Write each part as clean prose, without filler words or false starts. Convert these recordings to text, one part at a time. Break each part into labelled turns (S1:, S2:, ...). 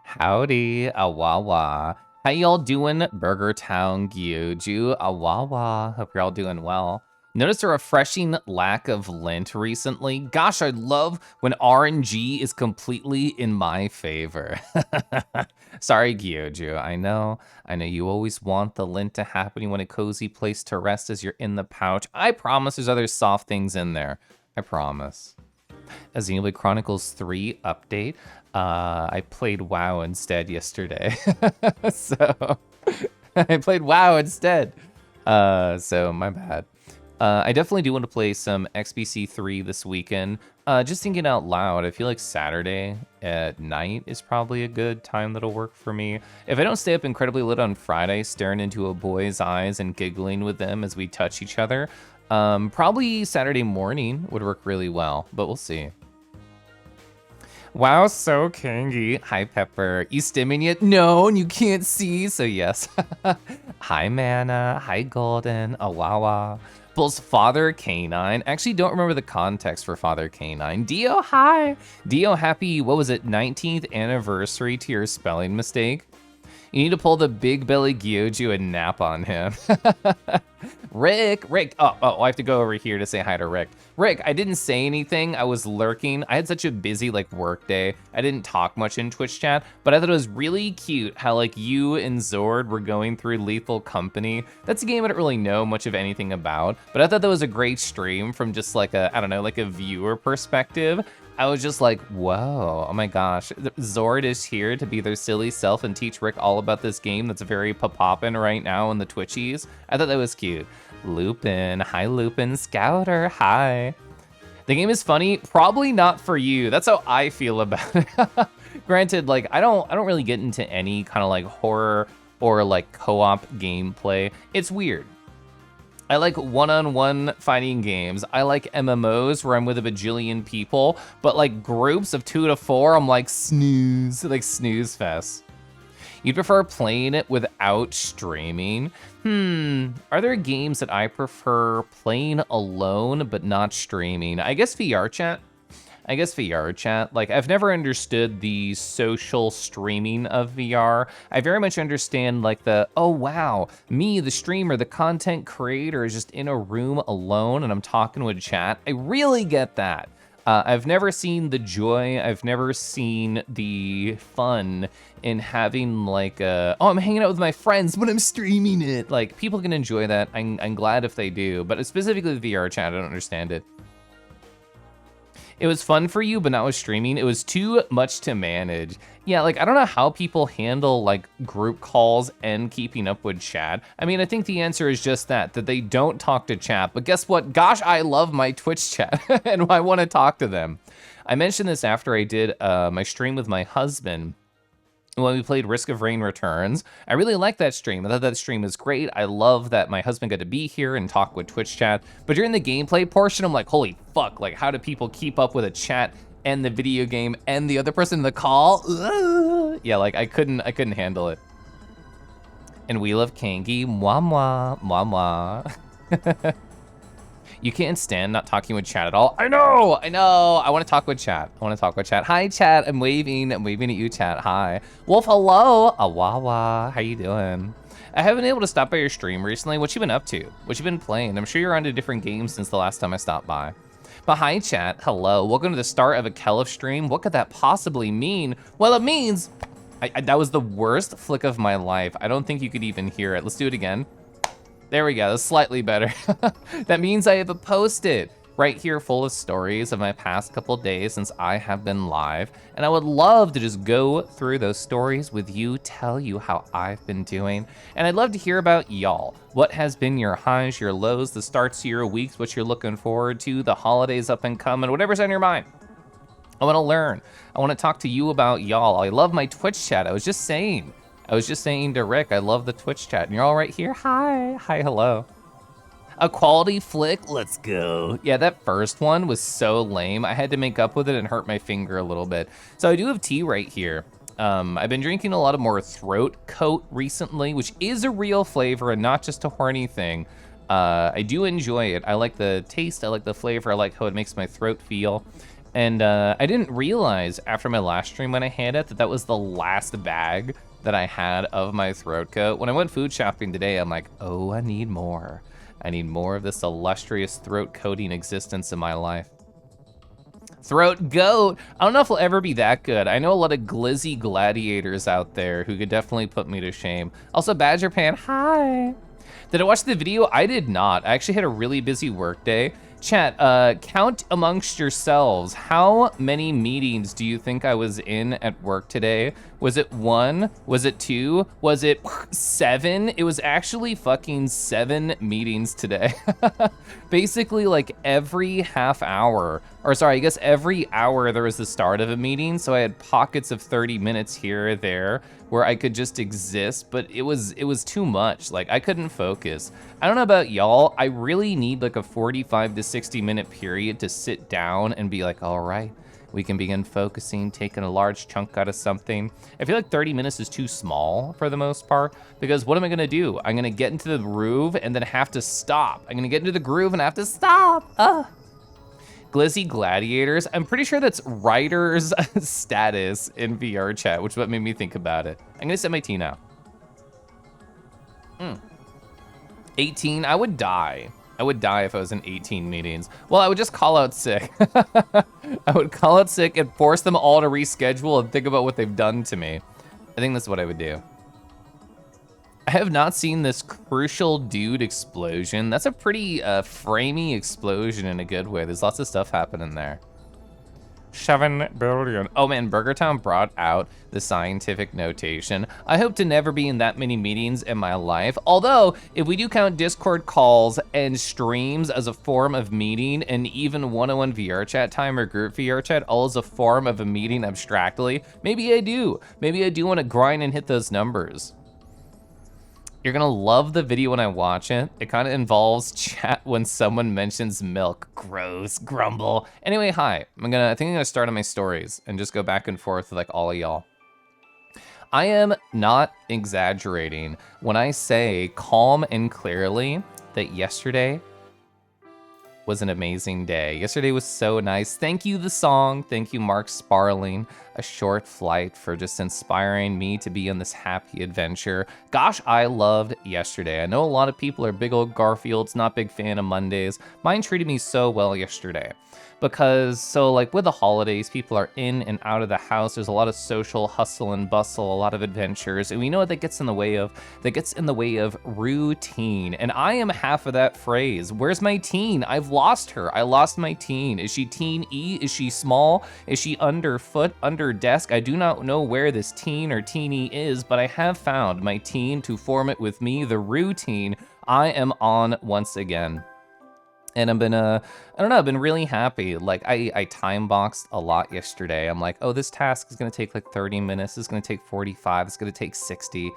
S1: Howdy, Awawa. How y'all doing, Burger Town, Gyoju, Awawa? Hope you're all doing well. Notice a refreshing lack of lint recently. Gosh, I love when RNG is completely in my favor. Sorry, Gyoju. I know you always want the lint to happen. You want a cozy place to rest as you're in the pouch. I promise there's other soft things in there. I promise. A Xenoblade Chronicles 3 update. I played WoW instead yesterday. So I played WoW instead. So my bad. I definitely do want to play some XBC 3 this weekend. Just thinking out loud, I feel like Saturday at night is probably a good time that'll work for me. If I don't stay up incredibly late on Friday, staring into a boy's eyes and giggling with them as we touch each other, probably Saturday morning would work really well, but we'll see. Wow, so kangy. Hi, Pepper. You stimming yet? No, and you can't see, so yes. Hi, Mana. Hi, Golden. Awawa. Pulls Father Canine. Actually, don't remember the context for Father Canine. Dio, hi. Dio, happy, what was it, 19th anniversary to your spelling mistake? You need to pull the big belly Gyoju and nap on him. Rick, oh, I have to go over here to say hi to Rick. Rick, I didn't say anything, I was lurking. I had such a busy work day. I didn't talk much in Twitch chat, but I thought it was really cute how you and Zord were going through Lethal Company. That's a game I don't really know much of anything about, but I thought that was a great stream from just I don't know, a viewer perspective. I was just like, whoa, oh my gosh. Zord is here to be their silly self and teach Rick all about this game that's very poppin' right now in the Twitchies. I thought that was cute. Lupin, hi Lupin. Scouter, hi. The game is funny, probably not for you. That's how I feel about it. Granted, I don't really get into any kind of horror or co-op gameplay. It's weird. I like one-on-one fighting games. I like MMOs where I'm with a bajillion people, but groups of 2 to 4, I'm snooze, snooze fest. You'd prefer playing it without streaming? Are there games that I prefer playing alone but not streaming? I guess VR chat. I've never understood the social streaming of VR. I very much understand oh wow, me, the streamer, the content creator is just in a room alone and I'm talking with chat. I really get that. I've never seen the joy, I've never seen the fun in having oh, I'm hanging out with my friends, but I'm streaming it. People can enjoy that. I'm glad if they do, but specifically the VR chat, I don't understand it. It was fun for you, but not with streaming. It was too much to manage. Yeah, I don't know how people handle group calls and keeping up with chat. I mean, I think the answer is just that they don't talk to chat. But guess what? Gosh, I love my Twitch chat and I want to talk to them. I mentioned this after I did my stream with my husband when we played Risk of Rain Returns. I really liked that stream. I thought that stream was great. I love that my husband got to be here and talk with Twitch chat. But during the gameplay portion, I'm like, holy fuck, how do people keep up with a chat and the video game and the other person in the call? Ugh. Yeah, I couldn't handle it. And we love Kangi, mwah mwah, mwah mwah. You can't stand not talking with chat at all. I know. I want to talk with chat. Hi, chat. I'm waving at you, chat. Hi. Wolf, hello. Awawa. How you doing? I haven't been able to stop by your stream recently. What you been up to? What you been playing? I'm sure you're onto different games since the last time I stopped by. But hi, chat. Hello. Welcome to the start of a Kelif stream. What could that possibly mean? Well, it means that was the worst flick of my life. I don't think you could even hear it. Let's do it again. There we go, that's slightly better. That means I have a post-it right here full of stories of my past couple days since I have been live. And I would love to just go through those stories with you, tell you how I've been doing. And I'd love to hear about y'all. What has been your highs, your lows, the starts to your weeks, what you're looking forward to, the holidays up and coming, whatever's on your mind. I wanna learn. I wanna talk to you about y'all. I love my Twitch chat, I was just saying to Rick, I love the Twitch chat, and you're all right here. Hi, hello. A quality flick, let's go. Yeah, that first one was so lame. I had to make up with it and hurt my finger a little bit. So I do have tea right here. I've been drinking a lot of more Throat Coat recently, which is a real flavor and not just a horny thing. I do enjoy it. I like the taste, I like the flavor, I like how it makes my throat feel. And I didn't realize after my last stream when I had it that was the last bag that I had of my throat coat. When I went food shopping today, I'm like, oh, I need more. I need more of this illustrious throat coating existence in my life. Throat goat. I don't know if it'll ever be that good. I know a lot of glizzy gladiators out there who could definitely put me to shame. Also, Badger Pan, hi. Did I watch the video? I did not. I actually had a really busy work day. Chat, count amongst yourselves. How many meetings do you think I was in at work today? Was it 1? Was it 2? Was it 7? It was actually fucking 7 meetings today. Basically, like every half hour, or sorry, I guess every hour there was the start of a meeting. So I had pockets of 30 minutes here or there where I could just exist, but it was too much. Like I couldn't focus. I don't know about y'all. I really need like a 45 to 60 minute period to sit down and be like, all right, we can begin focusing, taking a large chunk out of something. I feel like 30 minutes is too small for the most part, because what am I gonna do? I'm gonna get into the groove and then have to stop. I'm gonna get into the groove and have to stop. Glizzy Gladiators. I'm pretty sure that's writer's status in VR chat, which is what made me think about it. I'm gonna set my T now. 18, I would die. I would die if I was in 18 meetings. Well, I would just call out sick. I would call out sick and force them all to reschedule and think about what they've done to me. I think that's what I would do. I have not seen this crucial dude explosion. That's a pretty framey explosion in a good way. There's lots of stuff happening there. 7 billion. Oh man, BurgerTown brought out the scientific notation. I hope to never be in that many meetings in my life. Although, if we do count Discord calls and streams as a form of meeting, and even 101 VR chat time or group VR chat all as a form of a meeting abstractly, maybe I do. Maybe I do want to grind and hit those numbers. You're gonna love the video when I watch it. It kind of involves chat when someone mentions milk. Gross, grumble. Anyway, hi. I think I'm gonna start on my stories and just go back and forth with like all of y'all. I am not exaggerating when I say calm and clearly that yesterday was an amazing day. Yesterday was so nice. Thank you, The Song. Thank you, Mark Sparling. A short flight for just inspiring me to be on this happy adventure. Gosh, I loved yesterday. I know a lot of people are big old Garfields, not big fan of Mondays. Mine treated me so well yesterday. Because, so like with the holidays, people are in and out of the house. There's a lot of social hustle and bustle, a lot of adventures. And we know what that gets in the way of? That gets in the way of routine. And I am half of that phrase. Where's my teen? I've lost her. I lost my teen. Is she teen E? Is she small? Is she underfoot, under desk? I do not know where this teen or teenie is, but I have found my teen to form it with me, the routine I am on once again. And I've been, I don't know, I've been really happy. Like, I time boxed a lot yesterday. I'm like, oh, this task is gonna take like 30 minutes. It's gonna take 45. It's gonna take 60.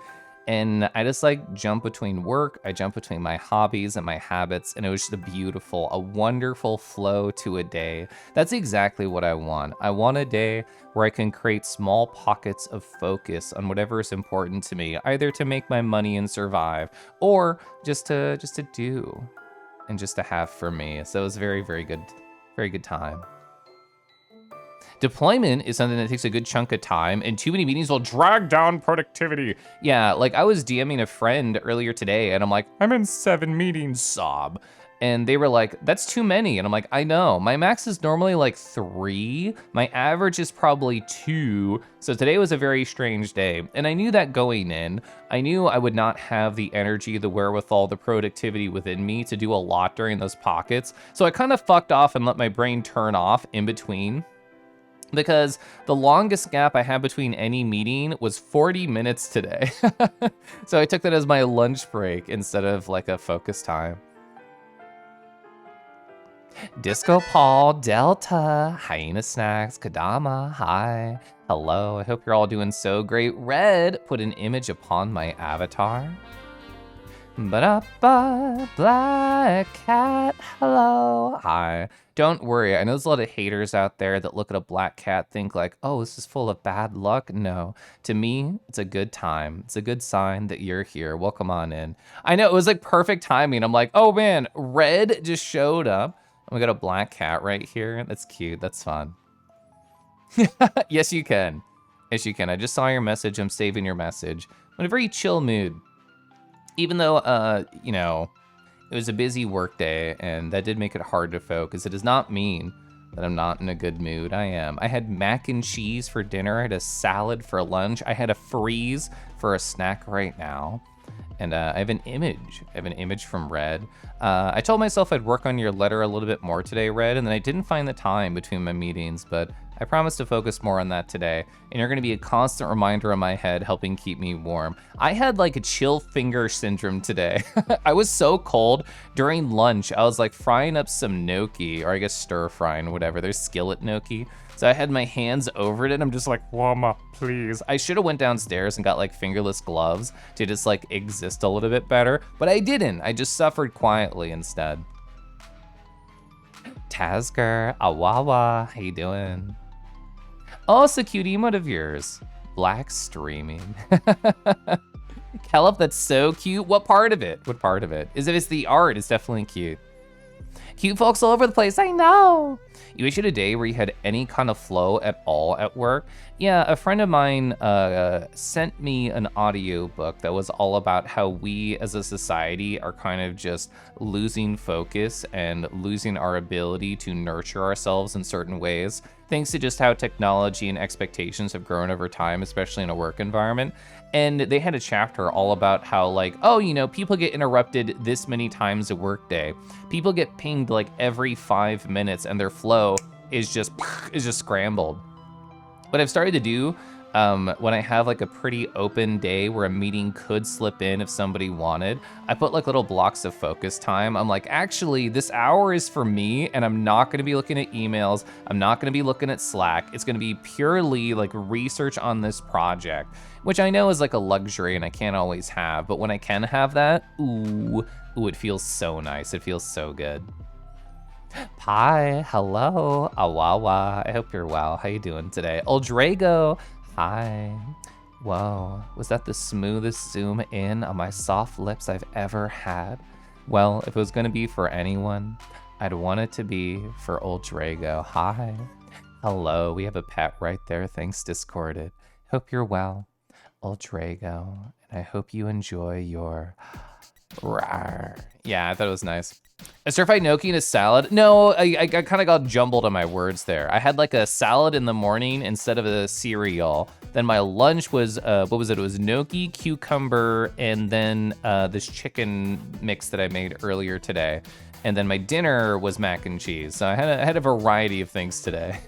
S1: And I just like jump between work. I jump between my hobbies and my habits. And it was just a wonderful flow to a day. That's exactly what I want. I want a day where I can create small pockets of focus on whatever is important to me, either to make my money and survive, or just to do. And just to have for me. So it was very, very good time. Deployment is something that takes a good chunk of time, and too many meetings will drag down productivity. Yeah, like I was DMing a friend earlier today, and I'm like, I'm in 7 meetings, sob. And they were like, that's too many. And I'm like, I know, my max is normally like 3. My average is probably 2. So today was a very strange day. And I knew that going in. I knew I would not have the energy, the wherewithal, the productivity within me to do a lot during those pockets. So I kind of fucked off and let my brain turn off in between. Because the longest gap I had between any meeting was 40 minutes today. So I took that as my lunch break instead of like a focus time. Disco Paul, Delta, Hyena Snacks, Kadama, hi. Hello, I hope you're all doing so great. Red put an image upon my avatar. Ba-da-ba, Black Cat, hello, hi. Don't worry, I know there's a lot of haters out there that look at a black cat, think like, oh, this is full of bad luck. No, to me, it's a good time. It's a good sign that you're here. Welcome on in. I know, it was like perfect timing. I'm like, oh man, Red just showed up. We got a black cat right here. That's cute, that's fun. Yes, you can. Yes, you can. I just saw your message. I'm saving your message. I'm in a very chill mood. Even though, you know, it was a busy work day, and that did make it hard to focus. It does not mean that I'm not in a good mood. I am. I had mac and cheese for dinner. I had a salad for lunch. I had a freeze for a snack right now. And I have an image. I have an image from Red. I told myself I'd work on your letter a little bit more today, Red, and then I didn't find the time between my meetings, but I promise to focus more on that today. And you're gonna be a constant reminder in my head, helping keep me warm. I had like a chill finger syndrome today. I was so cold during lunch. I was like frying up some gnocchi, or I guess stir frying, whatever. There's skillet gnocchi. So I had my hands over it and I'm just like, warm up, please. I should have went downstairs and got like fingerless gloves to just like exist a little bit better, but I didn't. I just suffered quietly instead. Tazger, Awawa, how you doing? Oh, it's a cute emote of yours. Black streaming. Caleb, that's so cute. What part of it? What part of it? Is it? It's the art. It's definitely cute. Cute folks all over the place, I know. You issued a day where you had any kind of flow at all at work? Yeah, a friend of mine sent me an audio book that was all about how we as a society are kind of just losing focus and losing our ability to nurture ourselves in certain ways, thanks to just how technology and expectations have grown over time, especially in a work environment. And they had a chapter all about how like, oh, you know, people get interrupted this many times a workday. People get pinged like every 5 minutes and their flow is just scrambled. What I've started to do when I have like a pretty open day where a meeting could slip in if somebody wanted, I put like little blocks of focus time. I'm like, actually, this hour is for me and I'm not gonna be looking at emails. I'm not gonna be looking at Slack. It's gonna be purely like research on this project, which I know is like a luxury and I can't always have, but when I can have that, ooh, it feels so nice. It feels so good. Hi, hello, Awawa. I hope you're well. How you doing today? Oldrago, hi. Whoa, was that the smoothest zoom in on my soft lips I've ever had? Well, if it was gonna be for anyone, I'd want it to be for Oldrago. Hi. Hello, we have a pet right there. Thanks, Discorded. Hope you're well, Oldrago, and I hope you enjoy your rawr. Yeah, I thought it was nice. A stir-fried gnocchi and a salad? No, I kind of got jumbled on my words there. I had like a salad in the morning instead of a cereal. Then my lunch was, what was it? It was gnocchi, cucumber, and then this chicken mix that I made earlier today. And then my dinner was mac and cheese. So I had a variety of things today.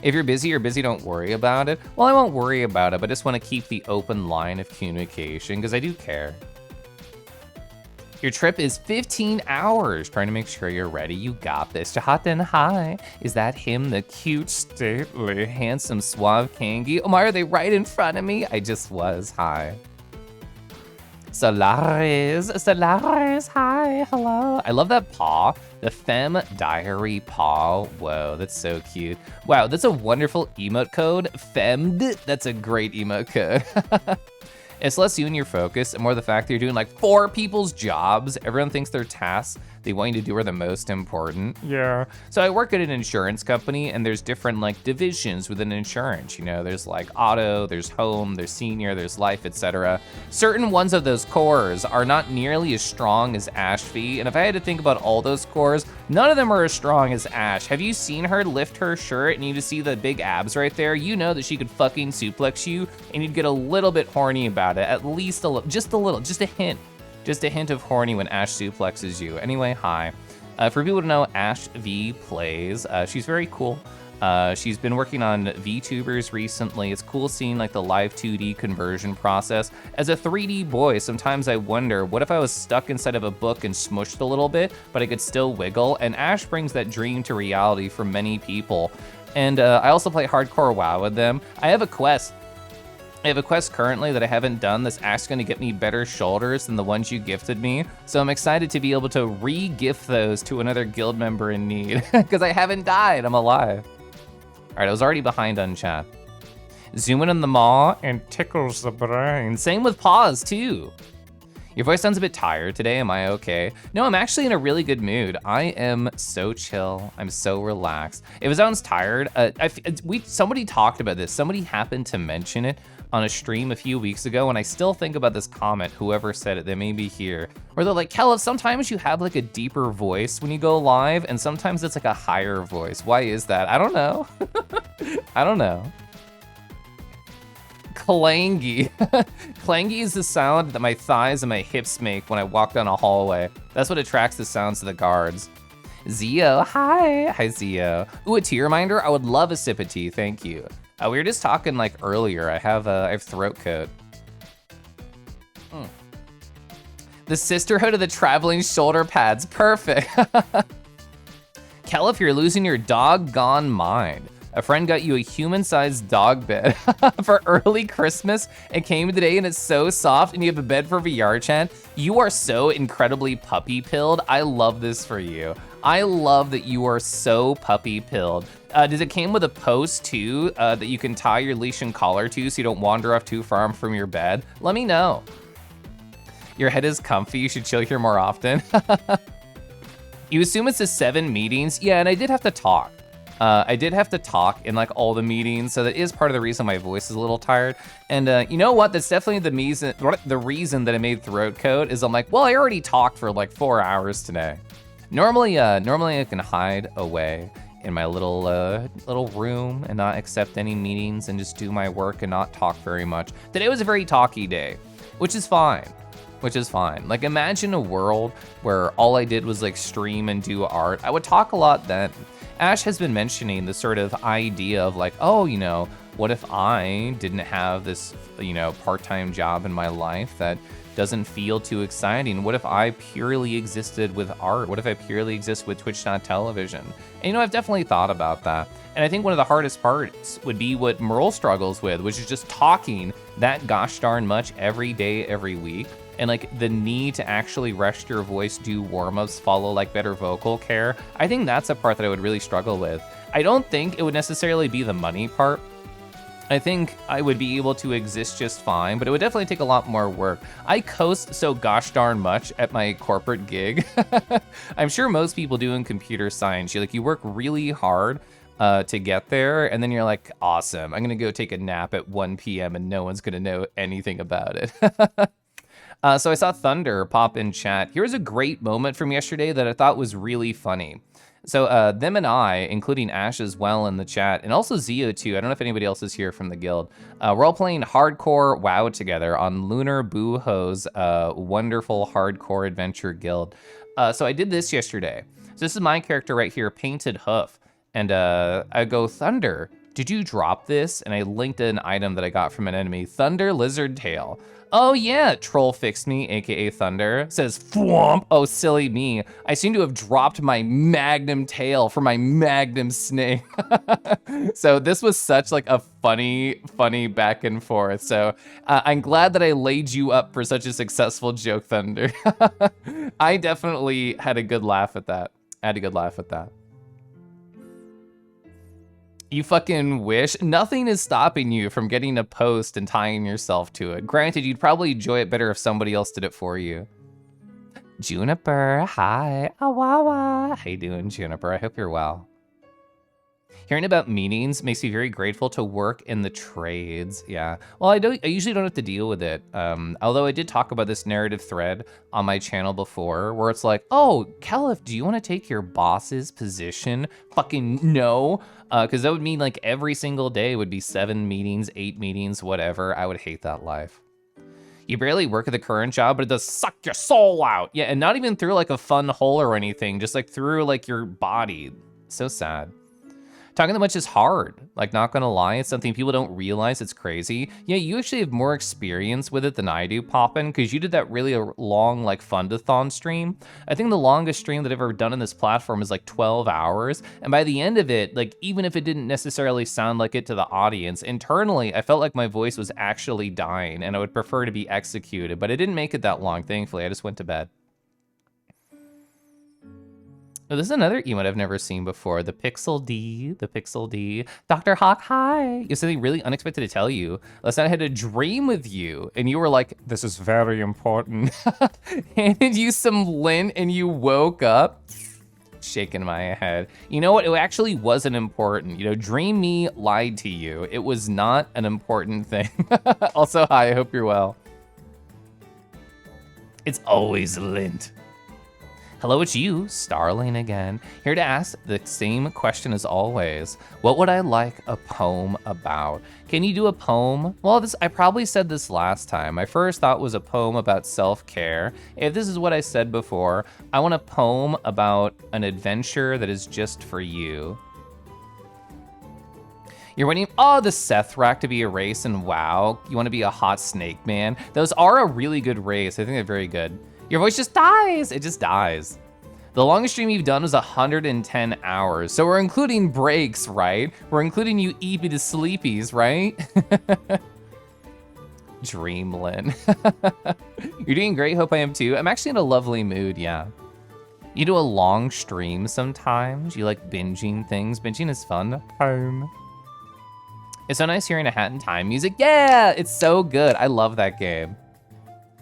S1: If you're busy, don't worry about it. Well, I won't worry about it, but I just want to keep the open line of communication because I do care. Your trip is 15 hours. Trying to make sure you're ready. You got this. Jahatan, hi. Is that him, the cute, stately, handsome, suave Kangi? Oh my, are they right in front of me? I just was. Hi. Solaris, hi, hello. I love that paw, the Femme Diary paw. Whoa, that's so cute. Wow, that's a wonderful emote code. Femmed, that's a great emote code. It's less you and your focus and more the fact that you're doing like 4 people's jobs. Everyone thinks their tasks they want you to do are the most important. Yeah. So I work at an insurance company and there's different like divisions within insurance. You know, there's like auto, there's home, there's senior, there's life, etc. Certain ones of those cores are not nearly as strong as Ashby. And if I had to think about all those cores, none of them are as strong as Ash. Have you seen her lift her shirt and you just see the big abs right there? You know that she could fucking suplex you and you'd get a little bit horny about it. At least just a hint. Just a hint of horny when Ash suplexes you. Anyway, hi. For people to know, Ash V plays. She's very cool. She's been working on VTubers recently. It's cool seeing like the live 2D conversion process. As a 3D boy, sometimes I wonder, what if I was stuck inside of a book and smushed a little bit, but I could still wiggle? And Ash brings that dream to reality for many people. And I also play hardcore WoW with them. I have a quest currently that I haven't done that's actually gonna get me better shoulders than the ones you gifted me. So I'm excited to be able to re-gift those to another guild member in need because I haven't died, I'm alive. All right, I was already behind on chat. Zooming in the maw and tickles the brain. Same with paws too. Your voice sounds a bit tired today. Am I okay? No, I'm actually in a really good mood. I am so chill. I'm so relaxed. If it sounds tired, somebody talked about this. Somebody happened to mention it on a stream a few weeks ago, and I still think about this comment, whoever said it, they may be here, where they're like, Caleb, sometimes you have like a deeper voice when you go live, and sometimes it's like a higher voice. Why is that? I don't know. I don't know. Clangy. Clangy is the sound that my thighs and my hips make when I walk down a hallway. That's what attracts the sounds to the guards. Zio, hi. Hi, Zio. Ooh, a tea reminder? I would love a sip of tea, thank you. We were just talking like earlier. I have throat coat. The Sisterhood of the Traveling Shoulder Pads, perfect. Kel, if you're losing your doggone mind, a friend got you a human-sized dog bed for early Christmas. It came today and it's so soft, and you have a bed for VR chat. You are so incredibly puppy-pilled. I love this for you. I love that you are so puppy-pilled. Does it came with a post too that you can tie your leash and collar to so you don't wander off too far from your bed? Let me know. Your head is comfy, you should chill here more often. You assume it's the 7 meetings? Yeah, and I did have to talk. I did have to talk in like all the meetings, so that is part of the reason my voice is a little tired. And you know what? That's definitely the reason that I made throat coat is I'm like, well, I already talked for like 4 hours today. Normally I can hide away in my little room and not accept any meetings and just do my work and not talk very much. Today was a very talky day, which is fine. Like, imagine a world where all I did was like stream and do art. I would talk a lot then. Ash has been mentioning the sort of idea of like, oh, you know, what if I didn't have this, you know, part-time job in my life that doesn't feel too exciting? What if I purely existed with art? What if I purely exist with Twitch.television? And you know, I've definitely thought about that. And I think one of the hardest parts would be what Merle struggles with, which is just talking that gosh darn much every day, every week. And like the need to actually rest your voice, do warm-ups, follow like better vocal care. I think that's a part that I would really struggle with. I don't think it would necessarily be the money part. I think I would be able to exist just fine, but it would definitely take a lot more work. I coast so gosh darn much at my corporate gig. I'm sure most people do in computer science. You work really hard to get there, and then you're like, awesome, I'm gonna go take a nap at 1 p.m. and no one's gonna know anything about it. So I saw Thunder pop in chat. Here's a great moment from yesterday that I thought was really funny. So them and I, including Ash as well in the chat, and also Zio too, I don't know if anybody else is here from the guild, we're all playing hardcore WoW together on Lunar Booho's wonderful hardcore adventure guild. So I did this yesterday. So this is my character right here, Painted Hoof. And I go, Thunder, did you drop this? And I linked an item that I got from an enemy, Thunder Lizard Tail. Oh yeah, Troll Fixed Me, AKA Thunder, says, Fwomp, oh silly me. I seem to have dropped my Magnum tail for my Magnum snake. So this was such like a funny back and forth. So I'm glad that I laid you up for such a successful joke, Thunder. I definitely had a good laugh at that. You fucking wish. Nothing is stopping you from getting a post and tying yourself to it. Granted, you'd probably enjoy it better if somebody else did it for you. Juniper, hi. Awawa. How you doing, Juniper? I hope you're well. Hearing about meetings makes me very grateful to work in the trades. Yeah. Well, I usually don't have to deal with it. Although I did talk about this narrative thread on my channel before, where it's like, oh, Caliph, do you want to take your boss's position? Fucking no. Because that would mean like every single day would be 7 meetings, 8 meetings, whatever. I would hate that life. You barely work at the current job, but it does suck your soul out. Yeah, and not even through like a fun hole or anything, just like through like your body. So sad. Talking that much is hard. Like, not gonna lie, it's something people don't realize. It's crazy. Yeah, you actually have more experience with it than I do, Poppin', because you did that really long, like, Fundathon stream. I think the longest stream that I've ever done on this platform is like 12 hours. And by the end of it, like, even if it didn't necessarily sound like it to the audience, internally, I felt like my voice was actually dying and I would prefer to be executed. But I didn't make it that long, thankfully. I just went to bed. Oh, this is another emote I've never seen before. The Pixel D, the Pixel D. Dr. Hawk, hi. You have something really unexpected to tell you. Last night I had a dream with you, and you were like, this is very important. Handed you some lint, and you woke up. Shaking my head. You know what? It actually wasn't important. You know, Dream Me lied to you. It was not an important thing. Also, hi, I hope you're well. It's always lint. Hello, it's you, Starling again, here to ask the same question as always. What would I like a poem about? Can you do a poem? Well, I probably said this last time. My first thought was a poem about self-care. If this is what I said before, I want a poem about an adventure that is just for you. You're waiting, oh, the Seth rack to be a race and WoW. You want to be a hot snake man? Those are a really good race. I think they're very good. Your voice just dies. It just dies. The longest stream you've done was 110 hours. So we're including breaks, right? We're including you eepy to sleepies, right? Dreamlin. You're doing great, hope I am too. I'm actually in a lovely mood, yeah. You do a long stream sometimes. You like binging things. Binging is fun. Home. It's so nice hearing a Hat in Time music. Yeah, it's so good. I love that game.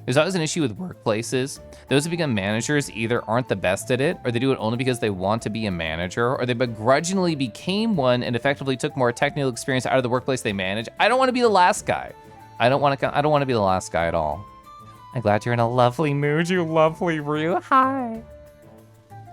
S1: There's always an issue with workplaces. Those who become managers either aren't the best at it, or they do it only because they want to be a manager, or they begrudgingly became one and effectively took more technical experience out of the workplace they manage. I don't want to be the last guy. I don't want to be the last guy at all. I'm glad you're in a lovely mood, you lovely Rue. Hi.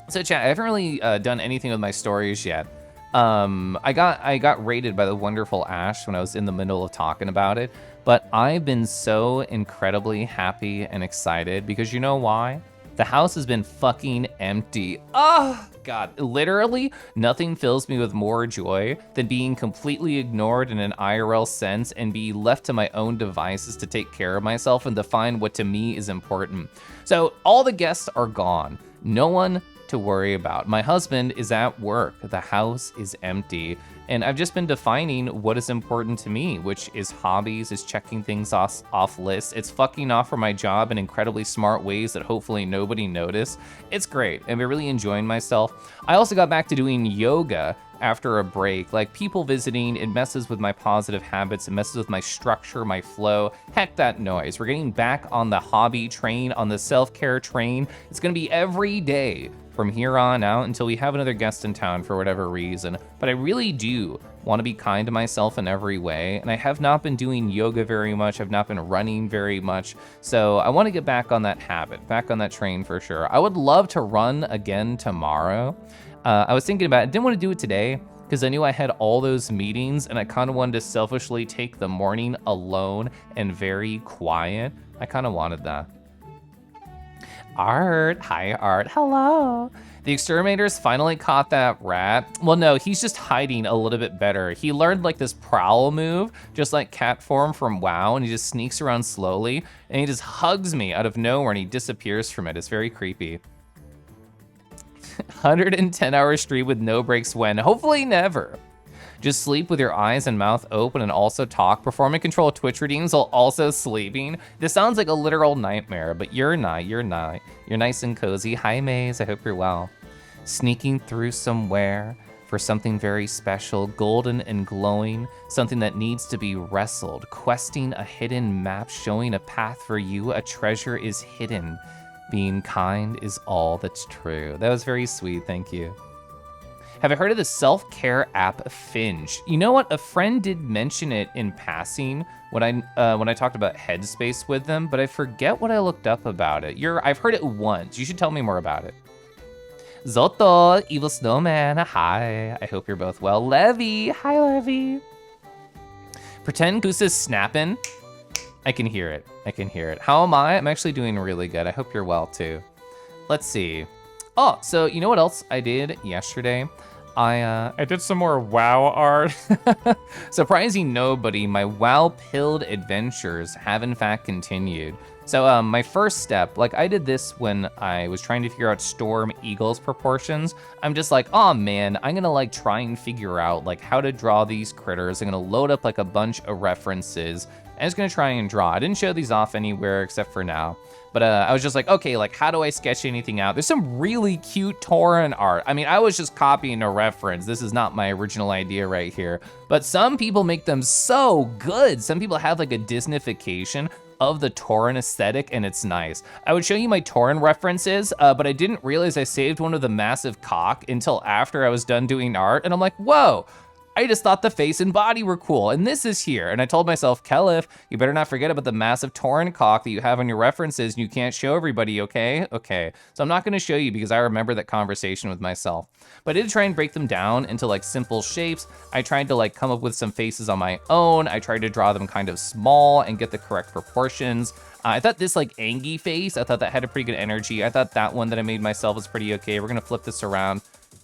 S1: So chat, I haven't really done anything with my stories yet. I got rated by the wonderful Ash when I was in the middle of talking about it, but I've been so incredibly happy and excited because you know why? The house has been fucking empty. Oh, God, literally nothing fills me with more joy than being completely ignored in an IRL sense and be left to my own devices to take care of myself and define what to me is important. So all the guests are gone. No one to worry about. My husband is at work. The house is empty. And I've just been defining what is important to me, which is hobbies, is checking things off lists. It's fucking off for my job in incredibly smart ways that hopefully nobody noticed. It's great. I've been really enjoying myself. I also got back to doing yoga after a break. Like people visiting, it messes with my positive habits. It messes with my structure, my flow. Heck that noise. We're getting back on the hobby train, on the self-care train. It's gonna be every day from here on out until we have another guest in town for whatever reason. But I really do want to be kind to myself in every way. And I have not been doing yoga very much. I've not been running very much. So I want to get back on that habit, back on that train for sure. I would love to run again tomorrow. I was thinking about it. I didn't want to do it today because I knew I had all those meetings and I kind of wanted to selfishly take the morning alone and very quiet. I kind of wanted that. Art, hi Art, hello. The exterminators finally caught that rat. Well, no, he's just hiding a little bit better. He learned like this prowl move, just like cat form from WoW, and he just sneaks around slowly, and he just hugs me out of nowhere and he disappears from it. It's very creepy. 110-hour stream with no breaks when? Hopefully never. Just sleep with your eyes and mouth open and also talk. Perform and control Twitch redeems while also sleeping. This sounds like a literal nightmare, but you're not, you're not. You're nice and cozy. Hi, Maze, I hope you're well. Sneaking through somewhere for something very special, golden and glowing, something that needs to be wrestled. Questing a hidden map, showing a path for you. A treasure is hidden. Being kind is all that's true. That was very sweet, thank you. Have I heard of the self-care app Finge? You know what? A friend did mention it in passing when I talked about Headspace with them, but I forget what I looked up about it. I've heard it once. You should tell me more about it. Zoto, Evil Snowman, hi. I hope you're both well. Levy, hi Levy. Pretend Goose is snapping. I can hear it. I can hear it. How am I? I'm actually doing really good. I hope you're well too. Let's see. Oh, so you know what else I did yesterday? I did some more WoW art. Surprising nobody, my WoW-pilled adventures have in fact continued. So my first step, like I did this when I was trying to figure out Storm Eagle's proportions. I'm just like, oh man, I'm gonna like try and figure out like how to draw these critters. I'm gonna load up like a bunch of references, I'm just gonna try and draw. I didn't show these off anywhere except for now. But I was just like, okay, like how do I sketch anything out? There's some really cute Tauren art. I mean, I was just copying a reference. This is not my original idea right here. But some people make them so good. Some people have like a Disneyfication of the Tauren aesthetic, and it's nice. I would show you my Tauren references, but I didn't realize I saved one of the massive cock until after I was done doing art, and I'm like, whoa, I just thought the face and body were cool, and this is here. And I told myself, Kelif, you better not forget about the massive Tauren cock that you have on your references and you can't show everybody, okay? Okay, so I'm not gonna show you because I remember that conversation with myself. But I did try and break them down into like simple shapes. I tried to like come up with some faces on my own. I tried to draw them kind of small and get the correct proportions. I thought this like Angie face, I thought that had a pretty good energy. I thought that one that I made myself was pretty okay. We're gonna flip this around.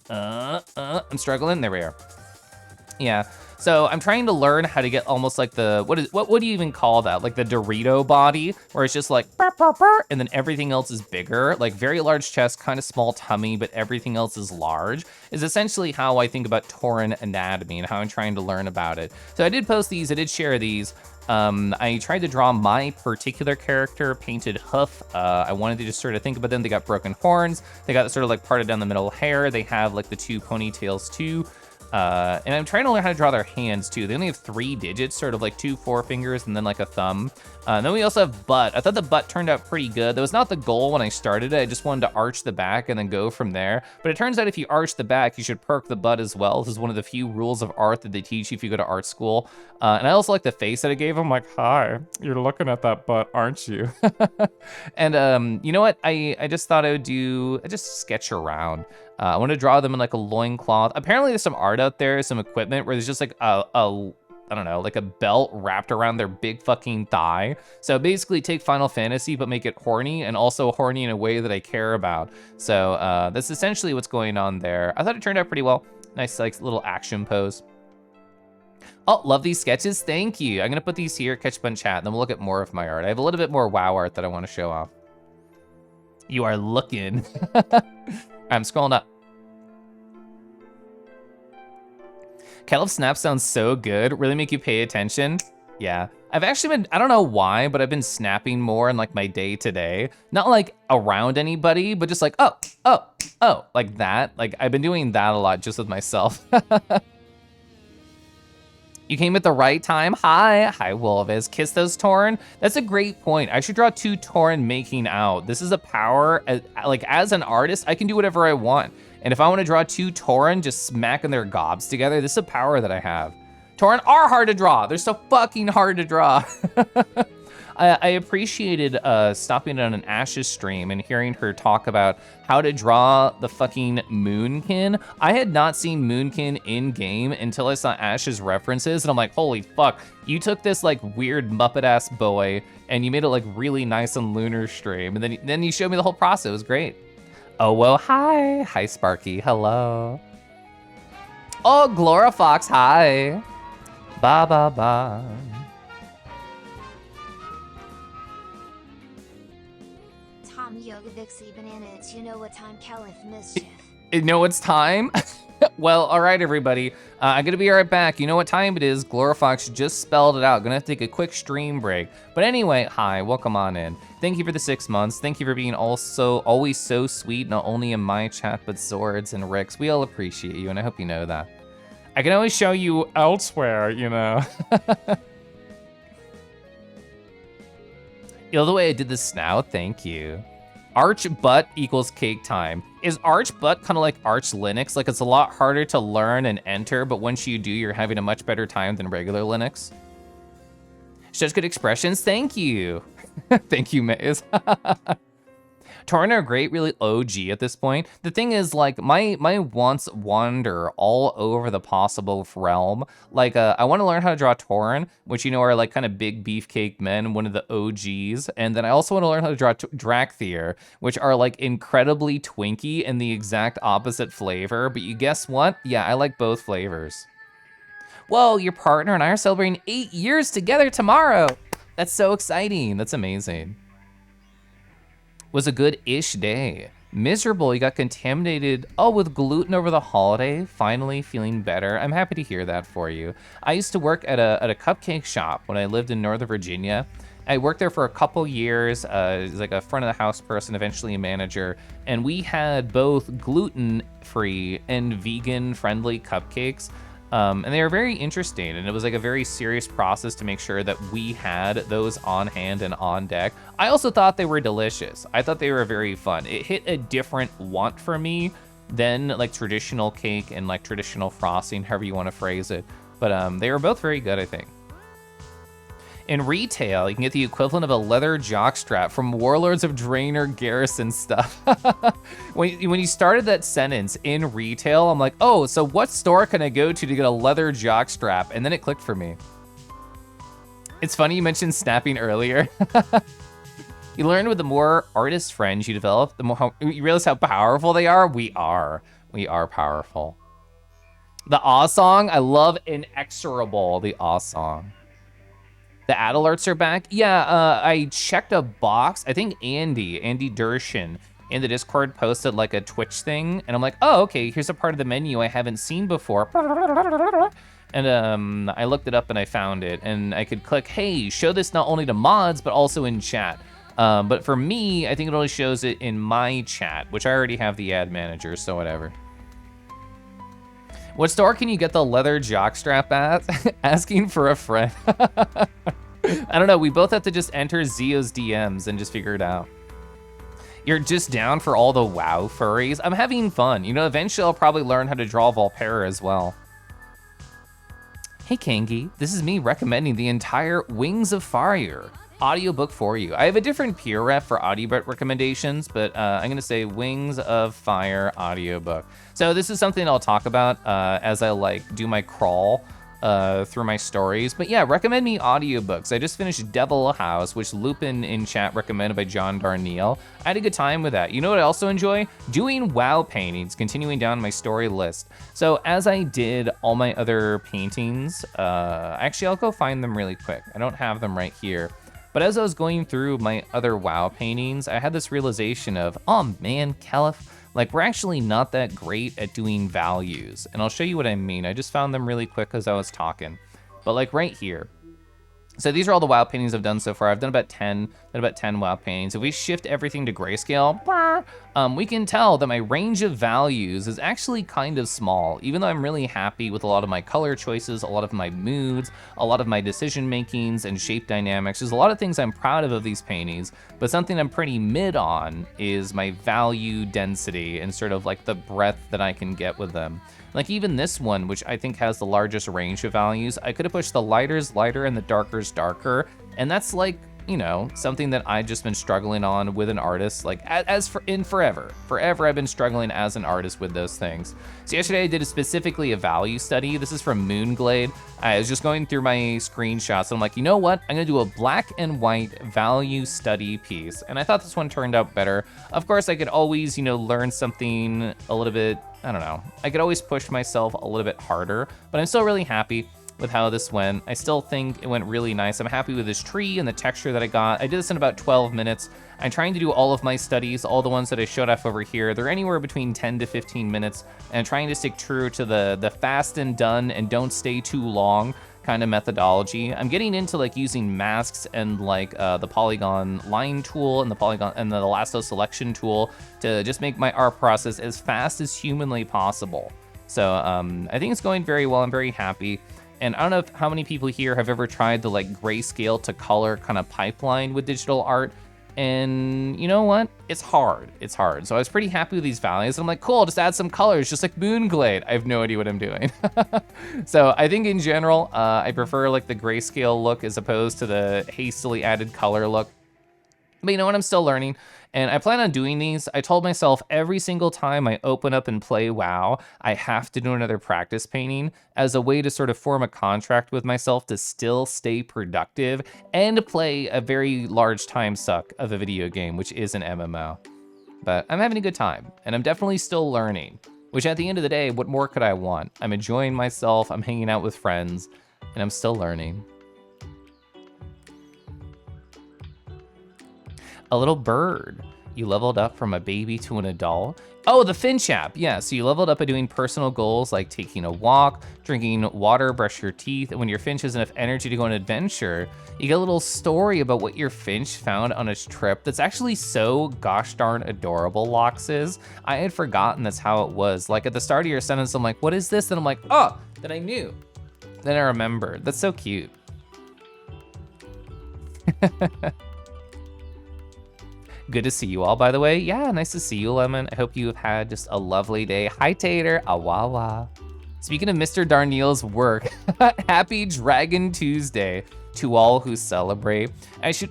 S1: I'm struggling, there we are. Yeah, so I'm trying to learn how to get almost like the, what do you even call that? Like the Dorito body, where it's just like, burr, burr, burr, and then everything else is bigger, like very large chest, kind of small tummy, but everything else is large, is essentially how I think about Tauren anatomy and how I'm trying to learn about it. So I did post these, I did share these. I tried to draw my particular character, painted hoof. I wanted to just sort of think about them. They got broken horns. They got sort of like parted down the middle hair. They have like the two ponytails too. And I'm trying to learn how to draw their hands too. They only have 3 digits, sort of like 2 forefingers and then like a thumb. And then we also have butt. I thought the butt turned out pretty good. That was not the goal when I started it. I just wanted to arch the back and then go from there. But it turns out if you arch the back, you should perk the butt as well. This is one of the few rules of art that they teach you if you go to art school. And I also like the face that I gave him, like, hi, you're looking at that butt, aren't you? And you know what? I just thought I just sketch around. I want to draw them in like a loincloth. Apparently there's some art out there, some equipment where there's just like I don't know, like a belt wrapped around their big fucking thigh. So basically take Final Fantasy, but make it horny, and also horny in a way that I care about. So that's essentially what's going on there. I thought it turned out pretty well. Nice like little action pose. Oh, love these sketches, thank you. I'm gonna put these here, catch up on chat, and then we'll look at more of my art. I have a little bit more WoW art that I wanna show off. You are looking. I'm scrolling up. Kelif Snap sounds so good, really make you pay attention. Yeah, I've actually been, I don't know why, but I've been snapping more in like my day to day. Not like around anybody, but just like, oh, like that. Like I've been doing that a lot just with myself. You came at the right time. Hi, Wolvis. Kiss those Tauren. That's a great point. I should draw 2 Tauren making out. This is a power, like as an artist, I can do whatever I want. And if I want to draw 2 Tauren just smacking their gobs together, this is a power that I have. Tauren are hard to draw. They're so fucking hard to draw. I appreciated stopping on an Ash's stream and hearing her talk about how to draw the fucking Moonkin. I had not seen Moonkin in game until I saw Ash's references, and I'm like, holy fuck, you took this like weird Muppet ass boy and you made it like really nice on Lunar stream, and then you showed me the whole process. It was great. Oh, well, hi Sparky, hello. Oh, Glorafox, hi. Ba ba ba.
S2: Yoga Vixie Bananas, you know what time, Kelif Mischief?
S1: You know it's time? Well, all right, everybody. I'm gonna be right back. You know what time it is. Glorafox just spelled it out. Gonna have to take a quick stream break. But anyway, hi, welcome on in. Thank you for the 6 months. Thank you for being also always so sweet, not only in my chat, but Swords and Rick's. We all appreciate you, and I hope you know that. I can always show you elsewhere, you know. You know the way I did the snout? Thank you. Arch butt equals cake time. Is Arch butt kind of like Arch Linux? Like it's a lot harder to learn and enter, but once you do, you're having a much better time than regular Linux. Such good expressions, thank you. Thank you, Maze. Tauren are great, really OG at this point. The thing is, like, my wants wander all over the possible realm. Like, I want to learn how to draw Tauren, which, you know, are like kind of big beefcake men, one of the OGs. And then I also want to learn how to draw Drakthir, which are like incredibly twinky and the exact opposite flavor. But you guess what? Yeah, I like both flavors. Whoa, your partner and I are celebrating 8 years together tomorrow. That's so exciting. That's amazing. Was a good-ish day. Miserable, you got contaminated, with gluten over the holiday. Finally feeling better. I'm happy to hear that for you. I used to work at a cupcake shop when I lived in Northern Virginia. I worked there for a couple years as like a front of the house person, eventually a manager, and we had both gluten-free and vegan-friendly cupcakes. And they were very interesting, and it was like a very serious process to make sure that we had those on hand and on deck. I also thought they were delicious. I thought they were very fun. It hit a different want for me than like traditional cake and like traditional frosting, however you want to phrase it. But they were both very good, I think. In retail, you can get the equivalent of a leather jockstrap from Warlords of Draenor or Garrison stuff. when you started that sentence, in retail, I'm like, oh, so what store can I go to get a leather jockstrap? And then it clicked for me. It's funny you mentioned snapping earlier. You learn with the more artist friends you develop, the more you realize how powerful they are. We are powerful. The Aw song, I love Inexorable, the Aw song. The ad alerts are back. Yeah, I checked a box. I think Andy Dershin in the Discord posted like a Twitch thing, and I'm like, oh, okay, here's a part of the menu I haven't seen before. And I looked it up and I found it, and I could click, hey, show this not only to mods, but also in chat. But for me, I think it only shows it in my chat, which I already have the ad manager, so whatever. What store can you get the leather jockstrap at? Asking for a friend. I don't know, we both have to just enter Zio's DMs and just figure it out. You're just down for all the WoW furries? I'm having fun. You know, eventually I'll probably learn how to draw Volpera as well. Hey Kangi, this is me recommending the entire Wings of Fire audiobook for you. I have a different peer rep for audiobook recommendations, but I'm gonna say Wings of Fire audiobook. So this is something I'll talk about as I like do my crawl through my stories. But yeah, recommend me audiobooks. I just finished Devil House, which Lupin in chat recommended by John Darnielle. I had a good time with that. You know what I also enjoy? Doing WoW paintings, continuing down my story list. So as I did all my other paintings, actually I'll go find them really quick. I don't have them right here. But as I was going through my other WoW paintings, I had this realization of, oh man, Caliph, like we're actually not that great at doing values. And I'll show you what I mean. I just found them really quick as I was talking. But like right here. So these are all the WoW paintings I've done so far. I've done about 10 WoW paintings. If we shift everything to grayscale, we can tell that my range of values is actually kind of small, even though I'm really happy with a lot of my color choices, a lot of my moods, a lot of my decision makings and shape dynamics. There's a lot of things I'm proud of these paintings, but something I'm pretty mid on is my value density and sort of like the breadth that I can get with them. Like even this one, which I think has the largest range of values, I could have pushed the lighters lighter and the darkers darker, and that's like, you know, something that I've just been struggling on with an artist, like forever I've been struggling as an artist with those things. So yesterday I did specifically a value study. This is from Moonglade. I was just going through my screenshots and I'm like, you know what? I'm gonna do a black and white value study piece. And I thought this one turned out better. Of course, I could always, you know, learn something a little bit, I don't know. I could always push myself a little bit harder, but I'm still really happy with how this went. I still think it went really nice. I'm happy with this tree and the texture that I got. I did this in about 12 minutes. I'm trying to do all of my studies, all the ones that I showed off over here. They're anywhere between 10 to 15 minutes, and I'm trying to stick true to the fast and done and don't stay too long kind of methodology. I'm getting into like using masks and like the polygon line tool and the polygon and the lasso selection tool to just make my art process as fast as humanly possible. So I think it's going very well. I'm very happy. And I don't know how many people here have ever tried the like grayscale to color kind of pipeline with digital art. And you know what? It's hard. It's hard. So I was pretty happy with these values. I'm like, cool, I'll just add some colors, just like Moonglade. I have no idea what I'm doing. So I think in general, I prefer like the grayscale look as opposed to the hastily added color look. But you know what? I'm still learning. And I plan on doing these. I told myself every single time I open up and play WoW, I have to do another practice painting as a way to sort of form a contract with myself to still stay productive and play a very large time suck of a video game, which is an MMO. But I'm having a good time, and I'm definitely still learning, which at the end of the day, what more could I want? I'm enjoying myself, I'm hanging out with friends, and I'm still learning. A little bird. You leveled up from a baby to an adult. Oh, the Finch app. Yeah, so you leveled up by doing personal goals like taking a walk, drinking water, brush your teeth, and when your Finch has enough energy to go on an adventure, you get a little story about what your Finch found on its trip that's actually so gosh darn adorable, Loxes. I had forgotten that's how it was. Like at the start of your sentence, I'm like, what is this? And I'm like, oh, then I knew. Then I remembered. That's so cute. Good to see you all, by the way. Yeah, nice to see you, Lemon. I hope you have had just a lovely day. Hi, Tater. Awawa. Speaking of Mr. Darniel's work, happy Dragon Tuesday to all who celebrate.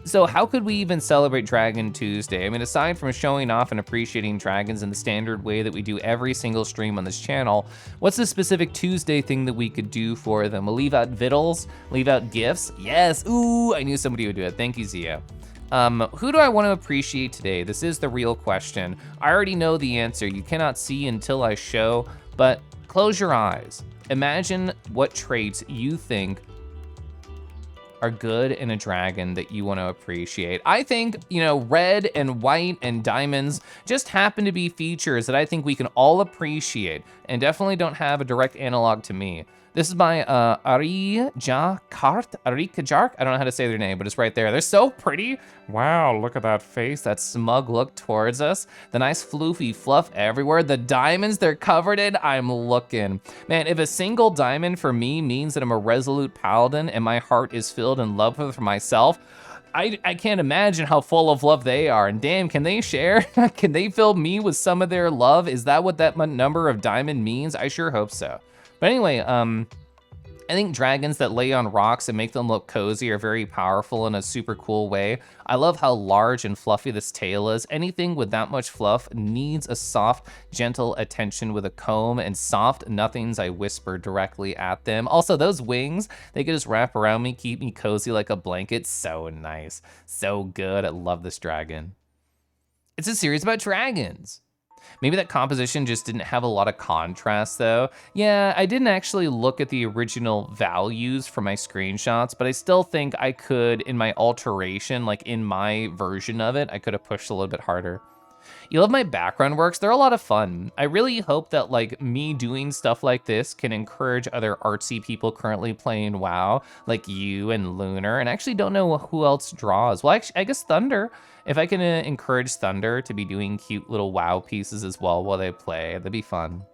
S1: So how could we even celebrate Dragon Tuesday? I mean, aside from showing off and appreciating dragons in the standard way that we do every single stream on this channel, what's the specific Tuesday thing that we could do for them? We'll leave out vittles, leave out gifts. Yes, ooh, I knew somebody would do it. Thank you, Zia. Who do I want to appreciate today? This is the real question. I already know the answer. You cannot see until I show, but close your eyes. Imagine what traits you think are good in a dragon that you want to appreciate. I think, you know, red and white and diamonds just happen to be features that I think we can all appreciate and definitely don't have a direct analog to me. This is by Arika Jark. I don't know how to say their name, but it's right there. They're so pretty. Wow, look at that face, that smug look towards us. The nice floofy fluff everywhere. The diamonds they're covered in, I'm looking. Man, if a single diamond for me means that I'm a resolute paladin and my heart is filled in love for myself, I can't imagine how full of love they are. And damn, can they share? Can they fill me with some of their love? Is that what that number of diamond means? I sure hope so. But anyway, I think dragons that lay on rocks and make them look cozy are very powerful in a super cool way. I love how large and fluffy this tail is. Anything with that much fluff needs a soft, gentle attention with a comb, and soft nothings I whisper directly at them. Also, those wings, they can just wrap around me, keep me cozy like a blanket. So nice, so good. I love this dragon. It's a series about dragons. Maybe that composition just didn't have a lot of contrast though. Yeah, I didn't actually look at the original values for my screenshots, but I still think I could, in my alteration, like in my version of it, I could have pushed a little bit harder. You love my background works? They're a lot of fun. I really hope that like me doing stuff like this can encourage other artsy people currently playing WoW, like you and Lunar, and I actually don't know who else draws. Well, actually, I guess Thunder. If I can encourage Thunder to be doing cute little WoW pieces as well while they play, that'd be fun.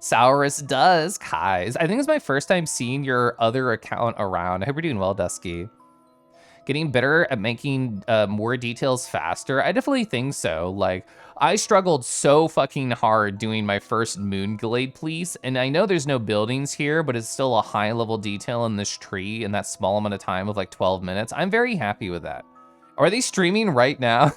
S1: Saurus does, Kais. I think it's my first time seeing your other account around. I hope you're doing well, Dusky. Getting better at making more details faster? I definitely think so. Like, I struggled so fucking hard doing my first Moonglade piece, and I know there's no buildings here, but it's still a high level detail in this tree in that small amount of time of like 12 minutes. I'm very happy with that. Are they streaming right now?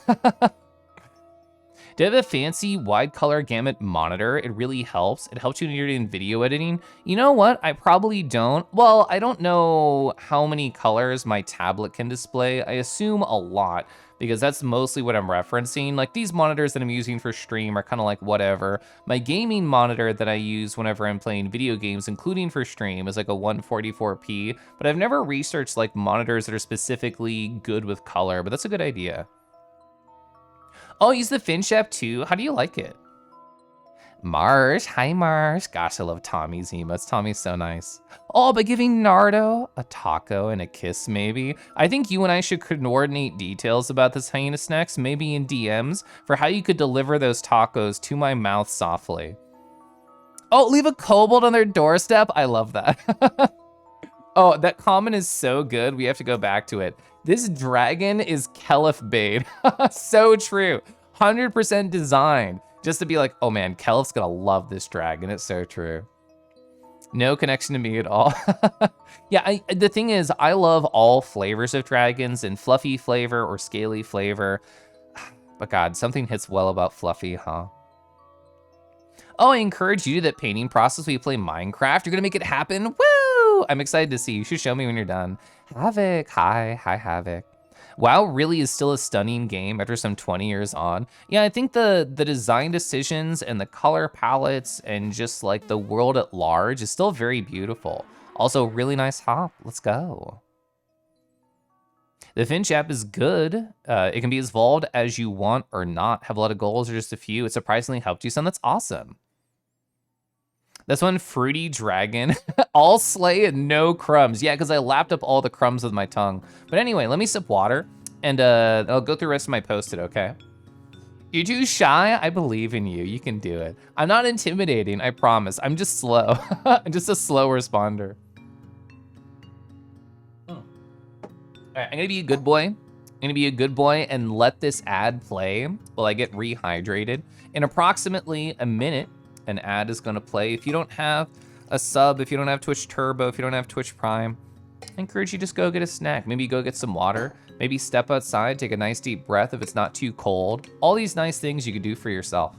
S1: Do you have a fancy wide color gamut monitor? It really helps. It helps you when you're doing video editing. You know what? I probably don't. Well, I don't know how many colors my tablet can display. I assume a lot because that's mostly what I'm referencing. Like these monitors that I'm using for stream are kind of like whatever. My gaming monitor that I use whenever I'm playing video games, including for stream, is like a 144p, but I've never researched like monitors that are specifically good with color, but that's a good idea. Oh, use the Finch app too? How do you like it? Marsh, hi Marsh. Gosh, I love Tommy's emotes. Tommy's so nice. Oh, by giving Nardo a taco and a kiss maybe. I think you and I should coordinate details about this hyena snacks, maybe in DMs, for how you could deliver those tacos to my mouth softly. Oh, leave a kobold on their doorstep? I love that. Oh, that comment is so good. We have to go back to it. This dragon is Kelif Bane. So true. 100% designed just to be like, oh man, Kelif's gonna love this dragon. It's so true. No connection to me at all. Yeah, the thing is, I love all flavors of dragons and fluffy flavor or scaly flavor. But God, something hits well about fluffy, huh? Oh, I encourage you to that painting process when you play Minecraft. You're gonna make it happen. Woo! I'm excited to see. You should show me when you're done. Havoc, hi Havoc. WoW really is still a stunning game after some 20 years on. Yeah, I think the design decisions and the color palettes and just like the world at large is still very beautiful. Also, really nice hop. Let's go. The Finch app is good. It can be as evolved as you want or not. Have a lot of goals or just a few. It surprisingly helped you some. That's awesome. This one, Fruity Dragon. All slay and no crumbs. Yeah, because I lapped up all the crumbs with my tongue. But anyway, let me sip water, and I'll go through the rest of my post-it, okay? You're too shy? I believe in you. You can do it. I'm not intimidating, I promise. I'm just slow. I'm just a slow responder. All right, I'm gonna be a good boy. I'm gonna be a good boy and let this ad play while I get rehydrated. In approximately a minute, an ad is gonna play. If you don't have a sub, if you don't have Twitch Turbo, if you don't have Twitch Prime, I encourage you just go get a snack. Maybe go get some water. Maybe step outside, take a nice deep breath if it's not too cold. All these nice things you could do for yourself.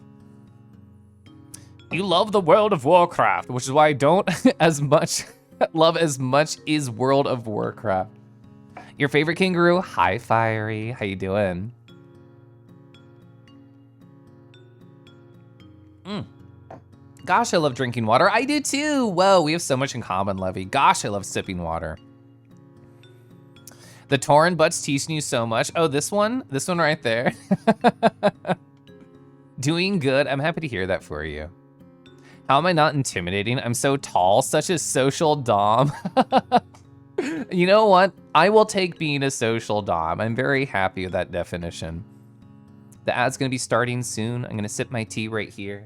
S1: You love the World of Warcraft, which is why I don't love as much is World of Warcraft. Your favorite kangaroo? Hi, Fiery. How you doing? Gosh, I love drinking water. I do too. Whoa, we have so much in common, Levy. Gosh, I love sipping water. The Torn Butts teaching you so much. Oh, this one right there. Doing good. I'm happy to hear that for you. How am I not intimidating? I'm so tall, such a social dom. You know what? I will take being a social dom. I'm very happy with that definition. The ad's gonna be starting soon. I'm gonna sip my tea right here.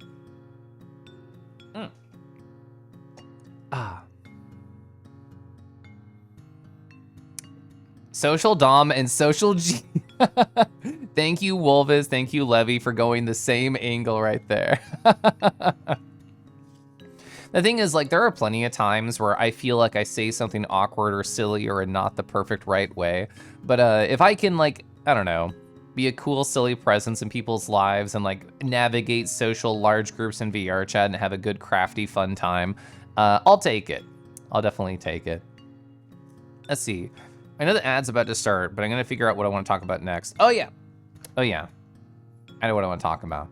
S1: Social Dom and Social G. Thank you, Wolvis. Thank you, Levy, for going the same angle right there. The thing is, like, there are plenty of times where I feel like I say something awkward or silly or in not the perfect right way. But if I can, like, I don't know, be a cool, silly presence in people's lives and, like, navigate social large groups in VR chat and have a good, crafty, fun time, I'll take it. I'll definitely take it. Let's see. I know the ad's about to start, but I'm gonna figure out what I want to talk about next. Oh yeah. Oh yeah. I know what I want to talk about.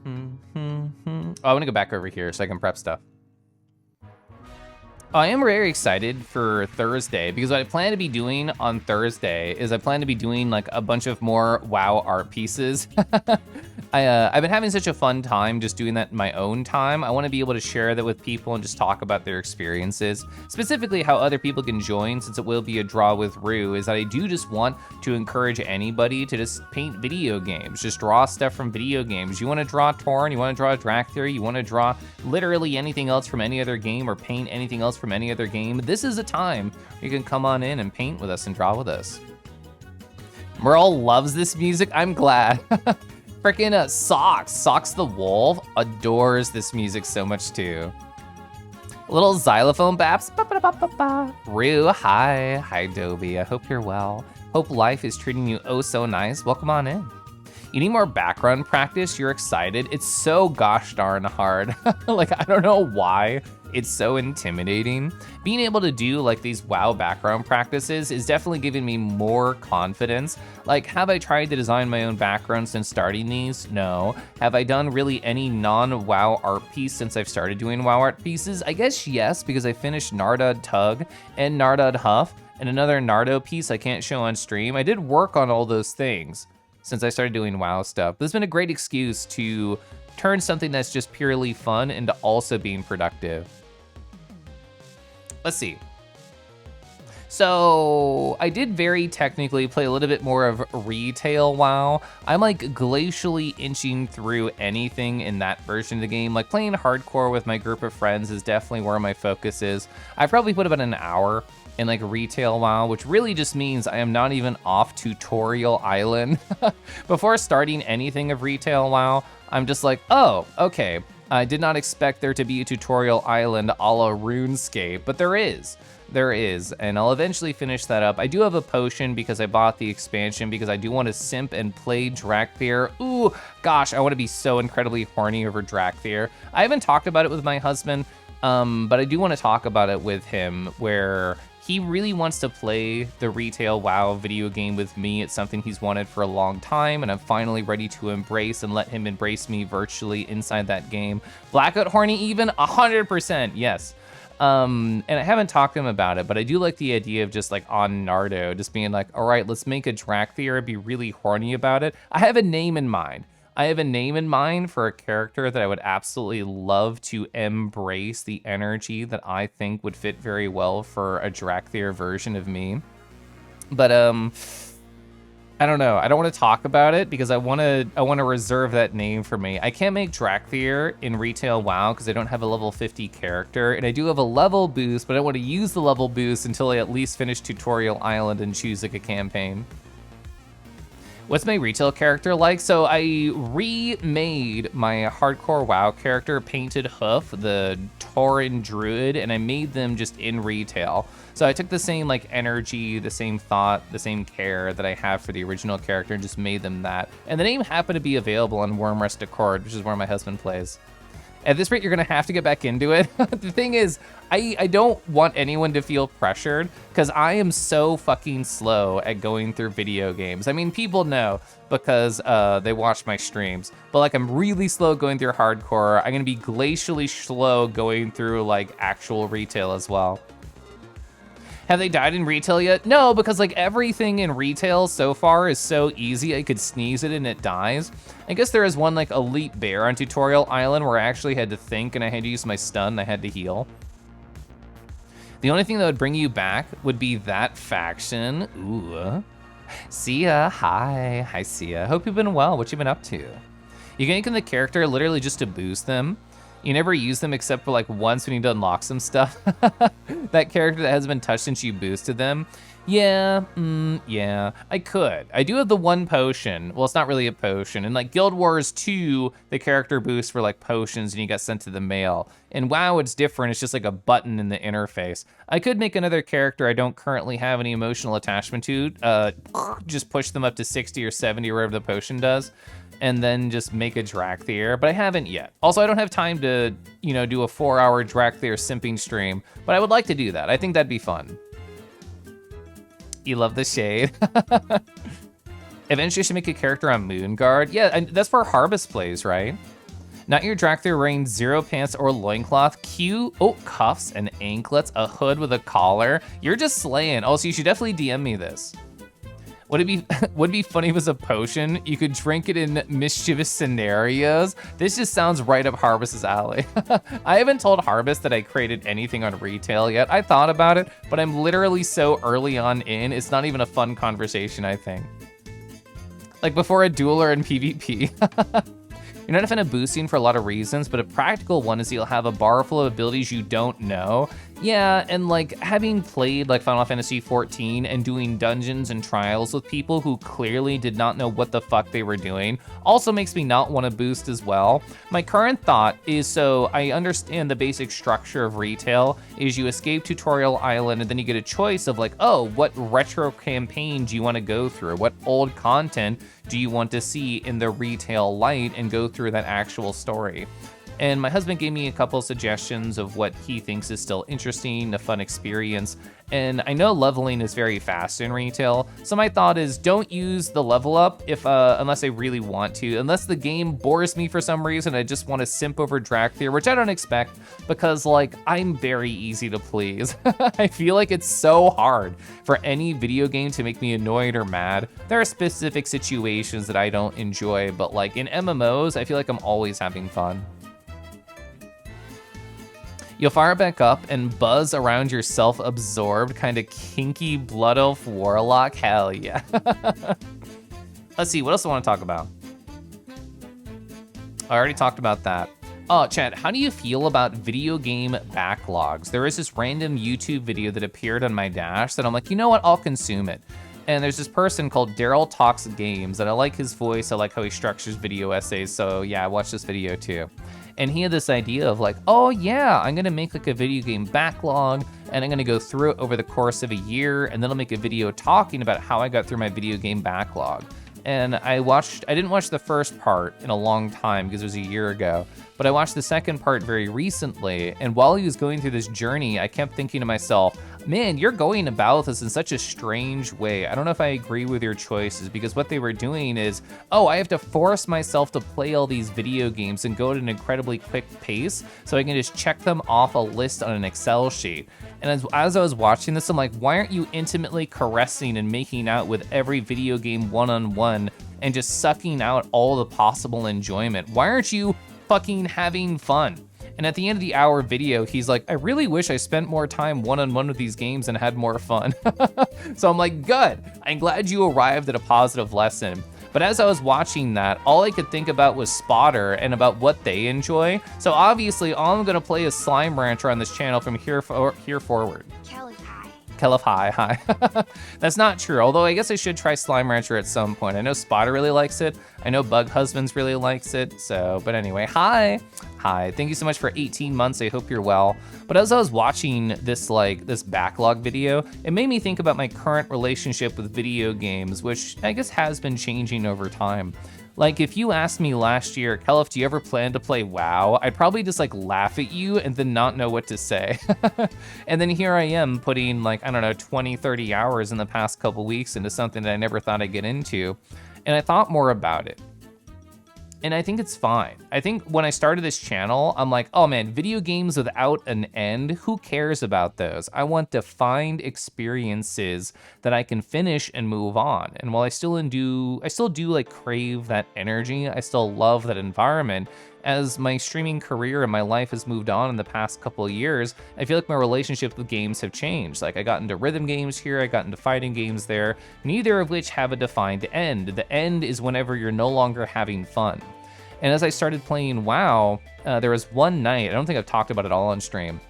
S1: Oh, I want to go back over here so I can prep stuff. I am very excited for Thursday because what I plan to be doing on Thursday is I plan to be doing like a bunch of more WoW art pieces. I've been having such a fun time just doing that in my own time. I want to be able to share that with people and just talk about their experiences. Specifically how other people can join, since it will be a draw with Rue, is that I do just want to encourage anybody to just paint video games. Just draw stuff from video games. You want to draw Torn, you want to draw Dracthyr, you want to draw literally anything else from any other game or paint anything else from any other game. This is a time you can come on in and paint with us and draw with us. Merle loves this music. I'm glad. Frickin' Socks the Wolf adores this music so much too. Little xylophone baps. Rue, hi. Hi, Dobie. I hope you're well. Hope life is treating you oh so nice. Welcome on in. You need more background practice? You're excited? It's so gosh darn hard. Like, I don't know why it's so intimidating. Being able to do like these WoW background practices is definitely giving me more confidence. Like, have I tried to design my own background since starting these? No. Have I done really any non-WoW art piece since I've started doing WoW art pieces? I guess yes, because I finished Nardud Tug and Nardud Huff and another Nardo piece I can't show on stream. I did work on all those things since I started doing WoW stuff. But it's been a great excuse to turn something that's just purely fun into also being productive. Let's see. So I did very technically play a little bit more of retail WoW. I'm like glacially inching through anything in that version of the game. Like playing hardcore with my group of friends is definitely where my focus is. I probably put about an hour in like retail WoW, which really just means I am not even off Tutorial Island. Before starting anything of retail WoW, I'm just like, oh, okay. I did not expect there to be a Tutorial Island a la RuneScape, but there is. There is, and I'll eventually finish that up. I do have a potion because I bought the expansion because I do want to simp and play Dracthyr. Ooh, gosh, I want to be so incredibly horny over Dracthyr. I haven't talked about it with my husband, but I do want to talk about it with him where he really wants to play the retail WoW video game with me. It's something he's wanted for a long time, and I'm finally ready to embrace and let him embrace me virtually inside that game. Blackout horny even? 100%, yes. And I haven't talked to him about it, but I do like the idea of just like on Nardo, just being like, all right, let's make a Dracthyr and be really horny about it. I have a name in mind. I have a name in mind for a character that I would absolutely love to embrace the energy that I think would fit very well for a Dracthyr version of me. But I don't know. I don't want to talk about it because I want to reserve that name for me. I can't make Dracthyr in retail WoW because I don't have a level 50 character, and I do have a level boost, but I want to use the level boost until I at least finish Tutorial Island and choose like a campaign. What's my retail character like? So I remade my hardcore WoW character, Painted Hoof, the Tauren Druid, and I made them just in retail. So I took the same like energy, the same thought, the same care that I have for the original character and just made them that. And the name happened to be available on Wyrmrest Accord, which is where my husband plays. At this rate, you're gonna have to get back into it. The thing is, I don't want anyone to feel pressured because I am so fucking slow at going through video games. I mean, people know because they watch my streams, but like I'm really slow going through hardcore. I'm gonna be glacially slow going through like actual retail as well. Have they died in retail yet? No, because like everything in retail so far is so easy. I could sneeze it and it dies. I guess there is one like elite bear on Tutorial Island where I actually had to think and I had to use my stun and I had to heal. The only thing that would bring you back would be that faction. Ooh. Sia, hi. Hi, Sia. Hope you've been well. What you been up to? You can make the character literally just to boost them. You never use them except for like once when you need to unlock some stuff. That character that hasn't been touched since you boosted them. Yeah, yeah, I could. I do have the one potion. Well, it's not really a potion. In like Guild Wars 2, the character boosts for like potions and you got sent to the mail. In WoW, it's different. It's just like a button in the interface. I could make another character I don't currently have any emotional attachment to. Just push them up to 60 or 70 or whatever the potion does, and then just make a Dracthyr, but I haven't yet. Also, I don't have time to, do a 4-hour Dracthyr simping stream, but I would like to do that. I think that'd be fun. You love the shade. Eventually, I should make a character on Moonguard. Yeah, and that's where Harbus plays, right? Not your Dracthyr wearing 0 pants or loincloth. Cute. Oh, cuffs and anklets, a hood with a collar. You're just slaying. Also, you should definitely DM me this. Would it be funny if it was a potion? You could drink it in mischievous scenarios. This just sounds right up Harbus's alley. I haven't told Harbus that I created anything on retail yet. I thought about it, but I'm literally so early on in, it's not even a fun conversation, I think. Like before a dueler in PvP. You're not a fan of boosting for a lot of reasons, but a practical one is you'll have a bar full of abilities you don't know. Yeah, and like having played like Final Fantasy XIV and doing dungeons and trials with people who clearly did not know what the fuck they were doing also makes me not want to boost as well. My current thought is, so I understand the basic structure of retail is you escape Tutorial Island and then you get a choice of like, oh, what retro campaign do you want to go through? What old content do you want to see in the retail light and go through that actual story? And my husband gave me a couple suggestions of what he thinks is still interesting, a fun experience. And I know leveling is very fast in retail, so my thought is don't use the level up unless I really want to. Unless the game bores me for some reason, I just want to simp over Dracthyr, which I don't expect because like I'm very easy to please. I feel like it's so hard for any video game to make me annoyed or mad. There are specific situations that I don't enjoy, but like in MMOs, I feel like I'm always having fun. You'll fire it back up and buzz around your self-absorbed, kind of kinky blood elf warlock. Hell yeah. Let's see, what else do I want to talk about? I already talked about that. Oh, Chad, how do you feel about video game backlogs? There is this random YouTube video that appeared on my dash that I'm like, you know what, I'll consume it. And there's this person called Daryl Talks Games, and I like his voice, I like how he structures video essays, so yeah, I watched this video too. And he had this idea of like, oh yeah, I'm gonna make like a video game backlog and I'm gonna go through it over the course of a year and then I'll make a video talking about how I got through my video game backlog. And I didn't watch the first part in a long time because it was a year ago, but I watched the second part very recently. And while he was going through this journey, I kept thinking to myself, man, you're going about this in such a strange way. I don't know if I agree with your choices, because what they were doing is, oh, I have to force myself to play all these video games and go at an incredibly quick pace so I can just check them off a list on an Excel sheet. And as I was watching this, I'm like, why aren't you intimately caressing and making out with every video game one-on-one and just sucking out all the possible enjoyment? Why aren't you fucking having fun? And at the end of the hour video, he's like, I really wish I spent more time one-on-one with these games and had more fun. So I'm like, good. I'm glad you arrived at a positive lesson. But as I was watching that, all I could think about was Spotter and about what they enjoy. So obviously, all I'm gonna play is Slime Rancher on this channel from here forward. Kelif, hi. That's not true, although I guess I should try Slime Rancher at some point. I know Spotter really likes it. I know Bug Husbands really likes it, so, but anyway, hi. Thank you so much for 18 months, I hope you're well. But as I was watching this backlog video, it made me think about my current relationship with video games, which I guess has been changing over time. Like, if you asked me last year, Kelif, do you ever plan to play WoW? I'd probably just laugh at you and then not know what to say. And then here I am putting 20, 30 hours in the past couple weeks into something that I never thought I'd get into. And I thought more about it. And I think it's fine. I think when I started this channel, I'm like, oh man, video games without an end, who cares about those? I want defined experiences that I can finish and move on. And while I still do crave that energy, I still love that environment. As my streaming career and my life has moved on in the past couple of years, I feel like my relationship with games have changed. Like, I got into rhythm games here, I got into fighting games there, neither of which have a defined end. The end is whenever you're no longer having fun. And as I started playing WoW, there was one night, I don't think I've talked about it all on stream.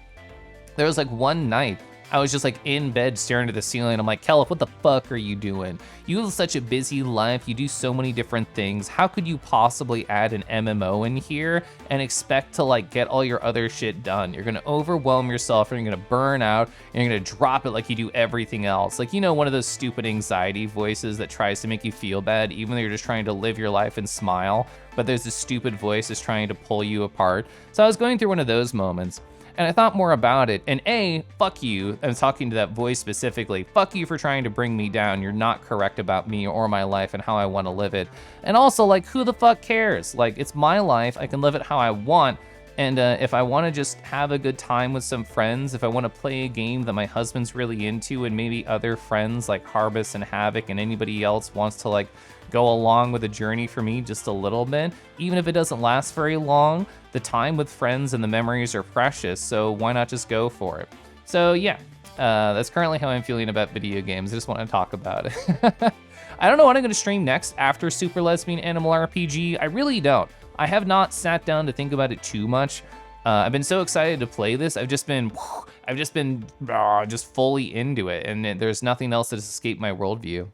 S1: There was one night, I was just in bed staring to the ceiling. I'm like, Kelif, what the fuck are you doing? You have such a busy life. You do so many different things. How could you possibly add an MMO in here and expect to get all your other shit done? You're gonna overwhelm yourself and you're gonna burn out and you're gonna drop it like you do everything else. One of those stupid anxiety voices that tries to make you feel bad even though you're just trying to live your life and smile, but there's this stupid voice that's trying to pull you apart. So I was going through one of those moments. And I thought more about it, and fuck you, I'm talking to that voice specifically, fuck you for trying to bring me down. You're not correct about me or my life and how I want to live it. And also, who the fuck cares? It's my life, I can live it how I want, and if I want to just have a good time with some friends, if I want to play a game that my husband's really into, and maybe other friends like Harbus and Havoc and anybody else wants to go along with the journey for me just a little bit, even if it doesn't last very long, the time with friends and the memories are precious, so why not just go for it? So yeah, that's currently how I'm feeling about video games. I just want to talk about it. I don't know what I'm going to stream next after Super Lesbian Animal RPG. I really don't. I have not sat down to think about it too much. I've been so excited to play this. I've just been just fully into it, and there's nothing else that has escaped my worldview.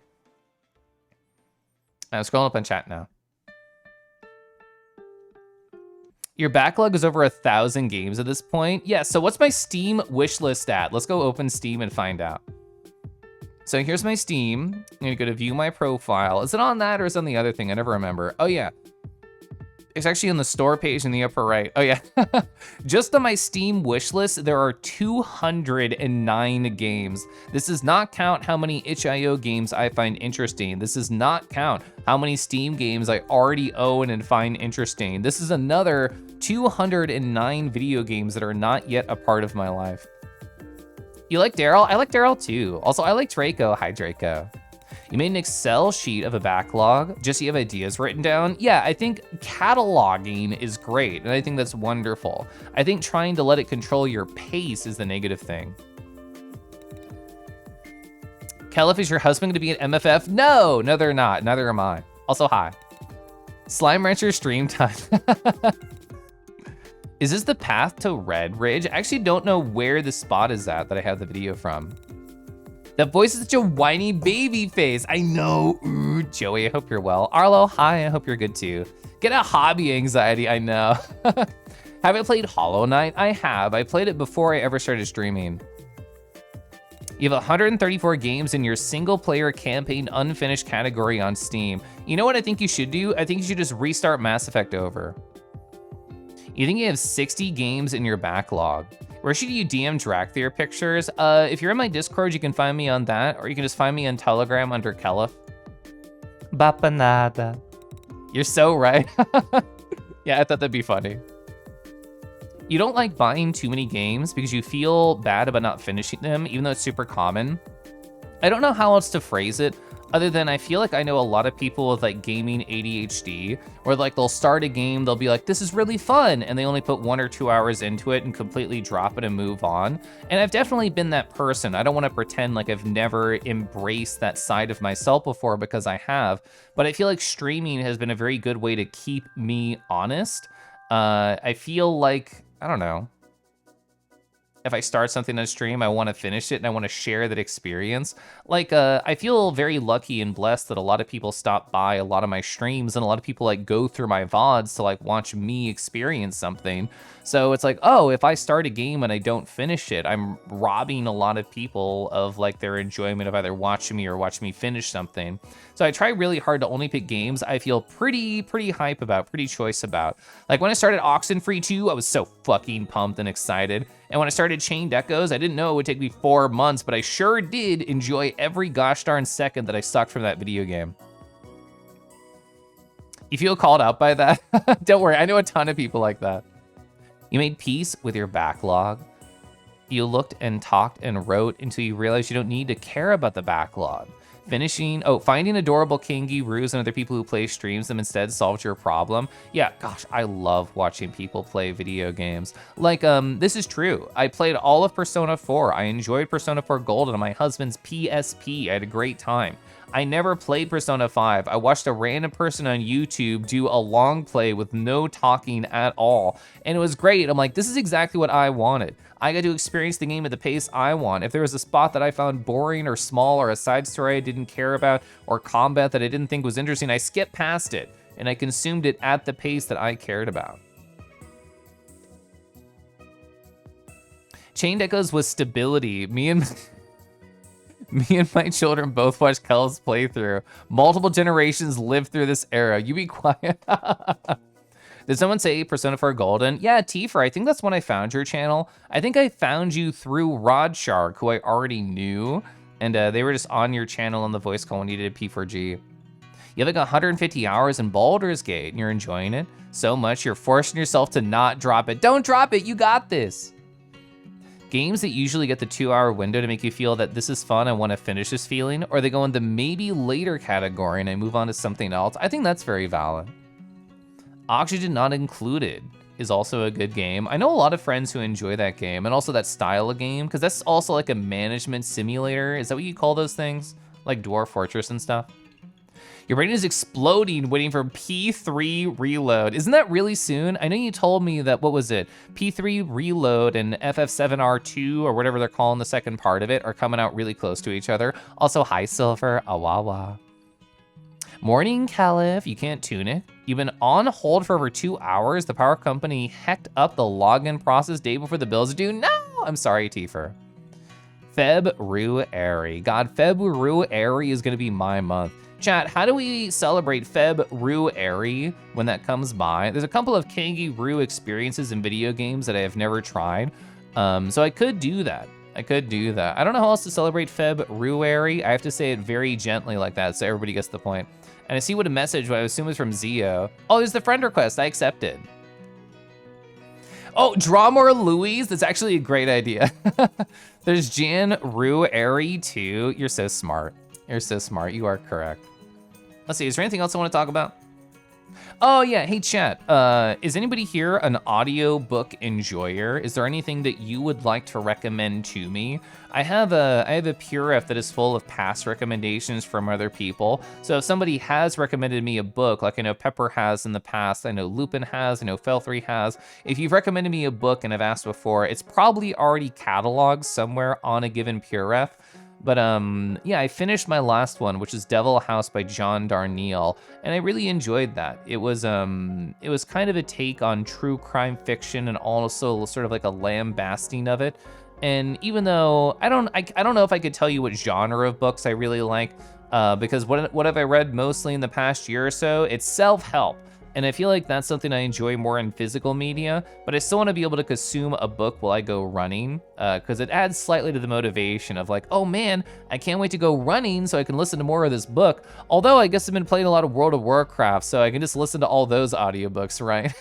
S1: I'm scrolling up on chat now. Your backlog is over 1,000 games at this point. Yeah, so what's my Steam wishlist at? Let's go open Steam and find out. So here's my Steam. I'm gonna go to view my profile. Is it on that or is it on the other thing? I never remember. Oh yeah. It's actually on the store page in the upper right. Oh yeah. Just on my Steam wishlist, there are 209 games. This does not count how many itch.io games I find interesting. This does not count how many Steam games I already own and find interesting. This is another 209 video games that are not yet a part of my life. You like Daryl? I like Daryl too. Also, I like Draco. Hi, Draco. You made an Excel sheet of a backlog just so you have ideas written down. Yeah, I think cataloging is great, and I think that's wonderful. I think trying to let it control your pace is the negative thing. Kelif, is your husband going to be an MFF? No, they're not. Neither am I. Also, hi. Slime Rancher stream time. Is this the path to Red Ridge? I actually don't know where the spot is at that I have the video from. That voice is such a whiny baby face. I know. Ooh, Joey, I hope you're well. Arlo, hi, I hope you're good too. Get a hobby anxiety, I know. Have I played Hollow Knight? I have. I played it before I ever started streaming. You have 134 games in your single player campaign unfinished category on Steam. You know what I think you should do? I think you should just restart Mass Effect over. You think you have 60 games in your backlog. Where should you DM Dracthyr pictures? If you're in my Discord, you can find me on that, or you can just find me on Telegram under Kelif. Bapanada. You're so right. Yeah, I thought that'd be funny. You don't like buying too many games because you feel bad about not finishing them, even though it's super common. I don't know how else to phrase it, other than I feel like I know a lot of people with like gaming ADHD, where like they'll start a game, they'll be like, this is really fun, and they only put 1 or 2 hours into it and completely drop it and move on. And I've definitely been that person. I don't want to pretend like I've never embraced that side of myself before, because I have, but I feel like streaming has been a very good way to keep me honest. I feel like, I don't know, if I start something on stream, I want to finish it and I want to share that experience. Like, I feel very lucky and blessed that a lot of people stop by a lot of my streams, and a lot of people like go through my VODs to like watch me experience something. So it's like, oh, if I start a game and I don't finish it, I'm robbing a lot of people of like their enjoyment of either watching me or watching me finish something. So I try really hard to only pick games I feel pretty hype about, pretty choice about. Like when I started Oxenfree 2, I was so fucking pumped and excited. And when I started Chained Echoes, I didn't know it would take me 4 months, but I sure did enjoy every gosh darn second that I sucked from that video game. You feel called out by that? Don't worry, I know a ton of people like that. You made peace with your backlog. You looked and talked and wrote until you realized you don't need to care about the backlog. Finding adorable kangaroos and other people who play streams them instead solved your problem. Yeah, gosh, I love watching people play video games. Like, this is true. I played all of Persona 4. I enjoyed Persona 4 Golden on my husband's PSP. I had a great time. I never played Persona 5. I watched a random person on YouTube do a long play with no talking at all, and it was great. I'm like, this is exactly what I wanted. I got to experience the game at the pace I want. If there was a spot that I found boring or small, or a side story I didn't care about, or combat that I didn't think was interesting, I skipped past it, and I consumed it at the pace that I cared about. Chained Echoes was stability. Me and my children both watched Kel's playthrough. Multiple generations lived through this era. You be quiet. Did someone say Persona 4 Golden? Yeah, Tifa, I think that's when I found your channel. I think I found you through Rod Shark, who I already knew, and they were just on your channel on the voice call when you did P4G. You have like 150 hours in Baldur's Gate, and you're enjoying it so much, you're forcing yourself to not drop it. Don't drop it, you got this. Games that usually get the 2-hour window to make you feel that this is fun, I want to finish this feeling, or they go in the maybe later category and I move on to something else. I think that's very valid. Oxygen Not Included is also a good game. I know a lot of friends who enjoy that game, and also that style of game, because that's also like a management simulator. Is that what you call those things? Like Dwarf Fortress and stuff? Your brain is exploding waiting for P3 Reload. Isn't that really soon? I know you told me that, what was it? P3 Reload and FF7R2, or whatever they're calling the second part of it, are coming out really close to each other. Also, hi Silver, awawa. Morning, Caliph, you can't tune it. You've been on hold for over 2 hours. The power company hecked up the login process day before the bills are due. No, I'm sorry, Tifer. February. God, February is gonna be my month. Chat, how do we celebrate February when that comes by? There's a couple of kangaroo experiences in video games that I have never tried. So I could do that. I don't know how else to celebrate February. I have to say it very gently like that so everybody gets the point. And I see what a message, what I assume is from Zio. Oh, there's the friend request, I accepted. Oh, draw more Louis, that's actually a great idea. There's Jan Ruary too. You're so smart, you are correct. Let's see, is there anything else I wanna talk about? Oh yeah, hey chat, is anybody here an audiobook enjoyer? Is there anything that you would like to recommend to me? I have a PureF that is full of past recommendations from other people. So if somebody has recommended me a book, like I know Pepper has in the past, I know Lupin has, I know Fel3 has. If you've recommended me a book and I've asked before, it's probably already cataloged somewhere on a given PureF. But yeah, I finished my last one, which is Devil House by John Darnielle, and I really enjoyed that. It was kind of a take on true crime fiction and also sort of like a lambasting of it. And even though I don't know if I could tell you what genre of books I really like, because what have I read mostly in the past year or so? It's self-help. And I feel like that's something I enjoy more in physical media, but I still want to be able to consume a book while I go running, because it adds slightly to the motivation of like, oh man, I can't wait to go running so I can listen to more of this book. Although I guess I've been playing a lot of World of Warcraft, so I can just listen to all those audiobooks, right?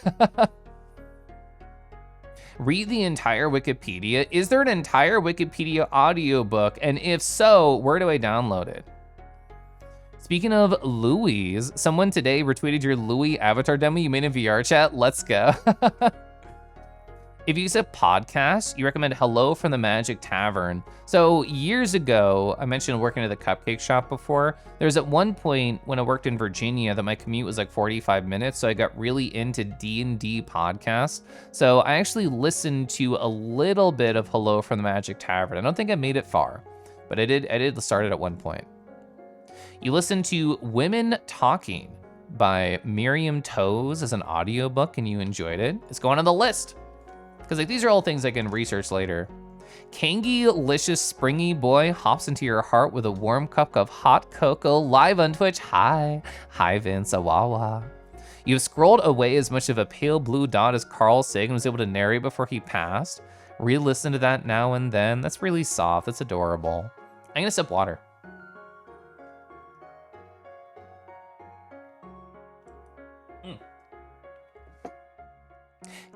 S1: Read the entire Wikipedia. Is there an entire Wikipedia audiobook? And if so, where do I download it? Speaking of Louis, someone today retweeted your Louis avatar demo you made in VR chat. Let's go. If you said podcast, you recommend Hello from the Magic Tavern. So years ago, I mentioned working at the cupcake shop before. There was at one point when I worked in Virginia that my commute was like 45 minutes, so I got really into D&D podcasts. So I actually listened to a little bit of Hello from the Magic Tavern. I don't think I made it far, but I did start it at one point. You listen to Women Talking by Miriam Toews as an audiobook and you enjoyed it. It's going on the list. Because like these are all things I can research later. Kangy-licious springy boy hops into your heart with a warm cup of hot cocoa live on Twitch. Hi Vince Awawa. You've scrolled away as much of a pale blue dot as Carl Sagan was able to narrate before he passed. Re-listen to that now and then. That's really soft, that's adorable. I'm gonna sip water.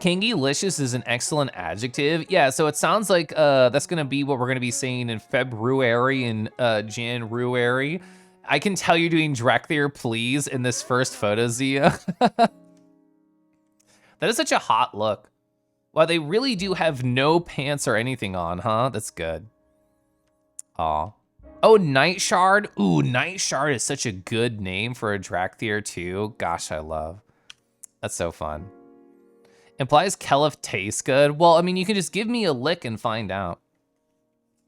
S1: Kangy-licious is an excellent adjective. Yeah, so it sounds like that's gonna be what we're gonna be saying in February and January. I can tell you're doing Drakthir, please, in this first photo, Zia. That is such a hot look. Wow, they really do have no pants or anything on, huh? That's good. Aw. Oh, Nightshard. Ooh, Nightshard is such a good name for a Drakthir too. Gosh, I love. That's so fun. Implies Kelif tastes good. Well, I mean, you can just give me a lick and find out.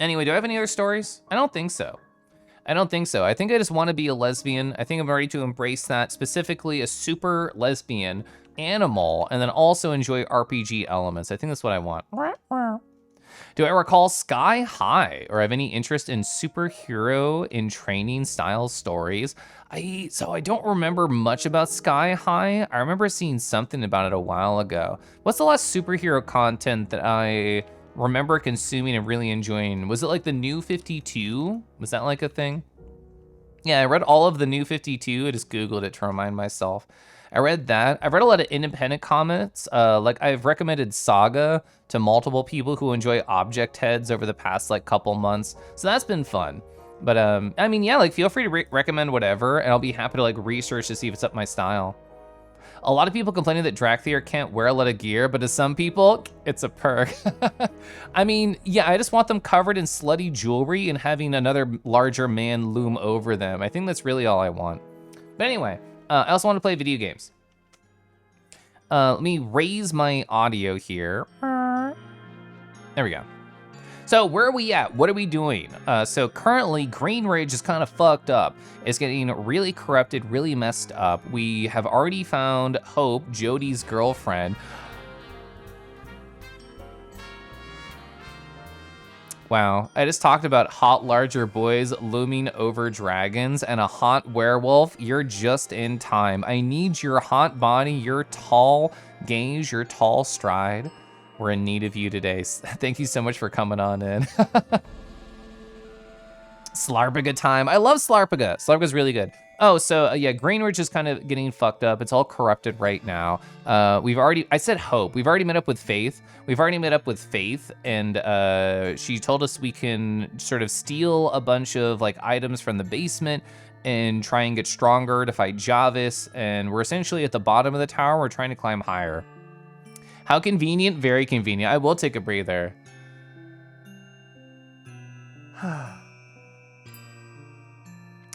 S1: Anyway, do I have any other stories? I don't think so. I don't think so. I think I just want to be a lesbian. I think I'm ready to embrace that, specifically a super lesbian animal, and then also enjoy RPG elements. I think that's what I want. Do I recall Sky High or have any interest in superhero in training style stories? So I don't remember much about Sky High. I remember seeing something about it a while ago. What's the last superhero content that I remember consuming and really enjoying? Was it like the New 52? Was that like a thing? Yeah, I read all of the New 52. I just Googled it to remind myself. I read that. I've read a lot of independent comics. Like I've recommended Saga to multiple people who enjoy object heads over the past like couple months. So that's been fun. But I mean, yeah, like feel free to recommend whatever and I'll be happy to like research to see if it's up my style. A lot of people complaining that Drakthir can't wear a lot of gear, but to some people, it's a perk. I mean, yeah, I just want them covered in slutty jewelry and having another larger man loom over them. I think that's really all I want. But anyway, I also want to play video games. Let me raise my audio here. There we go. So where are we at? What are we doing? So currently Green Ridge is kind of fucked up. It's getting really corrupted, really messed up. We have already found Hope, Jody's girlfriend. Wow, I just talked about hot larger boys looming over dragons and a hot werewolf. You're just in time. I need your hot body, your tall gaze, your tall stride. We're in need of you today. Thank you so much for coming on in. Slarpiga time. I love Slarpiga. Slarpiga's really good. Oh, so yeah, Green Ridge is kind of getting fucked up. It's all corrupted right now. I said Hope. We've already met up with Faith. And she told us we can sort of steal a bunch of like items from the basement and try and get stronger to fight Javis. And we're essentially at the bottom of the tower. We're trying to climb higher. How convenient, very convenient. I will take a breather.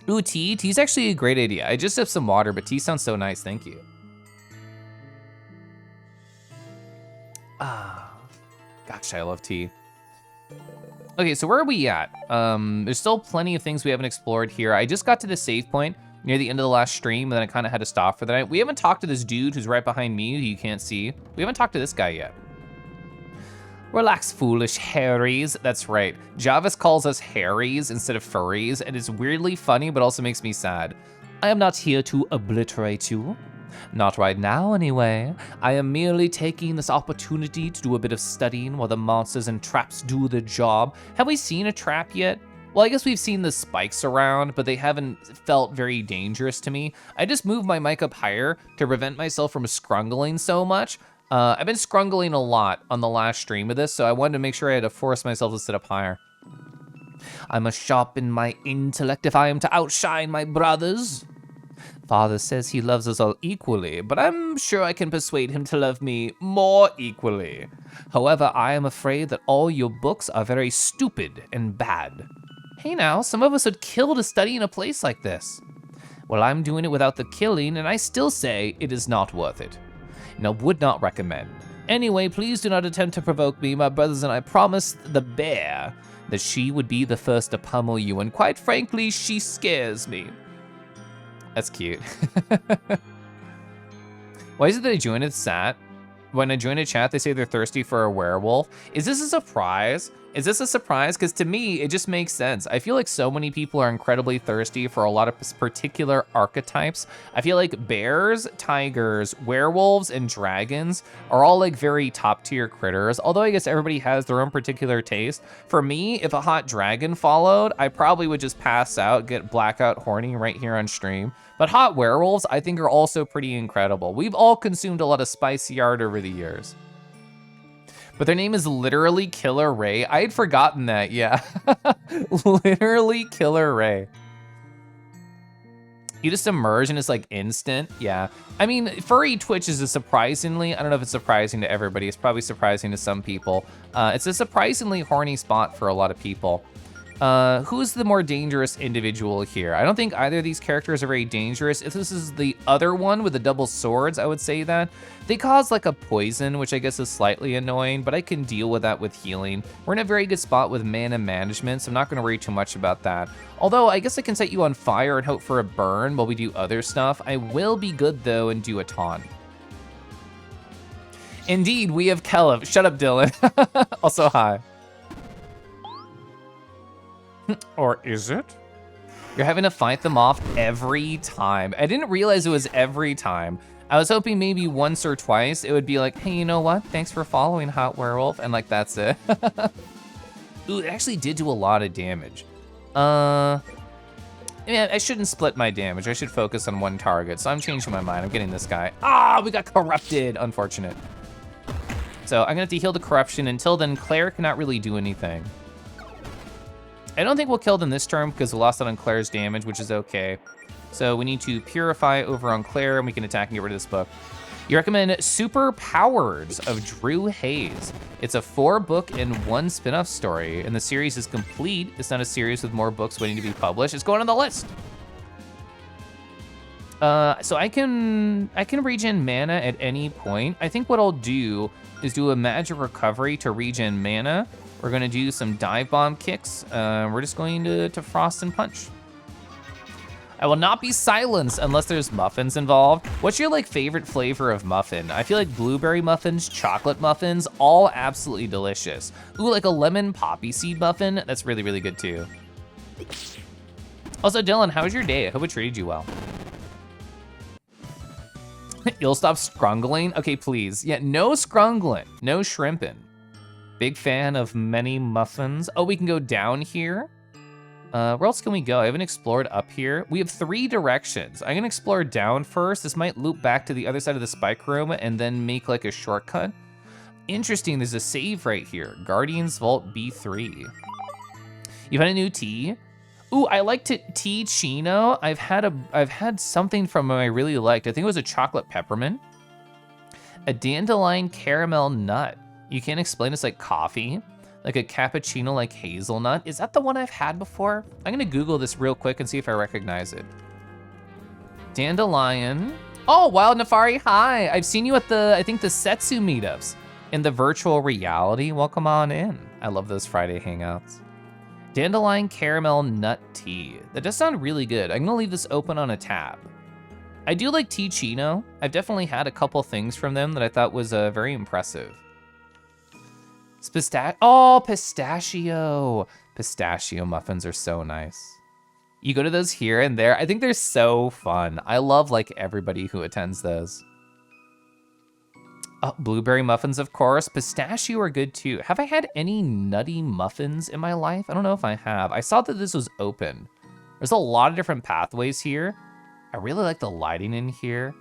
S1: Ooh, tea? Tea's actually a great idea. I just have some water, but tea sounds so nice, thank you. Ah, gosh, I love tea. Okay, so where are we at? There's still plenty of things we haven't explored here. I just got to the save point near the end of the last stream, and then I kind of had to stop for the night. We haven't talked to this dude who's right behind me, who you can't see. We haven't talked to this guy yet. Relax, foolish Harrys. That's right. Javis calls us Harrys instead of furries, and it's weirdly funny, but also makes me sad. I am not here to obliterate you. Not right now, anyway. I am merely taking this opportunity to do a bit of studying while the monsters and traps do the job. Have we seen a trap yet? Well, I guess we've seen the spikes around, but they haven't felt very dangerous to me. I just moved my mic up higher to prevent myself from scrungling so much. I've been scrungling a lot on the last stream of this, so I wanted to make sure I had to force myself to sit up higher. I must sharpen my intellect if I am to outshine my brothers. Father says he loves us all equally, but I'm sure I can persuade him to love me more equally. However, I am afraid that all your books are very stupid and bad. Hey now, some of us would kill to study in a place like this. Well, I'm doing it without the killing, and I still say it is not worth it. And I would not recommend. Anyway, please do not attempt to provoke me. My brothers and I promised the bear that she would be the first to pummel you, and quite frankly, she scares me. That's cute. Why is it that I join a chat? When I join a chat, they say they're thirsty for a werewolf. Is this a surprise? Is this a surprise? Because to me, it just makes sense. I feel like so many people are incredibly thirsty for a lot of particular archetypes. I feel like bears, tigers, werewolves, and dragons are all like very top tier critters. Although I guess everybody has their own particular taste. For me, if a hot dragon followed, I probably would just pass out, get blackout horny right here on stream. But hot werewolves, I think, are also pretty incredible. We've all consumed a lot of spicy art over the years. But their name is literally Killer Ray. I had forgotten that, yeah. Literally Killer Ray. You just emerge and it's like instant, yeah. I mean, furry Twitch is a surprisingly, I don't know if it's surprising to everybody, it's probably surprising to some people. It's a surprisingly horny spot for a lot of people. Who's the more dangerous individual here? I don't think either of these characters are very dangerous. If this is the other one with the double swords, I would say that. They cause like a poison, which I guess is slightly annoying, but I can deal with that with healing. We're in a very good spot with mana management, so I'm not gonna worry too much about that. Although I guess I can set you on fire and hope for a burn while we do other stuff. I will be good though and do a taunt. Indeed, we have Kellev. Shut up, Dylan. Also, hi. Or is it? You're having to fight them off every time. I didn't realize it was every time. I was hoping maybe once or twice it would be like, hey, you know what? Thanks for following, Hot Werewolf, and like that's it. Ooh, it actually did do a lot of damage. Yeah, I shouldn't split my damage. I should focus on one target. So I'm changing my mind. I'm getting this guy. Ah, we got corrupted. Unfortunate. So I'm gonna have to heal the corruption. Until then, Claire cannot really do anything. I don't think we'll kill them this turn because we lost out on Claire's damage, which is okay. So we need to purify over on Claire and we can attack and get rid of this book. You recommend Super Powers of Drew Hayes. It's a 4-book and 1 spin-off story, and the series is complete. It's not a series with more books waiting to be published. It's going on the list. So I can regen mana at any point. I think what I'll do is do a magic recovery to regen mana. We're gonna do some dive bomb kicks. We're just going to frost and punch. I will not be silenced unless there's muffins involved. What's your like favorite flavor of muffin? I feel like blueberry muffins, chocolate muffins, all absolutely delicious. Ooh, like a lemon poppy seed muffin, that's really, really good too. Also, Dylan, how was your day? I hope it treated you well. You'll stop scrungling? Okay, please. Yeah, no scrungling, no shrimping. Big fan of many muffins. Oh, we can go down here. Where else can we go? I haven't explored up here. We have 3 directions. I'm gonna explore down first. This might loop back to the other side of the spike room and then make like a shortcut. Interesting, there's a save right here. Guardian's Vault B3. You've had a new tea? Ooh, I liked it, tea chino. I've had something from them I really liked. I think it was a chocolate peppermint. A dandelion caramel nut. You can't explain, it's like coffee. Like a cappuccino like hazelnut. Is that the one I've had before? I'm gonna Google this real quick and see if I recognize it. Dandelion. Oh, Wild Nefari, hi. I've seen you at the, I think the Setsu meetups in the virtual reality. Welcome on in. I love those Friday hangouts. Dandelion caramel nut tea. That does sound really good. I'm gonna leave this open on a tab. I do like tea chino. I've definitely had a couple things from them that I thought was very impressive. Oh, pistachio. Pistachio muffins are so nice. You go to those here and there. I think they're so fun. I love like everybody who attends those. Oh, blueberry muffins, of course. Pistachio are good too. Have I had any nutty muffins in my life? I don't know if I have. I saw that this was open. There's a lot of different pathways here. I really like the lighting in here.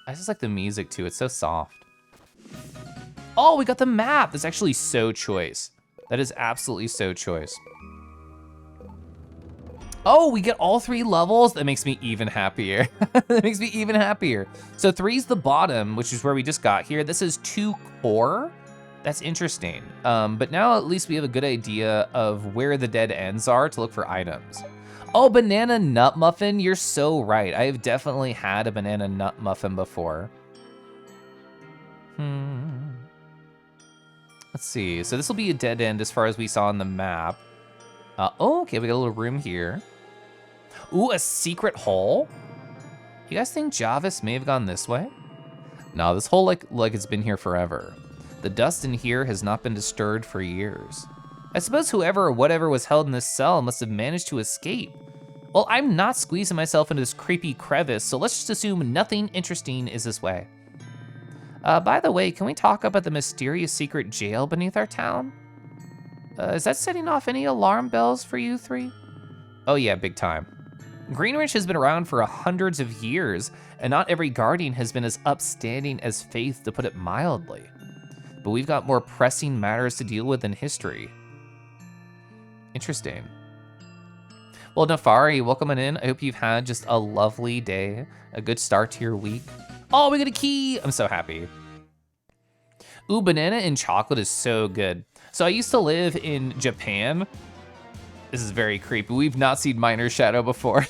S1: I just like the music too. It's so soft. Oh, we got the map. That's actually so choice. That is absolutely so choice. Oh, we get all 3 levels? That makes me even happier. That makes me even happier. So 3's the bottom, which is where we just got here. This is 2 core. That's interesting. But now at least we have a good idea of where the dead ends are to look for items. Oh, banana nut muffin, you're so right. I have definitely had a banana nut muffin before. Let's see, so this will be a dead end as far as we saw on the map. Oh, okay, we got a little room here. Ooh, a secret hole? You guys think Javis may have gone this way? No, this hole like it's been here forever. The dust in here has not been disturbed for years. I suppose whoever or whatever was held in this cell must have managed to escape. Well, I'm not squeezing myself into this creepy crevice, so let's just assume nothing interesting is this way. By the way, can we talk about the mysterious secret jail beneath our town? Is that setting off any alarm bells for you 3? Oh yeah, big time. Greenwich has been around for hundreds of years, and not every guardian has been as upstanding as Faith, to put it mildly. But we've got more pressing matters to deal with than history. Interesting. Well, Nafari, welcome on in. I hope you've had just a lovely day, a good start to your week. Oh, we got a key. I'm so happy. Ooh, banana and chocolate is so good. So I used to live in Japan. This is very creepy. We've not seen Miner's Shadow before.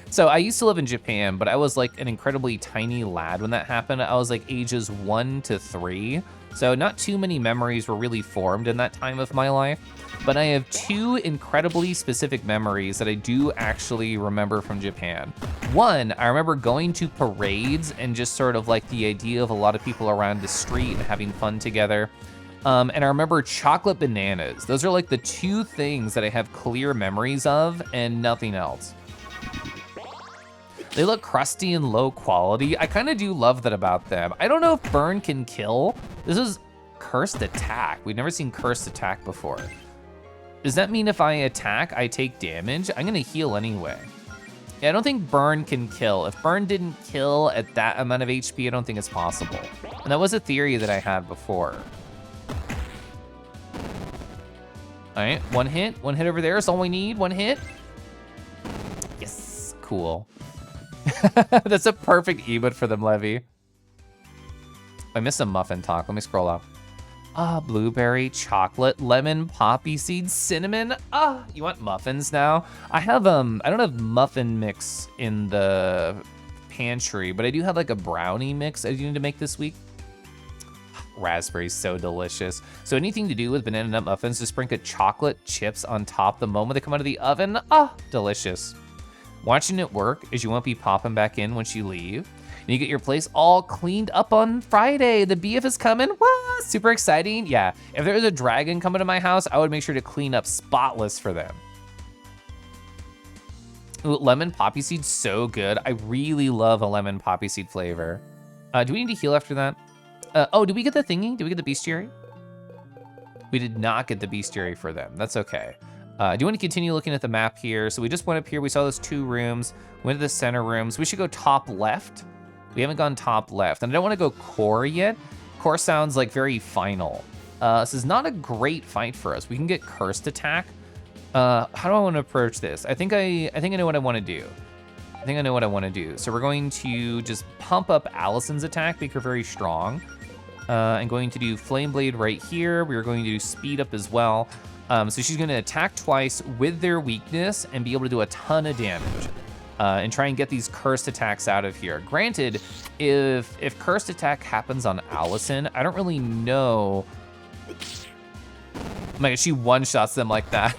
S1: So I used to live in Japan, but I was like an incredibly tiny lad when that happened. I was like ages 1 to 3. So not too many memories were really formed in that time of my life. But I have 2 incredibly specific memories that I do actually remember from Japan. One, I remember going to parades and just sort of like the idea of a lot of people around the street and having fun together. And I remember chocolate bananas. Those are like the 2 things that I have clear memories of and nothing else. They look crusty and low quality. I kind of do love that about them. I don't know if burn can kill. This is cursed attack. We've never seen cursed attack before. Does that mean if I attack, I take damage? I'm gonna heal anyway. Yeah, I don't think burn can kill. If burn didn't kill at that amount of HP, I don't think it's possible. And that was a theory that I had before. All right, one hit over there is all we need, 1 hit. Yes, cool. That's a perfect emote for them, Levy. I missed a muffin talk, let me scroll up. Blueberry, chocolate, lemon, poppy seeds, cinnamon. You want muffins now? I don't have muffin mix in the pantry, but I do have like a brownie mix I do need to make this week. Raspberry's so delicious. So anything to do with banana nut muffins, just sprinkle chocolate chips on top the moment they come out of the oven. Delicious. Watching it work is you won't be popping back in once you leave. And you get your place all cleaned up on Friday. The BF is coming. What? Super exciting. Yeah, if there was a dragon coming to my house, I would make sure to clean up spotless for them. Ooh, lemon poppy seed, so good. I really love a lemon poppy seed flavor. Do we need to heal after that? Oh, did we get the thingy? Did we get the bestiary? We did not get the bestiary for them. That's okay. I do want to continue looking at the map here. So we just went up here. We saw those 2 rooms. Went to the center rooms. We should go top left. We haven't gone top left. And I don't want to go core yet. Core sounds like very final. This is not a great fight for us. We can get cursed attack. How do I want to approach this? I think I know what I want to do. So we're going to just pump up Allison's attack, make her very strong. I'm going to do Flame Blade right here. We're going to do speed up as well. So she's gonna attack twice with their weakness and be able to do a ton of damage. And try and get these cursed attacks out of here. Granted, if cursed attack happens on Allison, I don't really know. Oh my God, she one-shots them like that.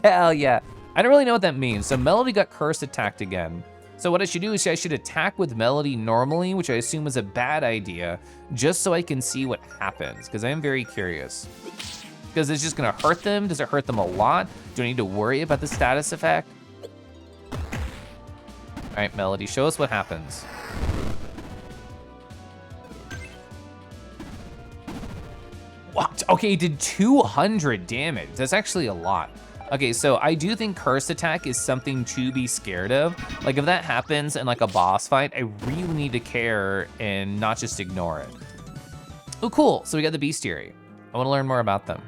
S1: Hell yeah. I don't really know what that means. So Melody got cursed attacked again. So what I should do is I should attack with Melody normally, which I assume is a bad idea, just so I can see what happens, because I am very curious. Because it's just gonna hurt them. Does it hurt them a lot? Do I need to worry about the status effect? All right, Melody, show us what happens. What? Okay, it did 200 damage. That's actually a lot. Okay, so I do think Cursed Attack is something to be scared of. Like, if that happens in like a boss fight, I really need to care and not just ignore it. Oh, cool. So we got the Bestiary. I want to learn more about them.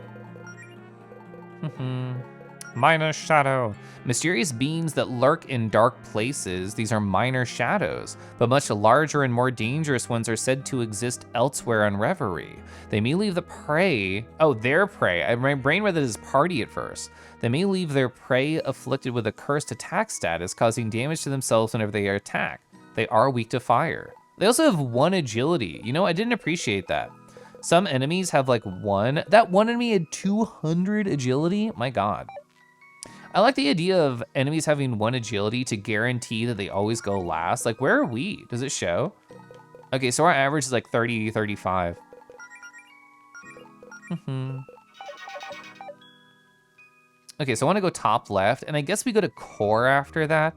S1: Minor Shadow. Mysterious beings that lurk in dark places. These are minor shadows, but much larger and more dangerous ones are said to exist elsewhere on Reverie. They may leave the prey, their prey. My brain read that as party at first. They may leave their prey afflicted with a cursed attack status, causing damage to themselves whenever they are attacked. They are weak to fire. They also have 1 agility. You know, I didn't appreciate that. Some enemies have like 1. That one enemy had 200 agility? My God. I like the idea of enemies having 1 agility to guarantee that they always go last. Like, where are we? Does it show? Okay, so our average is like 30, 35. Okay, so I want to go top left, and I guess we go to core after that.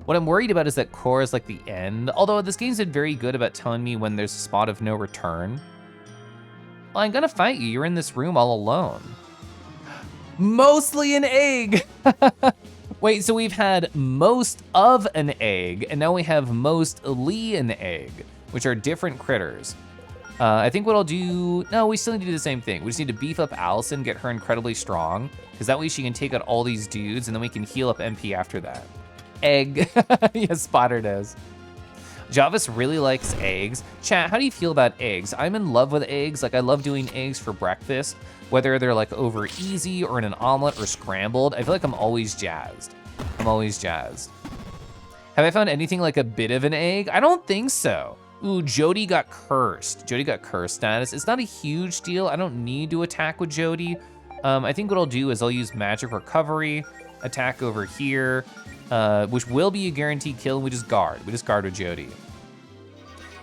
S1: What I'm worried about is that core is like the end, although this game's been very good about telling me when there's a spot of no return. Well, I'm gonna fight you. You're in this room all alone. Mostly an egg. Wait, so we've had most of an egg, and now we have mostly an egg, which are different critters. I think what I'll do, no, we still need to do the same thing. We just need to beef up Allison, get her incredibly strong, because that way she can take out all these dudes, and then we can heal up MP after that. Egg. Yes, Spotter does. Javis really likes eggs. Chat, how do you feel about eggs? I'm in love with eggs. Like, I love doing eggs for breakfast, whether they're like over easy or in an omelet or scrambled. I feel like I'm always jazzed. I'm always jazzed. Have I found anything like a bit of an egg? I don't think so. Ooh, Jody got cursed. Jody got cursed status. It's not a huge deal. I don't need to attack with Jody. I think what I'll do is I'll use magic recovery, attack over here, which will be a guaranteed kill, and we just guard. We just guard with Jody.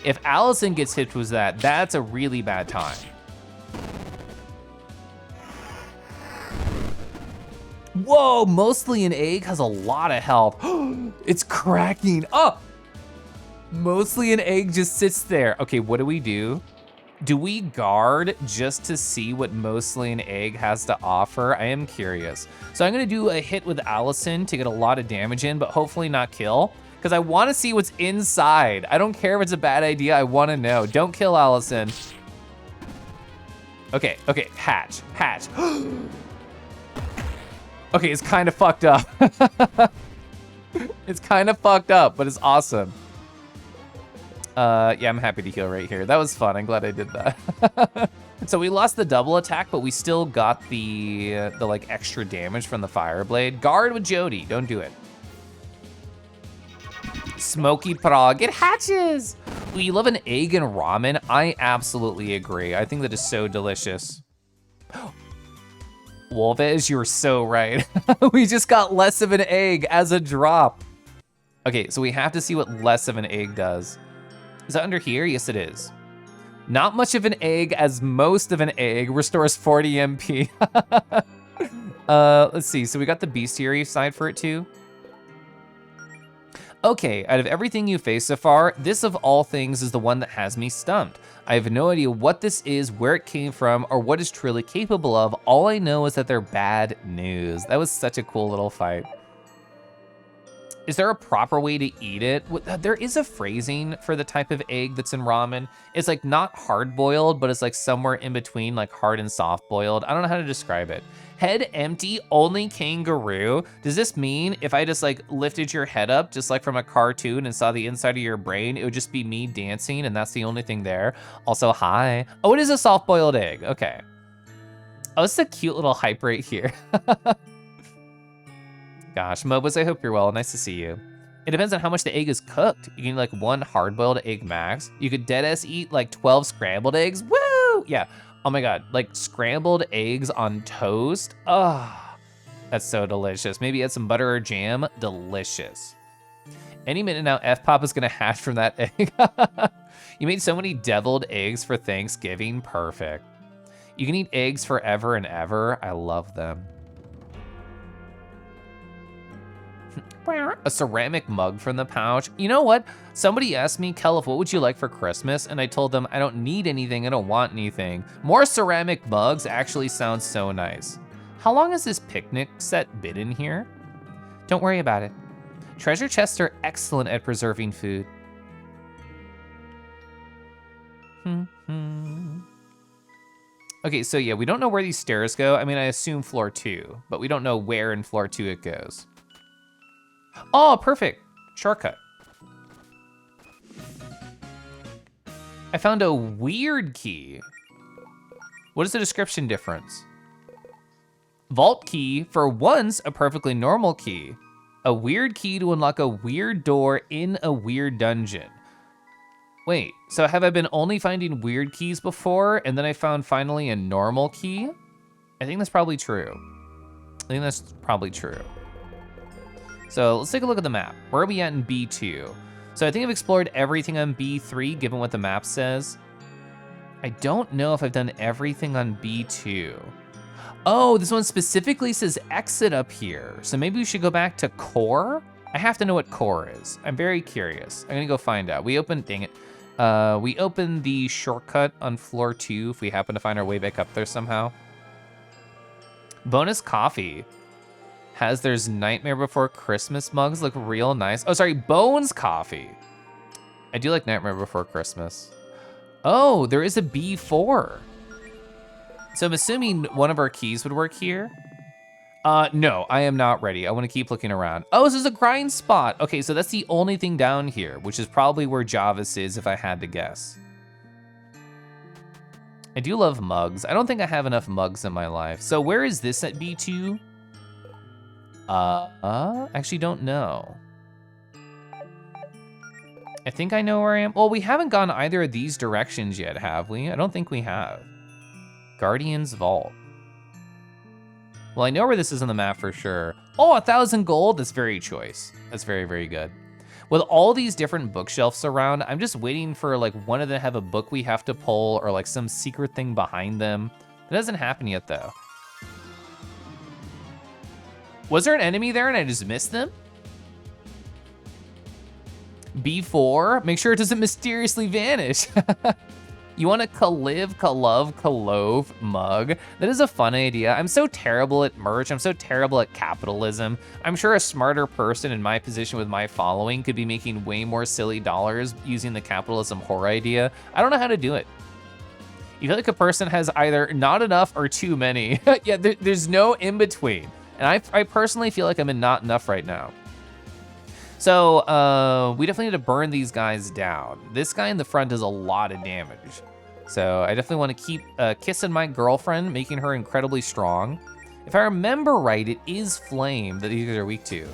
S1: If Allison gets hit with that, that's a really bad time. Whoa, mostly an egg has a lot of health. It's cracking up. Mostly an egg just sits there. Okay, what do? Do we guard just to see what mostly an egg has to offer? I am curious. So I'm gonna do a hit with Allison to get a lot of damage in, but hopefully not kill, because I wanna see what's inside. I don't care if it's a bad idea, I wanna know. Don't kill Allison. Okay, hatch. Okay, it's kind of fucked up. It's kind of fucked up, but it's awesome. Yeah, I'm happy to heal right here. That was fun, I'm glad I did that. So we lost the double attack, but we still got the like extra damage from the fire blade. Guard with Jody, don't do it. Smoky Prague, it hatches! Ooh, you love an egg and ramen? I absolutely agree. I think that is so delicious. Wolvez, you're so right. We just got less of an egg as a drop. Okay, so we have to see what less of an egg does. Is that under here? Yes, it is. Not much of an egg, as most of an egg restores 40 MP. Let's see, so we got the bestiary side for it too. Okay, out of everything you faced so far, this of all things is the one that has me stumped. I have no idea what this is, where it came from, or what it's truly capable of. All I know is that they're bad news. That was such a cool little fight. Is there a proper way to eat it? There is a phrasing for the type of egg that's in ramen. It's like not hard boiled, but it's like somewhere in between like hard and soft boiled. I don't know how to describe it. Head empty, only kangaroo. Does this mean if I just like lifted your head up, just like from a cartoon and saw the inside of your brain, it would just be me dancing and that's the only thing there? Also, hi. Oh, it is a soft boiled egg, okay. Oh, it's a cute little hype right here. Gosh, Mobus, I hope you're well. Nice to see you. It depends on how much the egg is cooked. You can like 1 hard-boiled egg max. You could deadass eat like 12 scrambled eggs. Woo! Yeah. Oh my God, like scrambled eggs on toast. Oh, that's so delicious. Maybe add some butter or jam. Delicious. Any minute now, F-Pop is gonna hatch from that egg. You made so many deviled eggs for Thanksgiving. Perfect. You can eat eggs forever and ever. I love them. A ceramic mug from the pouch. You know what? Somebody asked me, Kelif, what would you like for Christmas? And I told them, I don't need anything, I don't want anything. More ceramic mugs actually sounds so nice. How long has this picnic set been in here? Don't worry about it. Treasure chests are excellent at preserving food. Okay, so yeah, we don't know where these stairs go. I mean, I assume floor 2, but we don't know where in floor 2 it goes. Oh, perfect. Shortcut. I found a weird key. What is the description difference? Vault key, for once, a perfectly normal key. A weird key to unlock a weird door in a weird dungeon. Wait, so have I been only finding weird keys before, and then I found finally a normal key? I think that's probably true. So let's take a look at the map. Where are we at in B2? So I think I've explored everything on B3, given what the map says. I don't know if I've done everything on B2. Oh, this one specifically says exit up here. So maybe we should go back to core? I have to know what core is. I'm very curious. I'm gonna go find out. We opened the shortcut on floor 2 if we happen to find our way back up there somehow. Bonus coffee. There's Nightmare Before Christmas mugs look real nice. Oh, sorry, Bones coffee. I do like Nightmare Before Christmas. Oh, there is a B4. So I'm assuming one of our keys would work here. No, I am not ready. I want to keep looking around. Oh, this is a grind spot. Okay, so that's the only thing down here, which is probably where Javis is if I had to guess. I do love mugs. I don't think I have enough mugs in my life. So where is this at B2? Actually don't know. I think I know where I am. Well, we haven't gone either of these directions yet, have we? I don't think we have. Guardian's Vault. Well, I know where this is on the map for sure. Oh, 1,000 gold, that's very choice. That's very, very good. With all these different bookshelves around, I'm just waiting for like one of them to have a book we have to pull or like some secret thing behind them. That hasn't happened yet though. Was there an enemy there and I just missed them? B4, make sure it doesn't mysteriously vanish. You want a Kaliv, Kalov, Kalove mug? That is a fun idea. I'm so terrible at merch. I'm so terrible at capitalism. I'm sure a smarter person in my position with my following could be making way more silly dollars using the capitalism whore idea. I don't know how to do it. You feel like a person has either not enough or too many. Yeah, there's no in between. And I personally feel like I'm in not enough right now. So we definitely need to burn these guys down. This guy in the front does a lot of damage. So I definitely want to keep kissing my girlfriend, making her incredibly strong. If I remember right, it is flame that these guys are weak to.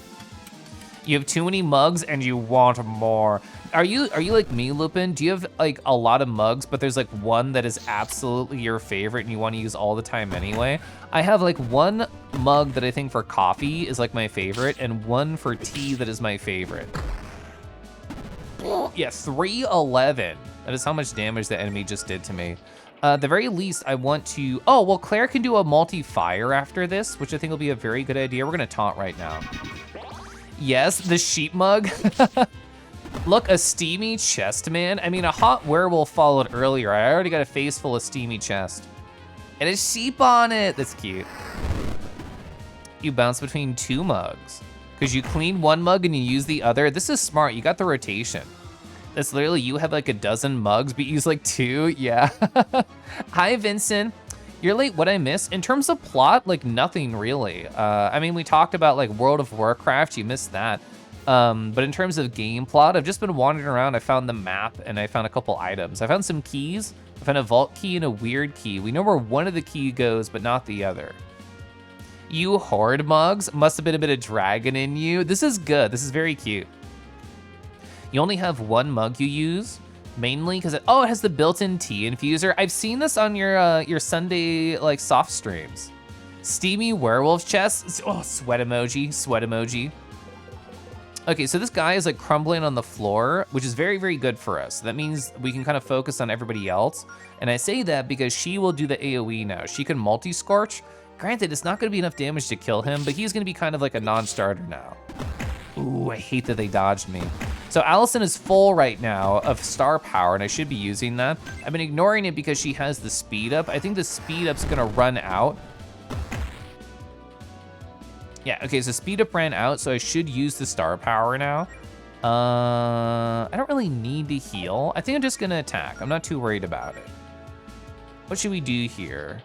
S1: You have too many mugs and you want more. Are you like me, Lupin? Do you have like a lot of mugs, but there's like one that is absolutely your favorite and you want to use all the time anyway? I have like one mug that I think for coffee is like my favorite and one for tea that is my favorite. Yeah, 311. That is how much damage the enemy just did to me. At the very least, I want to, oh, well, Claire can do a multi-fire after this, which I think will be a very good idea. We're gonna taunt right now. Yes, the sheep mug. Look, a steamy chest, man. I mean, a hot werewolf followed earlier. I already got a face full of steamy chest. And a sheep on it, that's cute. You bounce between 2 mugs. Because you clean one mug and you use the other. This is smart, you got the rotation. That's literally, you have like a dozen mugs, but you use like 2, yeah. Hi, Vincent. You're late, what I miss? In terms of plot, like nothing really. I mean, we talked about like World of Warcraft, you missed that. But in terms of game plot, I've just been wandering around. I found the map and I found a couple items. I found some keys. I found a vault key and a weird key. We know where one of the key goes, but not the other. You horde mugs, must have been a bit of dragon in you. This is good, this is very cute. You only have one mug you use, mainly because it has the built-in tea infuser. I've seen this on your Sunday like soft streams. Steamy werewolf chest, oh, sweat emoji, sweat emoji. Okay, so this guy is like crumbling on the floor, which is very, very good for us. That means we can kind of focus on everybody else. And I say that because she will do the AoE now. She can multi-scorch. Granted, it's not gonna be enough damage to kill him, but he's gonna be kind of like a non-starter now. Ooh, I hate that they dodged me. So Allison is full right now of star power, and I should be using that. I've been ignoring it because she has the speed up. I think the speed up's gonna run out. Yeah, okay, so speed up ran out, so I should use the star power now. I don't really need to heal. I think I'm just gonna attack. I'm not too worried about it. What should we do here?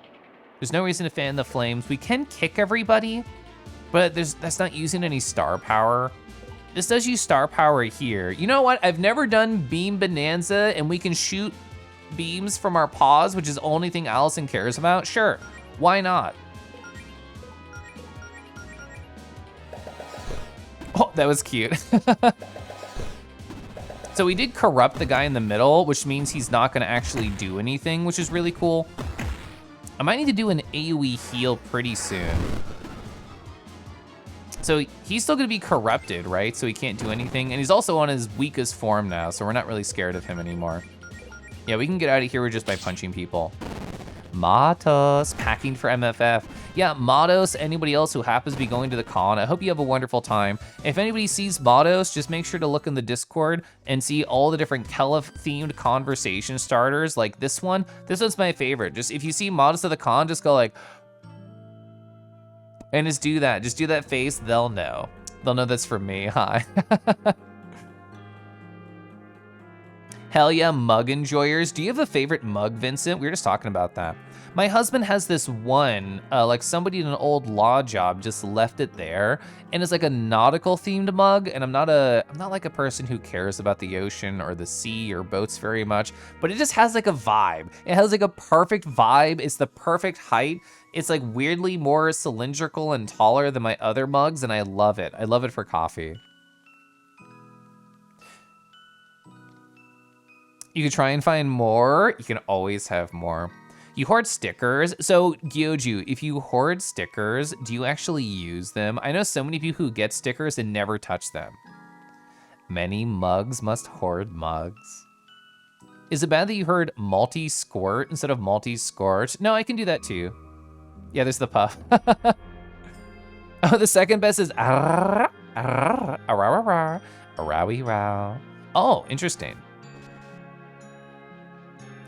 S1: There's no reason to fan the flames. We can kick everybody, but that's not using any star power. This does use star power here. You know what? I've never done Beam Bonanza, and we can shoot beams from our paws, which is the only thing Allison cares about. Sure, why not? Oh, that was cute. So we did corrupt the guy in the middle, which means he's not gonna actually do anything, which is really cool. I might need to do an AoE heal pretty soon. So he's still gonna be corrupted, right? So he can't do anything. And he's also on his weakest form now, so we're not really scared of him anymore. Yeah, we can get out of here just by punching people. Matos, packing for MFF. Yeah, Matos, anybody else who happens to be going to the con, I hope you have a wonderful time. If anybody sees Matos, just make sure to look in the Discord and see all the different Kelef-themed conversation starters, like this one. This one's my favorite. Just if you see Matos at the con, just go like, and just do that. Just do that face, they'll know. They'll know that's from me, hi. Hell yeah, mug enjoyers. Do you have a favorite mug, Vincent? We were just talking about that. My husband has this one, like somebody in an old law job just left it there, and it's like a nautical themed mug, and I'm not like a person who cares about the ocean or the sea or boats very much, but it just has like a vibe. It has like a perfect vibe. It's the perfect height. It's like weirdly more cylindrical and taller than my other mugs, and I love it. I love it for coffee. You can try and find more. You can always have more. You hoard stickers. So Gyoju, if you hoard stickers, do you actually use them? I know so many people who get stickers and never touch them. Many mugs must hoard mugs. Is it bad that you heard multi-squirt instead of multi-scorch? No, I can do that too. Yeah, there's the puff. Oh, the second best is oh, interesting.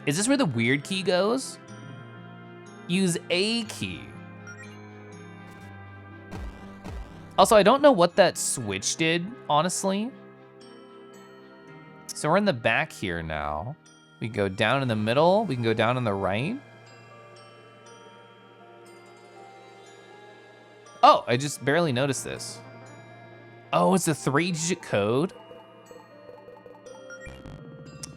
S1: Is this where the weird key goes? Use A key. Also, I don't know what that switch did, honestly. So we're in the back here now. We can go down in the middle. We can go down on the right. Oh, I just barely noticed this. Oh, it's a 3-digit code?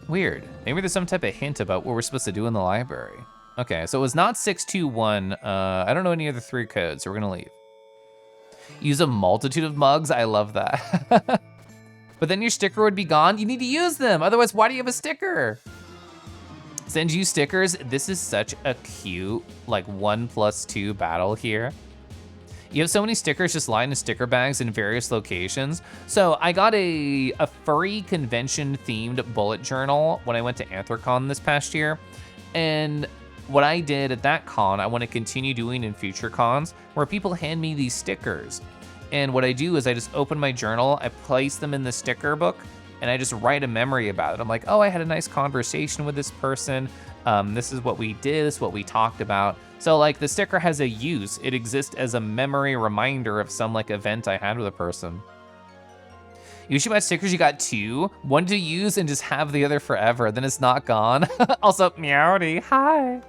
S1: Weird. Maybe there's some type of hint about what we're supposed to do in the library. Okay, so it was not 621. I don't know any other 3 codes, so we're gonna leave. Use a multitude of mugs, I love that. But then your sticker would be gone. You need to use them, otherwise why do you have a sticker? Send you stickers. This is such a cute, like 1+2 battle here. You have so many stickers just lying in sticker bags in various locations. So I got a furry convention themed bullet journal when I went to Anthrocon this past year. And what I did at that con, I want to continue doing in future cons, where people hand me these stickers. And what I do is I just open my journal, I place them in the sticker book, and I just write a memory about it. I'm like, oh, I had a nice conversation with this person. This is what we did, this is what we talked about. So like the sticker has a use. It exists as a memory reminder of some like event I had with a person. You should buy stickers, you got 2, one to use and just have the other forever, then it's not gone. Also, Meowdy, hi.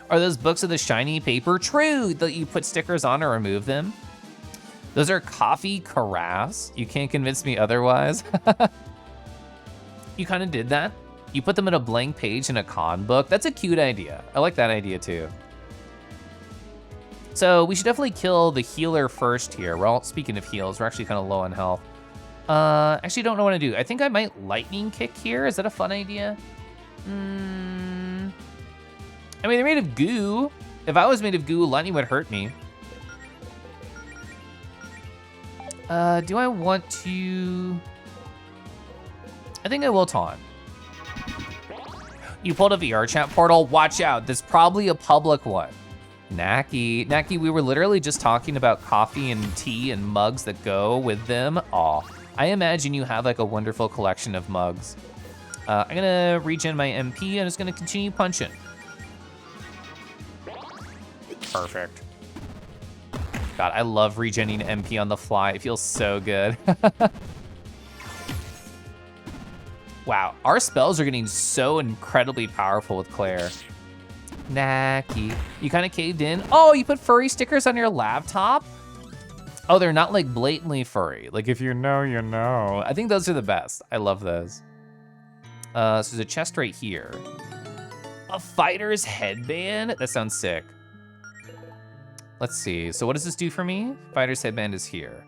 S1: Are those books of the shiny paper? True, that you put stickers on or remove them. Those are coffee carafes. You can't convince me otherwise. You kind of did that. You put them in a blank page in a con book. That's a cute idea. I like that idea too. So we should definitely kill the healer first here. Well, speaking of heals, we're actually kind of low on health. Actually don't know what to do. I think I might lightning kick here. Is that a fun idea? I mean, they're made of goo. If I was made of goo, lightning would hurt me. Do I want to? I think I will taunt. You pulled a VR chat portal, watch out. There's probably a public one. Naki, we were literally just talking about coffee and tea and mugs that go with them. Aw, I imagine you have like a wonderful collection of mugs. I'm gonna regen my MP and I'm just gonna continue punching. Perfect. God, I love regenning MP on the fly. It feels so good. Wow, our spells are getting so incredibly powerful with Claire. Naki, you kind of caved in. Oh, you put furry stickers on your laptop? Oh, they're not like blatantly furry. Like if you know, you know. I think those are the best. I love those. So there's a chest right here. A fighter's headband? That sounds sick. Let's see, so what does this do for me? Fighter's headband is here.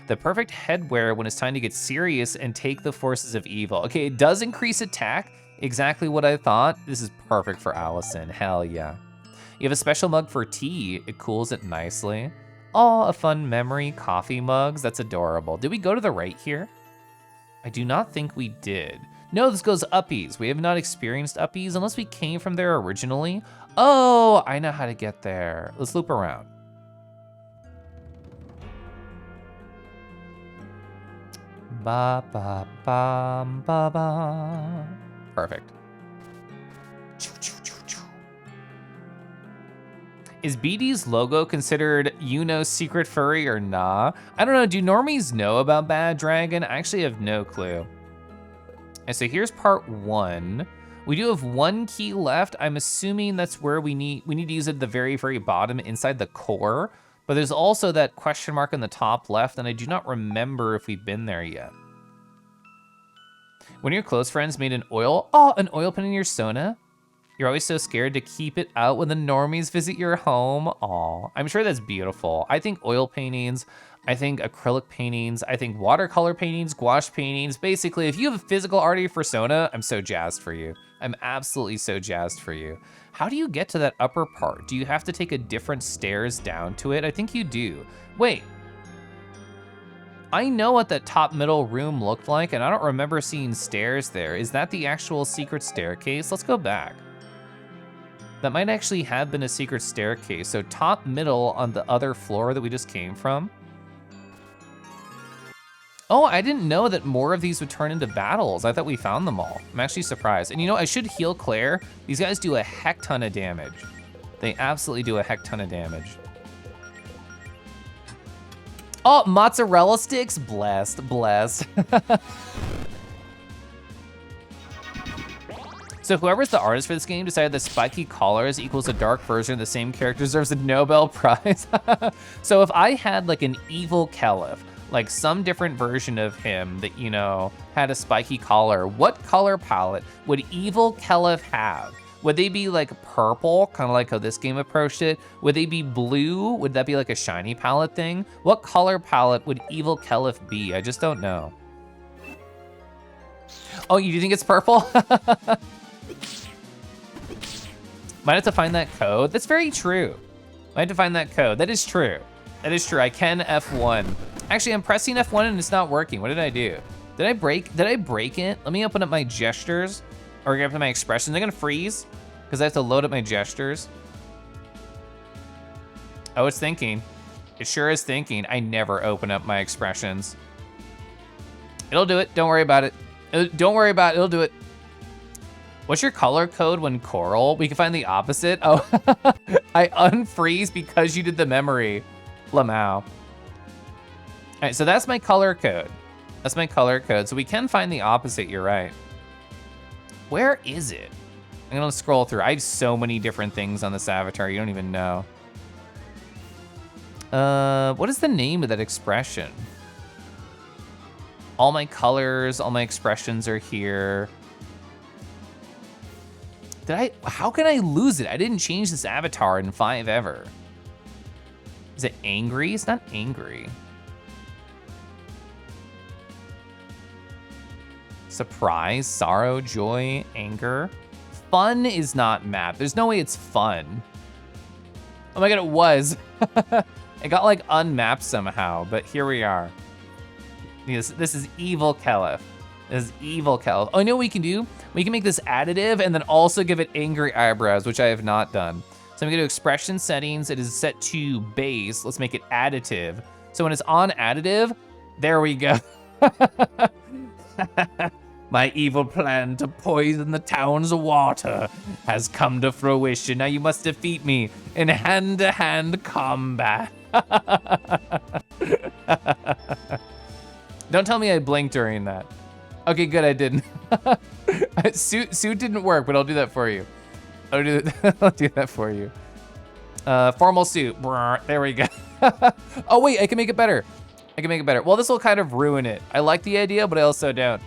S1: The perfect headwear when it's time to get serious and take the forces of evil. Okay, it does increase attack. Exactly what I thought. This is perfect for Allison, hell yeah. You have a special mug for tea. It cools it nicely. Oh, a fun memory, coffee mugs. That's adorable. Did we go to the right here? I do not think we did. No, this goes uppies. We have not experienced uppies unless we came from there originally. Oh, I know how to get there. Let's loop around. Ba ba ba ba ba. Perfect. Is BD's logo considered secret furry or nah? I don't know, do normies know about Bad Dragon? I actually have no clue. And so here's part 1. We do have 1 key left. I'm assuming that's where we need to use it at the very, very bottom inside the core. But there's also that question mark on the top left, and I do not remember if we've been there yet. When your close friends made an oil painting in your Sona, you're always so scared to keep it out when the normies visit your home. Aw, I'm sure that's beautiful. I think oil paintings, I think acrylic paintings, I think watercolor paintings, gouache paintings. Basically, if you have a physical art of your persona, I'm so jazzed for you. I'm absolutely so jazzed for you. How do you get to that upper part? Do you have to take a different stairs down to it? I think you do. Wait. I know what that top middle room looked like, and I don't remember seeing stairs there. Is that the actual secret staircase? Let's go back. That might actually have been a secret staircase. So top middle on the other floor that we just came from. Oh, I didn't know that more of these would turn into battles. I thought we found them all. I'm actually surprised. And you know, I should heal Claire. These guys do a heck ton of damage. They absolutely do a heck ton of damage. Oh, mozzarella sticks, blessed, blessed. So whoever's the artist for this game decided that spiky collars equals a dark version of the same character deserves a Nobel Prize. So if I had like an evil Kelif, like some different version of him that, you know, had a spiky collar, what color palette would evil Kelif have? Would they be like purple, kind of like how this game approached it? Would they be blue? Would that be like a shiny palette thing? What color palette would evil Kelif be? I just don't know. Oh, you do think it's purple? Might have to find that code. That's very true. Might have to find that code. That is true. That is true. I can F1. Actually, I'm pressing F1 and it's not working. What did I do? Did I break it? Let me open up my gestures or get up to my expressions. They're gonna freeze because I have to load up my gestures. Oh, it's thinking. It sure is thinking. I never open up my expressions. It'll do it. Don't worry about it. Don't worry about it. It'll do it. What's your color code when coral? We can find the opposite. Oh, I unfreeze because you did the memory. Lamau. All right, so that's my color code. That's my color code. So we can find the opposite, you're right. Where is it? I'm gonna scroll through. I have so many different things on this avatar, you don't even know. What is the name of that expression? All my colors, all my expressions are here. How can I lose it? I didn't change this avatar in 5 ever. Is it angry? It's not angry. Surprise, sorrow, joy, anger. Fun is not mapped. There's no way it's fun. Oh my God, it was. It got like unmapped somehow, but here we are. This is evil Kelif. This is evil Kelif. Oh, you know what we can do? We can make this additive and then also give it angry eyebrows, which I have not done. So I'm gonna go expression settings. It is set to base. Let's make it additive. So when it's on additive, there we go. My evil plan to poison the town's water has come to fruition. Now you must defeat me in hand-to-hand combat. Don't tell me I blinked during that. Okay, good, I didn't. Suit didn't work, but I'll do that for you. I'll do that for you. Formal suit. Brr, there we go. Oh wait, I can make it better. Well, this will kind of ruin it. I like the idea, but I also don't.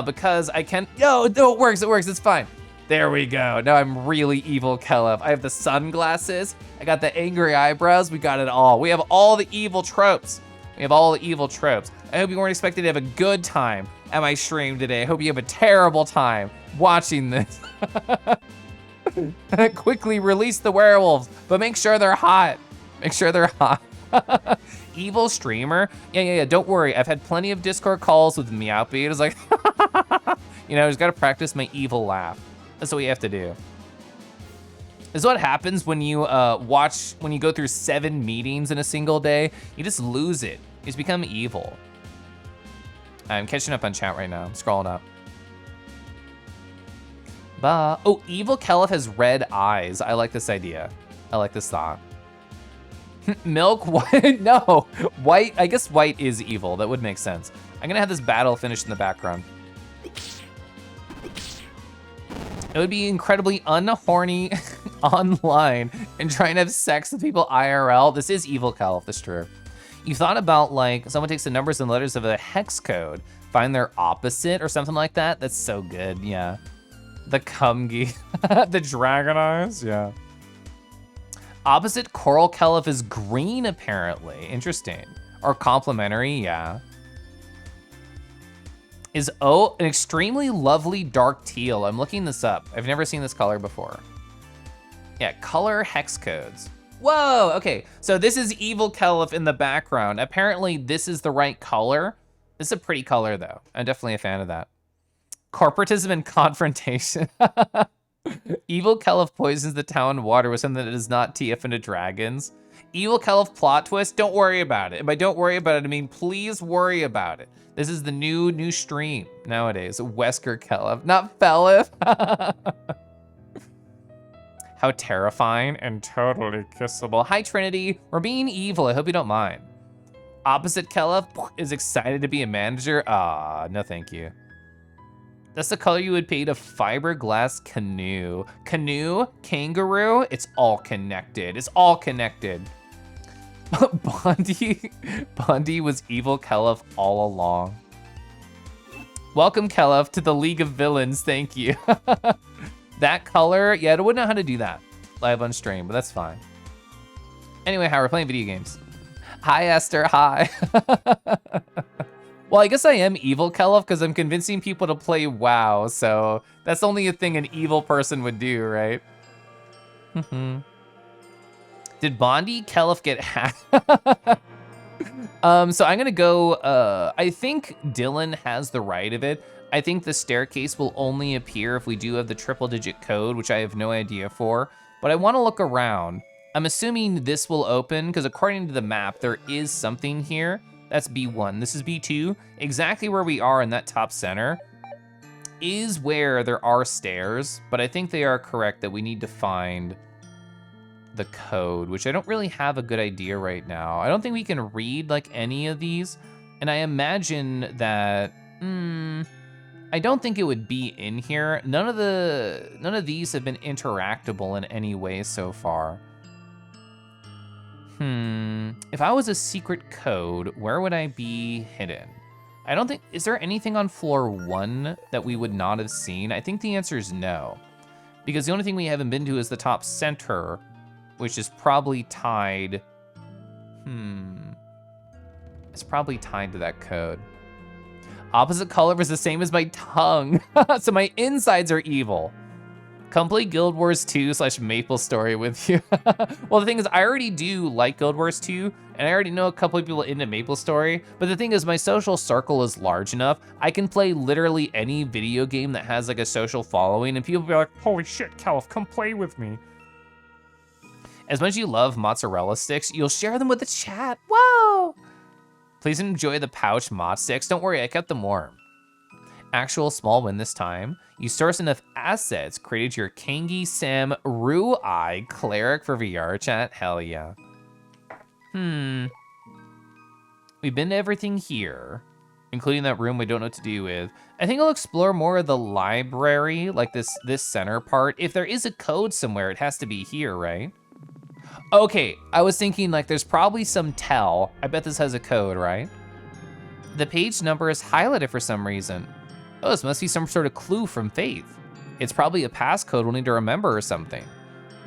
S1: Because I can, no, it works, it's fine. There we go. Now I'm really evil Kelef. I have the sunglasses. I got the angry eyebrows. We got it all. We have all the evil tropes. I hope you weren't expecting to have a good time at my stream today. I hope you have a terrible time watching this. Quickly release the werewolves, but make sure they're hot. Evil streamer? Yeah, don't worry. I've had plenty of Discord calls with Meowpie. It was like, you know, I just gotta practice my evil laugh. That's what we have to do. This is what happens when you when you go through 7 meetings in a single day. You just lose it. You just become evil. I'm catching up on chat right now. I'm scrolling up. Oh, evil Kelef has red eyes. I like this idea. I like this thought. Milk, white, no. White, I guess white is evil. That would make sense. I'm gonna have this battle finished in the background. It would be incredibly unhorny online and trying to have sex with people IRL. This is evil Kelef, that's true. You thought about like, someone takes the numbers and letters of a hex code, find their opposite or something like that? That's so good, yeah. The Kumgi, the dragon eyes, yeah. Opposite Coral Kelef is green, apparently. Interesting. Or complementary, yeah. Is O an extremely lovely dark teal? I'm looking this up. I've never seen this color before. Yeah, color hex codes. Whoa, okay. So this is evil Kelef in the background. Apparently this is the right color. This is a pretty color though. I'm definitely a fan of that. Corporatism and confrontation. Evil Kelef poisons the town water with something that does not TF into dragons. Evil Kelef plot twist, don't worry about it. And by don't worry about it, I mean please worry about it. This is the new stream nowadays. Wesker Kelef, not Felif. How terrifying and totally kissable. Hi Trinity, we're being evil, I hope you don't mind. Opposite Kelef is excited to be a manager. Ah, no thank you. That's the color you would paint a fiberglass canoe. Canoe, kangaroo, it's all connected. It's all connected. Bondi was evil Kelef all along. Welcome Kelef to the League of Villains, thank you. That color, yeah, I wouldn't know how to do that live on stream, but that's fine. Anyway, how we're playing video games. Hi Esther, hi. Well, I guess I am evil Kelef because I'm convincing people to play WoW, so that's only a thing an evil person would do, right? Did Bondi Kelef get hacked? So I'm gonna go, I think Dylan has the right of it. I think the staircase will only appear if we do have the triple-digit code, which I have no idea for, but I wanna look around. I'm assuming this will open, because according to the map, there is something here. That's B1, this is B2. Exactly where we are in that top center is where there are stairs, but I think they are correct that we need to find the code, which I don't really have a good idea right now. I don't think we can read like any of these, and I imagine that, I don't think it would be in here. None of these have been interactable in any way so far. If I was a secret code, where would I be hidden? I don't think, is there anything on floor 1 that we would not have seen? I think the answer is no. Because the only thing we haven't been to is the top center, which is probably tied, it's probably tied to that code. Opposite color is the same as my tongue. So my insides are evil. Come play Guild Wars 2 / Maple Story with you. Well, the thing is, I already do like Guild Wars 2, and I already know a couple of people into Maple Story, but the thing is, my social circle is large enough, I can play literally any video game that has like a social following, and people be like, holy shit, Kelef, come play with me. As much as you love mozzarella sticks, you'll share them with the chat. Whoa! Please enjoy the pouch mod sticks. Don't worry, I kept them warm. Actual small win this time. You sourced enough assets, created your Kangi Sam Ru-Eye cleric for VR chat. Hell yeah. We've been to everything here, including that room we don't know what to do with. I think I'll explore more of the library, like this center part. If there is a code somewhere, it has to be here, right? Okay, I was thinking like there's probably some tell. I bet this has a code, right? The page number is highlighted for some reason. Oh, this must be some sort of clue from Faith. It's probably a passcode we'll need to remember or something.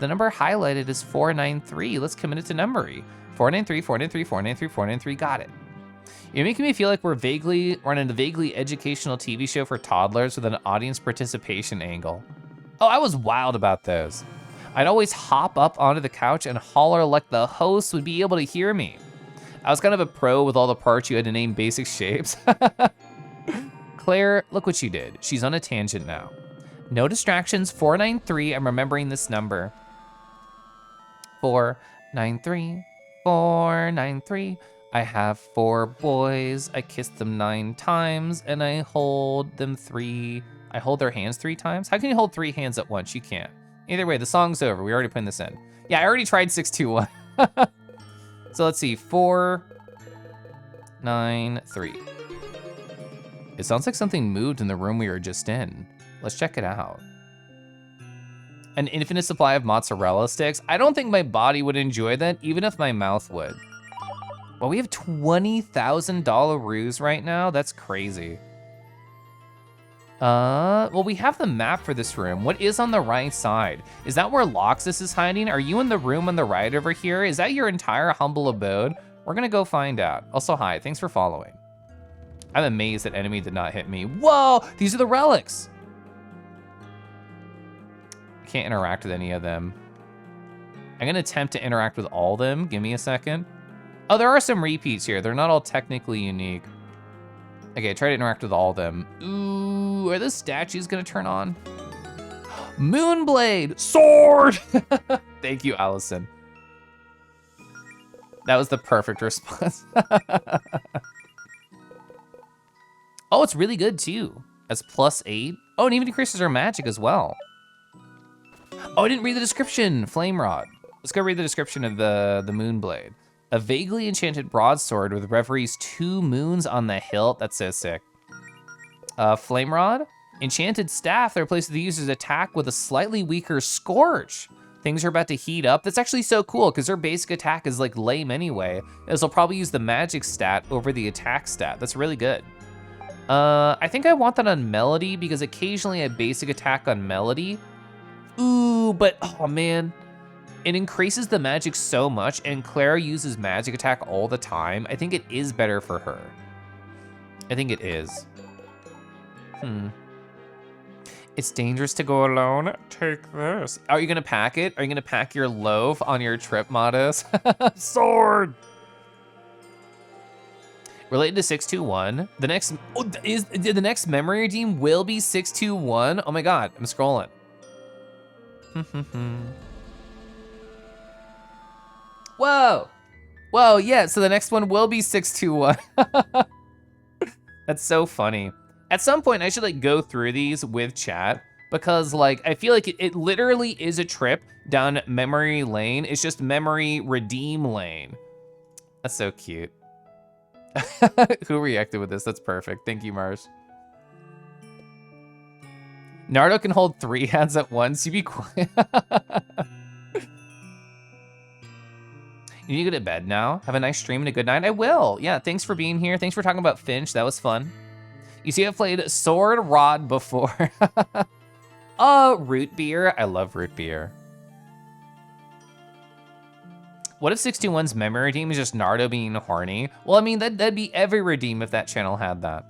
S1: The number highlighted is 493. Let's commit it to memory. 493, 493, 493, 493, got it. You're making me feel like we're in a vaguely educational TV show for toddlers with an audience participation angle. Oh, I was wild about those. I'd always hop up onto the couch and holler like the host would be able to hear me. I was kind of a pro with all the parts you had to name basic shapes. Claire, look what you did. She's on a tangent now. No distractions, 493, I'm remembering this number. 493, 493. I have 4 boys, I kissed them 9 times, and I hold them 3. I hold their hands 3 times? How can you hold 3 hands at once? You can't. Either way, the song's over. We already put this in. Yeah, I already tried 621. So let's see, 493. It sounds like something moved in the room we were just in. Let's check it out. An infinite supply of mozzarella sticks. I don't think my body would enjoy that, even if my mouth would. Well, we have $20,000 roos right now. That's crazy. Well, we have the map for this room. What is on the right side? Is that where Loxus is hiding? Are you in the room on the right over here? Is that your entire humble abode? We're gonna go find out. Also, hi, thanks for following. I'm amazed that enemy did not hit me. Whoa, these are the relics. I can't interact with any of them. I'm gonna attempt to interact with all of them. Give me a second. Oh, there are some repeats here. They're not all technically unique. Okay, try to interact with all of them. Ooh, are the statues gonna turn on? Moonblade, sword! Thank you, Allison. That was the perfect response. Oh, it's really good too. That's +8. Oh, and even increases our magic as well. Oh, I didn't read the description, Flame Rod. Let's go read the description of the Moonblade. A vaguely enchanted broadsword with Reverie's 2 moons on the hilt. That's so sick. Flame Rod, enchanted staff that replaces the user's attack with a slightly weaker Scorch. Things are about to heat up. That's actually so cool because their basic attack is like lame anyway. As they'll probably use the magic stat over the attack stat. That's really good. I think I want that on Melody because occasionally I basic attack on Melody. Ooh, but oh man. It increases the magic so much, and Claire uses magic attack all the time. I think it is better for her. I think it is. It's dangerous to go alone. Take this. Are you gonna pack it? Are you gonna pack your loaf on your trip, Matos? Sword! Related to 621, the next memory redeem will be 621. Oh my God, I'm scrolling. Whoa, whoa, yeah, so the next one will be 621. That's so funny. At some point, I should like go through these with chat because like, I feel like it literally is a trip down memory lane. It's just memory redeem lane. That's so cute. Who reacted with this? That's perfect. Thank you, Mars. Naruto can hold 3 hands at once. You be quiet. You need to go to bed now. Have a nice stream and a good night. I will. Yeah, thanks for being here. Thanks for talking about Finch. That was fun. You see, I've played Sword Rod before. Oh, root beer. I love root beer. What if 621's memory redeem is just Naruto being horny? Well, I mean, that'd be every redeem if that channel had that.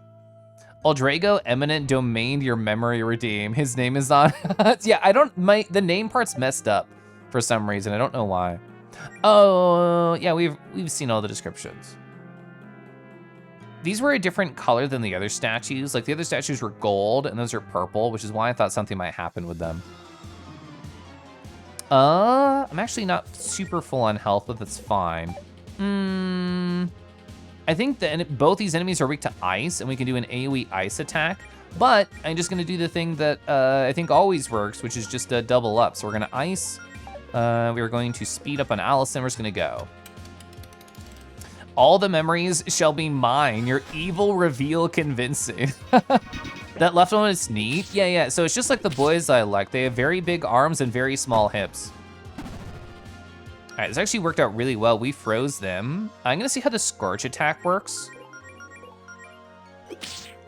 S1: Aldrago Eminent domained your memory redeem. His name is on. Yeah, the name part's messed up for some reason. I don't know why. Oh, yeah, we've seen all the descriptions. These were a different color than the other statues. Like the other statues were gold and those are purple, which is why I thought something might happen with them. I'm actually not super full on health, but that's fine. I think that both these enemies are weak to ice, and we can do an AoE ice attack, but I'm just gonna do the thing that I think always works, which is just a double up. So we're gonna ice, we're going to speed up on Allison, we're just gonna go. All the memories shall be mine, your evil reveal convincing. That left one is neat. Yeah, so it's just like the boys I like. They have very big arms and very small hips. All right, this actually worked out really well. We froze them. I'm gonna see how the Scorch attack works.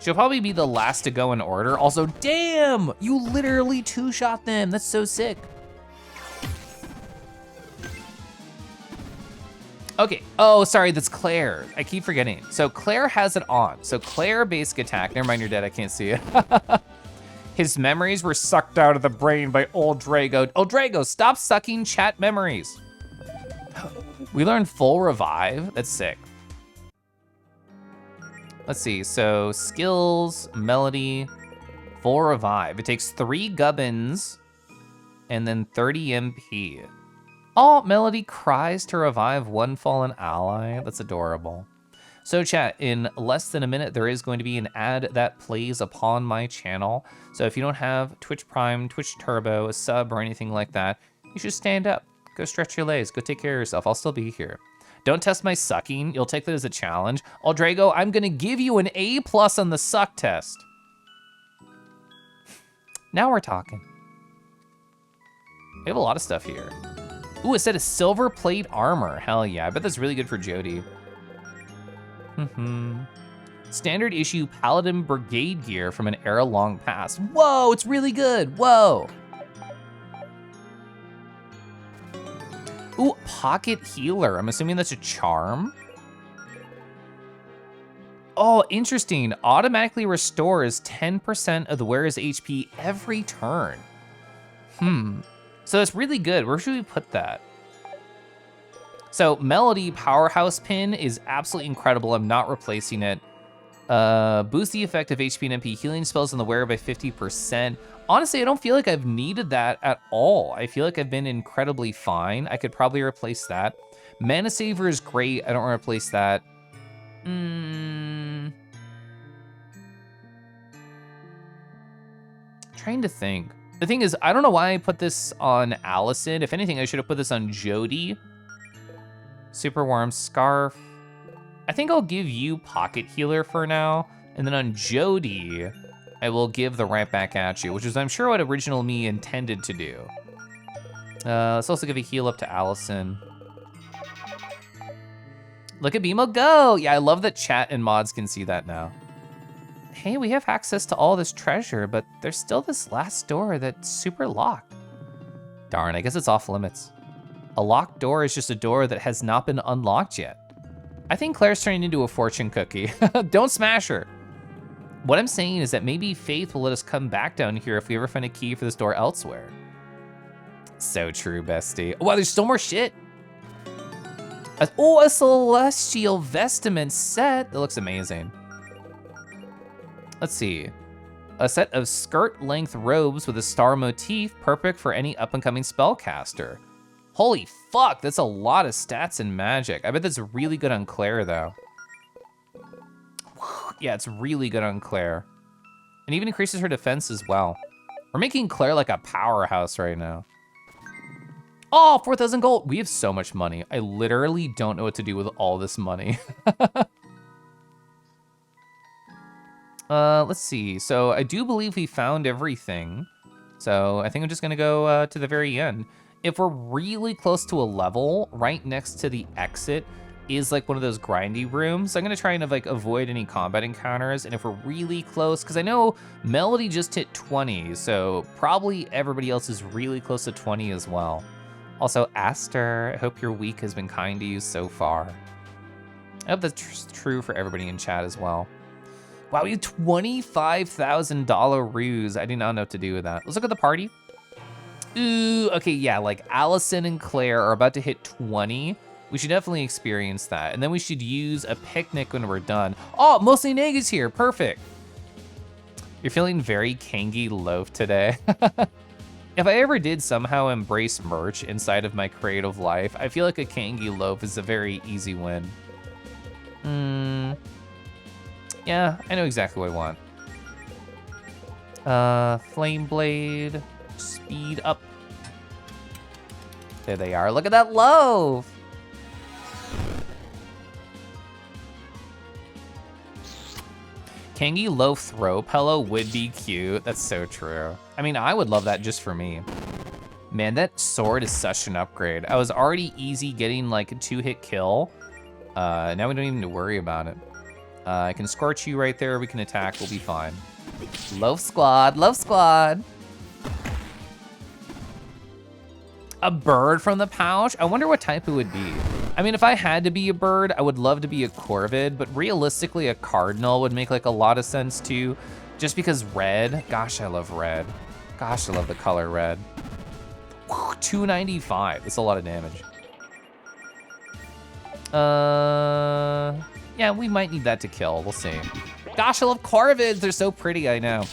S1: She'll probably be the last to go in order. Also, damn, you literally two-shot them. That's so sick. Okay, oh, sorry, that's Claire. I keep forgetting. So Claire has it on. So Claire basic attack, never mind, you're dead, I can't see it. His memories were sucked out of the brain by old Drago. Oh, Drago, stop sucking chat memories. We learned full revive, that's sick. Let's see, so skills, melody, full revive. It takes 3 gubbins and then 30 MP. Oh, Melody cries to revive one fallen ally. That's adorable. So chat, in less than a minute, there is going to be an ad that plays upon my channel. So if you don't have Twitch Prime, Twitch Turbo, a sub, or anything like that, you should stand up. Go stretch your legs, go take care of yourself. I'll still be here. Don't test my sucking. You'll take that as a challenge. Aldrago, I'm gonna give you an A+ on the suck test. Now we're talking. We have a lot of stuff here. Ooh, a set of silver plate armor. Hell yeah, I bet that's really good for Jody. Standard issue Paladin Brigade gear from an era long past. Whoa, it's really good, whoa. Ooh, pocket healer. I'm assuming that's a charm. Oh, interesting. Automatically restores 10% of the wearer's HP every turn. So that's really good. Where should we put that? So Melody Powerhouse Pin is absolutely incredible. I'm not replacing it. Boost the effect of HP and MP healing spells on the wearer by 50%. Honestly, I don't feel like I've needed that at all. I feel like I've been incredibly fine. I could probably replace that. Mana Saver is great. I don't want to replace that. Trying to think. The thing is, I don't know why I put this on Allison. If anything, I should have put this on Jody. Super Warm Scarf. I think I'll give you Pocket Healer for now. And then on Jody, I will give the Right Back At You, which is, I'm sure, what original me intended to do. Let's also give a heal up to Allison. Look at BMO go! Yeah, I love that chat and mods can see that now. Hey, we have access to all this treasure, but there's still this last door that's super locked. Darn, I guess it's off limits. A locked door is just a door that has not been unlocked yet. I think Claire's turning into a fortune cookie. Don't smash her. What I'm saying is that maybe Faith will let us come back down here if we ever find a key for this door elsewhere. So true, bestie. Oh, wow, there's still more shit. Oh, a Celestial Vestment set. That looks amazing. Let's see. A set of skirt-length robes with a star motif, perfect for any up-and-coming spellcaster. Holy fuck, that's a lot of stats in Magic. I bet that's really good on Claire, though. Yeah, it's really good on Claire. And even increases her defense as well. We're making Claire like a powerhouse right now. Oh, 4,000 gold. We have so much money. I literally don't know what to do with all this money. Let's see. So I do believe we found everything. So I think I'm just gonna go to the very end. If we're really close to a level, right next to the exit is like one of those grindy rooms. So I'm gonna try and like avoid any combat encounters. And if we're really close, because I know Melody just hit 20, so probably everybody else is really close to 20 as well. Also, Aster, I hope your week has been kind to you so far. I hope that's true for everybody in chat as well. Wow, we have $25,000 ruse. I do not know what to do with that. Let's look at the party. Ooh, okay, yeah, like Allison and Claire are about to hit 20. We should definitely experience that. And then we should use a picnic when we're done. Oh, Mostly Neg is here, perfect. You're feeling very Kangi loaf today. If I ever did somehow embrace merch inside of my creative life, I feel like a Kangi loaf is a very easy win. Yeah, I know exactly what I want. Flame Blade, speed up. There they are, look at that loaf! Kangi loaf throw pillow would be cute, that's so true. I mean, I would love that just for me. Man, that sword is such an upgrade. I was already easy getting like a 2-hit kill. Now we don't even need to worry about it. I can scorch you right there, we can attack, we'll be fine. Loaf squad, loaf squad. A bird from the pouch? I wonder what type it would be. I mean, if I had to be a bird, I would love to be a corvid, but realistically a cardinal would make like a lot of sense too. Just because red, gosh, I love red. Gosh, I love the color red. 295, that's a lot of damage. Yeah, we might need that to kill, we'll see. Gosh, I love corvids, they're so pretty, I know.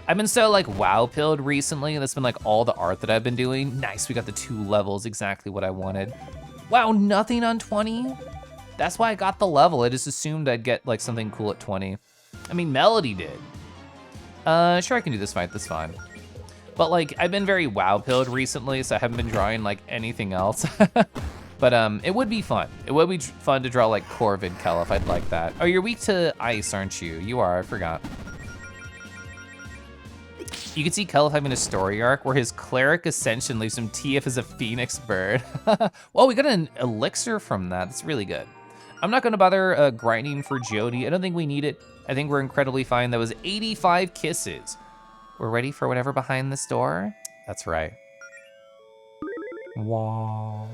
S1: I've been so like wow pilled recently, and that's been like all the art that I've been doing. Nice, we got the 2 levels, exactly what I wanted. Wow, nothing on 20? That's why I got the level. I just assumed I'd get like something cool at 20. I mean, Melody did. Sure, I can do this fight, that's fine. But like, I've been very wow pilled recently, so I haven't been drawing like anything else. But it would be fun. It would be fun to draw like Corvid Kelef, I'd like that. Oh, you're weak to ice, aren't you? You are, I forgot. You can see Kelef having a story arc where his cleric ascension leaves him TF as a phoenix bird. Well, we got an elixir from that, that's really good. I'm not gonna bother grinding for Jody. I don't think we need it. I think we're incredibly fine. That was 85 kisses. We're ready for whatever behind this door? That's right. Wow.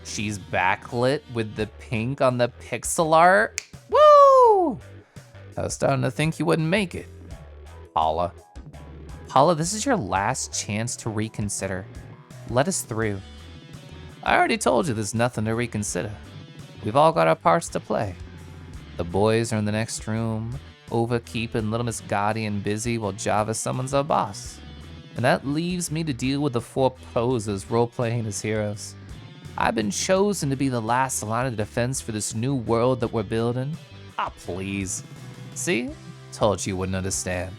S1: She's backlit with the pink on the pixel art. Woo! I was starting to think you wouldn't make it. Paula. Paula, this is your last chance to reconsider. Let us through. I already told you there's nothing to reconsider. We've all got our parts to play. The boys are in the next room, over keeping little Miss Guardian busy while Java summons our boss. And that leaves me to deal with the 4 posers role-playing as heroes. I've been chosen to be the last line of defense for this new world that we're building. Ah, please. See? Told you wouldn't understand.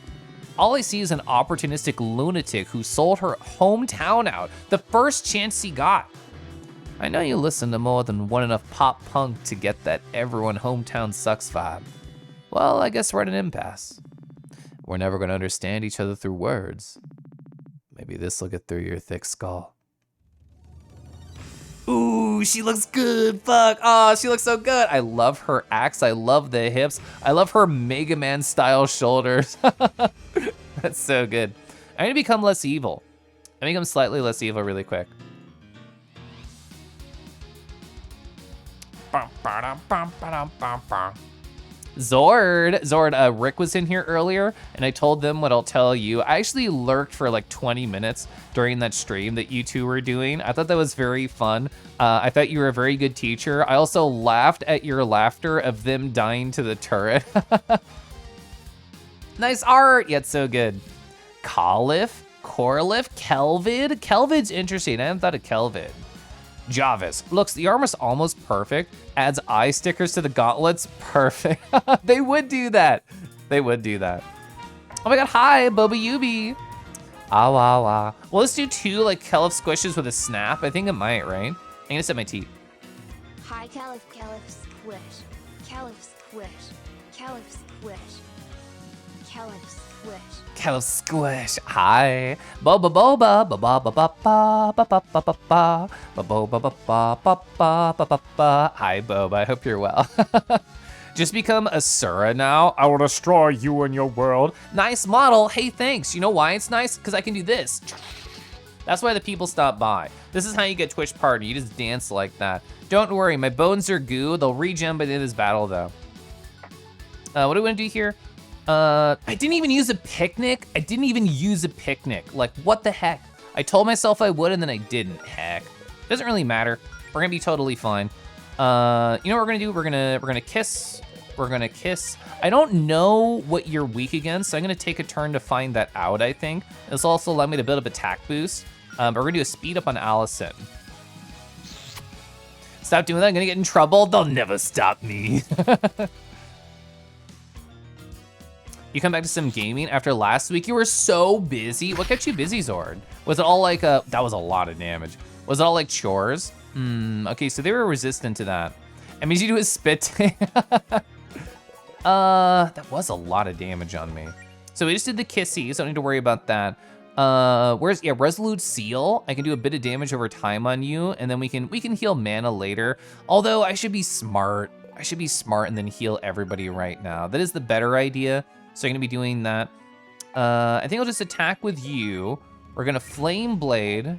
S1: All I see is an opportunistic lunatic who sold her hometown out the first chance he got. I know you listen to more than one enough pop punk to get that everyone hometown sucks vibe. Well, I guess we're at an impasse. We're never gonna understand each other through words. Maybe this'll get through your thick skull. Ooh, she looks good, fuck. Oh, she looks so good. I love her axe, I love the hips. I love her Mega Man style shoulders. That's so good. I need to become less evil. I become slightly less evil really quick. Zord, Rick was in here earlier, and I told them what I'll tell you. I actually lurked for like 20 minutes during that stream that you two were doing. I thought that was very fun. I thought you were a very good teacher. I also laughed at your laughter of them dying to the turret. Nice art, yet so good. Caliph, Corlif, Kelvid. Kelvid's interesting, I hadn't thought of Kelvid. Javis, looks, the armor's almost perfect. Adds eye stickers to the gauntlets, perfect. They would do that. They would do that. Oh my god, hi, Boba Yubi. Ah, wah, wah. Well, let's do 2 like Kelef squishes with a snap. I think it might, right? I'm gonna set my teeth.
S2: Hi, Caliph, squish. Caliph, squish. Caliph, squish. Caliph, squish.
S1: Kelef squish. Hi. Boba boba ba ba ba ba ba ba ba ba ba ba ba boba ba ba ba ba ba ba ba. Hi Boba, I hope you're well. Just become Asura now. I will destroy you and your world. Nice model. Hey, thanks. You know why it's nice? Because I can do this. That's why the people stop by. This is how you get Twitch Party. You just dance like that. Don't worry, my bones are goo. They'll regen by the end of this battle though. What do we want to do here? I didn't even use a picnic. Like, what the heck? I told myself I would and then I didn't. Heck. Doesn't really matter. We're gonna be totally fine. You know what we're gonna do? We're gonna kiss. We're gonna kiss. I don't know what you're weak against, so I'm gonna take a turn to find that out, I think. This will also allow me to build up attack boost. But we're gonna do a speed up on Allison. Stop doing that, I'm gonna get in trouble. They'll never stop me. You come back to some gaming after last week. You were so busy. What kept you busy, Zord? Was it all like that was a lot of damage. Was it all like chores? Okay, so they were resistant to that. It means you do a spit take. That was a lot of damage on me. So we just did the kissy, so don't need to worry about that. Yeah, Resolute Seal. I can do a bit of damage over time on you, and then we can heal mana later. Although I should be smart. I should be smart and then heal everybody right now. That is the better idea. So I'm gonna be doing that. I think I'll just attack with you. We're gonna Flame Blade.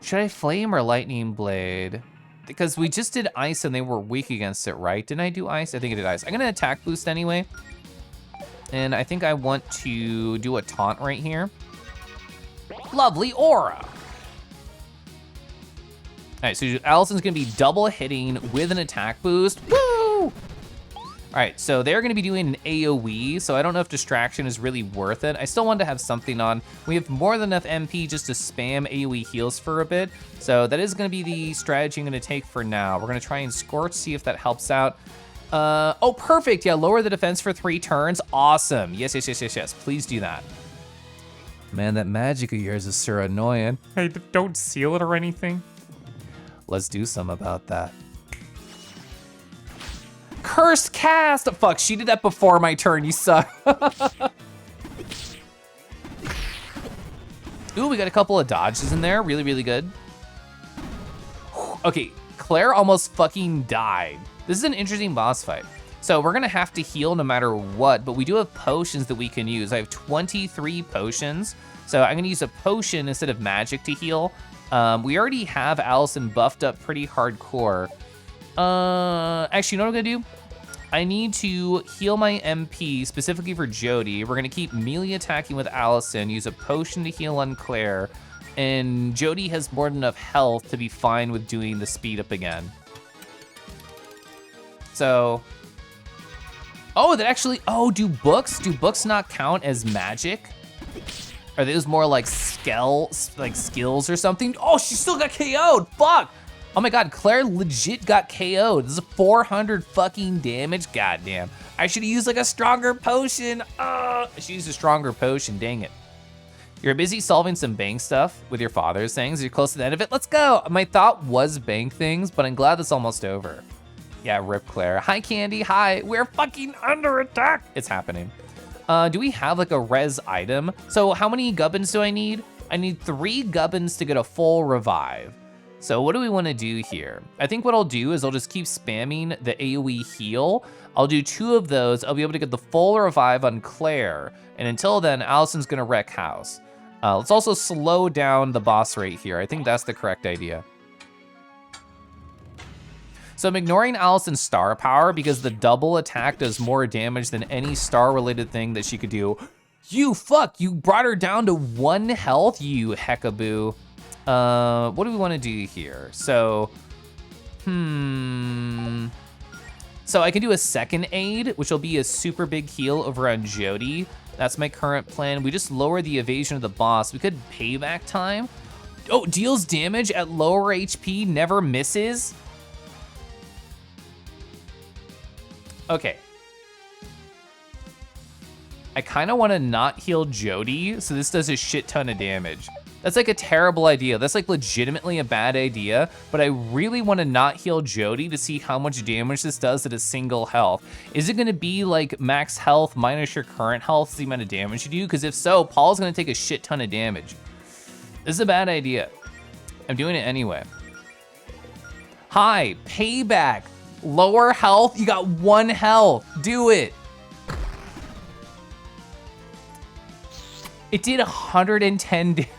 S1: Should I Flame or Lightning Blade? Because we just did Ice and they were weak against it, right? Didn't I do Ice? I think I did Ice. I'm gonna attack boost anyway. And I think I want to do a taunt right here. Lovely aura. All right, so Allison's gonna be double hitting with an attack boost. Woo! All right, so they're gonna be doing an AoE, so I don't know if Distraction is really worth it. I still want to have something on. We have more than enough MP just to spam AoE heals for a bit, so that is gonna be the strategy I'm gonna take for now. We're gonna try and Scorch, see if that helps out. Oh, perfect, yeah, lower the defense for 3 turns. Awesome, yes, please do that. Man, that magic of yours is so annoying. Hey, don't seal it or anything. Let's do something about that. Cursed cast! Fuck, she did that before my turn, you suck. Ooh, we got a couple of dodges in there, really good. Okay, Claire almost fucking died. This is an interesting boss fight. So we're gonna have to heal no matter what, but we do have potions that we can use. I have 23 potions, so I'm gonna use a potion instead of magic to heal. We already have Allison buffed up pretty hardcore. Actually, you know what I'm gonna do? I need to heal my MP specifically for Jody. We're gonna keep melee attacking with Allison, use a potion to heal on Claire, and Jody has more than enough health to be fine with doing the speed up again. So, oh, that actually, oh, do books not count as magic? Are those more like skills or something? Oh, she still got KO'd, fuck! Oh my God, Claire legit got KO'd. This is 400 fucking damage, goddamn. I should have used like a stronger potion. I should use a stronger potion, dang it. You're busy solving some bank stuff with your father's things. You're close to the end of it, let's go. My thought was bank things, but I'm glad that's almost over. Yeah, rip Claire. Hi, Candy, hi. We're fucking under attack. It's happening. Do we have like a res item? So how many gubbins do I need? I need 3 gubbins to get a full revive. So what do we wanna do here? I think what I'll do is I'll just keep spamming the AoE heal. I'll do 2 of those. I'll be able to get the full revive on Claire. And until then, Allison's gonna wreck house. Let's also slow down the boss rate here. I think that's the correct idea. So I'm ignoring Allison's star power because the double attack does more damage than any star related thing that she could do. You brought her down to 1 health, you heckaboo. What do we wanna do here? So, so I can do a second aid, which will be a super big heal over on Jody. That's my current plan. We just lower the evasion of the boss. We could payback time. Oh, deals damage at lower HP, never misses. Okay. I kinda wanna not heal Jody, so this does a shit ton of damage. That's like a terrible idea. That's like legitimately a bad idea, but I really wanna not heal Jody to see how much damage this does at a single health. Is it gonna be like max health minus your current health, the amount of damage you do? Because if so, Paul's gonna take a shit ton of damage. This is a bad idea. I'm doing it anyway. Hi, payback. Lower health, you got 1 health, do it. It did 110 damage.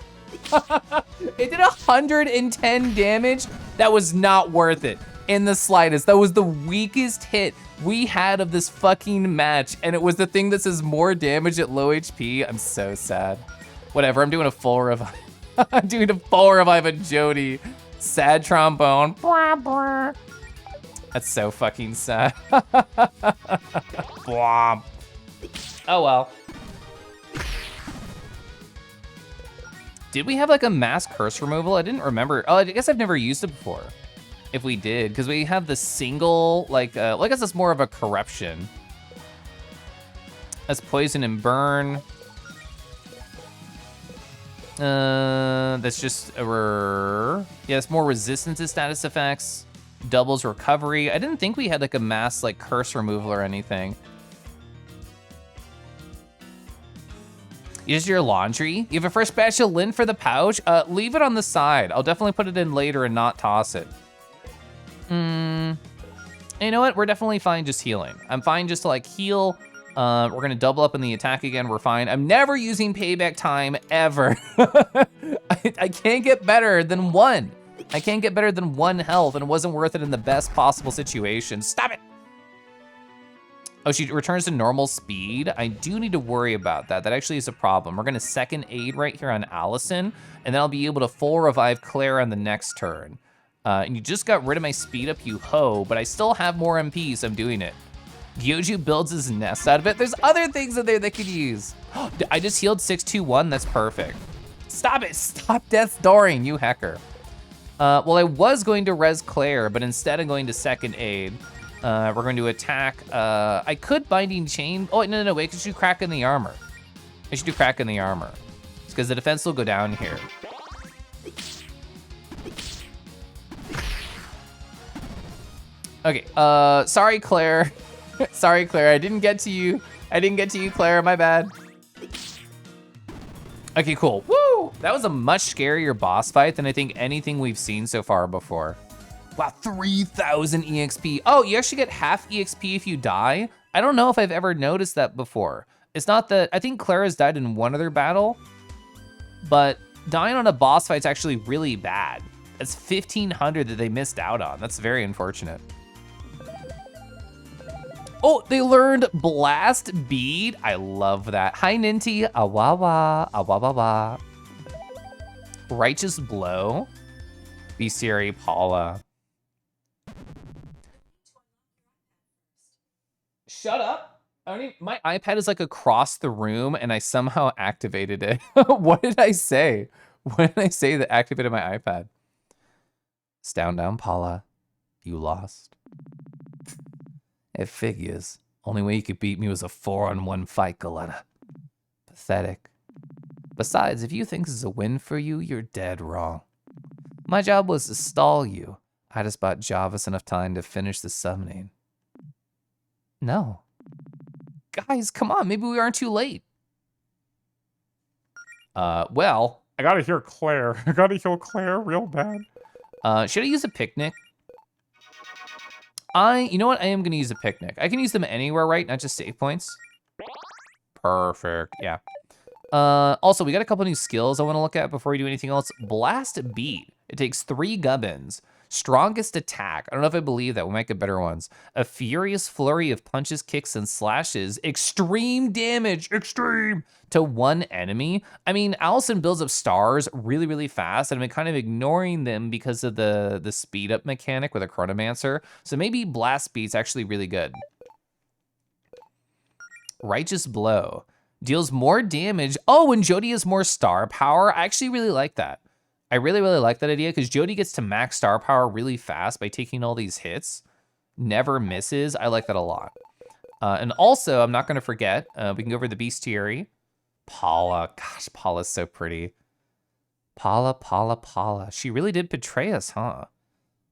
S1: It did 110 damage. That was not worth it in the slightest. That was the weakest hit we had of this fucking match, and it was the thing that says more damage at low HP. I'm so sad. Whatever, I'm doing a full revive. I'm doing a full revive of Jody. Sad trombone. That's so fucking sad. Blomp. Oh well. Did we have like a mass curse removal? I didn't remember. Oh, I guess I've never used it before. If we did, because we have the single, like, well, I guess it's more of a corruption. That's poison and burn. That's just yeah, it's more resistance to status effects. Doubles recovery. I didn't think we had like a mass like curse removal or anything. Is your laundry? You have a first batch of lint for the pouch? Leave it on the side. I'll definitely put it in later and not toss it. You know what? We're definitely fine just healing. I'm fine just to like heal. We're gonna double up in the attack again. We're fine. I'm never using payback time ever. I can't get better than 1. I can't get better than 1 health, and it wasn't worth it in the best possible situation. Stop it. Oh, she returns to normal speed. I do need to worry about that. That actually is a problem. We're gonna second aid right here on Allison, and then I'll be able to full revive Claire on the next turn. And you just got rid of my speed up, you ho, but I still have more MP, so I'm doing it. Gyoju builds his nest out of it. There's other things in there that could use. I just healed 621, that's perfect. Stop it, stop death's dooring, you hacker. Well, I was going to res Claire, but instead I'm going to second aid. We're going to attack, I could binding chain. Oh, no, wait, I should do crack in the armor. I should do crack in the armor. It's because the defense will go down here. Okay, sorry, Claire. Sorry, Claire, I didn't get to you. Claire, my bad. Okay, cool, woo! That was a much scarier boss fight than I think anything we've seen so far before. Wow, 3,000 EXP. Oh, you actually get half EXP if you die? I don't know if I've ever noticed that before. It's not that, I think Claire has died in one other battle, but dying on a boss fight's actually really bad. That's 1,500 that they missed out on. That's very unfortunate. Oh, they learned Blast Bead. I love that. Hi, Ninty. Awawa, awawawa. Righteous Blow. Bestiary Paula. Shut up. My iPad is like across the room and I somehow activated it. What did I say? What did I say that activated my iPad? Down, Paula. You lost. It figures. Only way you could beat me was a 4-on-1 fight, Galetta. Pathetic. Besides, if you think this is a win for you, you're dead wrong. My job was to stall you. I just bought Jarvis enough time to finish the summoning. No. Guys, come on, maybe we aren't too late. Well.
S3: I gotta hear Claire. I gotta heal Claire real bad.
S1: Should I use a picnic? You know what? I am gonna use a picnic. I can use them anywhere, right? Not just save points. Perfect, yeah. Also, we got a couple new skills I wanna look at before we do anything else. Blast Beat. It takes 3 gubbins. Strongest attack. I don't know if I believe that. We might get better ones. A furious flurry of punches, kicks, and slashes. Extreme damage, extreme, to 1 enemy. I mean, Allison builds up stars really, really fast, and I've been kind of ignoring them because of the speed up mechanic with a Chronomancer. So maybe Blast Beat's actually really good. Righteous Blow. Deals more damage. Oh, and Jody has more star power. I actually really like that. I really, really like that idea because Jody gets to max star power really fast by taking all these hits. Never misses. I like that a lot. And also, I'm not going to forget, we can go over the bestiary. Paula. Gosh, Paula's so pretty. Paula. She really did betray us, huh?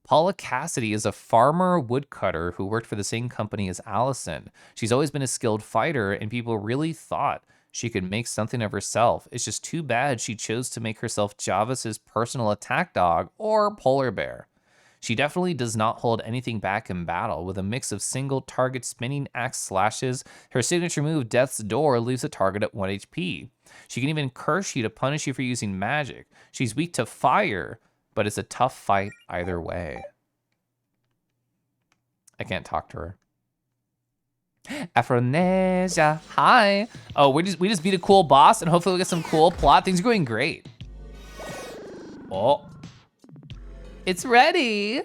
S1: Paula Cassidy is a farmer woodcutter who worked for the same company as Allison. She's always been a skilled fighter, and people really thought she could make something of herself. It's just too bad she chose to make herself Jarvis's personal attack dog or polar bear. She definitely does not hold anything back in battle. With a mix of single target spinning axe slashes, her signature move Death's Door leaves a target at 1 HP. She can even curse you to punish you for using magic. She's weak to fire, but it's a tough fight either way. I can't talk to her. Aphronesia, hi. Oh, we just beat a cool boss, and hopefully we'll get some cool plot. Things are going great. Oh, it's ready.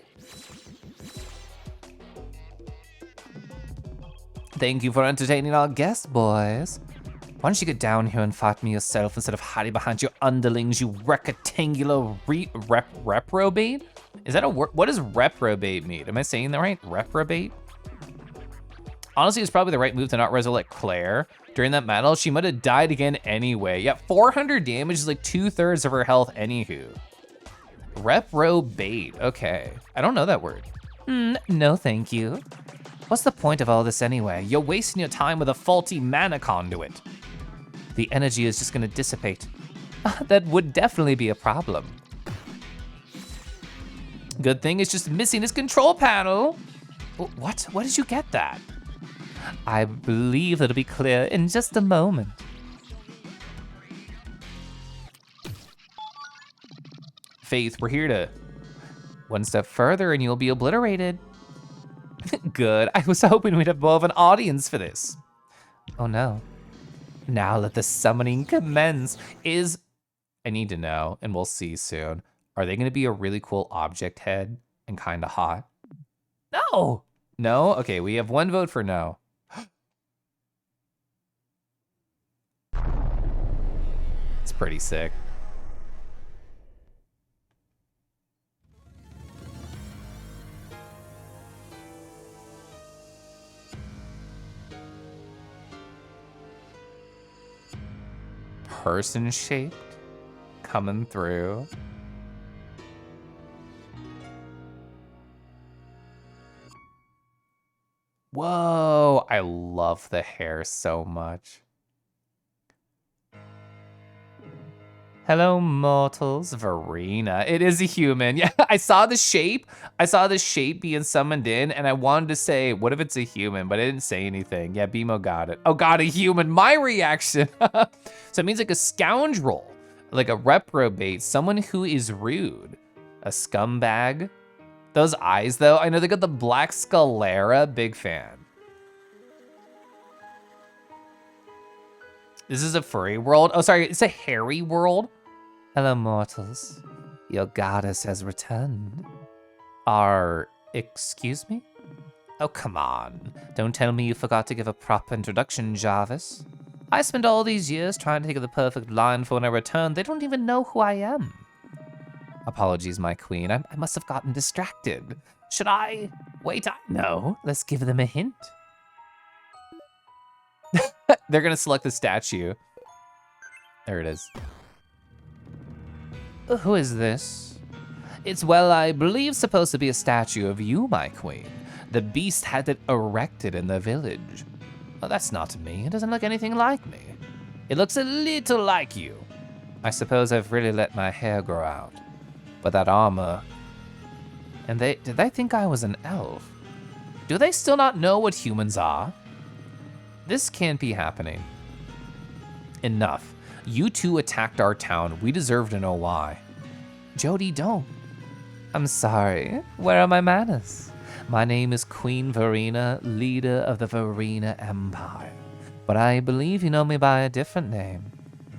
S1: Thank you for entertaining our guests, boys. Why don't you get down here and fight me yourself instead of hiding behind your underlings, you rectangular reprobate? Is that a word? What does reprobate mean? Am I saying that right? Reprobate? Honestly, it's probably the right move to not resurrect Claire. During that battle, she might have died again anyway. Yeah, 400 damage is like 2/3 of her health anywho. Reprobate, okay. I don't know that word. No thank you. What's the point of all this anyway? You're wasting your time with a faulty mana conduit. The energy is just gonna dissipate. That would definitely be a problem. Good thing it's just missing his control panel. What? Where did you get that? I believe it'll be clear in just a moment. Faith, we're here to one step further and you'll be obliterated. Good, I was hoping we'd have more of an audience for this. Oh no. Now let the summoning commence. I need to know, and we'll see soon. Are they gonna be a really cool object head and kinda hot? No! No? Okay, we have one vote for no. It's pretty sick. Person shaped coming through. Whoa, I love the hair so much. Hello, mortals, Verena. It is a human. Yeah, I saw the shape. I saw the shape being summoned in, and I wanted to say, what if it's a human? But I didn't say anything. Yeah, BMO got it. Oh God, a human. My reaction. So it means like a scoundrel, like a reprobate, someone who is rude, a scumbag. Those eyes, though, I know they got the black sclera. Big fan. This is a furry world. Oh, sorry, it's a hairy world. Hello, mortals. Your goddess has returned. Excuse me? Oh, come on. Don't tell me you forgot to give a proper introduction, Jarvis. I spent all these years trying to think of the perfect line for when I return. They don't even know who I am. Apologies, my queen. I must have gotten distracted. Should I? Wait, no. Let's give them a hint. They're gonna select the statue. There it is. Who is this? It's, well, I believe supposed to be a statue of you, my queen. The beast had it erected in the village. Oh, that's not me. It doesn't look anything like me. It looks a little like you. I suppose I've really let my hair grow out. But that armor... And did they think I was an elf? Do they still not know what humans are? This can't be happening. Enough. You two attacked our town. We deserve to know why. Jody, don't. I'm sorry. Where are my manners? My name is Queen Verena, leader of the Verena Empire. But I believe you know me by a different name.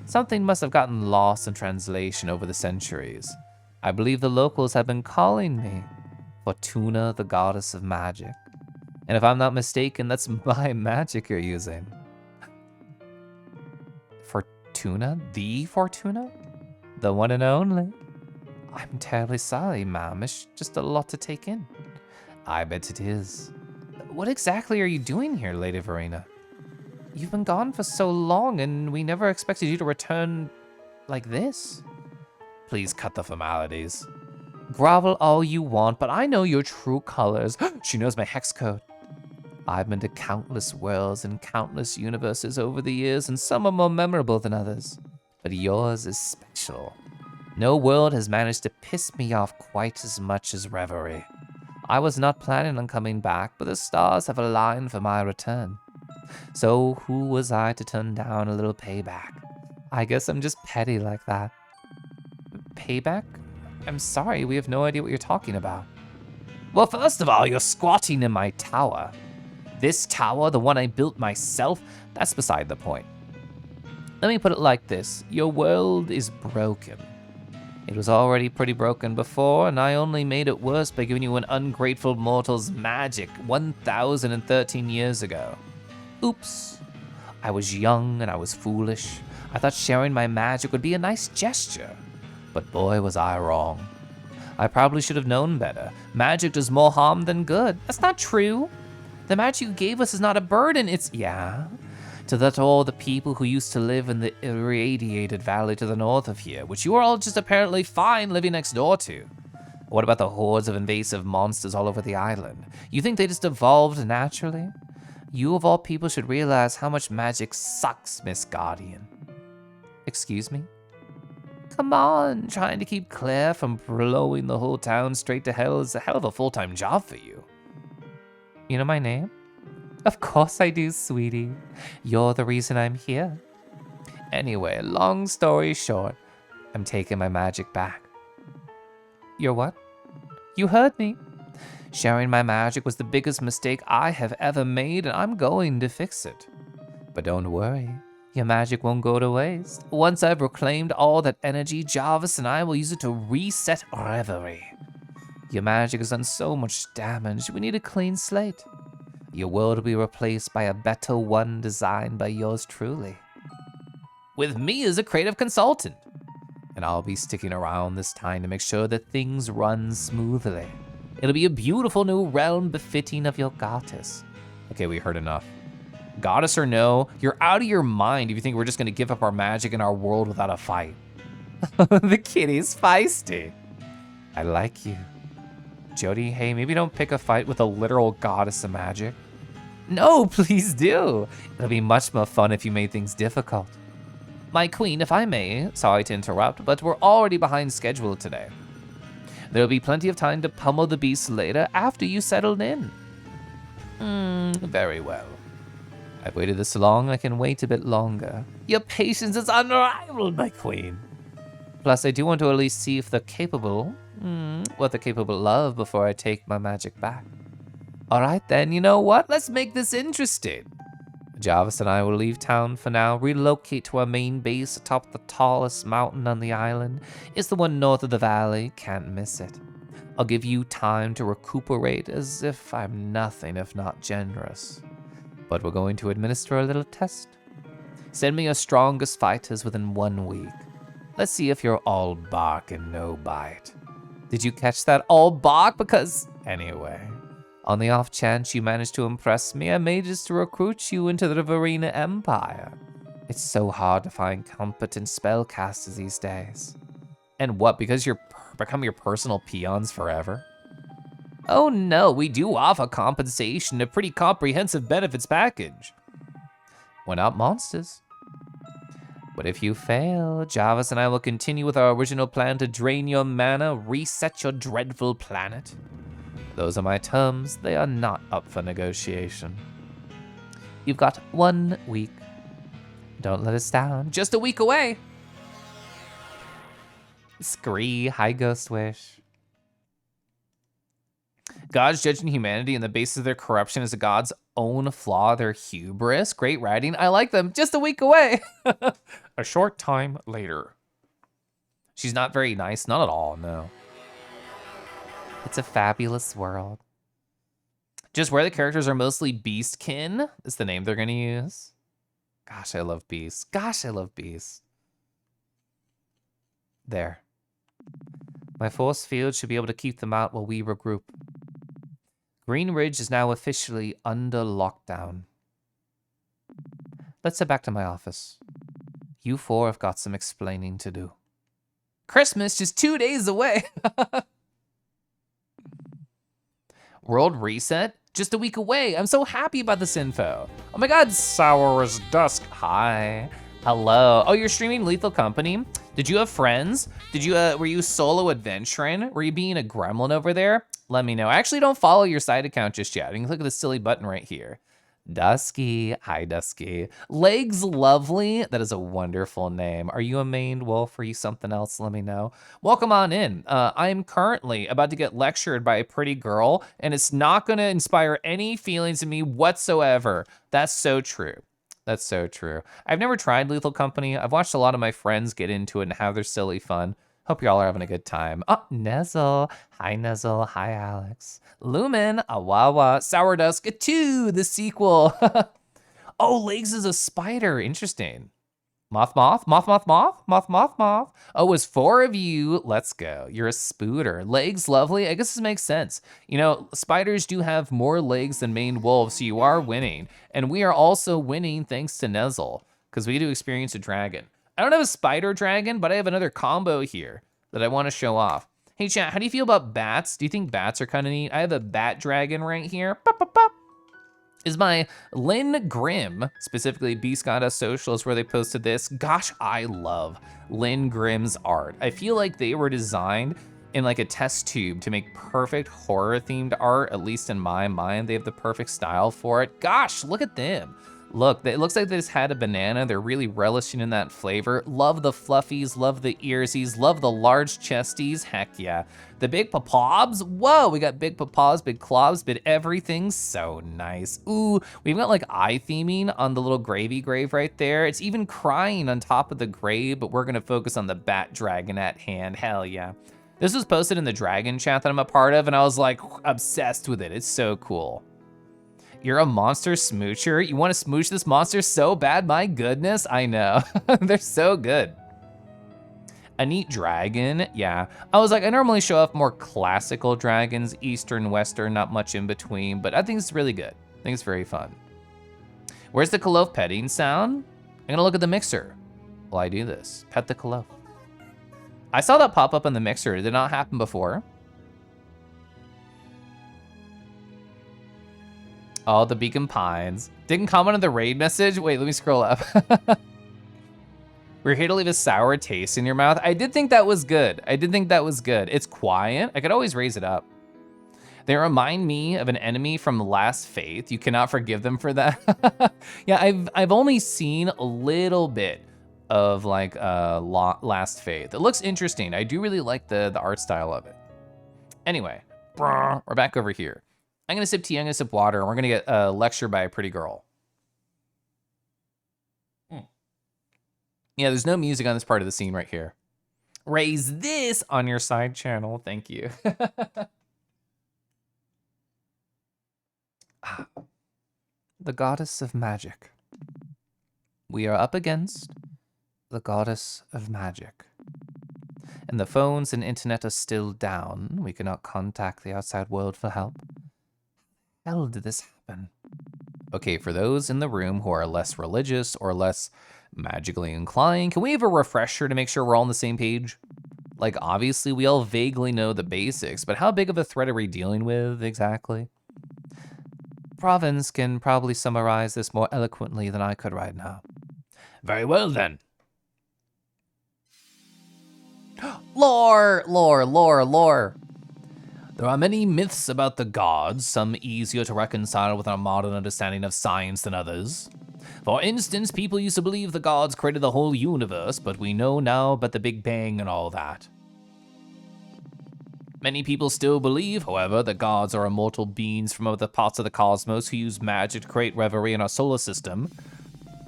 S1: Something must have gotten lost in translation over the centuries. I believe the locals have been calling me Fortuna, the goddess of magic. And if I'm not mistaken, that's my magic you're using. Fortuna? The Fortuna? The one and only? I'm terribly sorry, ma'am. It's just a lot to take in. I bet it is. What exactly are you doing here, Lady Verena? You've been gone for so long, and we never expected you to return like this. Please cut the formalities. Grovel all you want, but I know your true colors. She knows my hex code. I've been to countless worlds and countless universes over the years, and some are more memorable than others. But yours is special. No world has managed to piss me off quite as much as Reverie. I was not planning on coming back, but the stars have aligned for my return. So who was I to turn down a little payback? I guess I'm just petty like that. Payback? I'm sorry, we have no idea what you're talking about. Well, first of all, you're squatting in my tower. This tower, the one I built myself, that's beside the point. Let me put it like this. Your world is broken. It was already pretty broken before, and I only made it worse by giving you an ungrateful mortal's magic 1,013 years ago. Oops. I was young and I was foolish. I thought sharing my magic would be a nice gesture. But boy, was I wrong. I probably should have known better. Magic does more harm than good. That's not true. The magic you gave us is not a burden, it's, yeah. To all the people who used to live in the irradiated valley to the north of here, which you are all just apparently fine living next door to. What about the hordes of invasive monsters all over the island? You think they just evolved naturally? You of all people should realize how much magic sucks, Miss Guardian. Excuse me? Come on, trying to keep Claire from blowing the whole town straight to hell is a hell of a full-time job for you. You know my name? Of course I do, sweetie. You're the reason I'm here. Anyway, long story short, I'm taking my magic back. You're what? You heard me. Sharing my magic was the biggest mistake I have ever made, and I'm going to fix it. But don't worry, your magic won't go to waste. Once I've reclaimed all that energy, Jarvis and I will use it to reset Reverie. Your magic has done so much damage, we need a clean slate. Your world will be replaced by a better one designed by yours truly. With me as a creative consultant. And I'll be sticking around this time to make sure that things run smoothly. It'll be a beautiful new realm befitting of your goddess. Okay, we heard enough. Goddess or no, you're out of your mind if you think we're just gonna give up our magic in our world without a fight. The kitty's feisty. I like you. Jody, hey, maybe don't pick a fight with a literal goddess of magic. No, please do. It'll be much more fun if you made things difficult. My queen, if I may, sorry to interrupt, but we're already behind schedule today. There'll be plenty of time to pummel the beast later after you settled in. Very well. I've waited this long, I can wait a bit longer. Your patience is unrivaled, my queen. Plus, I do want to at least see if they're capable, what they're capable of before I take my magic back. All right then, you know what? Let's make this interesting. Jarvis and I will leave town for now, relocate to our main base atop the tallest mountain on the island. It's the one north of the valley, can't miss it. I'll give you time to recuperate as if I'm nothing if not generous. But we're going to administer a little test. Send me your strongest fighters within 1 week. Let's see if you're all bark and no bite. Did you catch that? All bark? Because, anyway. On the off chance you manage to impress me, I may just recruit you into the Verena Empire. It's so hard to find competent spellcasters these days. And what, because you're become your personal peons forever? Oh no, we do offer compensation, a pretty comprehensive benefits package. We're not monsters. But if you fail, Jarvis and I will continue with our original plan to drain your mana, reset your dreadful planet. Those are my terms, they are not up for negotiation. You've got 1 week. Don't let us down, just a week away. Scree, hi Ghost Wish. Gods judging humanity and the basis of their corruption is a god's own flaw, their hubris. Great writing, I like them, just a week away.
S3: A short time later.
S1: She's not very nice, not at all, no. It's a fabulous world. Just where the characters are mostly beastkin is the name they're gonna use. Gosh, I love beasts. Gosh, I love beasts. There. My force field should be able to keep them out while we regroup. Green Ridge is now officially under lockdown. Let's head back to my office. You four have got some explaining to do. Christmas just 2 days away. World reset? Just a week away. I'm so happy about this info. Oh my god.
S3: Sour as dusk.
S1: Hi. Hello. Oh, you're streaming Lethal Company? Did you have friends? Were you solo adventuring? Were you being a gremlin over there? Let me know. I actually don't follow your side account just yet. You can click this silly button right here. Dusky, hi Dusky. Legs Lovely, that is a wonderful name. Are you a maned wolf? Are you something else? Let me know. Welcome on in. I'm currently about to get lectured by a pretty girl, and it's not gonna inspire any feelings in me whatsoever. That's so true. That's so true. I've never tried Lethal Company. I've watched a lot of my friends get into it and have their silly fun. Hope y'all are having a good time. Oh, Nezzle. Hi, Nezzle. Hi, Alex. Lumen, Awawa, Sour Dusk 2, the sequel. Oh, Legs is a spider. Interesting. Moth, moth, moth, moth, moth, moth, moth, moth. Oh, it's 4 of you. Let's go. You're a spooter. Legs, lovely. I guess this makes sense. You know, spiders do have more legs than maned wolves, so you are winning. And we are also winning thanks to Nezzle, because we do experience a dragon. I don't have a spider dragon, but I have another combo here that I want to show off. Hey, chat, how do you feel about bats? Do you think bats are kind of neat? I have a bat dragon right here. Pop, pop, pop. Is my Lynn Grimm, specifically Beast Goddess Social is where they posted this. Gosh, I love Lynn Grimm's art. I feel like they were designed in like a test tube to make perfect horror themed art, at least in my mind. They have the perfect style for it. Gosh, look at them. Look, it looks like they just had a banana. They're really relishing in that flavor. Love the fluffies, love the earsies, love the large chesties, heck yeah. The big papaws, whoa, we got big papaws, big claws, big everything, so nice. Ooh, we've got like eye theming on the little gravy grave right there. It's even crying on top of the grave, but we're gonna focus on the bat dragon at hand, hell yeah. This was posted in the dragon chat that I'm a part of, and I was like obsessed with it, it's so cool. You're a monster smoocher? You want to smooch this monster so bad? My goodness, I know. They're so good. A neat dragon, yeah. I was like, I normally show off more classical dragons, Eastern, Western, not much in between, but I think it's really good. I think it's very fun. Where's the Kolof petting sound? I'm gonna look at the mixer while I do this. Pet the Kolof. I saw that pop up on the mixer. It did not happen before. Oh, the Beacon Pines. Didn't comment on the raid message? Wait, let me scroll up. We're here to leave a sour taste in your mouth. I did think that was good. It's quiet. I could always raise it up. They remind me of an enemy from Last Faith. You cannot forgive them for that. Yeah, I've only seen a little bit of like Last Faith. It looks interesting. I do really like the art style of it. Anyway, we're back over here. I'm gonna sip tea, I'm gonna sip water, and we're gonna get lectured by a pretty girl. Yeah, there's no music on this part of the scene right here. Raise this on your side channel, thank you. The goddess of magic. We are up against the goddess of magic. And the phones and internet are still down. We cannot contact the outside world for help. How did this happen? Okay, for those in the room who are less religious or less magically inclined, can we have a refresher to make sure we're all on the same page? Like, obviously, we all vaguely know the basics, but how big of a threat are we dealing with exactly? Province can probably summarize this more eloquently than I could right now. Very well, then. Lore, lore, lore, lore. There are many myths about the gods, some easier to reconcile with our modern understanding of science than others. For instance, people used to believe the gods created the whole universe, but we know now about the Big Bang and all that. Many people still believe, however, that gods are immortal beings from other parts of the cosmos who use magic to create revelry in our solar system.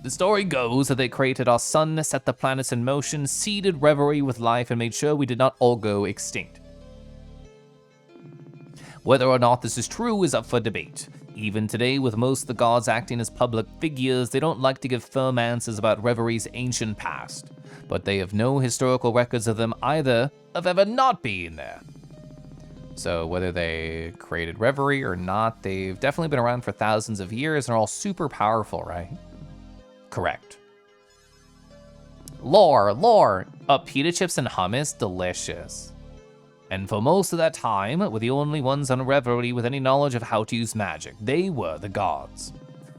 S1: The story goes that they created our sun, set the planets in motion, seeded revelry with life, and made sure we did not all go extinct. Whether or not this is true is up for debate. Even today, with most of the gods acting as public figures, they don't like to give firm answers about revelry's ancient past. But they have no historical records of them either, of ever not being there. So whether they created revelry or not, they've definitely been around for thousands of years and are all super powerful, right? Correct. Lore, lore. Pita chips and hummus, delicious. And for most of that time, were the only ones on revelry with any knowledge of how to use magic. They were the gods.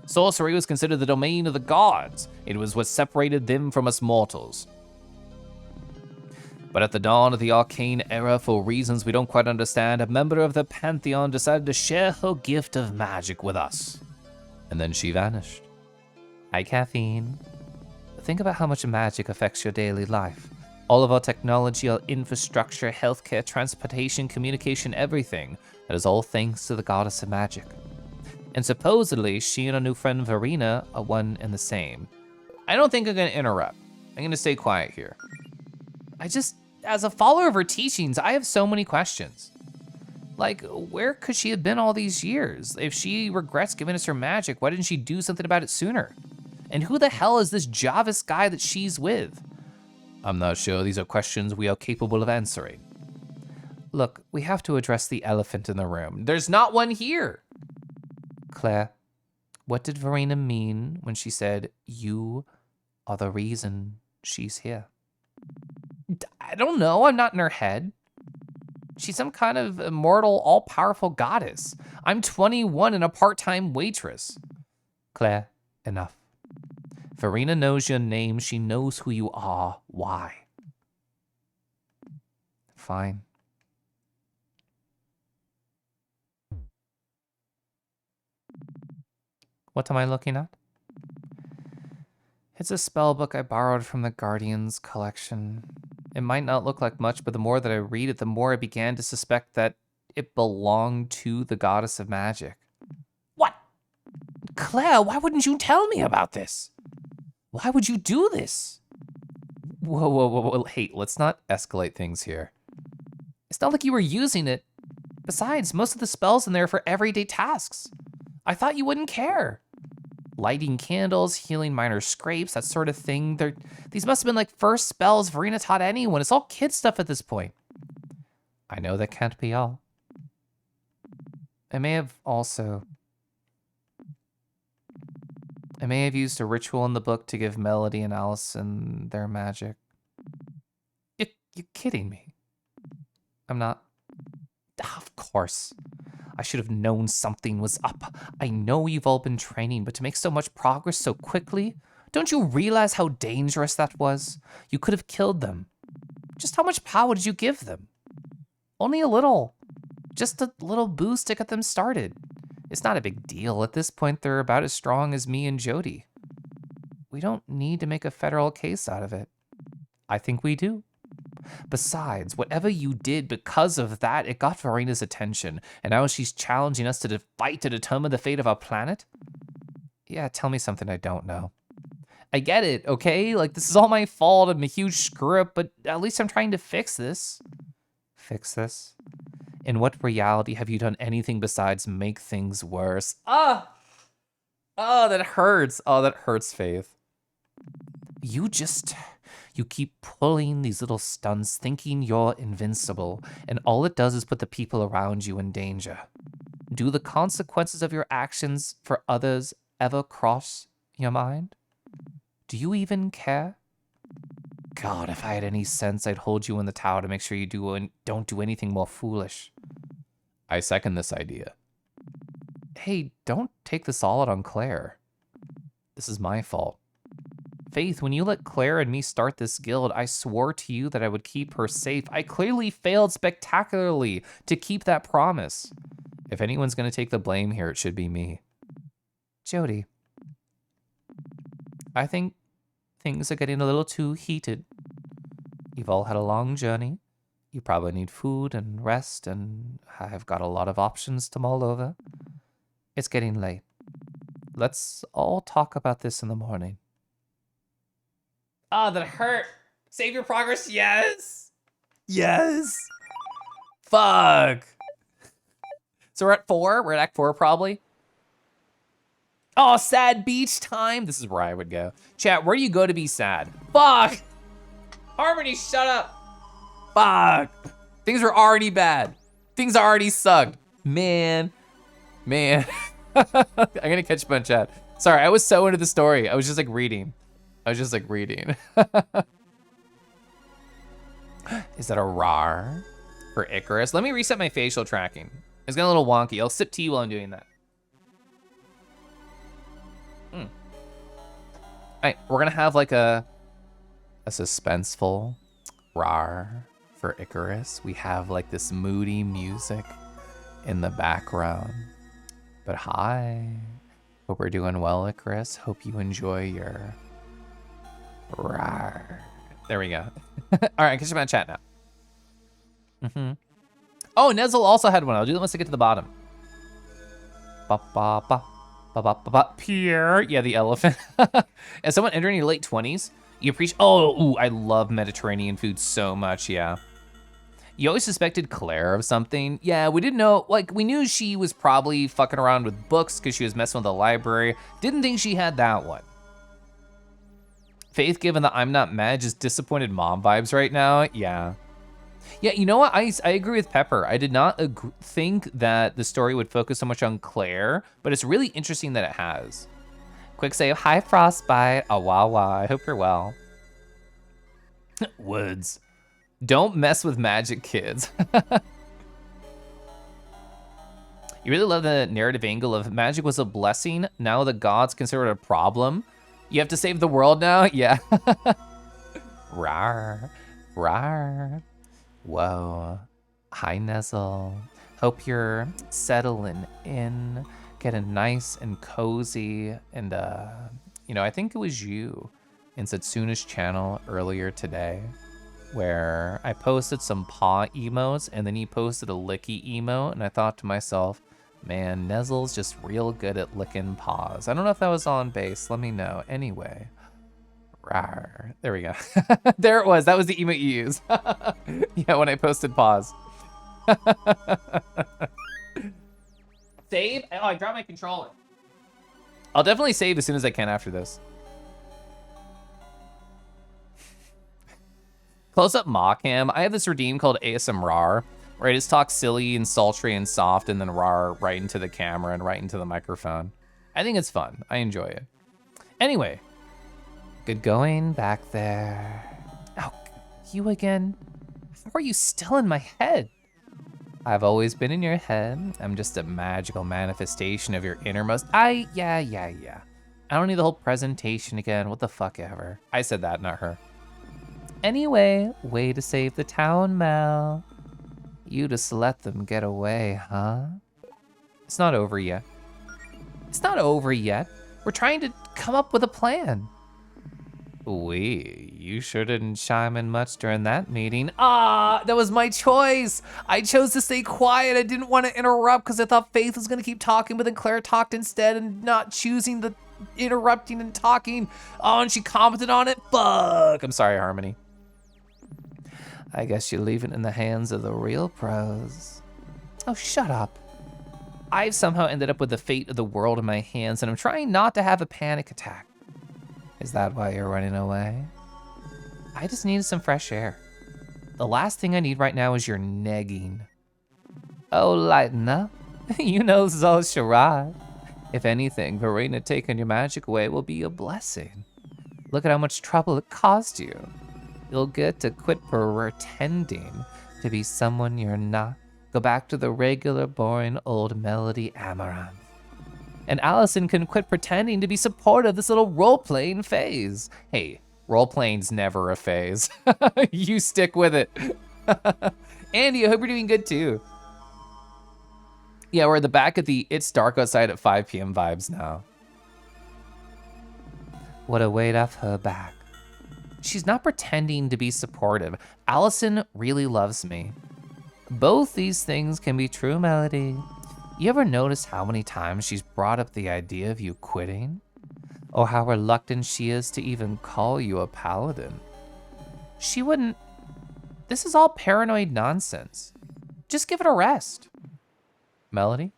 S1: Sorcery was considered the domain of the gods. It was what separated them from us mortals. But at the dawn of the arcane era, for reasons we don't quite understand, a member of the Pantheon decided to share her gift of magic with us. And then she vanished. Hi, Caffeine. Think about how much magic affects your daily life. All of our technology, our infrastructure, healthcare, transportation, communication, everything. That is all thanks to the goddess of magic. And supposedly, she and her new friend Verena are one and the same. I don't think I'm gonna interrupt. I'm gonna stay quiet here. As a follower of her teachings, I have so many questions. Like, where could she have been all these years? If she regrets giving us her magic, why didn't she do something about it sooner? And who the hell is this Javis guy that she's with? I'm not sure these are questions we are capable of answering. Look, we have to address the elephant in the room. There's not one here. Claire, what did Verena mean when she said, you are the reason she's here? I don't know, I'm not in her head. She's some kind of immortal, all-powerful goddess. I'm 21 and a part-time waitress. Claire, enough. Verena knows your name. She knows who you are. Why? Fine. What am I looking at? It's a spell book I borrowed from the Guardians collection. It might not look like much, but the more that I read it, the more I began to suspect that it belonged to the goddess of magic. What? Claire, why wouldn't you tell me about this? Why would you do this? Whoa. Hey, let's not escalate things here. It's not like you were using it. Besides, most of the spells in there are for everyday tasks. I thought you wouldn't care. Lighting candles, healing minor scrapes, that sort of thing. These must have been like first spells Verena taught anyone. It's all kid stuff at this point. I know that can't be all. I may have used a ritual in the book to give Melody and Allison their magic. You're kidding me. I'm not. Of course. I should have known something was up. I know you've all been training, but to make so much progress so quickly, don't you realize how dangerous that was? You could have killed them. Just how much power did you give them? Only a little. Just a little boost to get them started. It's not a big deal. At this point, they're about as strong as me and Jody. We don't need to make a federal case out of it. I think we do. Besides, whatever you did because of that, it got Verena's attention, and now she's challenging us to fight to determine the fate of our planet? Yeah, tell me something I don't know. I get it, okay? Like, this is all my fault. I'm a huge screw-up, but at least I'm trying to fix this. Fix this? In what reality have you done anything besides make things worse? Oh, that hurts. Oh, that hurts, Faith. You keep pulling these little stunts thinking you're invincible, and all it does is put the people around you in danger. Do the consequences of your actions for others ever cross your mind? Do you even care? God, if I had any sense, I'd hold you in the tower to make sure you don't do anything more foolish. I second this idea. Hey, don't take this all out on Claire. This is my fault. Faith, when you let Claire and me start this guild, I swore to you that I would keep her safe. I clearly failed spectacularly to keep that promise. If anyone's going to take the blame here, it should be me. Jody, I think things are getting a little too heated. You've all had a long journey. You probably need food and rest, and I've got a lot of options to mull over. It's getting late. Let's all talk about this in the morning. Oh, that hurt. Save your progress, yes. Yes. Fuck. So we're at 4. We're at Act 4, probably. Oh, sad beach time. This is where I would go. Chat, where do you go to be sad? Fuck. Harmony, shut up. Fuck. Things are already bad. Things already suck. Man. I'm gonna catch you on chat. Sorry, I was so into the story. I was just like reading. Is that a rar for Icarus? Let me reset my facial tracking. It's getting a little wonky. I'll sip tea while I'm doing that. All right, we're gonna have like a suspenseful rar for Icarus. We have like this moody music in the background. But hi, hope we're doing well, Icarus. Hope you enjoy your rar. There we go. All right, catch you on chat now. Oh, Nezel also had one. I'll do that once I get to the bottom. Pierre. Yeah, the elephant. As someone entering your late 20s, you appreciate. Oh, ooh, I love Mediterranean food so much. Yeah. You always suspected Claire of something. Yeah, we didn't know, like, we knew she was probably fucking around with books because she was messing with the library. Didn't think she had that one. Faith, given that I'm not mad, just disappointed mom vibes right now. Yeah. Yeah, you know what? I agree with Pepper. I did not think that the story would focus so much on Claire, but it's really interesting that it has. Quick save, hi Frostbite. Oh, wow, wow. I hope you're well. Woods. Don't mess with magic, kids. You really love the narrative angle of magic was a blessing. Now the gods consider it a problem. You have to save the world now? Yeah. Rawr. Rawr. Whoa. Hi, Nezzle. Hope you're settling in, getting nice and cozy. And, you know, I think it was you in Satsuna's channel earlier today where I posted some paw emotes and then he posted a licky emote. And I thought to myself, man, Nezzle's just real good at licking paws. I don't know if that was on base. Let me know. Anyway. Rawr. There we go. There it was. That was the emote you used. Yeah, when I posted pause. Save? Oh, I dropped my controller. I'll definitely save as soon as I can after this. Close up Mockham. I have this redeem called ASMR, where I just talk silly and sultry and soft and then rawr right into the camera and right into the microphone. I think it's fun. I enjoy it. Anyway. Good going back there. Oh, you again? How are you still in my head? I've always been in your head. I'm just a magical manifestation of your innermost. Yeah. I don't need the whole presentation again. What the fuck ever. I said that, not her. Anyway, way to save the town, Mel. You just let them get away, huh? It's not over yet. It's not over yet. We're trying to come up with a plan. You sure didn't chime in much during that meeting. Ah, that was my choice. I chose to stay quiet. I didn't want to interrupt because I thought Faith was gonna keep talking, but then Claire talked instead and not choosing the interrupting and talking. Oh, and she commented on it. Fuck. I'm sorry, Harmony. I guess you leave it in the hands of the real pros. Oh, shut up. I've somehow ended up with the fate of the world in my hands and I'm trying not to have a panic attack. Is that why you're running away? I just needed some fresh air. The last thing I need right now is your negging. Oh, lighten up. You know this is all a charade. If anything, Verena taking your magic away will be a blessing. Look at how much trouble it caused you. You'll get to quit pretending to be someone you're not. Go back to the regular, boring old Melody Amaranth. And Allison can quit pretending to be supportive of this little role-playing phase. Hey, role-playing's never a phase. You stick with it. Andy, I hope you're doing good too. Yeah, we're at the back of the It's Dark Outside at 5 p.m. vibes now. What a weight off her back. She's not pretending to be supportive. Allison really loves me. Both these things can be true, Melody. You ever notice how many times she's brought up the idea of you quitting? Or how reluctant she is to even call you a paladin? She wouldn't. This is all paranoid nonsense. Just give it a rest. Melody?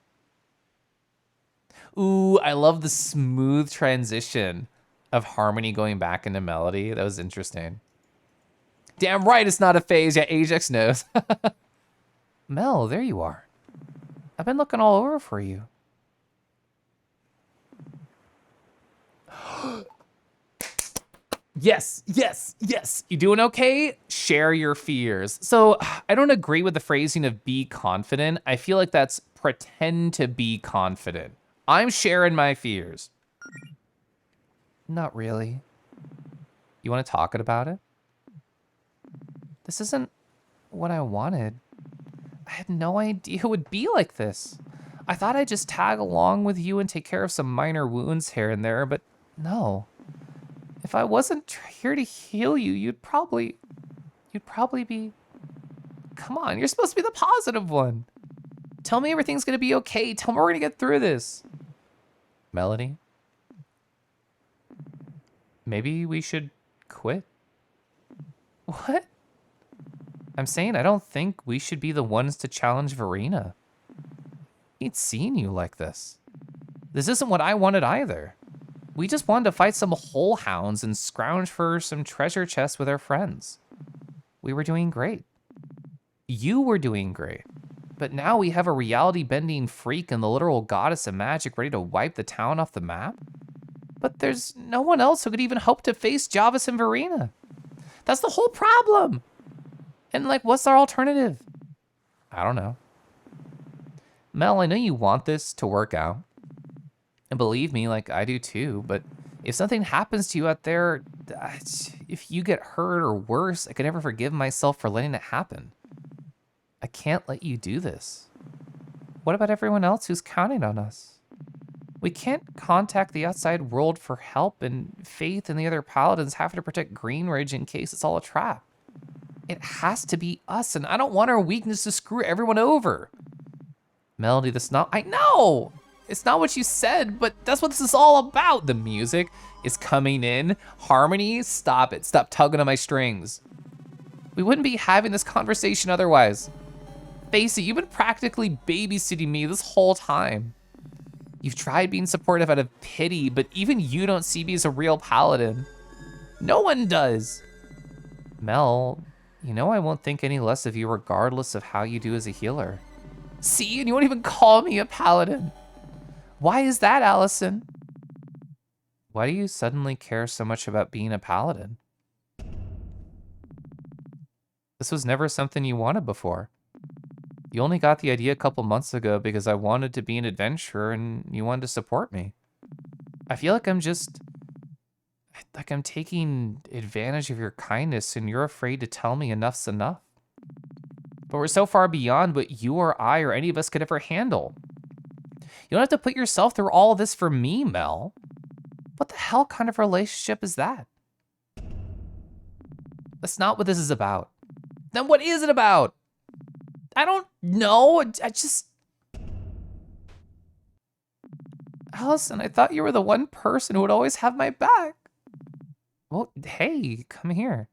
S1: Ooh, I love the smooth transition of Harmony going back into Melody. That was interesting. Damn right it's not a phase. Yeah, Ajax knows. Mel, there you are. I've been looking all over for you. Yes. You doing okay? Share your fears. So I don't agree with the phrasing of be confident. I feel like that's pretend to be confident. I'm sharing my fears. Not really. You want to talk about it? This isn't what I wanted. I had no idea it would be like this. I thought I'd just tag along with you and take care of some minor wounds here and there, but no. If I wasn't here to heal you, you'd probably be... Come on, you're supposed to be the positive one. Tell me everything's gonna be okay. Tell me we're gonna get through this. Melody? Maybe we should quit? What? I'm saying I don't think we should be the ones to challenge Verena. He'd seen you like this. This isn't what I wanted either. We just wanted to fight some whole hounds and scrounge for some treasure chests with our friends. We were doing great. You were doing great. But now we have a reality-bending freak and the literal goddess of magic ready to wipe the town off the map? But there's no one else who could even hope to face Jarvis and Verena. That's the whole problem. And like, what's our alternative? I don't know. Mel, I know you want this to work out. And believe me, like I do too, but if something happens to you out there, if you get hurt or worse, I could never forgive myself for letting it happen. I can't let you do this. What about everyone else who's counting on us? We can't contact the outside world for help, and Faith and the other paladins have to protect Greenridge in case it's all a trap. It has to be us, and I don't want our weakness to screw everyone over. Melody, that's not, I know! It's not what you said, but that's what this is all about. The music is coming in. Harmony, stop it. Stop tugging on my strings. We wouldn't be having this conversation otherwise. Face it, you've been practically babysitting me this whole time. You've tried being supportive out of pity, but even you don't see me as a real paladin. No one does. Mel, you know I won't think any less of you regardless of how you do as a healer. See, and you won't even call me a paladin. Why is that, Allison? Why do you suddenly care so much about being a paladin? This was never something you wanted before. You only got the idea a couple months ago because I wanted to be an adventurer and you wanted to support me. I feel like I'm taking advantage of your kindness and you're afraid to tell me enough's enough. But we're so far beyond what you or I or any of us could ever handle. You don't have to put yourself through all of this for me, Mel. What the hell kind of relationship is that? That's not what this is about. Then what is it about? I don't know. I just... Allison, I thought you were the one person who would always have my back. Well, hey, come here.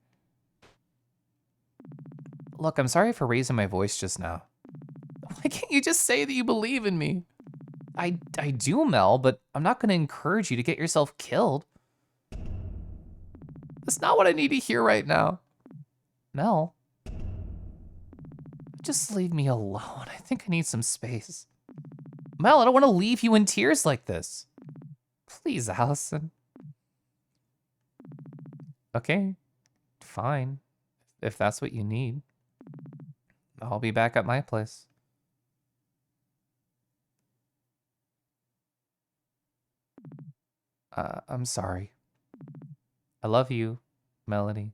S1: Look, I'm sorry for raising my voice just now. Why can't you just say that you believe in me? I do, Mel, but I'm not going to encourage you to get yourself killed. That's not what I need to hear right now. Mel, just leave me alone. I think I need some space. Mel, I don't want to leave you in tears like this. Please, Allison. Okay, fine. If that's what you need, I'll be back at my place. I'm sorry. I love you, Melody.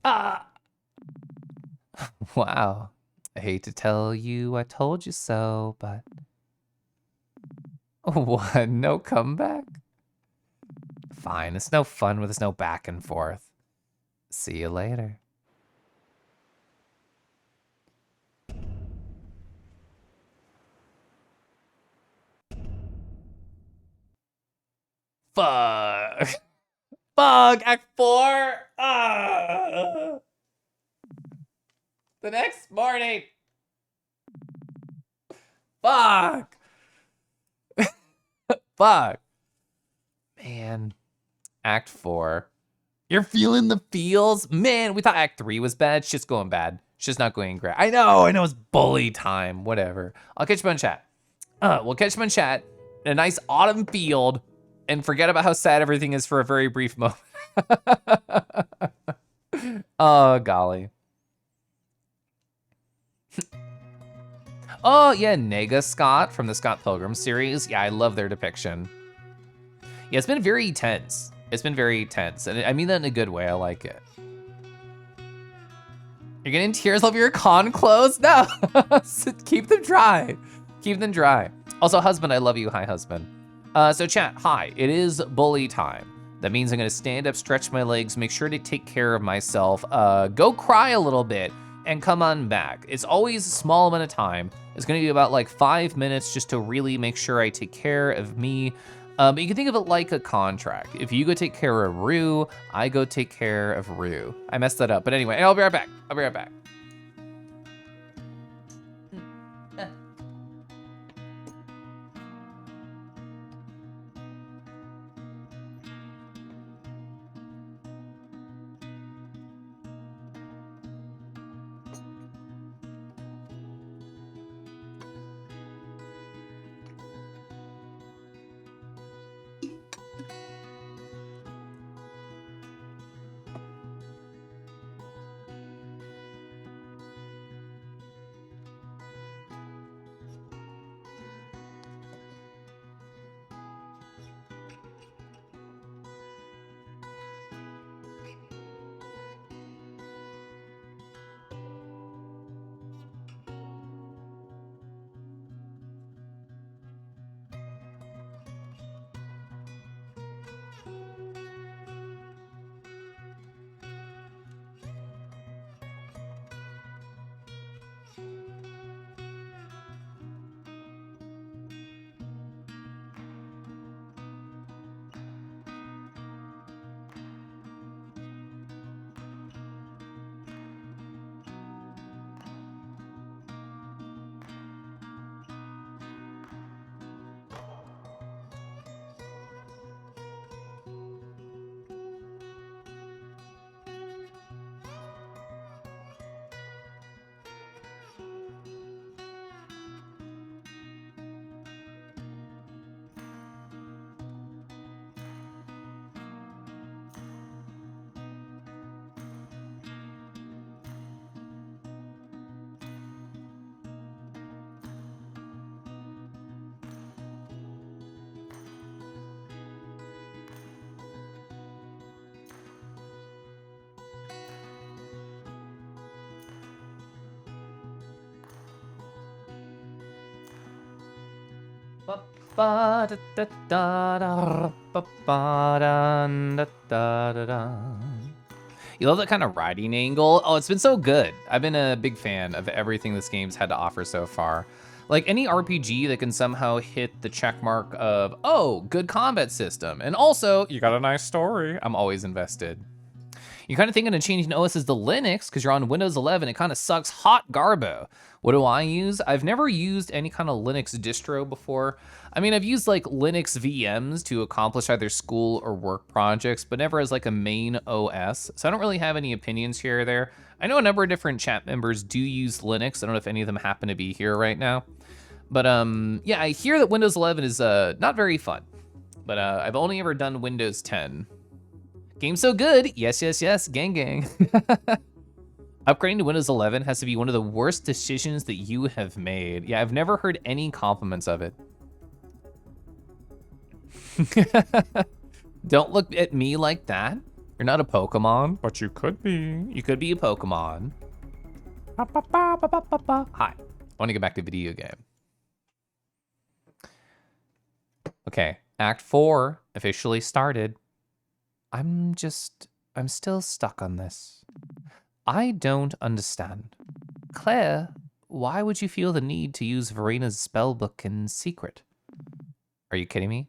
S1: Wow. I hate to tell you I told you so, but... What, no comeback? Fine, it's no fun when there's no back and forth. See you later. Fuck. Fuck, Act 4. The next morning. Fuck. Fuck. Man. Act 4. You're feeling the feels? Man, we thought Act 3 was bad. Shit's going bad. Shit's not going great. I know it's bully time. Whatever. I'll catch you on chat. We'll catch you on chat in a nice autumn field and forget about how sad everything is for a very brief moment. Oh, golly. Oh, yeah, Nega Scott from the Scott Pilgrim series. Yeah, I love their depiction. Yeah, it's been very tense. It's been very tense, and I mean that in a good way. I like it. You're getting tears over your con clothes? No, keep them dry. Keep them dry. Also, husband, I love you. Hi, husband. So chat, hi, it is bully time. That means I'm gonna stand up, stretch my legs, make sure to take care of myself, go cry a little bit, and come on back. It's always a small amount of time. It's gonna be about like 5 minutes just to really make sure I take care of me. But you can think of it like a contract. If you go take care of Rue, I go take care of Rue. I messed that up, but anyway, I'll be right back. I'll be right back. You love that kind of riding angle? Oh, it's been so good. I've been a big fan of everything this game's had to offer so far. Like any RPG that can somehow hit the check mark of, oh, good combat system, and also,
S3: You got a nice story.
S1: I'm always invested. You're kind of thinking of changing OSs to Linux because you're on Windows 11. It kind of sucks hot garbo. What do I use? I've never used any kind of Linux distro before. I mean, I've used like Linux VMs to accomplish either school or work projects, but never as like a main OS. So I don't really have any opinions here or there. I know a number of different chat members do use Linux. I don't know if any of them happen to be here right now. But yeah, I hear that Windows 11 is not very fun. But I've only ever done Windows 10. Game's so good. Yes, yes, yes. Gang, gang. Upgrading to Windows 11 has to be one of the worst decisions that you have made. Yeah, I've never heard any compliments of it. Don't look at me like that. You're not a Pokemon.
S3: But you could be.
S1: You could be a Pokemon. Hi. I want to get back to video game. Okay, Act 4 officially started. I'm still stuck on this. I don't understand. Claire, why would you feel the need to use Verena's spellbook in secret? Are you kidding me?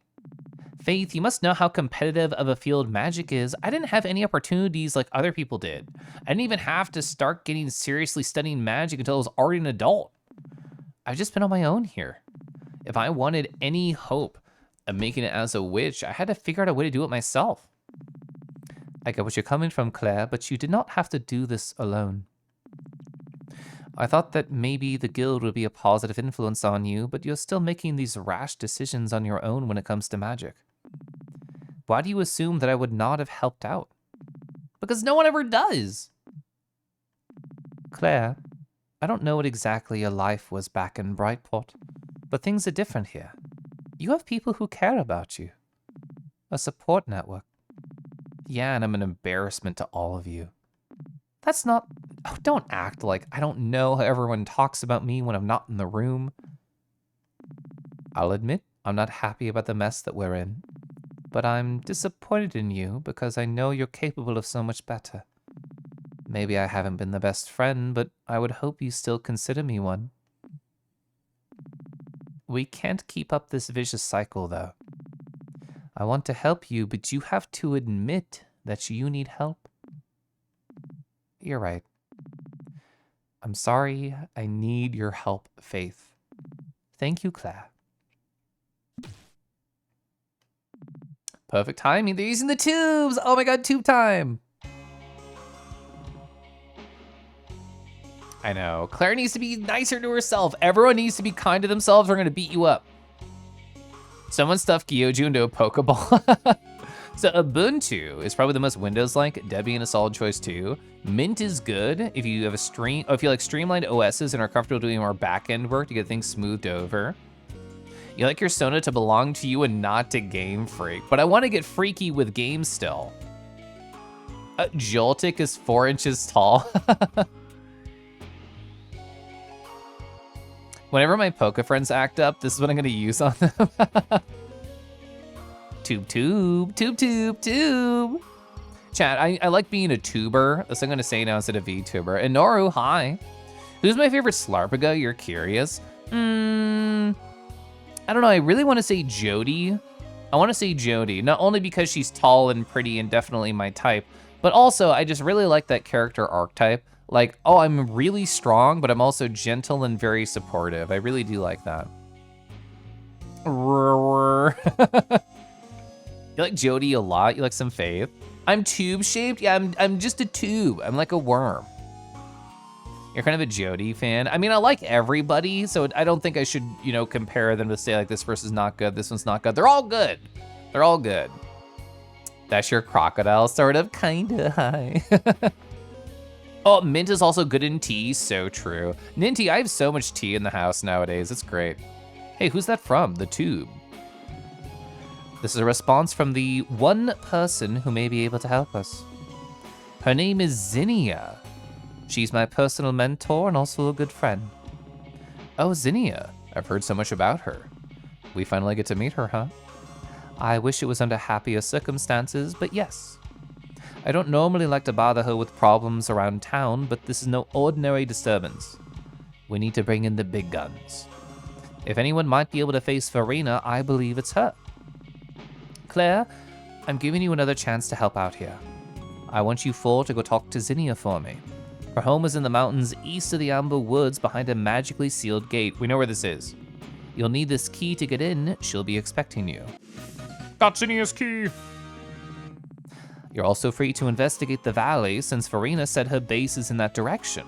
S1: Faith, you must know how competitive of a field magic is. I didn't have any opportunities like other people did. I didn't even have to start getting seriously studying magic until I was already an adult. I've just been on my own here. If I wanted any hope of making it as a witch, I had to figure out a way to do it myself. I get what you're coming from, Claire, but you did not have to do this alone. I thought that maybe the guild would be a positive influence on you, but you're still making these rash decisions on your own when it comes to magic. Why do you assume that I would not have helped out? Because no one ever does. Claire, I don't know what exactly your life was back in Brightport, but things are different here. You have people who care about you. A support network. Yeah, and I'm an embarrassment to all of you. That's not... Oh, don't act like I don't know how everyone talks about me when I'm not in the room. I'll admit I'm not happy about the mess that we're in, but I'm disappointed in you because I know you're capable of so much better. Maybe I haven't been the best friend, but I would hope you still consider me one. We can't keep up this vicious cycle, though. I want to help you, but you have to admit that you need help. You're right. I'm sorry. I need your help, Faith. Thank you, Claire. Perfect timing. They're using the tubes. Oh my god, tube time. I know. Claire needs to be nicer to herself. Everyone needs to be kind to themselves or I'm gonna beat you up. Someone stuffed Gyoju into a Pokeball. So Ubuntu is probably the most Windows-like. Debian a solid choice too. Mint is good if you have if you like streamlined OSs and are comfortable doing more back-end work to get things smoothed over. You like your Sona to belong to you and not to Game Freak, but I want to get freaky with games still. Joltik is 4 inches tall. Whenever my Poke friends act up, this is what I'm gonna use on them. Tube. Chat, I like being a tuber. That's what I'm gonna say now instead of VTuber. And Noru, hi. Who's my favorite Slarpago? You're curious. I don't know, I really wanna say Jody. I wanna say Jody, not only because she's tall and pretty and definitely my type, but also I just really like that character archetype. Like, oh, I'm really strong, but I'm also gentle and very supportive. I really do like that. You like Jody a lot? You like some Faith? I'm tube-shaped? Yeah, I'm just a tube. I'm like a worm. You're kind of a Jody fan. I mean, I like everybody, so I don't think I should, you know, compare them to say like this person's not good, this one's not good. They're all good. They're all good. That's your crocodile, sort of, kinda high. Oh, Mint is also good in tea, so true. Ninty, I have so much tea in the house nowadays, it's great. Hey, who's that from? The Tube. This is a response from the one person who may be able to help us. Her name is Zinnia. She's my personal mentor and also a good friend. Oh, Zinnia, I've heard so much about her. We finally get to meet her, huh? I wish it was under happier circumstances, but yes. I don't normally like to bother her with problems around town, but this is no ordinary disturbance. We need to bring in the big guns. If anyone might be able to face Verena, I believe it's her. Claire, I'm giving you another chance to help out here. I want you four to go talk to Zinnia for me. Her home is in the mountains east of the Amber Woods behind a magically sealed gate. We know where this is. You'll need this key to get in. She'll be expecting you.
S3: Got Zinnia's key.
S1: You're also free to investigate the valley since Verena said her base is in that direction.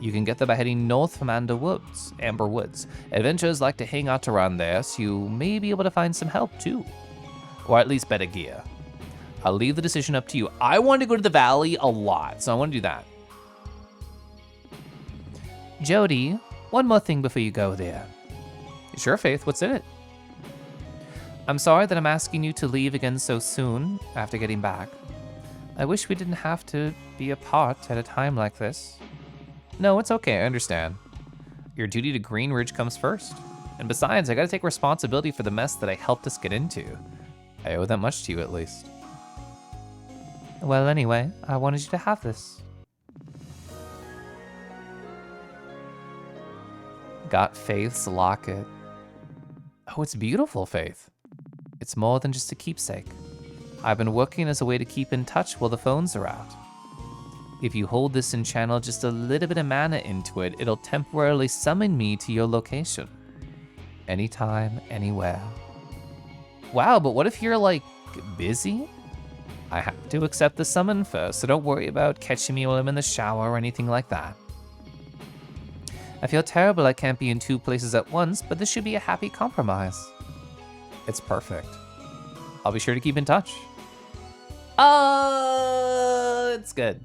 S1: You can get there by heading north from Amber Woods. Adventurers like to hang out around there, so you may be able to find some help too. Or at least better gear. I'll leave the decision up to you. I want to go to the valley a lot, so I want to do that. Jody, one more thing before you go there. Sure, Faith, what's in it? I'm sorry that I'm asking you to leave again so soon after getting back. I wish we didn't have to be apart at a time like this. No, it's okay, I understand. Your duty to Green Ridge comes first. And besides, I gotta take responsibility for the mess that I helped us get into. I owe that much to you at least. Well, anyway, I wanted you to have this. Got Faith's locket. Oh, it's beautiful, Faith. It's more than just a keepsake. I've been working as a way to keep in touch while the phones are out. If you hold this and channel just a little bit of mana into it, it'll temporarily summon me to your location. Anytime, anywhere. Wow, but what if you're like busy? I have to accept the summon first, so don't worry about catching me while I'm in the shower or anything like that. I feel terrible I can't be in two places at once, but this should be a happy compromise. It's perfect. I'll be sure to keep in touch. It's good.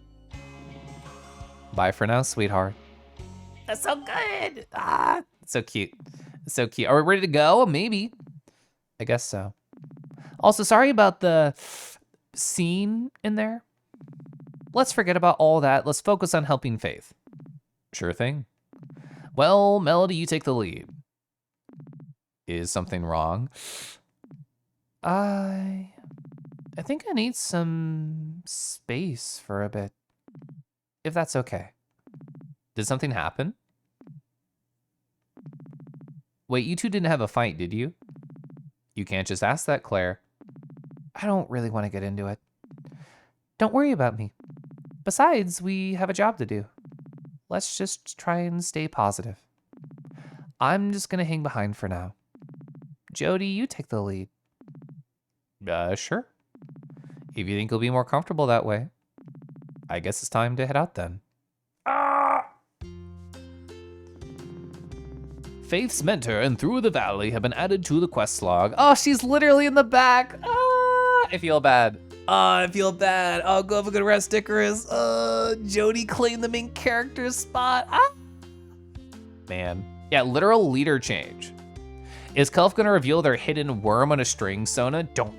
S1: Bye for now, sweetheart. That's so good. It's so cute. It's so cute. Are we ready to go? Maybe. I guess so. Also, sorry about the scene in there. Let's forget about all that. Let's focus on helping Faith. Sure thing. Well, Melody, you take the lead. Is something wrong? I think I need some space for a bit. If that's okay. Did something happen? Wait, you two didn't have a fight, did you? You can't just ask that, Claire. I don't really want to get into it. Don't worry about me. Besides, we have a job to do. Let's just try and stay positive. I'm just gonna hang behind for now. Jody, you take the lead. Sure. If you think you'll be more comfortable that way, I guess it's time to head out then. Faith's mentor and Through the Valley have been added to the quest log. Oh, she's literally in the back. I feel bad. I feel bad. Oh, go have a good rest, Icarus. Jody claimed the main character's spot. Man. Yeah, literal leader change. Is Kelf gonna reveal their hidden worm on a string, Sona? Don't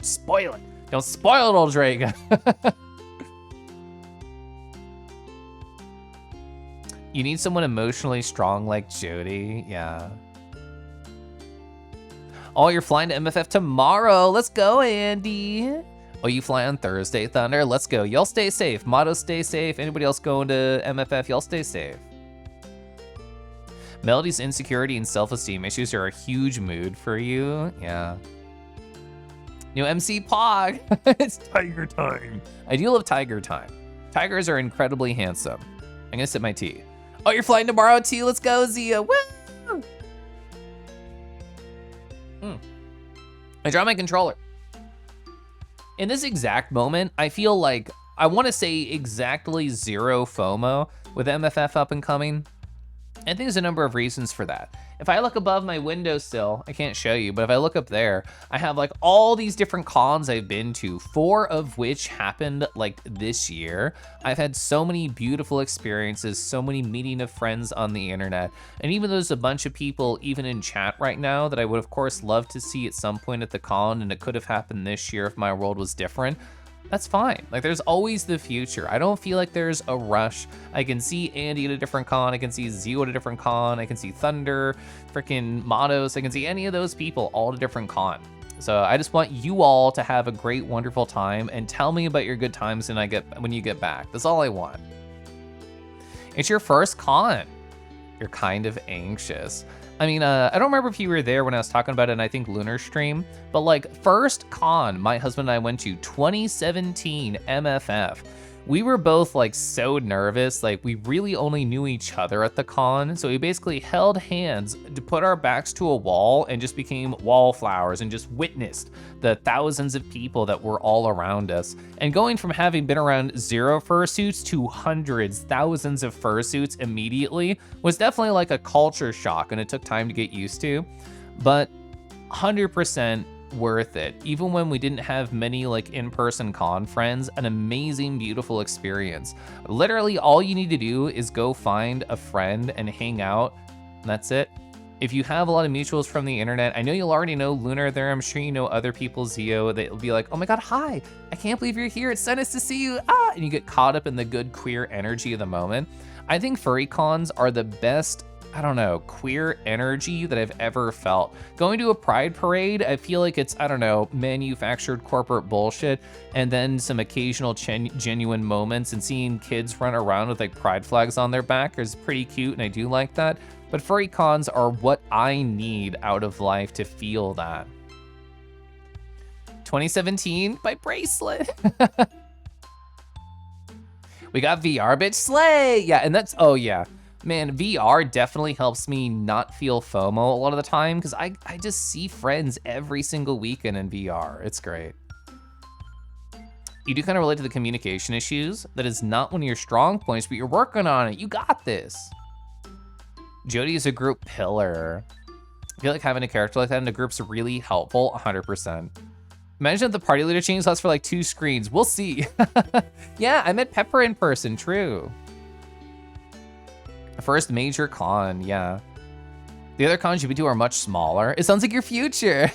S1: spoil it. Don't spoil it, old Drake. You need someone emotionally strong like Jody, yeah. Oh, you're flying to MFF tomorrow. Let's go, Andy. Oh, you fly on Thursday, Thunder. Let's go. Y'all stay safe. Motto, stay safe. Anybody else going to MFF, y'all stay safe. Melody's insecurity and self-esteem issues are a huge mood for you. Yeah. New MC Pog. It's Tiger time. I do love Tiger time. Tigers are incredibly handsome. I'm gonna sip my tea. Oh, you're flying tomorrow, T. Let's go, Zia. Woo! I dropped my controller. In this exact moment, I feel like I want to say exactly zero FOMO with MFF up and coming. I think there's a number of reasons for that. If I look above my windowsill, I can't show you, but if I look up there, I have like all these different cons I've been to, 4 of which happened like this year. I've had so many beautiful experiences, so many meeting of friends on the internet. And even though there's a bunch of people even in chat right now that I would of course love to see at some point at the con, and it could have happened this year if my world was different. That's fine. Like, there's always the future. I don't feel like there's a rush. I can see Andy at a different con. I can see Zio at a different con. I can see Thunder, freaking Matos. I can see any of those people all at a different con. So I just want you all to have a great, wonderful time and tell me about your good times when you get back. That's all I want. It's your first con. You're kind of anxious. I mean, I don't remember if you were there when I was talking about it in, I think, Lunar stream, but like, first con my husband and I went to, 2017 MFF. We were both like so nervous, like we really only knew each other at the con, so we basically held hands to put our backs to a wall and just became wallflowers and just witnessed the thousands of people that were all around us. And going from having been around 0 fursuits to hundreds, thousands of fursuits immediately was definitely like a culture shock, and it took time to get used to, but 100% worth it. Even when we didn't have many like in-person con friends, an amazing, beautiful experience. Literally all you need to do is go find a friend and hang out, and that's it. If you have a lot of mutuals from the internet, I know you'll already know Lunar there. I'm sure you know other people, Zio, that'll be like, oh my God, hi, I can't believe you're here. It's so nice to see you. And you get caught up in the good queer energy of the moment. I think furry cons are the best, I don't know, queer energy that I've ever felt. Going to a pride parade, I feel like it's, I don't know, manufactured corporate bullshit, and then some occasional genuine moments, and seeing kids run around with like pride flags on their back is pretty cute, and I do like that. But furry cons are what I need out of life to feel that. 2017 by Bracelet. We got VR, bitch, slay! Yeah, and that's, oh yeah. Man, VR definitely helps me not feel FOMO a lot of the time, because I just see friends every single weekend in VR. It's great. You do kind of relate to the communication issues. That is not one of your strong points, but you're working on it. You got this. Jody is a group pillar. I feel like having a character like that in a group's really helpful, 100%. Imagine if the party leader change lasts for like 2 screens. We'll see. Yeah, I met Pepper in person, true. First major con, yeah. The other cons you've been to are much smaller. It sounds like your future.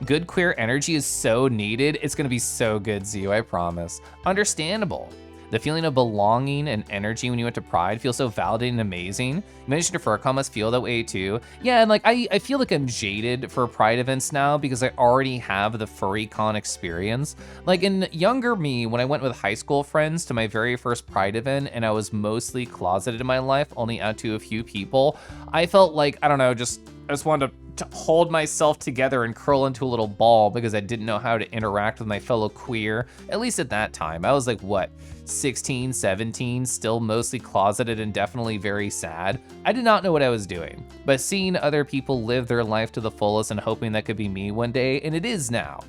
S1: Good queer energy is so needed. It's gonna be so good, Zio, I promise. Understandable. The feeling of belonging and energy when you went to Pride feels so validating and amazing. You mentioned your FurCon must feel that way too. Yeah, and like I feel like I'm jaded for Pride events now because I already have the FurryCon experience. Like in younger me, when I went with high school friends to my very first Pride event and I was mostly closeted in my life, only out to a few people, I felt like, I don't know, just I just wanted to hold myself together and curl into a little ball because I didn't know how to interact with my fellow queer, at least at that time. I was like, what, 16, 17, still mostly closeted and definitely very sad. I did not know what I was doing, but seeing other people live their life to the fullest and hoping that could be me one day, and it is now,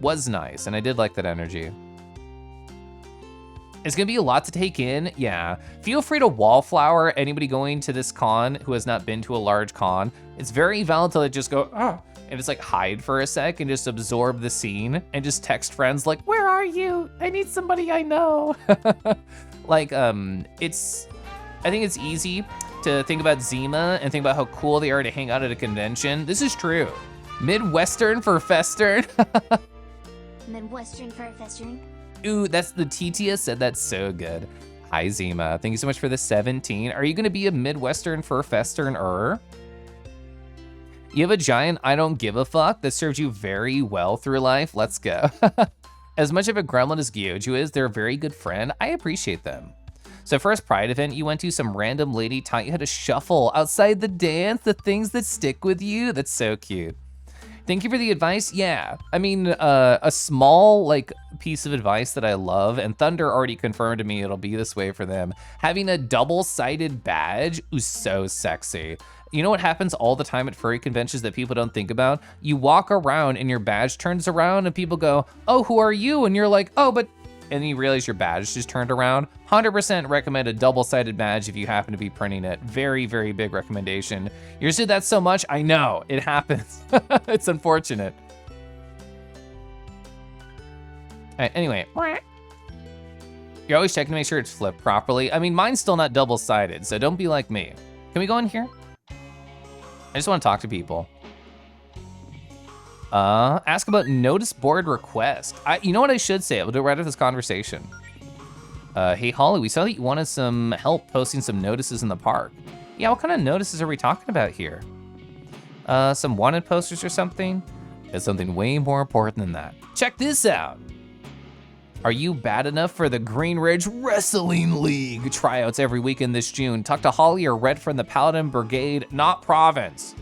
S1: was nice, and I did like that energy. It's gonna be a lot to take in, yeah. Feel free to wallflower anybody going to this con who has not been to a large con. It's very valid to just go, ah, and just like hide for a sec and just absorb the scene and just text friends like, where are you? I need somebody I know. Like, I think it's easy to think about Zima and think about how cool they are to hang out at a convention. This is true. Midwestern for Festern.
S2: Midwestern for Festern.
S1: Ooh, that's the TTS said that's so good. Hi Zima, thank you so much for the 17. Are you gonna be a Midwestern for Festern-er? You have a giant I don't give a fuck that serves you very well through life, let's go. As much of a gremlin as Gyoju is, they're a very good friend. I appreciate them. So first Pride event, you went to some random lady taught you how to shuffle outside the dance, the things that stick with you. That's so cute. Thank you for the advice. Yeah, I mean, a small like piece of advice that I love, and Thunder already confirmed to me it'll be this way for them. Having a double-sided badge is so sexy. You know what happens all the time at furry conventions that people don't think about? You walk around and your badge turns around and people go, oh, who are you? And you're like, oh, but, and then you realize your badge just turned around. 100% recommend a double-sided badge if you happen to be printing it. Very, very big recommendation. Yours did that so much, I know, it happens. It's unfortunate. All right, anyway. You're always checking to make sure it's flipped properly. I mean, mine's still not double-sided, so don't be like me. Can we go in here? I just want to talk to people. Ask about notice board request. You know what I should say? We'll do it right after this conversation. Hey Holly, we saw that you wanted some help posting some notices in the park. Yeah, what kind of notices are we talking about here? Some wanted posters or something? It's something way more important than that. Check this out. Are you bad enough for the Green Ridge Wrestling League tryouts every weekend this June? Talk to Holly or Red from the Paladin Brigade, not Province.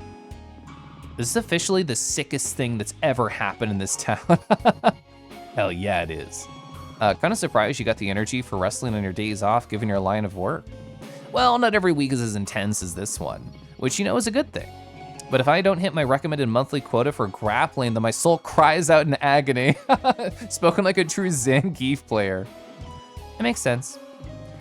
S1: This is officially the sickest thing that's ever happened in this town. Hell yeah, it is. Kind of surprised you got the energy for wrestling on your days off, given your line of work. Well, not every week is as intense as this one, which you know is a good thing. But if I don't hit my recommended monthly quota for grappling, then my soul cries out in agony. Spoken like a true Zangief player. It makes sense.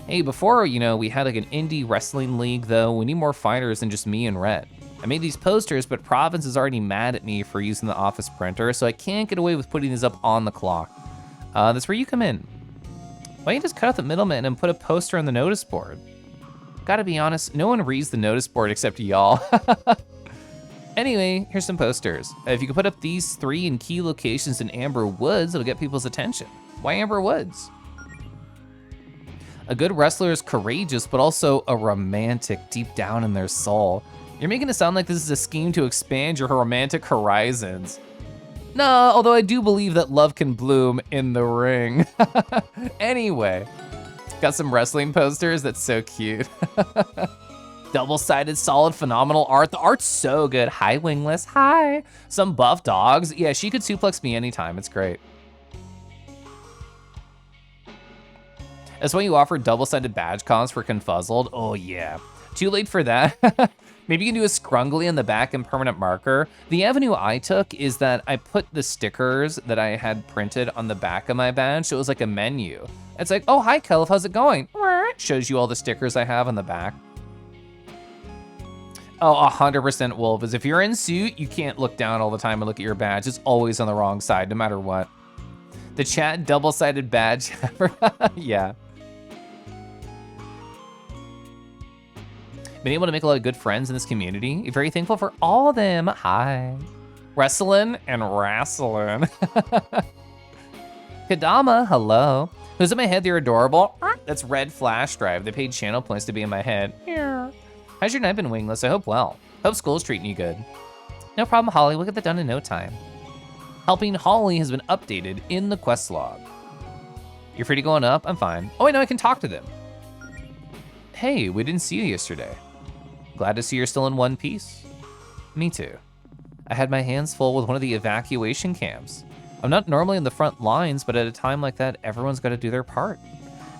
S1: Hey, before, you know, we had like an indie wrestling league though, we need more fighters than just me and Red. I made these posters, but Province is already mad at me for using the office printer, so I can't get away with putting these up on the clock. That's where you come in. Why don't you just cut out the middleman and put a poster on the notice board? Gotta be honest, no one reads the notice board except y'all. Anyway, here's some posters. If you could put up these 3 in key locations in Amber Woods, it'll get people's attention. Why Amber Woods? A good wrestler is courageous, but also a romantic deep down in their soul. You're making it sound like this is a scheme to expand your romantic horizons. No, although I do believe that love can bloom in the ring. Anyway, got some wrestling posters, that's so cute. Double-sided, solid, phenomenal art. The art's so good. Hi, Wingless, hi. Some buff dogs. Yeah, she could suplex me anytime, it's great. That's why you offer double-sided badge cons for Confuzzled. Oh yeah, too late for that. Maybe you can do a scrungly on the back and permanent marker. The avenue I took is that I put the stickers that I had printed on the back of my badge, so it was like a menu. It's like, oh, hi, Kelv, how's it going? It shows you all the stickers I have on the back. Oh, 100% Wolf, is if you're in suit, you can't look down all the time and look at your badge. It's always on the wrong side, no matter what. The chat double-sided badge. Yeah. Been able to make a lot of good friends in this community. You're very thankful for all of them. Hi. Wrestling and wrestling. Kadama, hello. Who's in my head? They're adorable. That's Red Flash Drive. They paid channel points to be in my head. Yeah. How's your night been, Wingless? I hope well. Hope school's treating you good. No problem, Holly. We'll get that done in no time. Helping Holly has been updated in the quest log. You're free to go on up? I'm fine. Oh, wait, no, I can talk to them. Hey, we didn't see you yesterday. Glad to see you're still in one piece. Me too. I had my hands full with one of the evacuation camps. I'm not normally in the front lines, but at a time like that, everyone's got to do their part.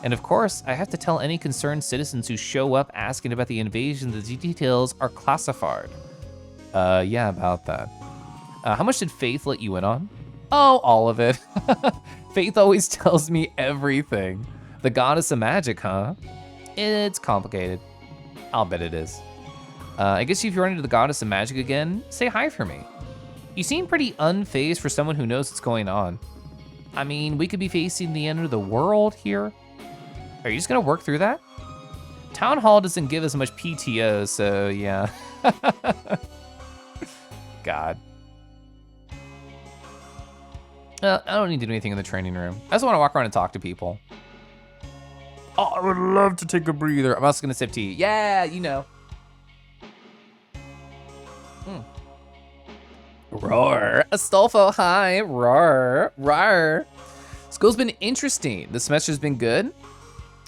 S1: And of course, I have to tell any concerned citizens who show up asking about the invasion that the details are classified. Yeah, about that. How much did Faith let you in on? Oh, all of it. Faith always tells me everything. The goddess of magic, huh? It's complicated. I'll bet it is. I guess if you run into the goddess of magic again, say hi for me. You seem pretty unfazed for someone who knows what's going on. I mean, we could be facing the end of the world here. Are you just gonna work through that? Town Hall doesn't give us much PTO, so yeah. God. I don't need to do anything in the training room. I just wanna walk around and talk to people. Oh, I would love to take a breather. I'm also gonna sip tea. Yeah, you know. Roar. Astolfo, hi. Roar. Roar. School's been interesting. The semester's been good.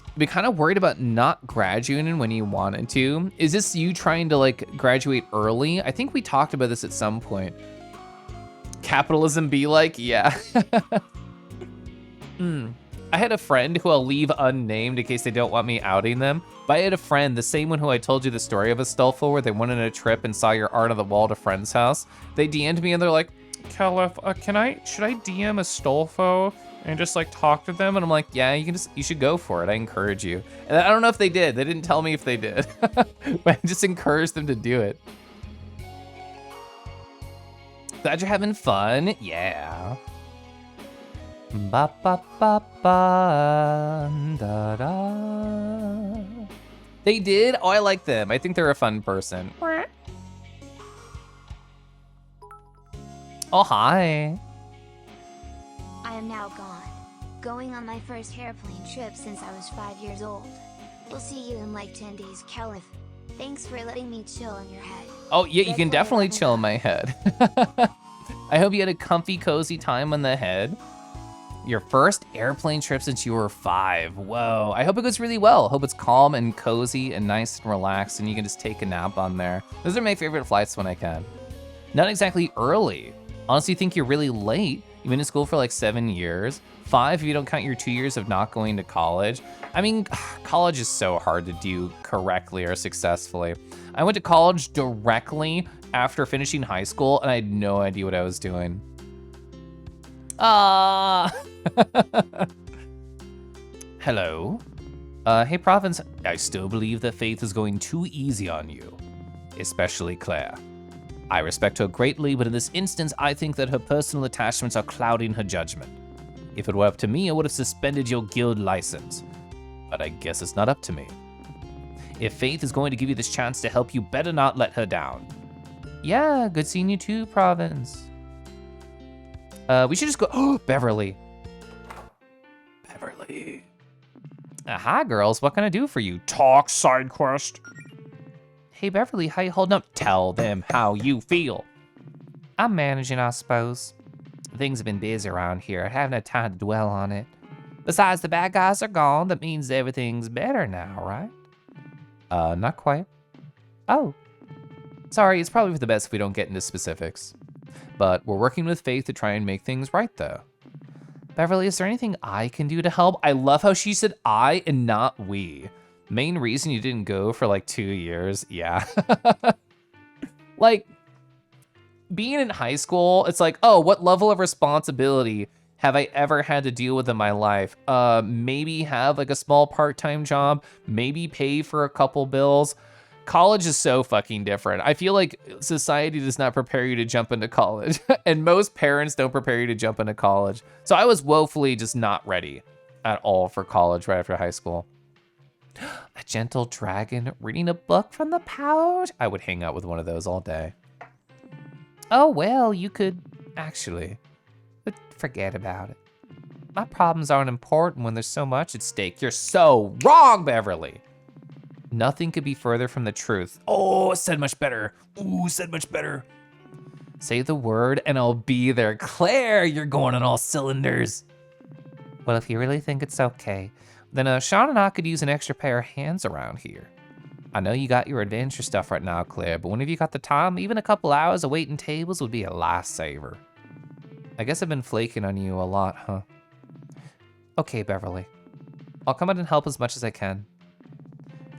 S1: I've been kind of worried about not graduating when you wanted to. Is this you trying to like graduate early? I think we talked about this at some point. Capitalism be like, yeah. I had a friend who I'll leave unnamed in case they don't want me outing them. But I had a friend, the same one who I told you the story of Astolfo, where they went on a trip and saw your art on the wall at a friend's house. They DM'd me and they're like,
S3: Caliph, should I DM Astolfo and just like talk to them?
S1: and I'm like, yeah, you should go for it. I encourage you. And I don't know if they did. They didn't tell me if they did. But I just encouraged them to do it. Glad you're having fun. Yeah. Ba ba ba ba da da. They did? Oh, I like them. I think they're a fun person. Oh, hi.
S2: I am now gone. Going on my first airplane trip since I was 5 years old. We'll see you in like 10 days, Caliph. Thanks for letting me chill on your head.
S1: Oh, yeah, you can
S2: Red
S1: definitely
S2: flag
S1: chill in my head. I hope you had a comfy, cozy time on the head. Your first airplane trip since you were 5. Whoa, I hope it goes really well. Hope it's calm and cozy and nice and relaxed and you can just take a nap on there. Those are my favorite flights when I can. Not exactly early. Honestly, think you're really late. You've been in school for like 7 years. 5 if you don't count your 2 years of not going to college. I mean, college is so hard to do correctly or successfully. I went to college directly after finishing high school and I had no idea what I was doing. Hello. Hey, Province. I still believe that Faith is going too easy on you, especially Claire. I respect her greatly, but in this instance, I think that her personal attachments are clouding her judgment. If it were up to me, I would have suspended your guild license, but I guess it's not up to me. If Faith is going to give you this chance to help, you better not let her down. Yeah, good seeing you too, Province. We should just go, oh, Beverly. Beverly. Hi, girls, what can I do for you?
S3: Talk side quest.
S1: Hey, Beverly, how you holding up? Tell them how you feel. I'm managing, I suppose. Things have been busy around here. I haven't had time to dwell on it. Besides, the bad guys are gone. That means everything's better now, right? Not quite. Oh. Sorry, it's probably for the best if we don't get into specifics. But we're working with Faith to try and make things right, though. Beverly, is there anything I can do to help? I love how she said I and not we. Main reason you didn't go for like 2 years, yeah. Like, being in high school, it's like, oh, what level of responsibility have I ever had to deal with in my life? Maybe have like a small part-time job, maybe pay for a couple bills. College is so fucking different. I feel like society does not prepare you to jump into college, and most parents don't prepare you to jump into college. So I was woefully just not ready at all for college right after high school. A gentle dragon reading a book from the pouch. I would hang out with one of those all day. Oh, well, you could actually, but forget about it. My problems aren't important when there's so much at stake. You're so wrong, Beverly. Nothing could be further from the truth. Oh, said much better. Ooh, said much better. Say the word and I'll be there. Claire, you're going on all cylinders. Well, if you really think it's okay, then Sean and I could use an extra pair of hands around here. I know you got your adventure stuff right now, Claire, but whenever you got the time, even a couple hours of waiting tables would be a lifesaver. I guess I've been flaking on you a lot, huh? Okay, Beverly. I'll come out and help as much as I can.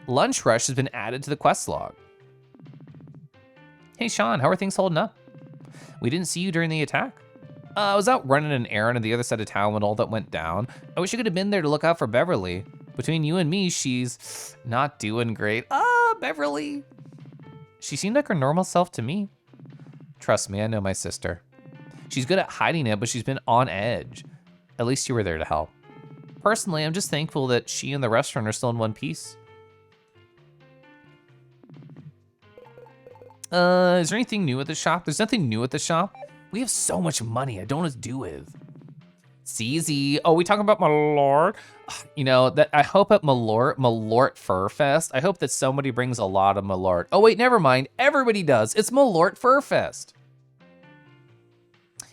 S1: Lunch rush has been added to the quest log. Hey, Sean, how are things holding up? We didn't see you during the attack. I was out running an errand on the other side of town when all that went down. I wish you could have been there to look out for Beverly. Between you and me, she's not doing great. Beverly. She seemed like her normal self to me. Trust me, I know my sister. She's good at hiding it, but she's been on edge. At least you were there to help. Personally, I'm just thankful that she and the restaurant are still in one piece. Is there anything new at the shop? There's nothing new at the shop. We have so much money I don't know what to do with. CZ. Oh, we talking about Malort? You know, that I hope at Malort Fur Fest, I hope that somebody brings a lot of Malort. Oh wait, never mind. Everybody does. It's Malort Fur Fest.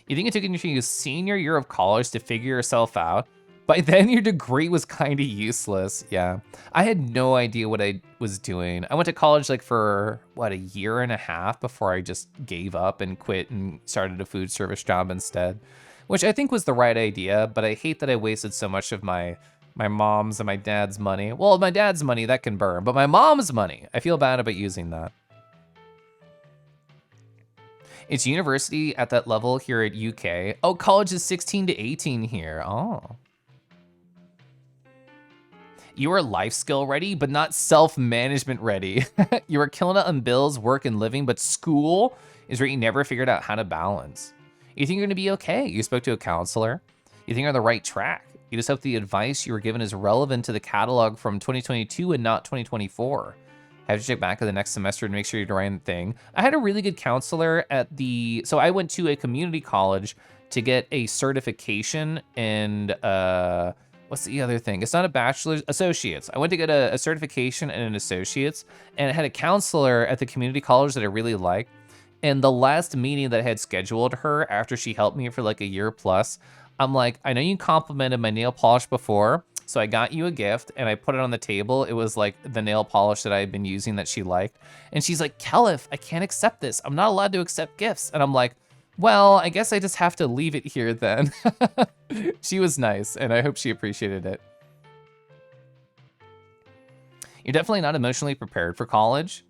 S1: You think it took into your senior year of college to figure yourself out? By then, your degree was kind of useless. Yeah, I had no idea what I was doing. I went to college like for, what, a year and a half before I just gave up and quit and started a food service job instead, which I think was the right idea, but I hate that I wasted so much of my mom's and my dad's money. Well, my dad's money, that can burn, but my mom's money, I feel bad about using that. It's university at that level here at UK. Oh, college is 16 to 18 here. Oh. You are life skill ready, but not self-management ready. You are killing it on bills, work, and living, but school is where you never figured out how to balance. You think you're gonna be okay. You spoke to a counselor. You think you're on the right track. You just hope the advice you were given is relevant to the catalog from 2022 and not 2024. Have to check back at the next semester to make sure you're doing the right thing. I had a really good counselor at so I went to a community college to get a certification and what's the other thing? It's not a bachelor's, associates. I went to get a certification and an associate's, and I had a counselor at the community college that I really liked. And the last meeting that I had scheduled her after she helped me for like a year plus, I'm like, I know you complimented my nail polish before, so I got you a gift and I put it on the table. It was like the nail polish that I had been using that she liked. And she's like, Kelif, I can't accept this. I'm not allowed to accept gifts. And I'm like, well, I guess I just have to leave it here then. She was nice, and I hope she appreciated it. You're definitely not emotionally prepared for college,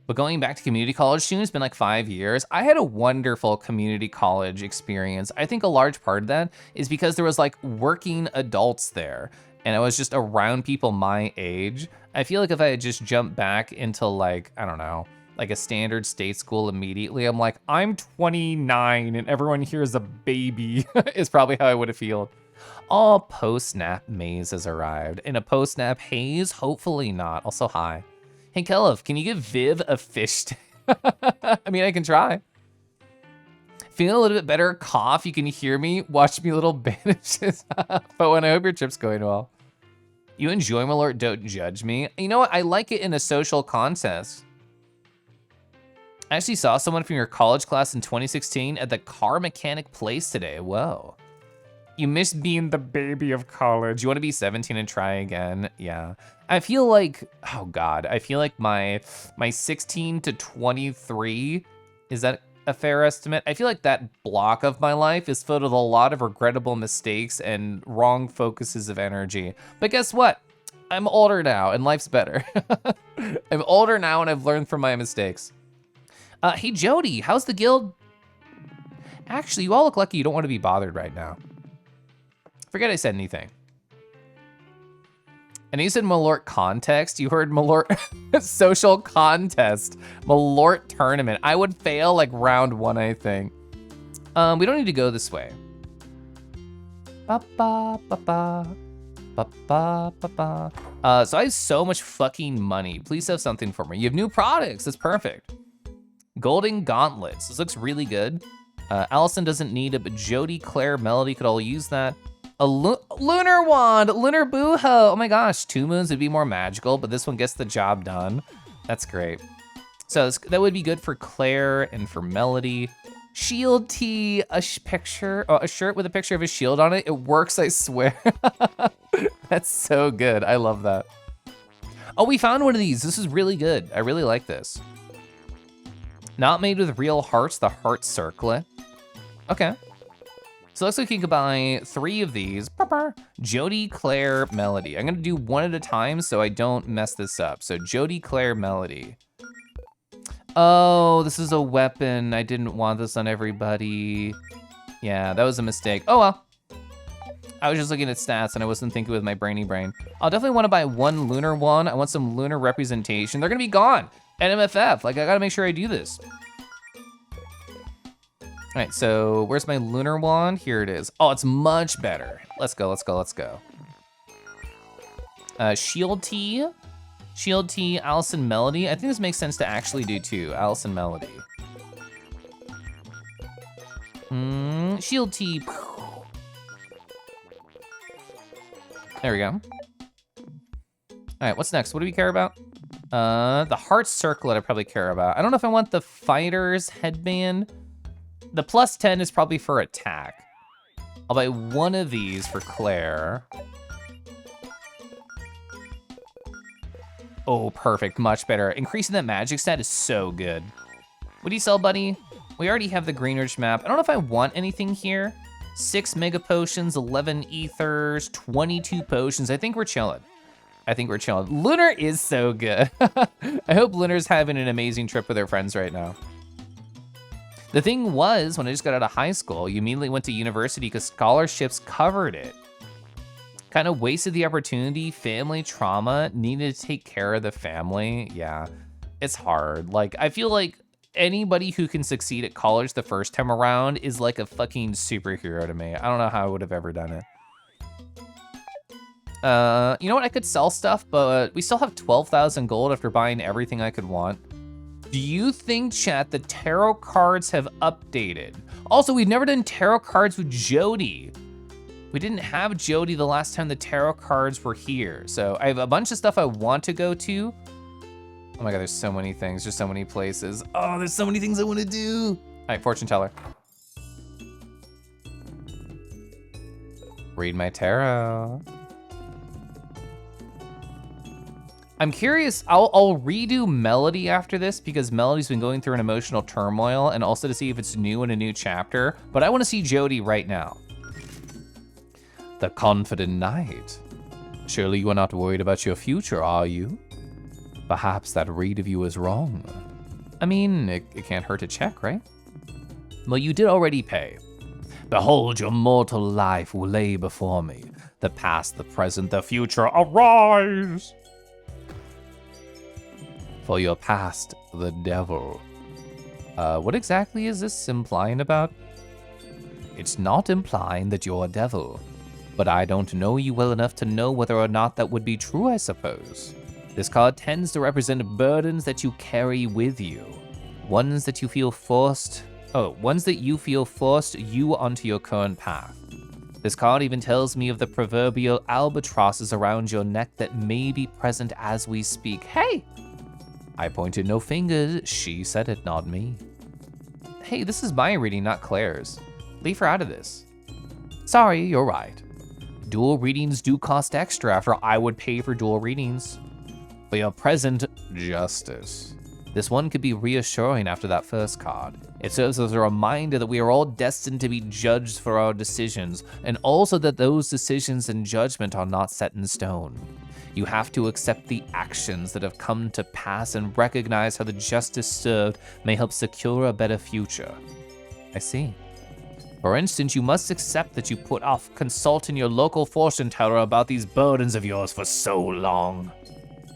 S1: but going back to community college soon has been like 5 years. I had a wonderful community college experience. I think a large part of that is because there was like working adults there, and I was just around people my age. I feel like if I had just jumped back into like, I don't know, like a standard state school immediately, I'm like, I'm 29 and everyone here is a baby, is probably how I would have felt. Oh, post-snap Maze has arrived. In a post-snap Haze, hopefully not. Also, hi. Hey, Kelif, can you give Viv a fish? I mean, I can try. Feeling a little bit better, cough, you can hear me, watch me little bandages. But when I hope your trip's going well. You enjoy Malort, don't judge me. You know what, I like it in a social contest. I actually saw someone from your college class in 2016 at the car mechanic place today. Whoa. You miss being the baby of college. You want to be 17 and try again? Yeah. I feel like, oh God, I feel like my 16 to 23, is that a fair estimate? I feel like that block of my life is filled with a lot of regrettable mistakes and wrong focuses of energy. But guess what? I'm older now and life's better. I'm older now and I've learned from my mistakes. Hey Jody, how's the guild? Actually, you all look lucky you don't want to be bothered right now. Forget I said anything. And you said Malort context. You heard Malort social contest. Malort tournament. I would fail like round 1, I think. We don't need to go this way. Ba ba ba ba. Ba ba ba ba. So I have so much fucking money. Please have something for me. You have new products. That's perfect. Golden gauntlets. This looks really good. Allison doesn't need it, but Jody, Claire, Melody could all use that. A lunar wand, lunar booho. Oh my gosh, 2 moons would be more magical, but this one gets the job done. That's great. So that would be good for Claire and for Melody. Shield tee, a shirt with a picture of a shield on it. It works, I swear. That's so good. I love that. Oh, we found one of these. This is really good. I really like this. Not made with real hearts, the heart circlet. Okay. So it looks like you could buy 3 of these. Jody, Claire, Melody. I'm gonna do one at a time so I don't mess this up. So Jody, Claire, Melody. Oh, this is a weapon. I didn't want this on everybody. Yeah, that was a mistake. Oh well. I was just looking at stats and I wasn't thinking with my brainy brain. I'll definitely want to buy 1 lunar one. I want some lunar representation. They're gonna be gone at MFF. Like, I gotta make sure I do this. All right, so where's my lunar wand? Here it is. Oh, it's much better. Let's go, let's go, let's go. Shield Tea, Allison Melody. I think this makes sense to actually do too, Allison Melody. Shield Tea. There we go. All right, what's next? What do we care about? The heart circlet I probably care about. I don't know if I want the fighter's headband. The plus 10 is probably for attack. I'll buy 1 of these for Claire. Oh, perfect, much better. Increasing that magic stat is so good. What do you sell, buddy? We already have the Greenridge map. I don't know if I want anything here. 6 mega potions, 11 ethers, 22 potions. I think we're chilling. I think we're chilling. Lunar is so good. I hope Lunar's having an amazing trip with her friends right now. The thing was, when I just got out of high school, you immediately went to university because scholarships covered it. Kind of wasted the opportunity, family trauma, needed to take care of the family. Yeah, it's hard. Like, I feel like anybody who can succeed at college the first time around is like a fucking superhero to me. I don't know how I would have ever done it. You know what? I could sell stuff, but we still have 12,000 gold after buying everything I could want. Do you think, chat, the tarot cards have updated? Also, we've never done tarot cards with Jody. We didn't have Jody the last time the tarot cards were here. So I have a bunch of stuff I want to go to. Oh my God, there's so many things. There's so many places. Oh, there's so many things I want to do. All right, fortune teller. Read my tarot. I'm curious, I'll redo Melody after this because Melody's been going through an emotional turmoil and also to see if it's new in a new chapter, but I want to see Jody right now. The Confident Knight. Surely you are not worried about your future, are you? Perhaps that read of you is wrong. I mean, it can't hurt to check, right? Well, you did already pay. Behold, your mortal life will lay before me. The past, the present, the future, arise! For your past, the devil. What exactly is this implying about? It's not implying that you're a devil, but I don't know you well enough to know whether or not that would be true, I suppose. This card tends to represent burdens that you carry with you. Ones that you feel forced you onto your current path. This card even tells me of the proverbial albatrosses around your neck that may be present as we speak. Hey! I pointed no fingers, she said it, not me. Hey, this is my reading, not Claire's. Leave her out of this. Sorry, you're right. Dual readings do cost extra after I would pay for dual readings. For your present justice. This one could be reassuring after that first card. It serves as a reminder that we are all destined to be judged for our decisions, and also that those decisions and judgment are not set in stone. You have to accept the actions that have come to pass and recognize how the justice served may help secure a better future. I see. For instance, you must accept that you put off consulting your local fortune teller about these burdens of yours for so long.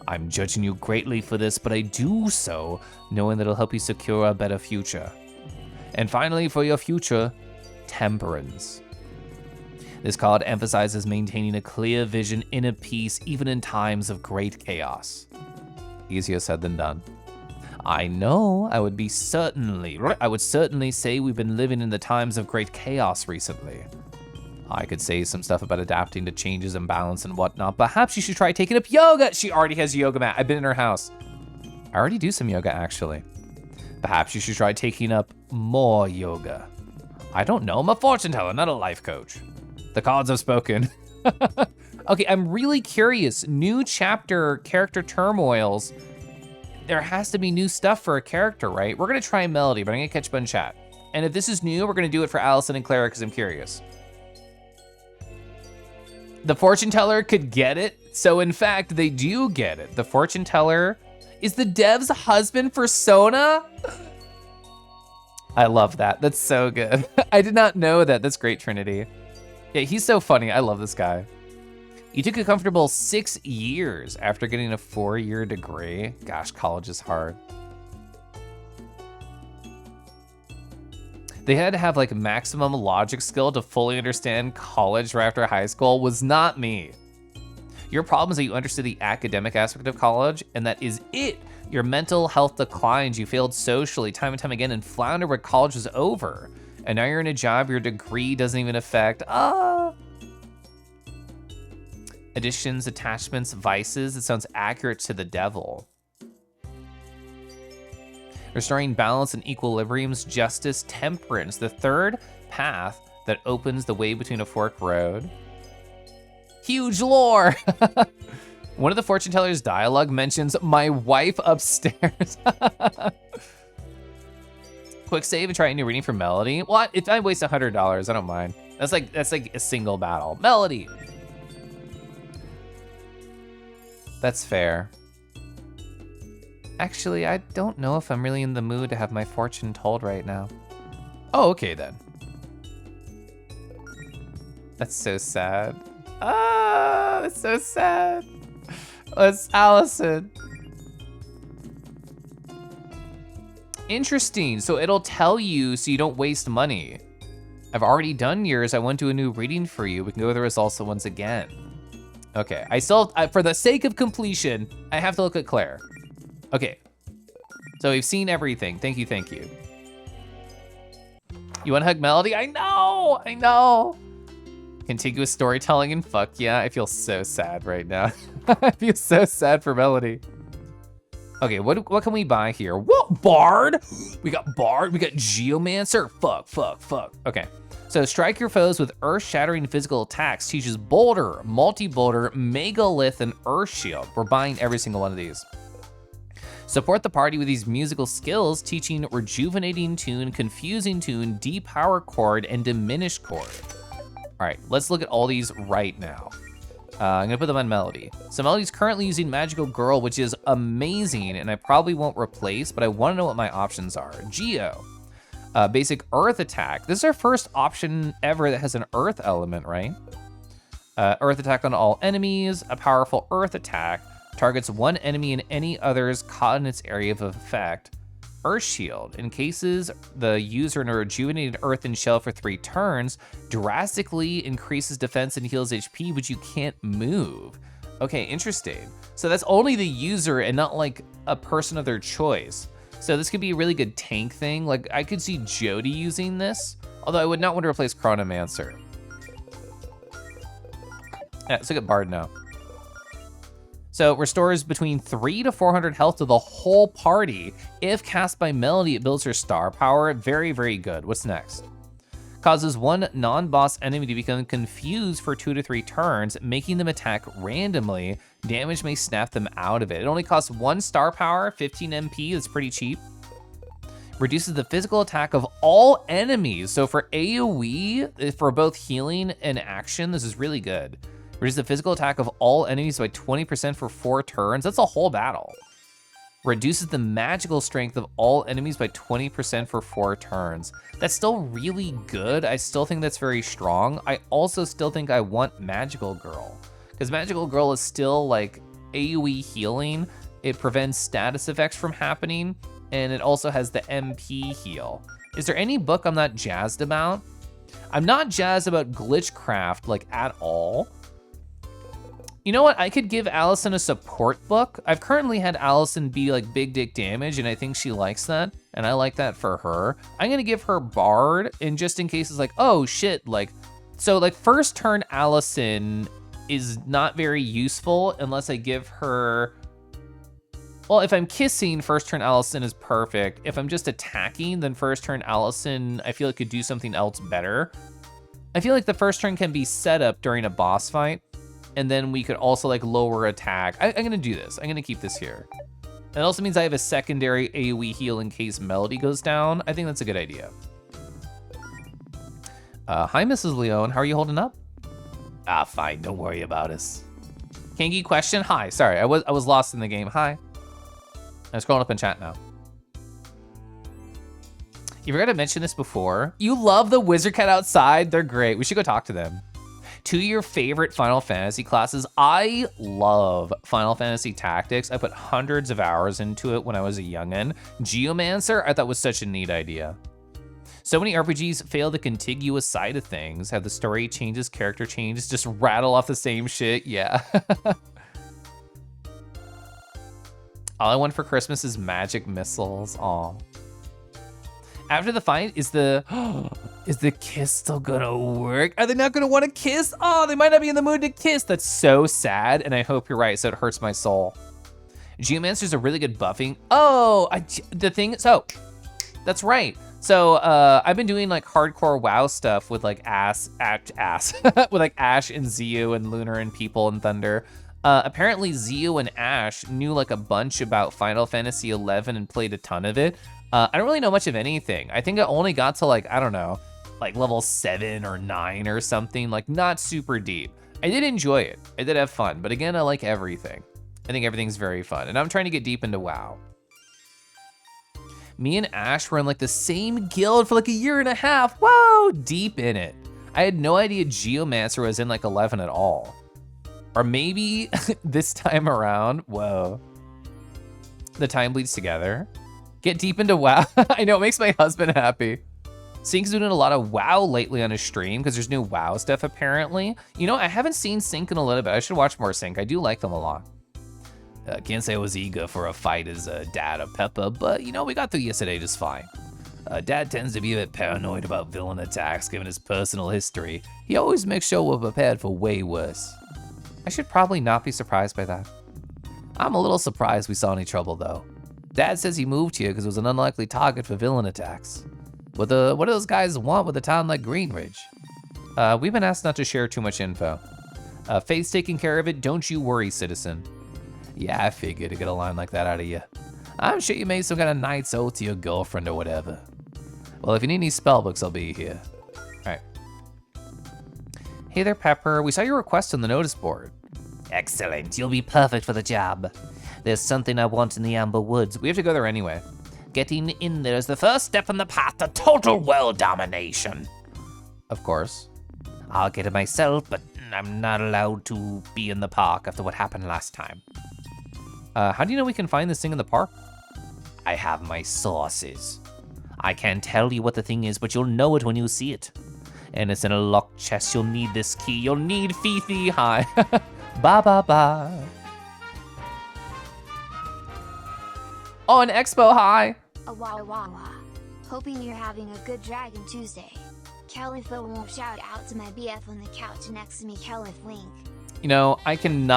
S1: I'm judging you greatly for this, but I do so knowing that it'll help you secure a better future. And finally, for your future, temperance. This card emphasizes maintaining a clear vision, inner peace, even in times of great chaos. Easier said than done. I know I would certainly say we've been living in the times of great chaos recently. I could say some stuff about adapting to changes in balance and whatnot. Perhaps you should try taking up yoga. She already has a yoga mat. I've been in her house. I already do some yoga, actually. Perhaps you should try taking up more yoga. I don't know. I'm a fortune teller, not a life coach. The cards have spoken. Okay, I'm really curious. New chapter, character turmoils. There has to be new stuff for a character, right? We're gonna try Melody, but I'm gonna catch up in chat. And if this is new, we're gonna do it for Allison and Clara because I'm curious. The fortune teller could get it. So in fact, they do get it. The fortune teller is the dev's husband for Sona? I love that. That's so good. I did not know that. That's great, Trinity. Yeah, he's so funny. I love this guy. You took a comfortable 6 years after getting a 4-year degree. Gosh, college is hard. They had to have like maximum logic skill to fully understand college right after high school. Was not me. Your problem is that you understood the academic aspect of college, and that is it. Your mental health declines, you failed socially time and time again and floundered where college was over. And now you're in a job your degree doesn't even affect. Additions, attachments, vices, it sounds accurate to the devil. Restoring balance and equilibriums, justice, temperance, the third path that opens the way between a fork road. Huge lore. One of the fortune teller's dialogue mentions my wife upstairs. Quick save and try a new reading for Melody. What? If I waste $100, I don't mind. That's like a single battle. Melody. That's fair. Actually, I don't know if I'm really in the mood to have my fortune told right now. Oh, okay then. That's so sad. That's so sad. It's Allison. Interesting, so it'll tell you so you don't waste money. I've already done yours. I went to a new reading for you. We can go over the results once again. Okay, for the sake of completion, I have to look at Claire. Okay, so we've seen everything. Thank you, thank you. You wanna hug Melody? I know. Contiguous storytelling and fuck yeah, I feel so sad right now. I feel so sad for Melody. Okay, what can we buy here? What, Bard? We got Bard, we got Geomancer, fuck. Okay, so strike your foes with earth-shattering physical attacks, teaches Boulder, Multi-Boulder, Megalith, and Earth Shield. We're buying every single one of these. Support the party with these musical skills, teaching Rejuvenating Tune, Confusing Tune, Depower Chord, and Diminish Chord. All right, let's look at all these right now. I'm gonna put them on Melody. So Melody's currently using Magical Girl, which is amazing, and I probably won't replace, but I wanna know what my options are. Geo, basic Earth attack. This is our first option ever that has an Earth element, right? Earth attack on all enemies, a powerful Earth attack, targets one enemy and any others caught in its area of effect. Earth Shield, encases the user in a rejuvenated earthen shell for 3 turns, drastically increases defense and heals HP, but you can't move. Okay, interesting. So that's only the user and not like a person of their choice. So this could be a really good tank thing. Like I could see Jody using this, although I would not want to replace Chronomancer. Yeah, let's look at Bard now. So restores between 300 to 400 health to the whole party. If cast by Melody, it builds her star power. Very, very good. What's next? Causes one non-boss enemy to become confused for 2 to 3 turns, making them attack randomly. Damage may snap them out of it. It only costs 1 star power, 15 MP. That's pretty cheap. Reduces the physical attack of all enemies. So for AoE, for both healing and action, this is really good. Reduces the physical attack of all enemies by 20% for 4 turns. That's a whole battle. Reduces the magical strength of all enemies by 20% for 4 turns. That's still really good. I still think that's very strong. I also still think I want Magical Girl, because Magical Girl is still like AoE healing. It prevents status effects from happening, and it also has the MP heal. Is there any book I'm not jazzed about? I'm not jazzed about Glitchcraft like at all. You know what? I could give Allison a support book. I've currently had Allison be like big dick damage, and I think she likes that, and I like that for her. I'm gonna give her Bard, and just in case it's like, oh shit, like, so like first turn Allison is not very useful unless I give her, well, if I'm kissing, first turn Allison is perfect. If I'm just attacking, then first turn Allison, I feel like could do something else better. I feel like the first turn can be set up during a boss fight. And then we could also like lower attack. I'm gonna do this. I'm gonna keep this here. It also means I have a secondary AoE heal in case Melody goes down. I think that's a good idea. Hi, Mrs. Leone. How are you holding up? Ah, fine. Don't worry about us. Kangi question? Hi. Sorry, I was lost in the game. Hi. I'm scrolling up in chat now. You forgot to mention this before. You love the Wizard Cat outside. They're great. We should go talk to them. 2 of your favorite Final Fantasy classes. I love Final Fantasy Tactics. I put hundreds of hours into it when I was a youngin'. Geomancer, I thought was such a neat idea. So many RPGs fail the contiguous side of things, have the story changes, character changes, just rattle off the same shit, yeah. All I want for Christmas is magic missiles, aw. After the fight, is the kiss still gonna work? Are they not gonna wanna kiss? Oh, they might not be in the mood to kiss. That's so sad, and I hope you're right, so it hurts my soul. Geomancer's a really good buffing. Oh, that's right. So I've been doing like hardcore WoW stuff with like with like Ash and Zio and Lunar and People and Thunder. Apparently Zio and Ash knew like a bunch about Final Fantasy XI and played a ton of it. I don't really know much of anything. I think I only got to like, I don't know, like level 7 or 9 or something, like not super deep. I did enjoy it. I did have fun, but again, I like everything. I think everything's very fun, and I'm trying to get deep into WoW. Me and Ash were in like the same guild for like a year and a half. Whoa, deep in it. I had no idea Geomancer was in like 11 at all. Or maybe this time around, whoa. The time bleeds together. Get deep into WoW. I know, it makes my husband happy. Sync's doing a lot of WoW lately on his stream because there's new WoW stuff apparently. You know, I haven't seen Sync in a little bit. I should watch more Sync. I do like them a lot. Can't say I was eager for a fight as Dad of Peppa, but you know, we got through yesterday just fine. Dad tends to be a bit paranoid about villain attacks given his personal history. He always makes sure we're prepared for way worse. I should probably not be surprised by that. I'm a little surprised we saw any trouble though. Dad says he moved here because it was an unlikely target for villain attacks. What do those guys want with a town like Greenridge? We've been asked not to share too much info. Faith's taking care of it, don't you worry, citizen. Yeah, I figured to get a line like that out of you. I'm sure you made some kind of knight's oath to your girlfriend or whatever. Well, if you need any spellbooks, I'll be here. All right. Hey there, Pepper. We saw your request on the notice board. Excellent. You'll be perfect for the job. There's something I want in the Amber Woods. We have to go there anyway. Getting in there is the first step on the path to total world domination. Of course. I'll get it myself, but I'm not allowed to be in the park after what happened last time. How do you know we can find this thing in the park? I have my sources. I can't tell you what the thing is, but you'll know it when you see it. And it's in a locked chest. You'll need this key. You'll need Fifi. Hi. Ba ba ba. Oh, an expo. Hi.
S2: Awawawa. Hoping you're having a good Dragon Tuesday. Calipho won't shout out to my BF on the couch next to me, Caliph Link.
S1: You know, I can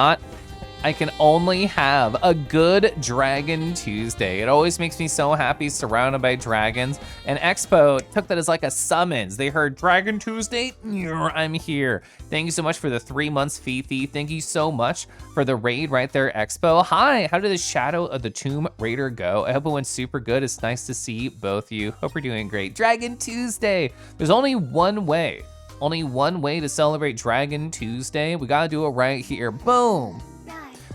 S1: only have a good Dragon Tuesday. It always makes me so happy surrounded by dragons. And Expo took that as like a summons. They heard Dragon Tuesday, I'm here. Thank you so much for the 3 months, Fifi. Thank you so much for the raid right there, Expo. Hi, how did the Shadow of the Tomb Raider go? I hope it went super good. It's nice to see both you. Hope you're doing great. Dragon Tuesday. There's only one way to celebrate Dragon Tuesday. We gotta do it right here. Boom.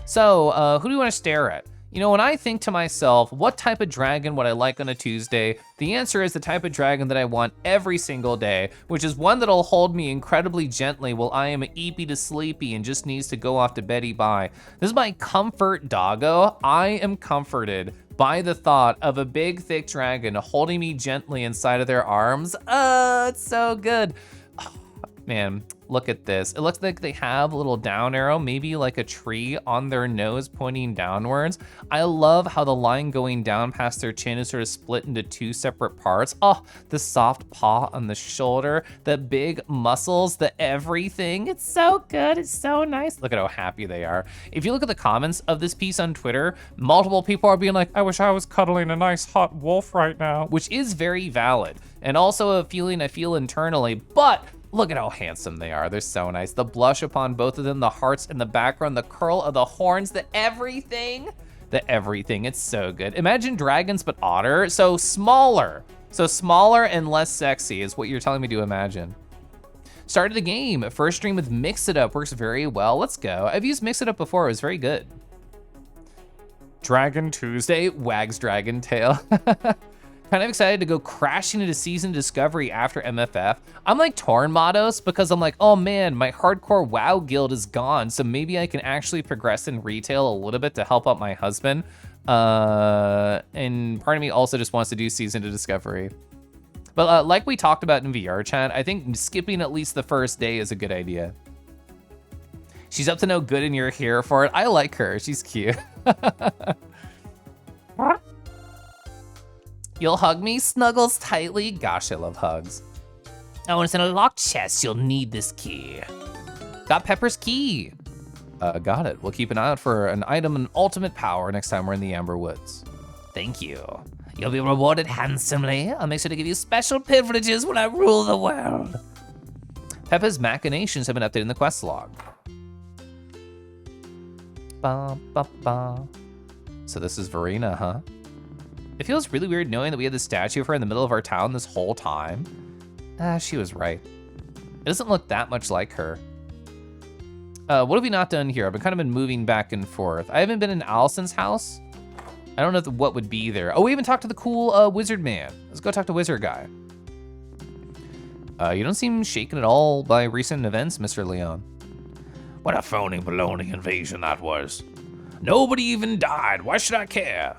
S1: So, who do you want to stare at? You know, when I think to myself, what type of dragon would I like on a Tuesday? The answer is the type of dragon that I want every single day, which is one that'll hold me incredibly gently while I am eepy to sleepy and just needs to go off to beddy bye. This is my comfort doggo. I am comforted by the thought of a big, thick dragon holding me gently inside of their arms. It's so good. Oh, man, look at this. It looks like they have a little down arrow, maybe like a tree on their nose pointing downwards. I love how the line going down past their chin is sort of split into two separate parts. Oh, the soft paw on the shoulder, the big muscles, the everything. It's so good, it's so nice. Look at how happy they are. If you look at the comments of this piece on Twitter, multiple people are being like,
S3: I wish I was cuddling a nice hot wolf right now.
S1: which is very valid. And also a feeling I feel internally, but Look at how handsome they are. They're so nice. The blush upon both of them, the hearts in the background, the curl of the horns, the everything. The everything, it's so good. Imagine dragons, but otter, so smaller. So smaller and less sexy is what you're telling me to imagine. Started the game, first stream with Mix It Up, works very well. Let's go. I've used Mix It Up before, it was very good.
S3: Dragon Tuesday.
S1: Wags Dragon Tail. Kind of excited to go crashing into Season Discovery after MFF. I'm like torn, Matos, because I'm like, oh man, my hardcore WoW guild is gone, so maybe I can actually progress in retail a little bit to help out my husband. And part of me also just wants to do Season to Discovery. But like we talked about in VR chat, I think skipping at least the first day is a good idea. She's up to no good and you're here for it. I like her, she's cute. You'll hug me, snuggles tightly. Gosh, I love hugs. Oh, and it's in a locked chest. You'll need this key. Got Pepper's key. Got it. We'll keep an eye out for an item and ultimate power next time we're in the Amber Woods. Thank you. You'll be rewarded handsomely. I'll make sure to give you special privileges when I rule the world. Peppa's machinations have been updated in the quest log. Ba, ba, ba. So this is Verena, huh? It feels really weird knowing that we had the statue of her in the middle of our town this whole time. She was right. It doesn't look that much like her. What have we not done here? I've kind of been moving back and forth. I haven't been in Allison's house. I don't know what would be there. Oh, we haven't talked to the cool wizard man. Let's go talk to wizard guy. You don't seem shaken at all by recent events, Mr. Leon.
S4: What a phony baloney invasion that was. Nobody even died. Why should I care?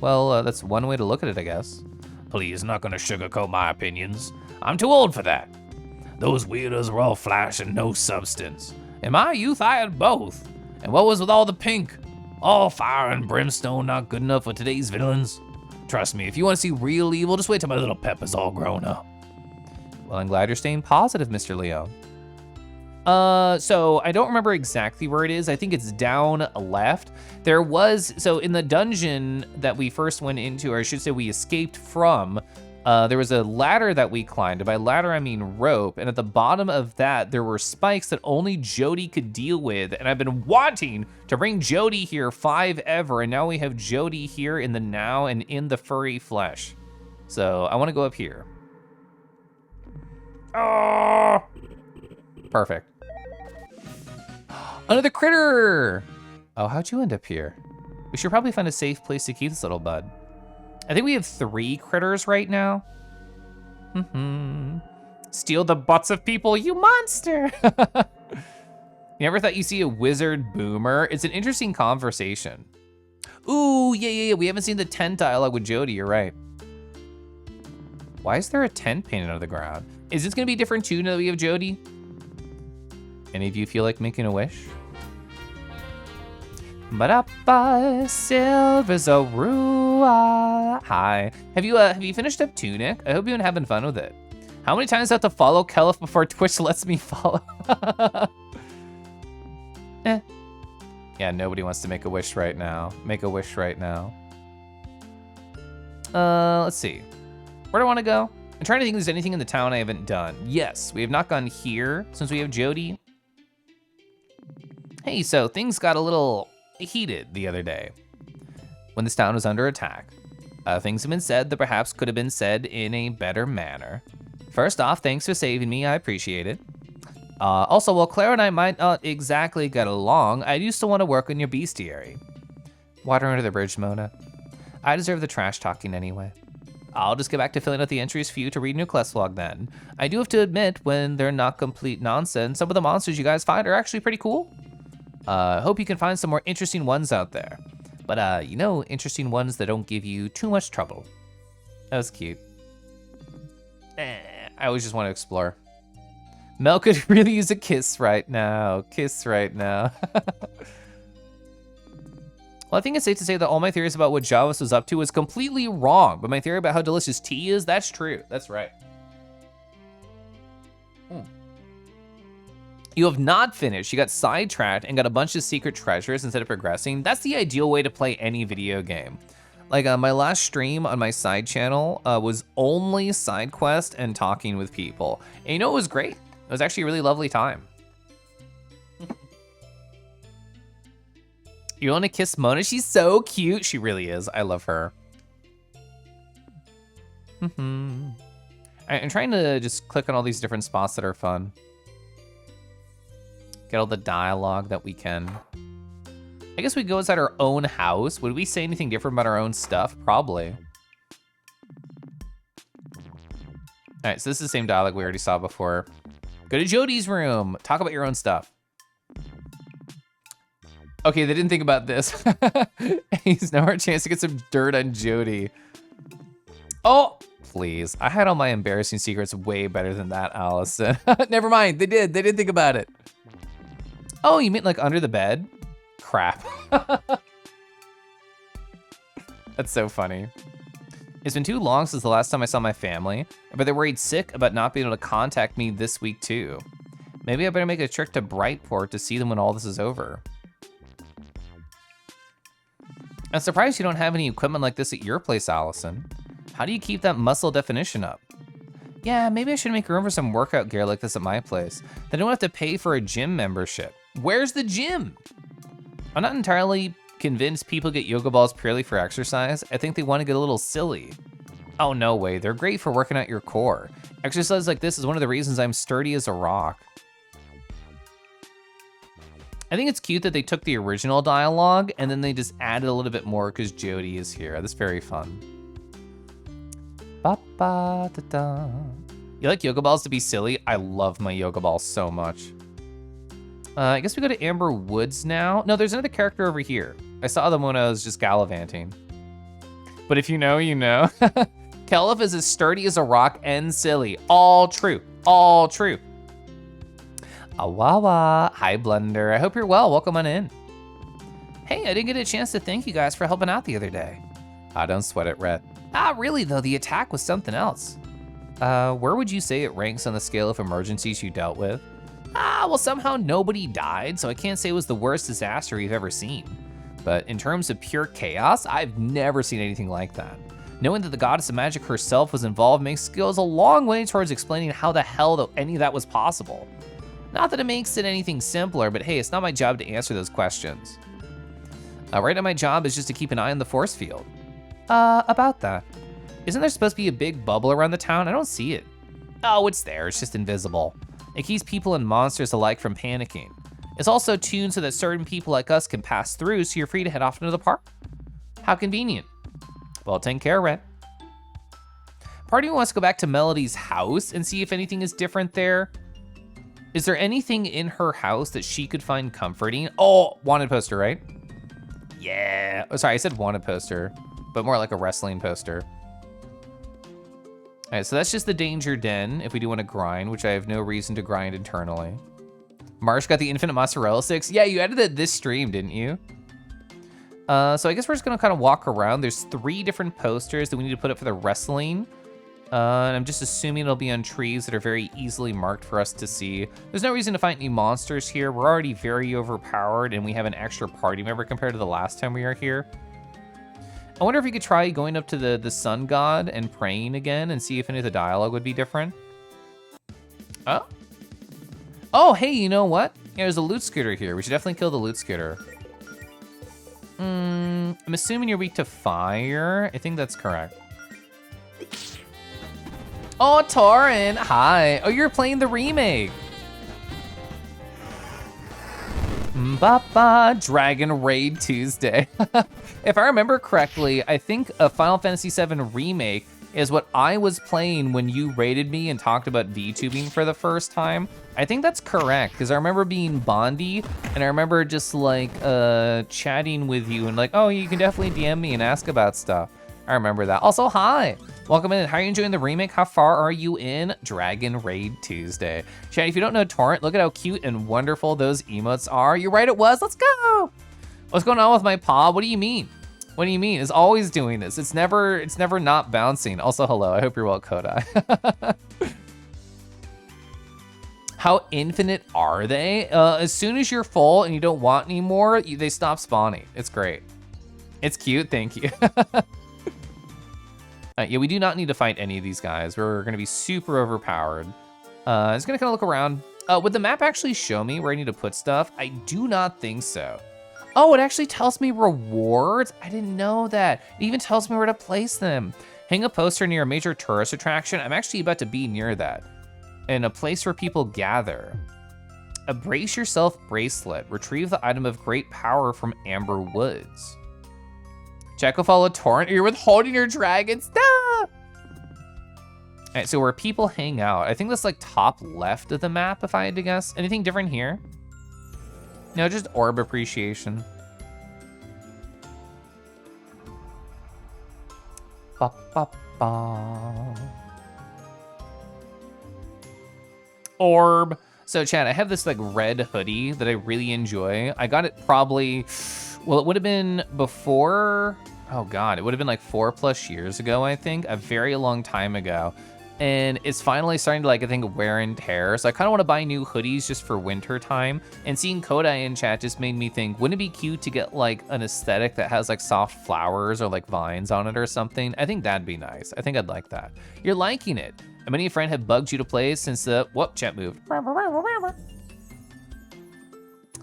S1: Well, that's one way to look at it, I guess.
S4: Please, not gonna sugarcoat my opinions. I'm too old for that. Those weirdos were all flash and no substance. In my youth, I had both. And what was with all the pink? All fire and brimstone not good enough for today's villains? Trust me, if you want to see real evil, just wait till my little Peppa's all grown up.
S1: Well, I'm glad you're staying positive, Mr. Leon. So I don't remember exactly where it is. I think it's down left. There was, so in the dungeon that we first went into, or I should say we escaped from, there was a ladder that we climbed. By ladder, I mean rope. And at the bottom of that, there were spikes that only Jody could deal with. And I've been wanting to bring Jody here 5 ever. And now we have Jody here in the now and in the furry flesh. So I want to go up here. Oh! Perfect. Another critter! Oh, how'd you end up here? We should probably find a safe place to keep this little bud. I think we have 3 critters right now.
S3: Steal the butts of people, you monster!
S1: You ever thought you see a wizard boomer? It's an interesting conversation. Ooh, yeah, we haven't seen the tent dialogue with Jody, you're right. Why is there a tent painted on the ground? Is this gonna be different too now that we have Jody? Any of you feel like making a wish? Ba-da-ba, Silver's Arua. Hi. Have you finished up Tunic? I hope you've been having fun with it. How many times do I have to follow Kelif before Twitch lets me follow? Yeah, nobody wants to make a wish right now. Make a wish right now. Let's see. Where do I want to go? I'm trying to think if there's anything in the town I haven't done. Yes, we have not gone here since we have Jody. Hey, so things got a little heated the other day when this town was under attack. Things have been said that perhaps could have been said in a better manner. First off, thanks for saving me, I appreciate it. Also, while Claire and I might not exactly get along, I do still want to work on your bestiary. Water under the bridge, Mona. I deserve the trash talking anyway. I'll just get back to filling out the entries for you to read in your quest log then. I do have to admit, when they're not complete nonsense, some of the monsters you guys find are actually pretty cool. Hope you can find some more interesting ones out there. But, you know, interesting ones that don't give you too much trouble. That was cute. I always just want to explore. Mel could really use a kiss right now. Kiss right now. Well, I think it's safe to say that all my theories about what Javas was up to was completely wrong, but my theory about how delicious tea is, that's true. That's right. You have not finished. You got sidetracked and got a bunch of secret treasures instead of progressing. That's the ideal way to play any video game. Like my last stream on my side channel was only side quest and talking with people. And you know what was great? It was actually a really lovely time. You want to kiss Mona? She's so cute. She really is. I love her. I'm trying to just click on all these different spots that are fun. Get all the dialogue that we can. I guess we go inside our own house. Would we say anything different about our own stuff? Probably. All right, so this is the same dialogue we already saw before. Go to Jody's room. Talk about your own stuff. Okay, they didn't think about this. He's now our chance to get some dirt on Jody. Oh, please. I had all my embarrassing secrets way better than that, Allison. Never mind, they did. They didn't think about it. Oh, you mean like under the bed? Crap. That's so funny. It's been too long since the last time I saw my family, but they're worried sick about not being able to contact me this week too. Maybe I better make a trip to Brightport to see them when all this is over. I'm surprised you don't have any equipment like this at your place, Allison. How do you keep that muscle definition up? Yeah, maybe I should make room for some workout gear like this at my place. Then I don't have to pay for a gym membership. Where's the gym? I'm not entirely convinced people get yoga balls purely for exercise. I think they want to get a little silly. Oh, no way. They're great for working out your core. Exercise like this is one of the reasons I'm sturdy as a rock. I think it's cute that they took the original dialogue and then they just added a little bit more because Jody is here. That's very fun. Ba-ba-da-da. You like yoga balls to be silly? I love my yoga balls so much. I guess we go to Amber Woods now. No, there's another character over here. I saw them when I was just gallivanting. But if you know, you know. Kelif is as sturdy as a rock and silly. All true, all true. Awawa, hi Blender. I hope you're well, welcome on in. Hey, I didn't get a chance to thank you guys for helping out the other day. Don't sweat it, Rhett. Really though, the attack was something else. Where would you say it ranks on the scale of emergencies you dealt with? Well, somehow nobody died, so I can't say it was the worst disaster you've ever seen. But in terms of pure chaos, I've never seen anything like that. Knowing that the goddess of magic herself was involved makes goes a long way towards explaining how the hell any of that was possible. Not that it makes it anything simpler, but hey, it's not my job to answer those questions. Right now my job is just to keep an eye on the force field. About that. Isn't there supposed to be a big bubble around the town? I don't see it. Oh, it's there, it's just invisible. It keeps people and monsters alike from panicking. It's also tuned so that certain people like us can pass through, so you're free to head off into the park. How convenient. Well, take care, Red. Part of me wants to go back to Melody's house and see if anything is different there. Is there anything in her house that she could find comforting? Oh, wanted poster, right? Yeah. Oh, sorry, I said wanted poster, but more like a wrestling poster. All right, so that's just the danger den if we do want to grind, which I have no reason to grind internally. Marsh got the infinite mozzarella sticks. Yeah, you added that this stream, didn't you? So I guess we're just gonna kind of walk around. There's 3 different posters that we need to put up for the wrestling. And I'm just assuming it'll be on trees that are very easily marked for us to see. There's no reason to fight any monsters here. We're already very overpowered and we have an extra party member compared to the last time we were here. I wonder if we could try going up to the sun god and praying again and see if any of the dialogue would be different. Oh. Oh, hey, you know what? Yeah, there's a loot scooter here. We should definitely kill the loot scooter. I'm assuming you're weak to fire. I think that's correct. Oh, Torin, hi. Oh, you're playing the remake. Baba, Dragon Raid Tuesday. If I remember correctly, I think a Final Fantasy VII Remake is what I was playing when you raided me and talked about VTubing for the first time. I think that's correct, because I remember being Bondy, and I remember just like chatting with you and like, oh, you can definitely DM me and ask about stuff. I remember that. Also, hi. Welcome in. How are you enjoying the remake? How far are you in Dragon Raid Tuesday? Chat, if you don't know Torrent, look at how cute and wonderful those emotes are. You're right, it was. Let's go. What's going on with my paw? What do you mean? What do you mean? It's always doing this. It's never not bouncing. Also, hello. I hope you're well, Kodai. How infinite are they? As soon as you're full and you don't want any more, they stop spawning. It's great. It's cute. Thank you. Yeah, we do not need to fight any of these guys. We're gonna be super overpowered. Just gonna kind of look around. Would the map actually show me where I need to put stuff? I do not think so. Oh, it actually tells me rewards? I didn't know that. It even tells me where to place them. Hang a poster near a major tourist attraction. I'm actually about to be near that. And a place where people gather. A brace yourself bracelet. Retrieve the item of great power from Amber Woods. Check if all a torrent. You're withholding your dragons. No! All right, so where people hang out. I think that's like top left of the map, if I had to guess. Anything different here? No, just orb appreciation. Ba, ba, ba. Orb. So Chad, I have this like red hoodie that I really enjoy. I got it probably, well, it would have been before, oh God, it would have been like 4+ years ago, I think, a very long time ago. And it's finally starting to like, I think, wear and tear. So I kind of want to buy new hoodies just for winter time. And seeing Kodai in chat just made me think, wouldn't it be cute to get like an aesthetic that has like soft flowers or like vines on it or something? I think that'd be nice. I think I'd like that. You're liking it. How many friend have bugged you to play since the, whoop, chat moved.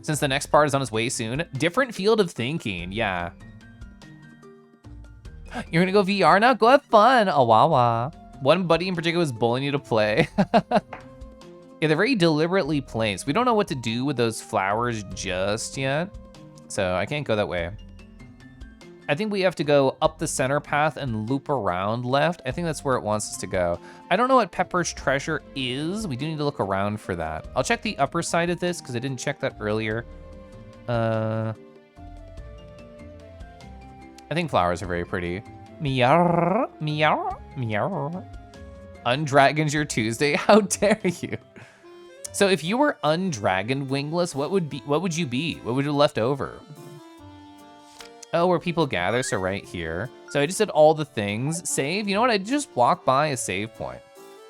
S1: Since the next part is on its way soon. Different field of thinking, yeah. You're gonna go VR now? Go have fun, Awawa. One buddy in particular was bullying you to play. Yeah, they're very deliberately placed. We don't know what to do with those flowers just yet, so I can't go that way. I think we have to go up the center path and loop around left. I think that's where it wants us to go. I don't know what Pepper's treasure is. We do need to look around for that. I'll check the upper side of this because I didn't check that earlier. I think flowers are very pretty. Meow, meow, meow. Undragon's your Tuesday? How dare you? So if you were undragoned wingless, what would you be? What would you left over? Oh, where people gather, so right here. So I just did all the things. Save, you know what? I just walked by a save point.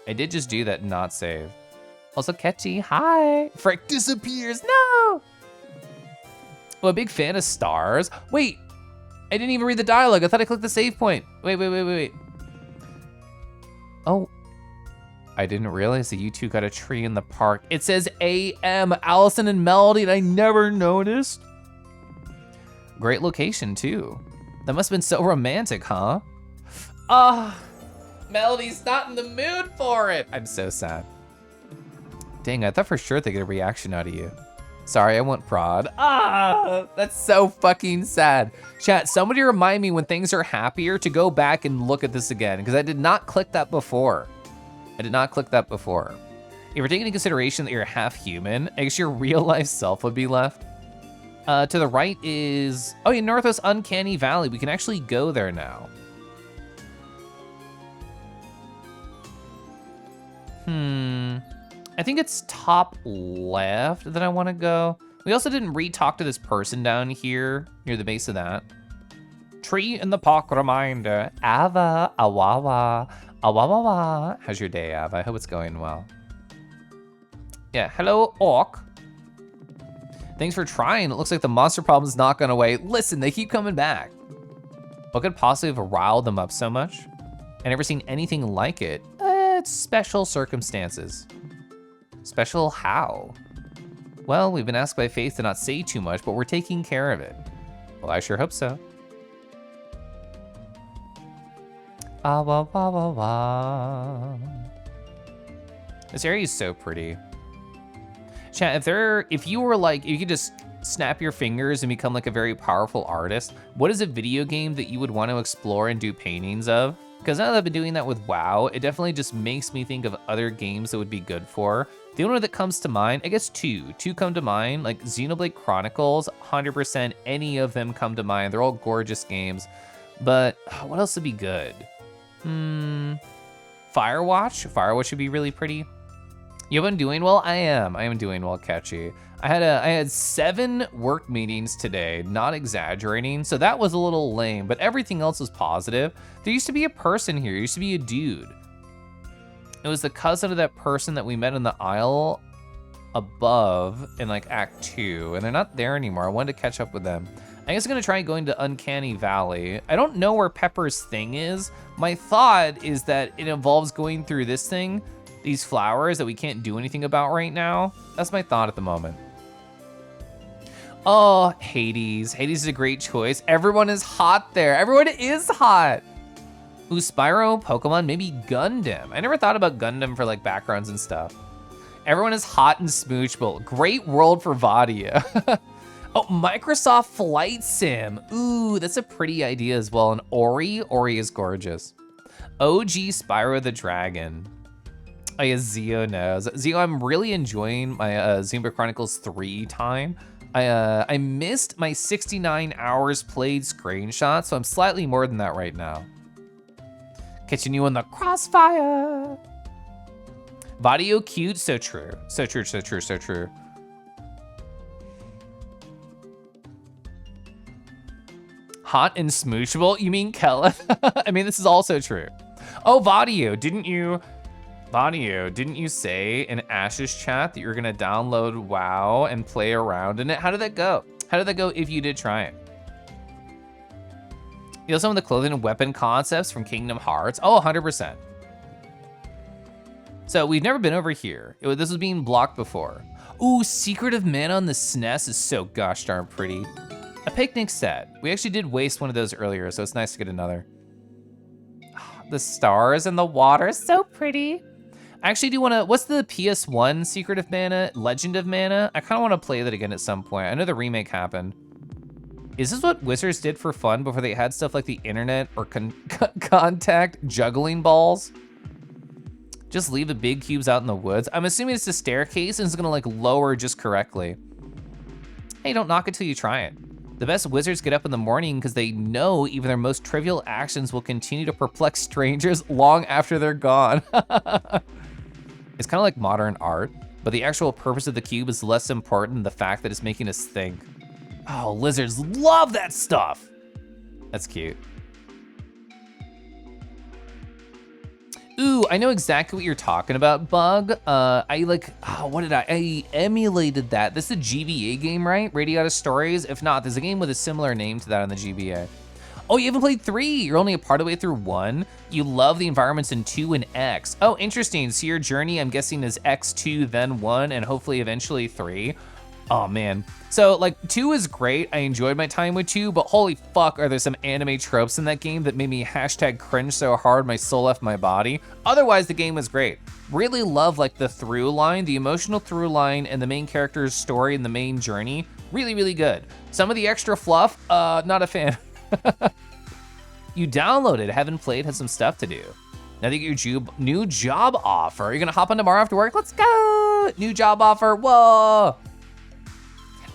S1: I did just do that and not save. Also, Ketchy, hi. Frick disappears, no! Oh, a big fan of stars. Wait, I didn't even read the dialogue. I thought I clicked the save point. Wait. Oh, I didn't realize that you two got a tree in the park. It says AM, Allison and Melody, and I never noticed. Great location too. That must have been so romantic, huh? Melody's not in the mood for it. I'm so sad. Dang, I thought for sure they'd get a reaction out of you. Sorry, I won't prod. That's so fucking sad. Chat, somebody remind me when things are happier to go back and look at this again, because I did not click that before. If you're taking into consideration that you're half human, I guess your real life self would be left. To the right is, oh yeah, Northwest Uncanny Valley. We can actually go there now. I think it's top left that I want to go. We also didn't re-talk to this person down here near the base of that. Tree in the park reminder. Ava, Awawa, Awawa. How's your day, Ava? I hope it's going well. Yeah, hello, Orc. Thanks for trying. It looks like the monster problem's not gone away. Listen, they keep coming back. What could possibly have riled them up so much? I never seen anything like it. It's special circumstances. Special how? Well, we've been asked by Faith to not say too much, but we're taking care of it. Well, I sure hope so. Ah, wah, wah, wah, wah. This area is so pretty. Chat, if you were like, you could just snap your fingers and become like a very powerful artist, what is a video game that you would want to explore and do paintings of? Because now that I've been doing that with WoW, it definitely just makes me think of other games that would be good for. The only one that comes to mind, I guess two come to mind, like Xenoblade Chronicles, 100%, any of them come to mind. They're all gorgeous games, but what else would be good? Firewatch? Firewatch would be really pretty. You have been doing well? I am doing well, Catchy. I had 7 work meetings today, not exaggerating, so that was a little lame, but everything else was positive. There used to be a person here, used to be a dude. It was the cousin of that person that we met in the aisle above in like Act 2, and they're not there anymore. I wanted to catch up with them. I guess I'm gonna try going to Uncanny Valley. I don't know where Pepper's thing is. My thought is that it involves going through this thing. these flowers that we can't do anything about right now. That's my thought at the moment. Oh, Hades. Hades is a great choice. Everyone is hot there. Everyone is hot. Ooh, Spyro, Pokemon, maybe Gundam. I never thought about Gundam for like backgrounds and stuff. Everyone is hot and smoochable. Great world for Vadia. Oh, Microsoft Flight Sim. Ooh, that's a pretty idea as well. And Ori is gorgeous. OG Spyro the Dragon. Oh yeah, Zio knows. Zio, I'm really enjoying my Xenoblade Chronicles 3 time. I missed my 69 hours played screenshot, so I'm slightly more than that right now. Catching you in the crossfire. Vadio cute, so true. So true, so true, so true. Hot and smoochable? You mean Kellen? I mean, this is also true. Oh, Vadio, didn't you say in Ash's chat that you were gonna download WoW and play around in it? How did that go? How did that go if you did try it? You know some of the clothing and weapon concepts from Kingdom Hearts? Oh, 100%. So we've never been over here. This was being blocked before. Ooh, Secret of Mana on the SNES is so gosh darn pretty. A picnic set. We actually did waste one of those earlier, so it's nice to get another. The stars and the water, so pretty. I actually do wanna, what's the PS1 Secret of Mana, Legend of Mana? I kinda wanna play that again at some point. I know the remake happened. Is this what Wizards did for fun before they had stuff like the internet or contact juggling balls? Just leave the big cubes out in the woods. I'm assuming it's a staircase and it's gonna like lower just correctly. Hey, don't knock it till you try it. The best wizards get up in the morning because they know even their most trivial actions will continue to perplex strangers long after they're gone. It's kind of like modern art, but the actual purpose of the cube is less important than the fact that it's making us think. Oh, lizards love that stuff. That's cute. Ooh, I know exactly what you're talking about, Bug. I emulated that. This is a GBA game, right? Radiata Stories? If not, there's a game with a similar name to that on the GBA. Oh, you haven't played 3. You're only a part of the way through 1. You love the environments in 2 and X. Oh, interesting. So your journey, I'm guessing, is X2, then 1, and hopefully eventually 3. Oh man. So like 2 is great. I enjoyed my time with 2, but holy fuck, are there some anime tropes in that game that made me hashtag cringe so hard my soul left my body. Otherwise, the game was great. Really love like the through line, the emotional through line, and the main character's story and the main journey. Really, really good. Some of the extra fluff, not a fan. You downloaded, haven't played, has some stuff to do. Now that you get your new job offer, you're gonna hop on tomorrow after work? Let's go! New job offer, whoa!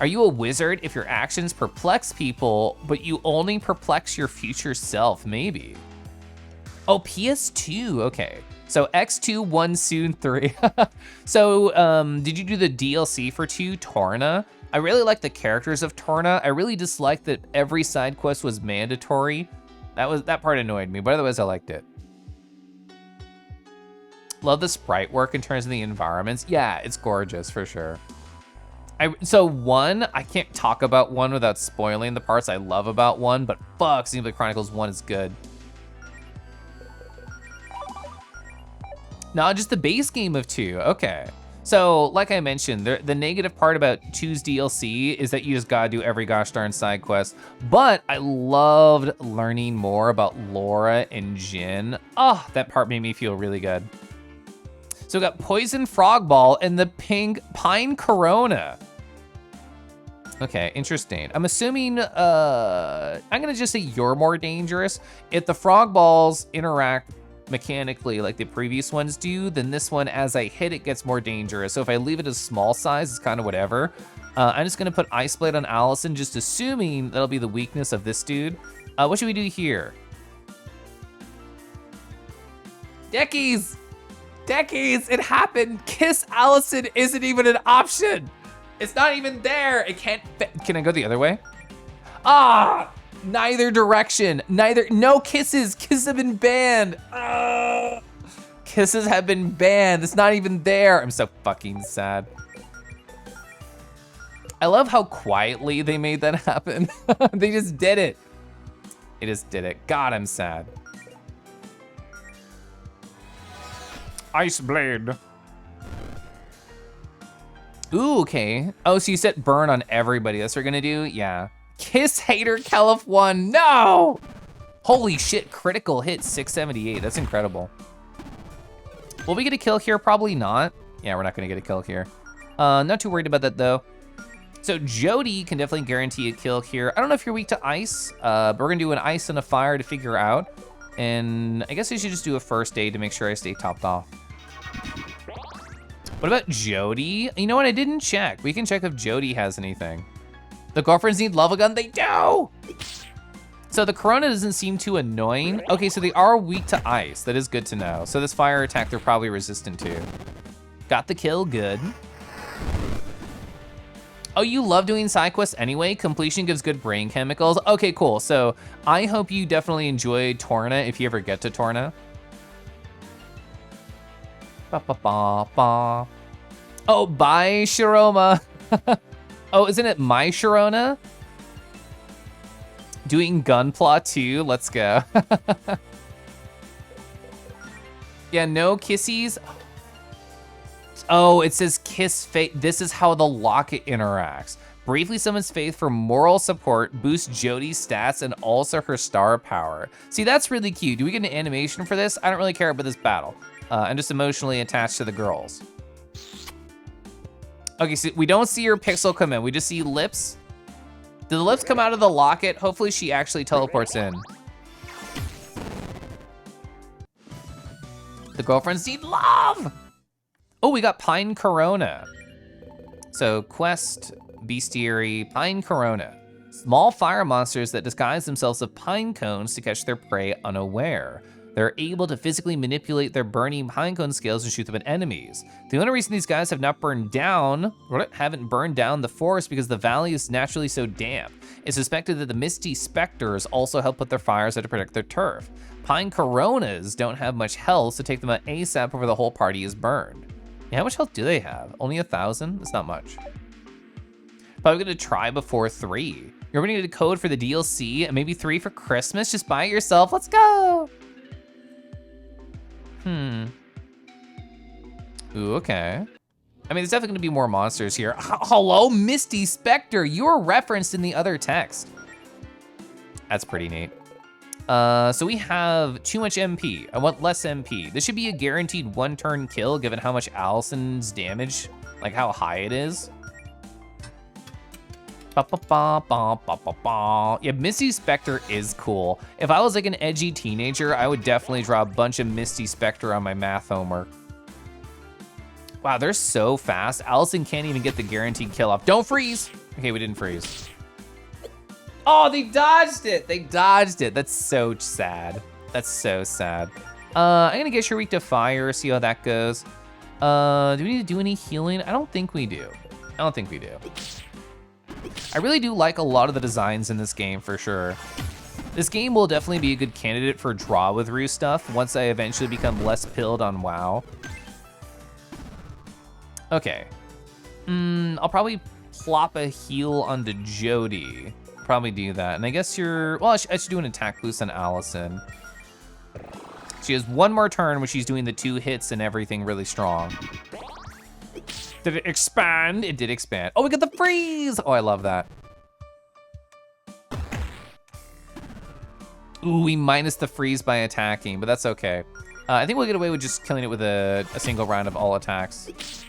S1: Are you a wizard if your actions perplex people, but you only perplex your future self? Maybe. Oh, PS2, okay. So X2, 1, soon 3. So did you do the DLC for 2, Torna? I really like the characters of Torna. I really disliked that every side quest was mandatory. That part annoyed me, but otherwise I liked it. Love the sprite work in terms of the environments. Yeah, it's gorgeous for sure. So 1, I can't talk about 1 without spoiling the parts I love about 1, but fuck, Xenoblade Chronicles 1 is good. No, just the base game of 2, okay. So, like I mentioned, the negative part about 2's DLC is that you just gotta do every gosh darn side quest, but I loved learning more about Laura and Jin. Oh, that part made me feel really good. So we got Poison Frog Ball and the Pink Pine Corona. Okay, interesting. I'm assuming, I'm gonna just say you're more dangerous. If the frog balls interact mechanically like the previous ones do, then this one, as I hit it, gets more dangerous. So if I leave it as small size, it's kind of whatever. I'm just gonna put Ice Blade on Allison, just assuming that'll be the weakness of this dude. What should we do here? Deckies! Deckies, it happened. Kiss Allison isn't even an option. It's not even there. It can't fit. Can I go the other way? Ah, neither direction. No kisses. Kisses have been banned. Kisses have been banned. It's not even there. I'm so fucking sad. I love how quietly they made that happen. They just did it. They just did it. God, I'm sad.
S3: Ice Blade.
S1: Ooh, okay. Oh, so you set burn on everybody. That's what you're gonna do? Yeah. Kiss Hater Kelef 1, no! Holy shit, critical hit 678, that's incredible. Will we get a kill here? Probably not. Yeah, we're not gonna get a kill here. Not too worried about that though. So Jody can definitely guarantee a kill here. I don't know if you're weak to ice, but we're gonna do an ice and a fire to figure out. And I guess I should just do a first aid to make sure I stay topped off. What about Jody? You know what, I didn't check. We can check if Jody has anything. The girlfriends need lava gun, they do! So the Corona doesn't seem too annoying. Okay, so they are weak to ice, that is good to know. So this fire attack they're probably resistant to. Got the kill, good. Oh, you love doing side quests anyway? Completion gives good brain chemicals. Okay, cool, so I hope you definitely enjoy Torna if you ever get to Torna. Ba, ba, ba, ba. Oh, bye, Sharoma. Oh, isn't it my Sharona? Doing Gunpla too, let's go. Yeah, no kissies. Oh, it says kiss Faith. This is how the locket interacts. Briefly summons Faith for moral support, boosts Jody's stats, and also her star power. See, that's really cute. Do we get an animation for this? I don't really care about this battle. I'm just emotionally attached to the girls. Okay, so we don't see her pixel come in. We just see lips. Do the lips come out of the locket? Hopefully she actually teleports in. The girlfriends need love. Oh, we got Pine Corona. So quest, bestiary, Pine Corona. Small fire monsters that disguise themselves as pine cones to catch their prey unaware. They're able to physically manipulate their burning pinecone scales and shoot them at enemies. The only reason these guys haven't burned down the forest because the valley is naturally so damp. It's suspected that the Misty Specters also help put their fires out to protect their turf. Pine Coronas don't have much health, so take them out ASAP before the whole party is burned. Yeah, how much health do they have? Only 1,000? That's not much. Probably gonna try before 3. You're gonna need a code for the DLC and maybe 3 for Christmas. Just buy it yourself, let's go. Ooh, okay. I mean, there's definitely gonna be more monsters here. Hello, Misty Spectre. You're referenced in the other text. That's pretty neat. So we have too much MP. I want less MP. This should be a guaranteed 1-turn kill given how much Allison's damage, like how high it is. Ba, ba, ba, ba, ba, ba, ba. Yeah, Misty Spectre is cool. If I was like an edgy teenager, I would definitely draw a bunch of Misty Spectre on my math homework. Wow, they're so fast. Allison can't even get the guaranteed kill off. Don't freeze. Okay, we didn't freeze. Oh, they dodged it. They dodged it. That's so sad. That's so sad. I'm gonna get your weak to fire, see how that goes. Do we need to do any healing? I don't think we do. I don't think we do. I really do like a lot of the designs in this game for sure. This game will definitely be a good candidate for draw with Roo stuff once I eventually become less pilled on WoW. Okay. I'll probably plop a heal onto Jody. Probably do that. And I guess well, I should do an attack boost on Allison. She has 1 more turn where she's doing the 2 hits and everything really strong.
S3: Did it expand?
S1: It did expand. Oh, we got the freeze! Oh, I love that. Ooh, we minus the freeze by attacking, but that's okay. I think we'll get away with just killing it with a single round of all attacks.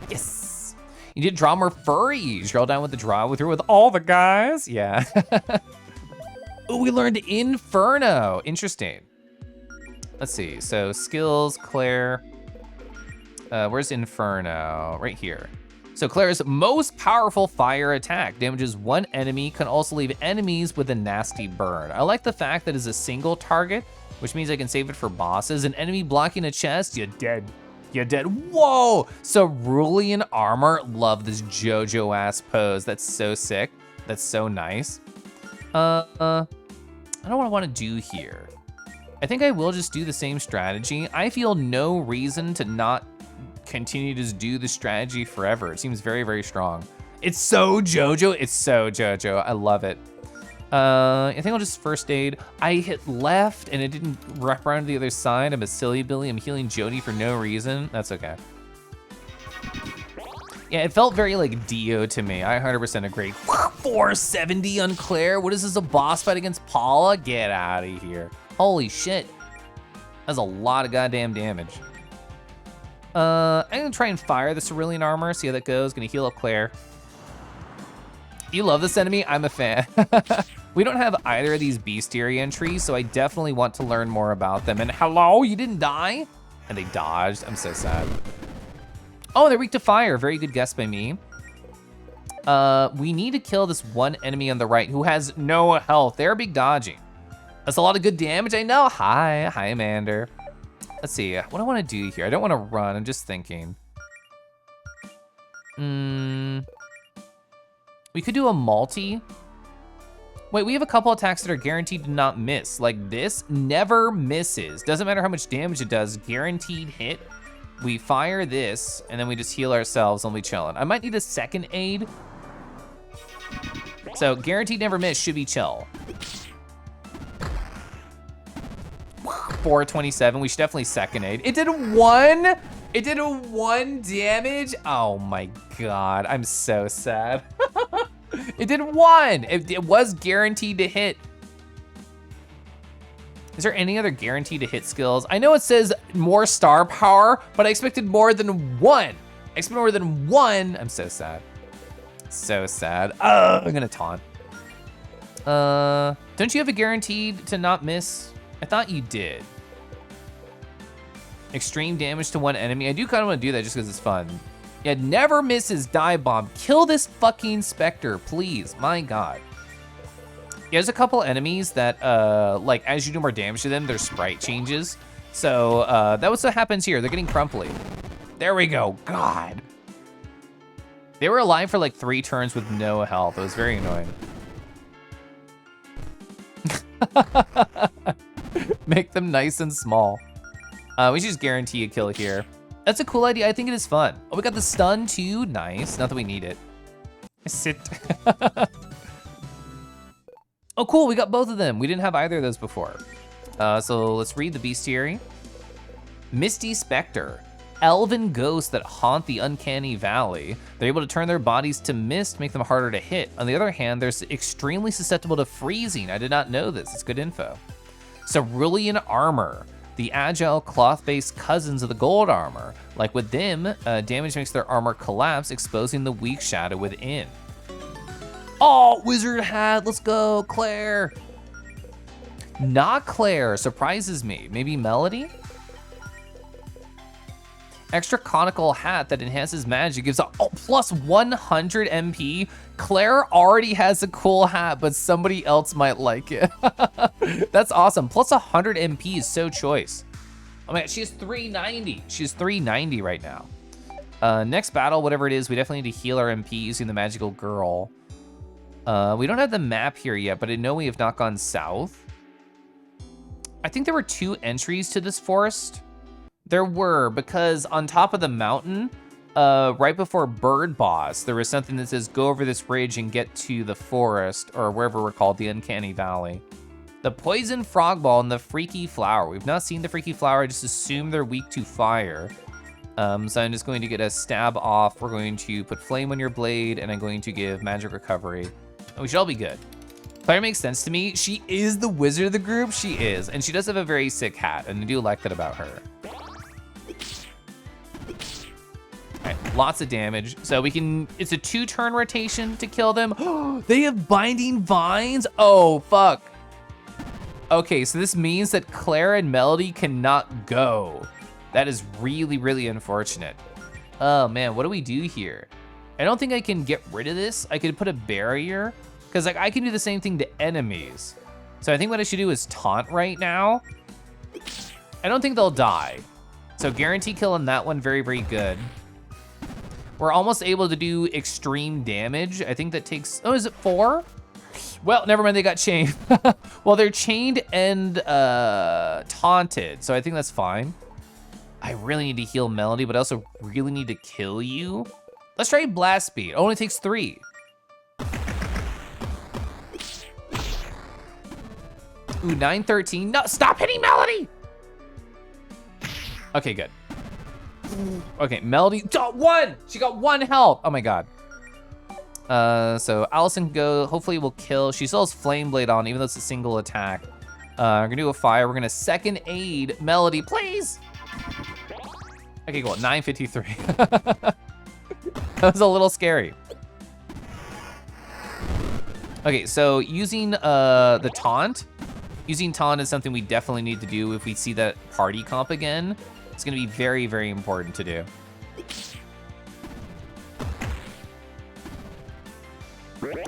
S1: Yes! You did draw more furries. You're all down with the draw with all the guys? Yeah. Ooh, we learned Inferno. Interesting. Let's see, so skills, Claire. Where's Inferno? Right here. So Claire's most powerful fire attack damages 1 enemy, can also leave enemies with a nasty burn. I like the fact that it's a single target, which means I can save it for bosses. An enemy blocking a chest, you're dead. You're dead. Whoa! Cerulean armor. Love this JoJo ass pose. That's so sick. That's so nice. I don't know what I want to do here. I think I will just do the same strategy. I feel no reason to not continue to just do the strategy forever. It seems very, very strong. It's so JoJo. It's so JoJo. I love it. I think I'll just first aid. I hit left and it didn't wrap around to the other side. I'm a silly Billy. I'm healing Jody for no reason. That's okay. Yeah, it felt very like Dio to me. I 100% agree. 470 on Claire. What is this, a boss fight against Paula? Get out of here. Holy shit. That's a lot of goddamn damage. I'm gonna try and fire the Cerulean Armor, see how that goes. Gonna heal up Claire. You love this enemy? I'm a fan. We don't have either of these bestiary entries, so I definitely want to learn more about them. And hello, you didn't die? And they dodged, I'm so sad. Oh, they're weak to fire, very good guess by me. We need to kill this one enemy on the right who has no health. They're big dodging. That's a lot of good damage, I know. Hi, Amander. Let's see, what do I wanna do here? I don't wanna run, I'm just thinking. We could do a multi. Wait, we have a couple attacks that are guaranteed to not miss. Like this never misses. Doesn't matter how much damage it does, guaranteed hit. We fire this, and then we just heal ourselves and we chillin'. I might need a second aid. So guaranteed never miss should be chill. 427, we should definitely second aid. It did one? It did a 1 damage? Oh my God, I'm so sad. It did 1, it was guaranteed to hit. Is there any other guaranteed to hit skills? I know it says more star power, but I expected more than 1. I expected more than 1. I'm so sad. So sad. I'm gonna taunt. Don't you have a guaranteed to not miss? I thought you did. Extreme damage to one enemy. I do kind of want to do that just because it's fun. Yeah, never misses dive bomb. Kill this fucking Spectre, please. My God. Yeah, there's a couple enemies that, like, as you do more damage to them, their sprite changes. So that was what happens here. They're getting crumply. There we go. God. They were alive for like 3 turns with no health. It was very annoying. Make them nice and small. We should just guarantee a kill here. That's a cool idea. I think it is fun. Oh, we got the stun too. Nice. Not that we need it. Sit. Oh, cool. We got both of them. We didn't have either of those before. So let's read the bestiary. Misty Spectre. Elven ghosts that haunt the uncanny valley. They're able to turn their bodies to mist, make them harder to hit. On the other hand, they're extremely susceptible to freezing. I did not know this. It's good info. Cerulean Armor. The agile cloth-based cousins of the gold armor. Like with them, damage makes their armor collapse, exposing the weak shadow within. Oh, wizard hat, let's go, Claire. Not Claire, surprises me. Maybe Melody? Extra conical hat that enhances magic gives a plus 100 MP. Claire already has a cool hat, but somebody else might like it. That's awesome. Plus 100 MP is so choice. Oh man, she has 390. She's 390 right now. Next battle, whatever it is, we definitely need to heal our MP using the magical girl. We don't have the map here yet, but I know we have not gone south. I think there were 2 entries to this forest. There were, because on top of the mountain, right before Bird Boss, there was something that says, go over this ridge and get to the forest, or wherever we're called, the Uncanny Valley. The Poison Frog Ball and the Freaky Flower. We've not seen the Freaky Flower, I just assume they're weak to fire. So I'm just going to get a stab off. We're going to put Flame on your blade, and I'm going to give Magic Recovery. And we should all be good. Claire makes sense to me. She is the wizard of the group, she is. And she does have a very sick hat, and I do like that about her. Alright, lots of damage. So we can, it's a 2-turn rotation to kill them. They have Binding Vines? Oh, fuck. Okay, so this means that Claire and Melody cannot go. That is really, really unfortunate. Oh man, what do we do here? I don't think I can get rid of this. I could put a barrier, because like I can do the same thing to enemies. So I think what I should do is taunt right now. I don't think they'll die. So guarantee kill on that one, very, very good. We're almost able to do extreme damage. I think that takes, oh, is it 4? Well, never mind, they got chained. Well, they're chained and taunted, so I think that's fine. I really need to heal Melody, but I also really need to kill you. Let's try Blast Speed, it only takes 3. Ooh, 913. No, stop hitting Melody! Okay, good. Okay, Melody, one! She got 1 health. Oh my god. So Allison can go, hopefully will kill. She still has Flame Blade on, even though it's a single attack. We're gonna do a fire. We're gonna second aid Melody, please. Okay, cool, 953. That was a little scary. Okay, so using the taunt. Using taunt is something we definitely need to do if we see that party comp again. It's gonna be very, very important to do.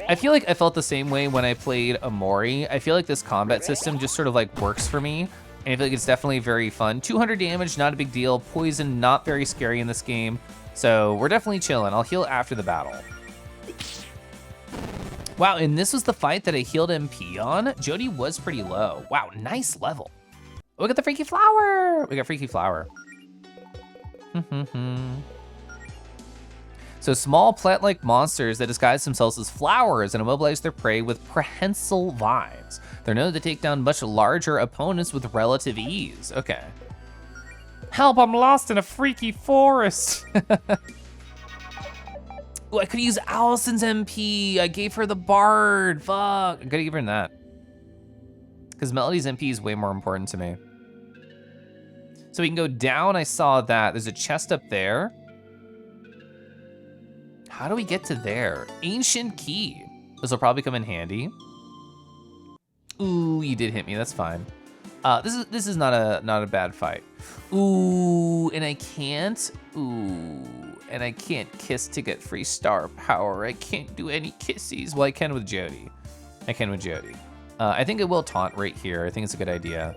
S1: I feel like I felt the same way when I played Omori. I feel like this combat system just sort of like works for me. And I feel like it's definitely very fun. 200 damage, not a big deal. Poison, not very scary in this game. So we're definitely chilling. I'll heal after the battle. Wow, and this was the fight that I healed MP on. Jody was pretty low. Wow, nice level. Oh, we got the Freaky Flower. We got Freaky Flower. So small plant-like monsters that disguise themselves as flowers and immobilize their prey with prehensile vibes. They're known to take down much larger opponents with relative ease. Okay.
S3: Help, I'm lost in a freaky forest.
S1: Ooh, I could use Allison's MP. I gave her the Bard. Fuck. I could give her that. Because Melody's MP is way more important to me. So we can go down. I saw that. There's a chest up there. How do we get to there? Ancient key. This will probably come in handy. Ooh, you did hit me. That's fine. This is not a bad fight. Ooh, and I can't. Ooh, and I can't kiss to get free star power. I can't do any kissies. Well, I can with Jody. I think I will taunt right here. I think it's a good idea.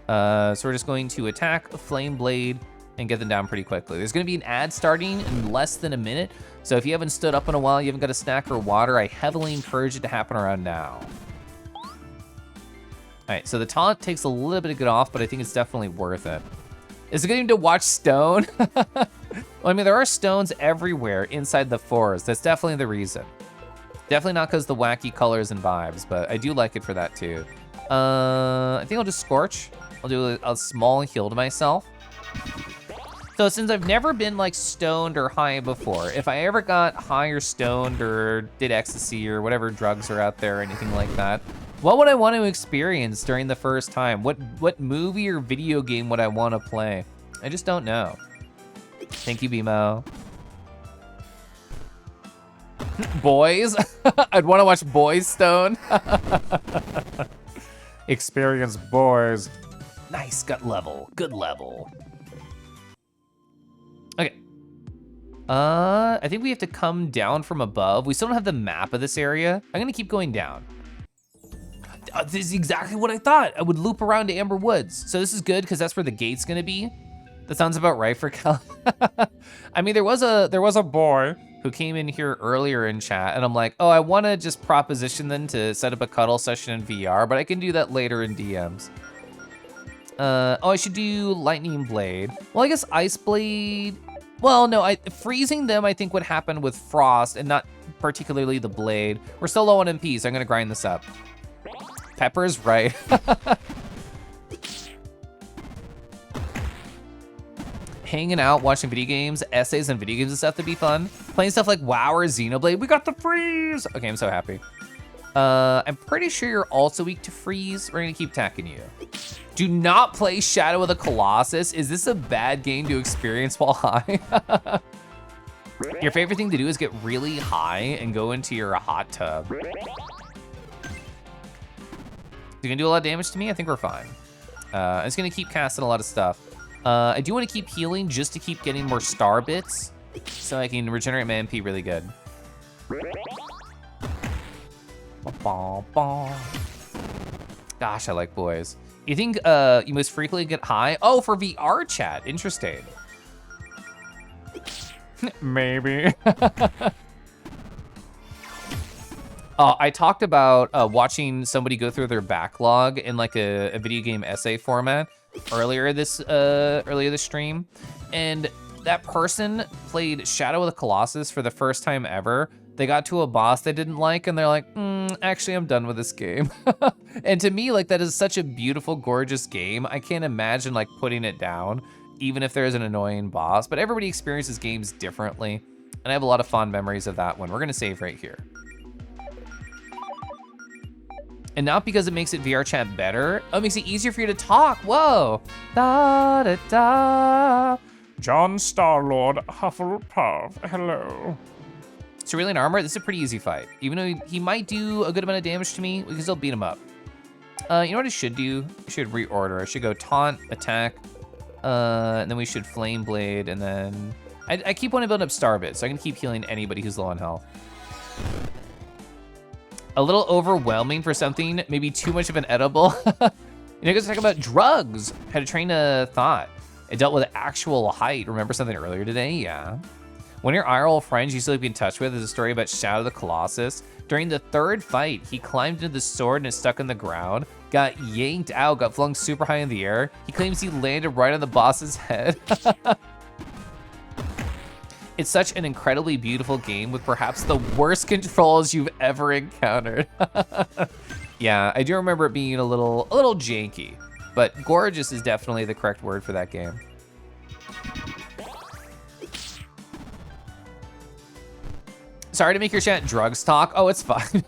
S1: So we're just going to attack a Flame Blade and get them down pretty quickly. There's gonna be an ad starting in less than a minute. So if you haven't stood up in a while, you haven't got a snack or water, I heavily encourage it to happen around now. All right, so the taunt takes a little bit to get off, but I think it's definitely worth it. Is it good to watch stone? Well, I mean, there are stones everywhere inside the forest. That's definitely the reason. Definitely not because the wacky colors and vibes, but I do like it for that too. I think I'll just Scorch. I'll do a small heal to myself. So since I've never been like stoned or high before, if I ever got high or stoned or did ecstasy or whatever drugs are out there or anything like that, what would I want to experience during the first time? What movie or video game would I want to play? I just don't know. Thank you, BMO. Boys? I'd want to watch Boys Stone.
S3: Experience boys.
S1: Nice, gut level, good level. Okay. I think we have to come down from above. We still don't have the map of this area. I'm gonna keep going down. This is exactly what I thought. I would loop around to Amber Woods. So this is good because that's where the gate's gonna be. That sounds about right for Cal. I mean, there was a boy who came in here earlier in chat and I'm like, oh, I wanna just proposition them to set up a cuddle session in VR, but I can do that later in DMs. Oh, I should do Lightning Blade. Well, I guess Ice Blade. Well, no, freezing them I think would happen with Frost and not particularly the Blade. We're still low on MP, so I'm gonna grind this up. Pepper's right. Hanging out, watching video games, essays and video games and stuff to be fun. Playing stuff like WoW or Xenoblade. We got the freeze! Okay, I'm so happy. I'm pretty sure you're also weak to freeze. We're gonna keep attacking you. Do not play Shadow of the Colossus. Is this a bad game to experience while high? Your favorite thing to do is get really high and go into your hot tub. You gonna do a lot of damage to me? I think we're fine. I'm just gonna keep casting a lot of stuff. I do wanna keep healing just to keep getting more star bits so I can regenerate my MP really good. Gosh, I like boys. You think you most frequently get high? Oh, for VR chat, interesting.
S3: Maybe.
S1: I talked about watching somebody go through their backlog in like a video game essay format earlier this stream, and that person played Shadow of the Colossus for the first time ever, They got to a boss they didn't like, and they're like, actually, I'm done with this game. And to me, like, that is such a beautiful, gorgeous game. I can't imagine, like, putting it down, even if there is an annoying boss. But everybody experiences games differently, and I have a lot of fond memories of that one. We're gonna save right here. And not because it makes it VR chat better, it makes it easier for you to talk. Whoa. Da da da.
S3: John Star-Lord Hufflepuff, hello.
S1: Cerulean Armor, this is a pretty easy fight. Even though he might do a good amount of damage to me, we can still beat him up. You know what I should do? I should reorder. I should go Taunt, Attack, and then we should Flame Blade, and then... I keep wanting to build up Starbit, so I can keep healing anybody who's low on health. A little overwhelming for something, maybe too much of an edible. You know, guys talk about drugs. Had to train a thought. It dealt with actual height. Remember something earlier today? Yeah. One of your IRL friends you still be in touch with is a story about Shadow the Colossus. During the third fight, he climbed into the sword and is stuck in the ground, got yanked out, got flung super high in the air. He claims he landed right on the boss's head. It's such an incredibly beautiful game with perhaps the worst controls you've ever encountered. Yeah, I do remember it being a little janky, but gorgeous is definitely the correct word for that game. Sorry to make your chat drugs talk. Oh, it's fine.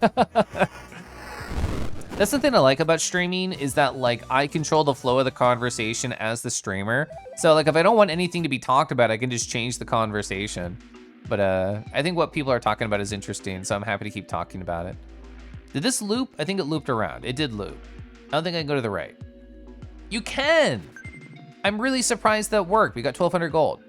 S1: That's the thing I like about streaming is that like I control the flow of the conversation as the streamer. So like if I don't want anything to be talked about, I can just change the conversation. But I think what people are talking about is interesting, so I'm happy to keep talking about it. Did this loop? I think it looped around. It did loop. I don't think I can go to the right. You can! I'm really surprised that worked. We got 1,200 gold.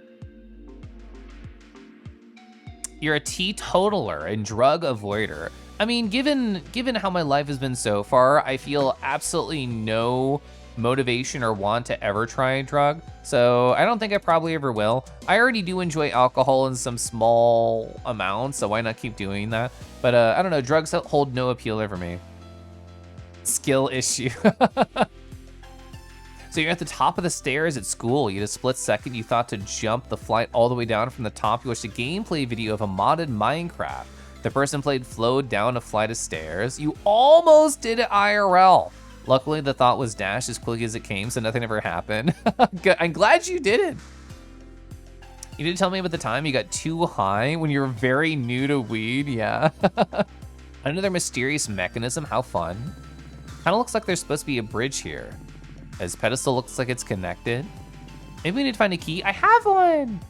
S1: You're a teetotaler and drug avoider. I mean, given how my life has been so far, I feel absolutely no motivation or want to ever try a drug. So I don't think I probably ever will. I already do enjoy alcohol in some small amounts, so why not keep doing that? But I don't know, drugs hold no appeal over me. Skill issue. So you're at the top of the stairs at school. You had a split second, you thought to jump the flight all the way down from the top. You watched a gameplay video of a modded Minecraft. The person played flowed down a flight of stairs. You almost did it IRL. Luckily, the thought was dashed as quickly as it came, so nothing ever happened. I'm glad you did it. You didn't tell me about the time you got too high when you were very new to weed, yeah. Another mysterious mechanism, how fun. Kinda looks like there's supposed to be a bridge here. This pedestal looks like it's connected. Maybe we need to find a key. I have one!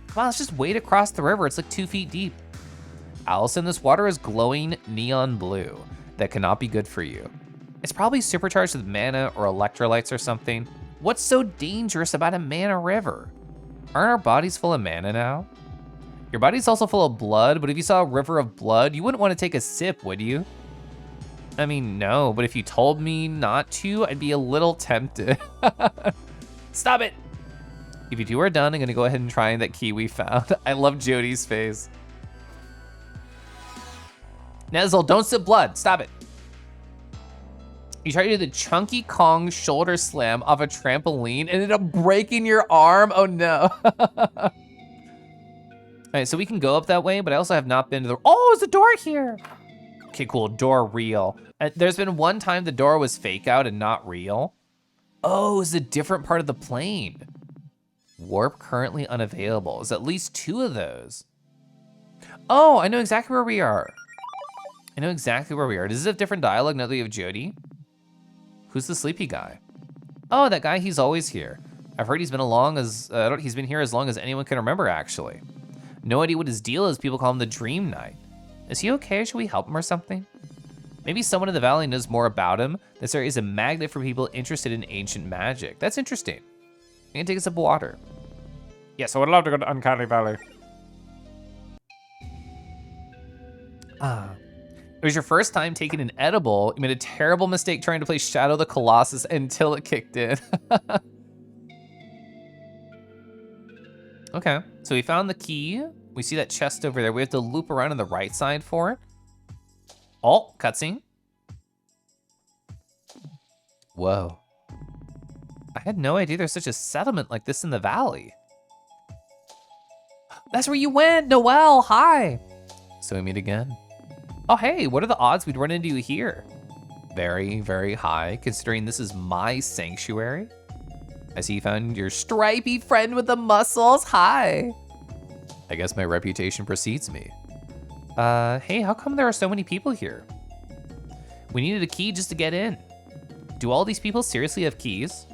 S1: Come on, let's just wade across the river. It's like 2 feet deep. Allison, this water is glowing neon blue. That cannot be good for you. It's probably supercharged with mana or electrolytes or something. What's so dangerous about a mana river? Aren't our bodies full of mana now? Your body's also full of blood, but if you saw a river of blood, you wouldn't want to take a sip, would you? I mean, no, but if you told me not to, I'd be a little tempted. Stop it! If you two are done, I'm gonna go ahead and try that key we found. I love Jody's face. Nezel, don't sip blood, stop it. You try to do the Chunky Kong shoulder slam off a trampoline and ended up breaking your arm, oh no. All right, so we can go up that way, but I also have not been to the, oh, there's a door here. Okay, cool, door real. There's been one time the door was fake out and not real. Oh, it's a different part of the plane. Warp currently unavailable. There's at least 2 of those. Oh, I know exactly where we are. I know exactly where we are. Does this have different dialogue now that we have Jody? Who's the sleepy guy? Oh, that guy, he's always here. I've heard he's been he's been here as long as anyone can remember, actually. No idea what his deal is, people call him the Dream Knight. Is he okay? Should we help him or something? Maybe someone in the valley knows more about him. This area is a magnet for people interested in ancient magic. That's interesting. You can take a sip of water.
S3: Yes, I would love to go to Uncanny Valley.
S1: It was your first time taking an edible. You made a terrible mistake trying to play Shadow the Colossus until it kicked in. Okay, so we found the key. We see that chest over there. We have to loop around on the right side for it. Oh, cutscene. Whoa. I had no idea there's such a settlement like this in the valley. That's where you went, Noelle, hi. So we meet again. Oh, hey, what are the odds we'd run into you here? Very, very high, considering this is my sanctuary. I see you found your stripy friend with the muscles. Hi. I guess my reputation precedes me. Hey, how come there are so many people here? We needed a key just to get in. Do all these people seriously have keys?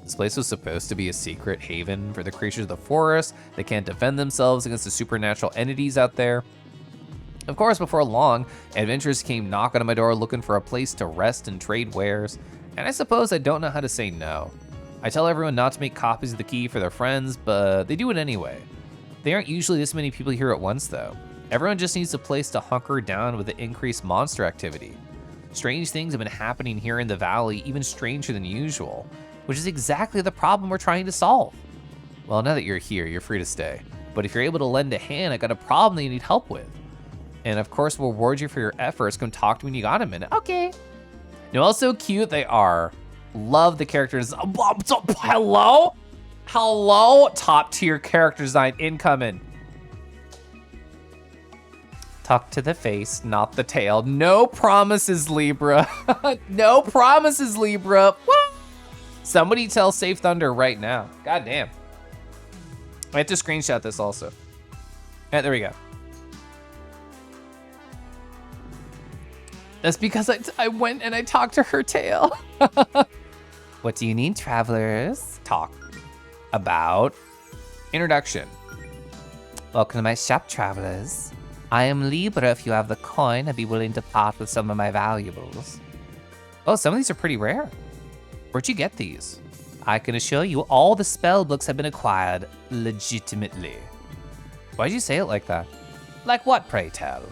S1: This place was supposed to be a secret haven for the creatures of the forest. They can't defend themselves against the supernatural entities out there. Of course, before long, adventurers came knocking on my door looking for a place to rest and trade wares, and I suppose I don't know how to say no. I tell everyone not to make copies of the key for their friends, but they do it anyway. There aren't usually this many people here at once though. Everyone just needs a place to hunker down with the increased monster activity. Strange things have been happening here in the valley, even stranger than usual, which is exactly the problem we're trying to solve. Well, now that you're here, you're free to stay. But if you're able to lend a hand, I got a problem that you need help with. And of course, we'll reward you for your efforts. Come talk to me when you got a minute. Okay. Now, also cute they are. Love the characters. Hello? Hello? Top tier character design incoming. Talk to the face, not the tail. No promises, Libra. No promises, Libra. Woo! Somebody tell Safe Thunder right now. God damn. I have to screenshot this also. Yeah, there we go. That's because I went and I talked to her tail. What do you need, travelers? Talk about introduction. Welcome to my shop, travelers. I am Libra. If you have the coin, I'd be willing to part with some of my valuables. Oh, some of these are pretty rare. Where'd you get these? I can assure you all the spell books have been acquired legitimately. Why'd you say it like that? Like what, pray tell?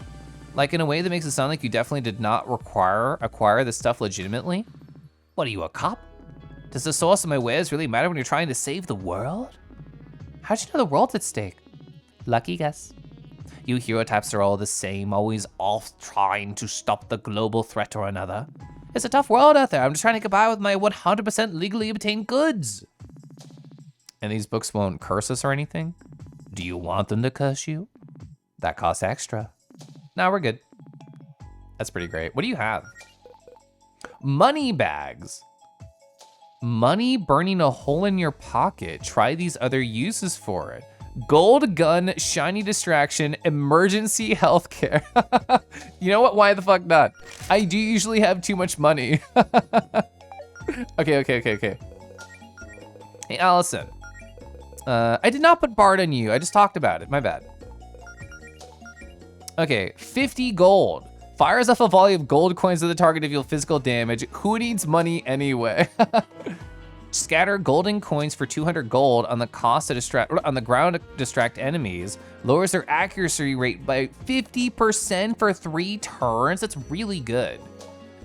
S1: Like in a way that makes it sound like you definitely did not acquire this stuff legitimately? What are you, a cop? Does the source of my wares really matter when you're trying to save the world? How'd you know the world's at stake? Lucky guess. You hero types are all the same, always off trying to stop the global threat or another. It's a tough world out there. I'm just trying to get by with my 100% legally obtained goods. And these books won't curse us or anything? Do you want them to curse you? That costs extra. No, we're good. That's pretty great. What do you have? Money bags. Money burning a hole in your pocket. Try these other uses for it. Gold gun, shiny distraction, emergency healthcare. You know what? Why the fuck not? I do usually have too much money. Okay. Hey, Allison. I did not put Bard on you. I just talked about it. My bad. Okay, 50 gold. Fires off a volley of gold coins at the target to deal physical damage. Who needs money anyway? Scatter golden coins for 200 gold on the ground to distract enemies. Lowers their accuracy rate by 50% for 3 turns. That's really good.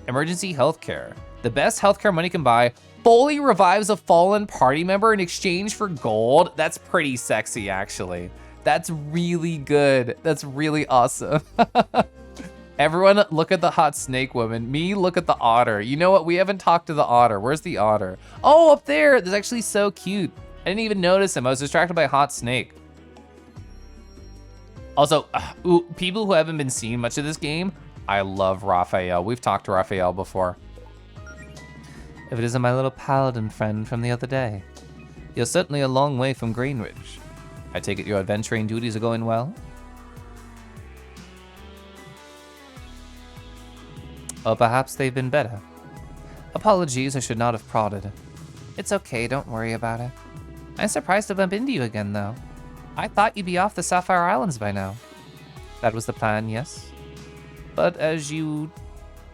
S1: Emergency healthcare. The best healthcare money can buy. Fully revives a fallen party member in exchange for gold. That's pretty sexy, actually. That's really good. That's really awesome. Everyone look at the hot snake woman. Me, look at the otter. You know what? We haven't talked to the otter. Where's the otter? Oh, up there. That's actually so cute. I didn't even notice him. I was distracted by a hot snake. Also, people who haven't been seeing much of this game, I love Raphael. We've talked to Raphael before. If it isn't my little paladin friend from the other day. You're certainly a long way from Greenridge. I take it your adventuring duties are going well? Or perhaps they've been better. Apologies, I should not have prodded. It's okay, don't worry about it. I'm surprised to bump into you again, though. I thought you'd be off the Sapphire Islands by now. That was the plan, yes? But as you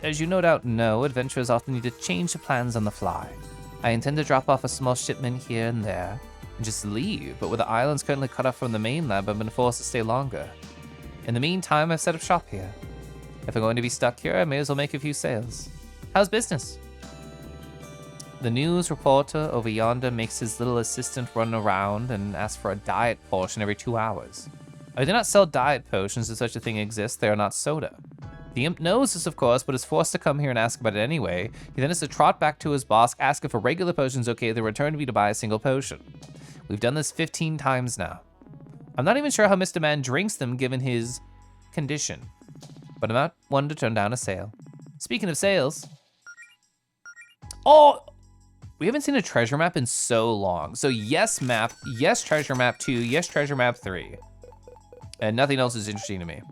S1: no doubt know, adventurers often need to change the plans on the fly. I intend to drop off a small shipment here and there, and just leave, but with the islands currently cut off from the mainland, I've been forced to stay longer. In the meantime, I've set up shop here. If I'm going to be stuck here, I may as well make a few sales. How's business? The news reporter over yonder makes his little assistant run around and ask for a diet portion every 2 hours. I do not sell diet potions if such a thing exists, they are not soda. The imp knows this, of course, but is forced to come here and ask about it anyway. He then has to trot back to his boss, ask if a regular potion's okay, then return to me to buy a single potion. We've done this 15 times now. I'm not even sure how Mr. Man drinks them given his condition. But I'm not one to turn down a sale. Speaking of sales. Oh, we haven't seen a treasure map in so long. So yes map, yes treasure map 2, yes treasure map 3. And nothing else is interesting to me.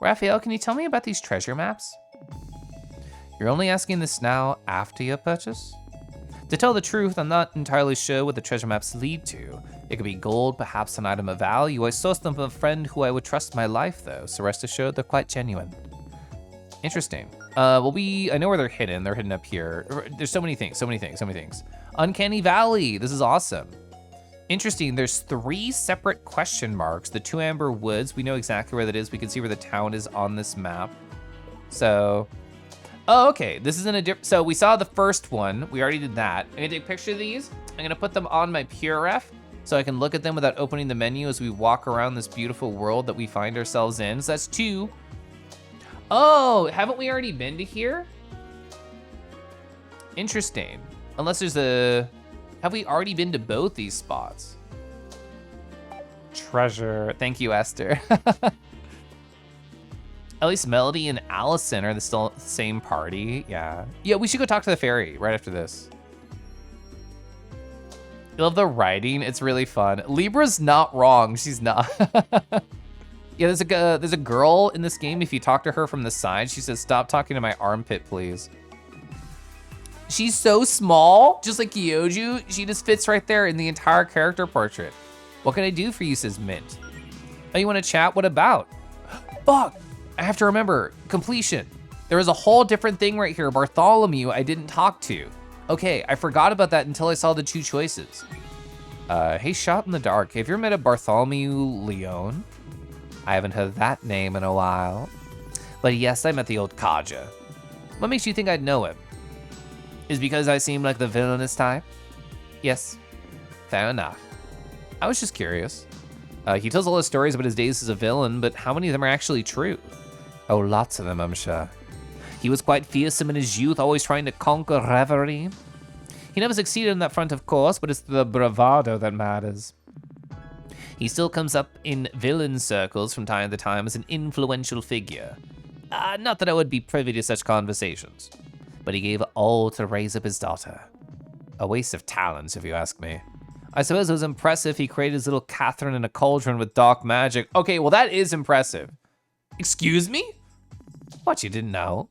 S1: Raphael, can you tell me about these treasure maps? You're only asking this now after your purchase? To tell the truth, I'm not entirely sure what the treasure maps lead to. It could be gold, perhaps an item of value. I sourced them from a friend who I would trust my life though, so rest assured they're quite genuine. Interesting. Well, I know where they're hidden. They're hidden up here. There's so many things. Uncanny Valley, this is awesome. Interesting, there's 3 separate question marks. The 2 Amber Woods, we know exactly where that is. We can see where the town is on this map. So, oh, okay, this isn't a different, so we saw the first one. We already did that. I'm gonna take a picture of these. I'm gonna put them on my PureRef so I can look at them without opening the menu as we walk around this beautiful world that we find ourselves in. So that's 2. Oh, haven't we already been to here? Interesting. Unless there's a, have we already been to both these spots? Treasure, thank you, Esther. At least Melody and Allison are still the same party, yeah. Yeah, we should go talk to the fairy right after this. I love the writing, it's really fun. Libra's not wrong, she's not. Yeah, there's a girl in this game, if you talk to her from the side, she says, stop talking to my armpit, please. She's so small, just like Kyoju, she just fits right there in the entire character portrait. What can I do for you, says Mint. Oh, you wanna chat, what about? Fuck, I have to remember, completion. There was a whole different thing right here, Bartholomew, I didn't talk to. Okay, I forgot about that until I saw the 2 choices. Hey, Shot in the Dark, have you ever met a Bartholomew Leone? I haven't heard that name in a while. But yes, I met the old Kaja. What makes you think I'd know him? Is because I seem like the villainous type? Yes, fair enough. I was just curious. He tells a lot of stories about his days as a villain, but how many of them are actually true? Oh, lots of them, I'm sure. He was quite fearsome in his youth, always trying to conquer revelry. He never succeeded on that front, of course, but it's the bravado that matters. He still comes up in villain circles from time to time as an influential figure. Not that I would be privy to such conversations, but he gave all to raise up his daughter. A waste of talents, if you ask me. I suppose it was impressive he created his little Catherine in a cauldron with dark magic. Okay, well that is impressive. Excuse me? What, you didn't know?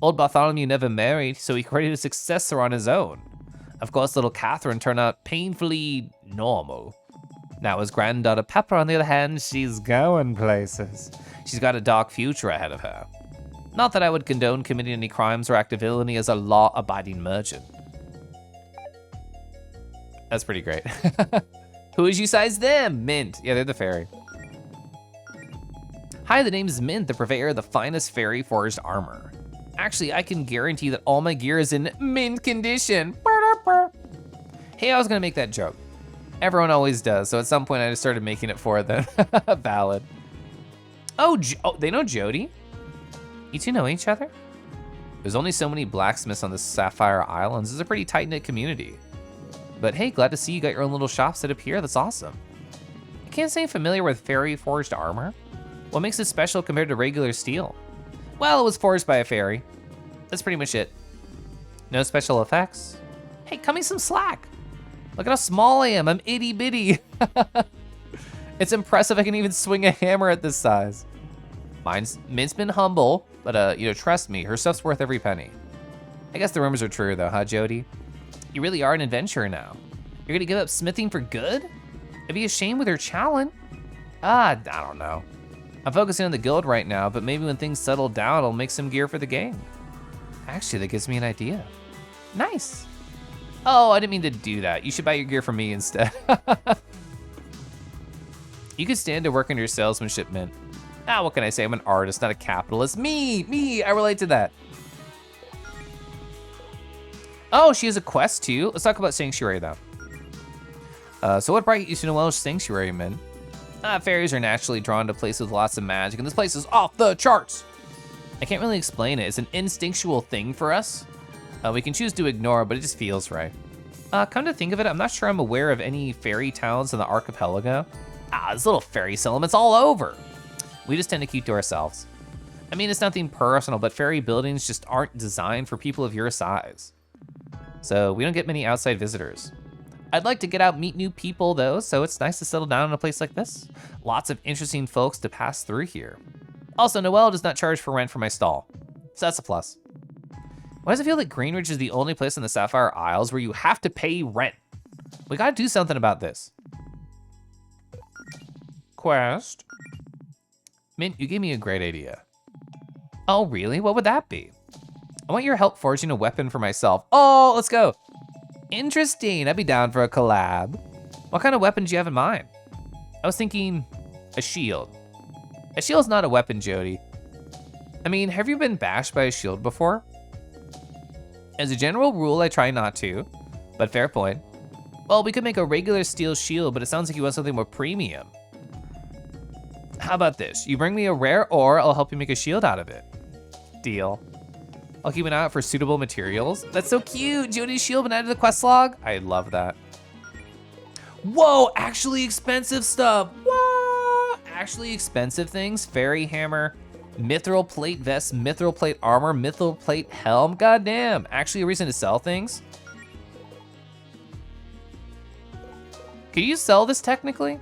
S1: Old Bartholomew never married, so he created a successor on his own. Of course, little Catherine turned out painfully normal. Now his granddaughter Pepper, on the other hand, she's going places. She's got a dark future ahead of her. Not that I would condone committing any crimes or act of villainy as a law-abiding merchant. That's pretty great. Who is you size them? Mint. Yeah, they're the fairy. Hi, the name's Mint, the purveyor of the finest fairy forged armor. Actually, I can guarantee that all my gear is in mint condition. Hey, I was gonna make that joke. Everyone always does, so at some point I just started making it for them. Valid. Oh, they know Jody? You two know each other? There's only so many blacksmiths on the Sapphire Islands. It's a pretty tight-knit community. But hey, glad to see you got your own little shop set up here. That's awesome. You can't say familiar with fairy forged armor? What makes it special compared to regular steel? Well, it was forged by a fairy. That's pretty much it. No special effects. Hey, cut me some slack. Look at how small I am, I'm itty bitty. It's impressive I can even swing a hammer at this size. Mint's been humble, but you know, trust me, her stuff's worth every penny. I guess the rumors are true though, huh, Jody? You really are an adventurer now. You're gonna give up smithing for good? It'd be a shame with your Challen. I don't know. I'm focusing on the guild right now, but maybe when things settle down, I'll make some gear for the game. Actually, that gives me an idea. Nice. Oh, I didn't mean to do that. You should buy your gear from me instead. You could stand to work on your salesmanship, Mint. What can I say? I'm an artist, not a capitalist. Me, I relate to that. Oh, she has a quest too. Let's talk about Sanctuary though. So what brought you to Welsh Sanctuary, Mint? Fairies are naturally drawn to places with lots of magic, and this place is off the charts. I can't really explain it. It's an instinctual thing for us. We can choose to ignore it, but it just feels right. Come to think of it, I'm not sure I'm aware of any fairy towns in the archipelago. There's little fairy settlements all over. We just tend to keep to ourselves. I mean, it's nothing personal, but fairy buildings just aren't designed for people of your size. So we don't get many outside visitors. I'd like to get out and meet new people though, so it's nice to settle down in a place like this. Lots of interesting folks to pass through here. Also, Noelle does not charge for rent for my stall, so that's a plus. Why does it feel like Greenridge is the only place in the Sapphire Isles where you have to pay rent? We gotta do something about this.
S3: Quest.
S1: Mint, you gave me a great idea. Oh, really? What would that be? I want your help forging a weapon for myself. Oh, let's go. Interesting, I'd be down for a collab. What kind of weapon do you have in mind? I was thinking a shield. A shield's not a weapon, Jody. I mean, have you been bashed by a shield before? As a general rule, I try not to, but fair point. Well, we could make a regular steel shield, but it sounds like you want something more premium. How about this? You bring me a rare ore, I'll help you make a shield out of it. Deal. I'll keep an eye out for suitable materials. That's so cute. Jody's shield been added to the quest log. I love that. Whoa, actually expensive stuff. What? Actually expensive things. Fairy hammer, mithril plate vest, mithril plate armor, mithril plate helm. Goddamn. Actually a reason to sell things. Can you sell this technically?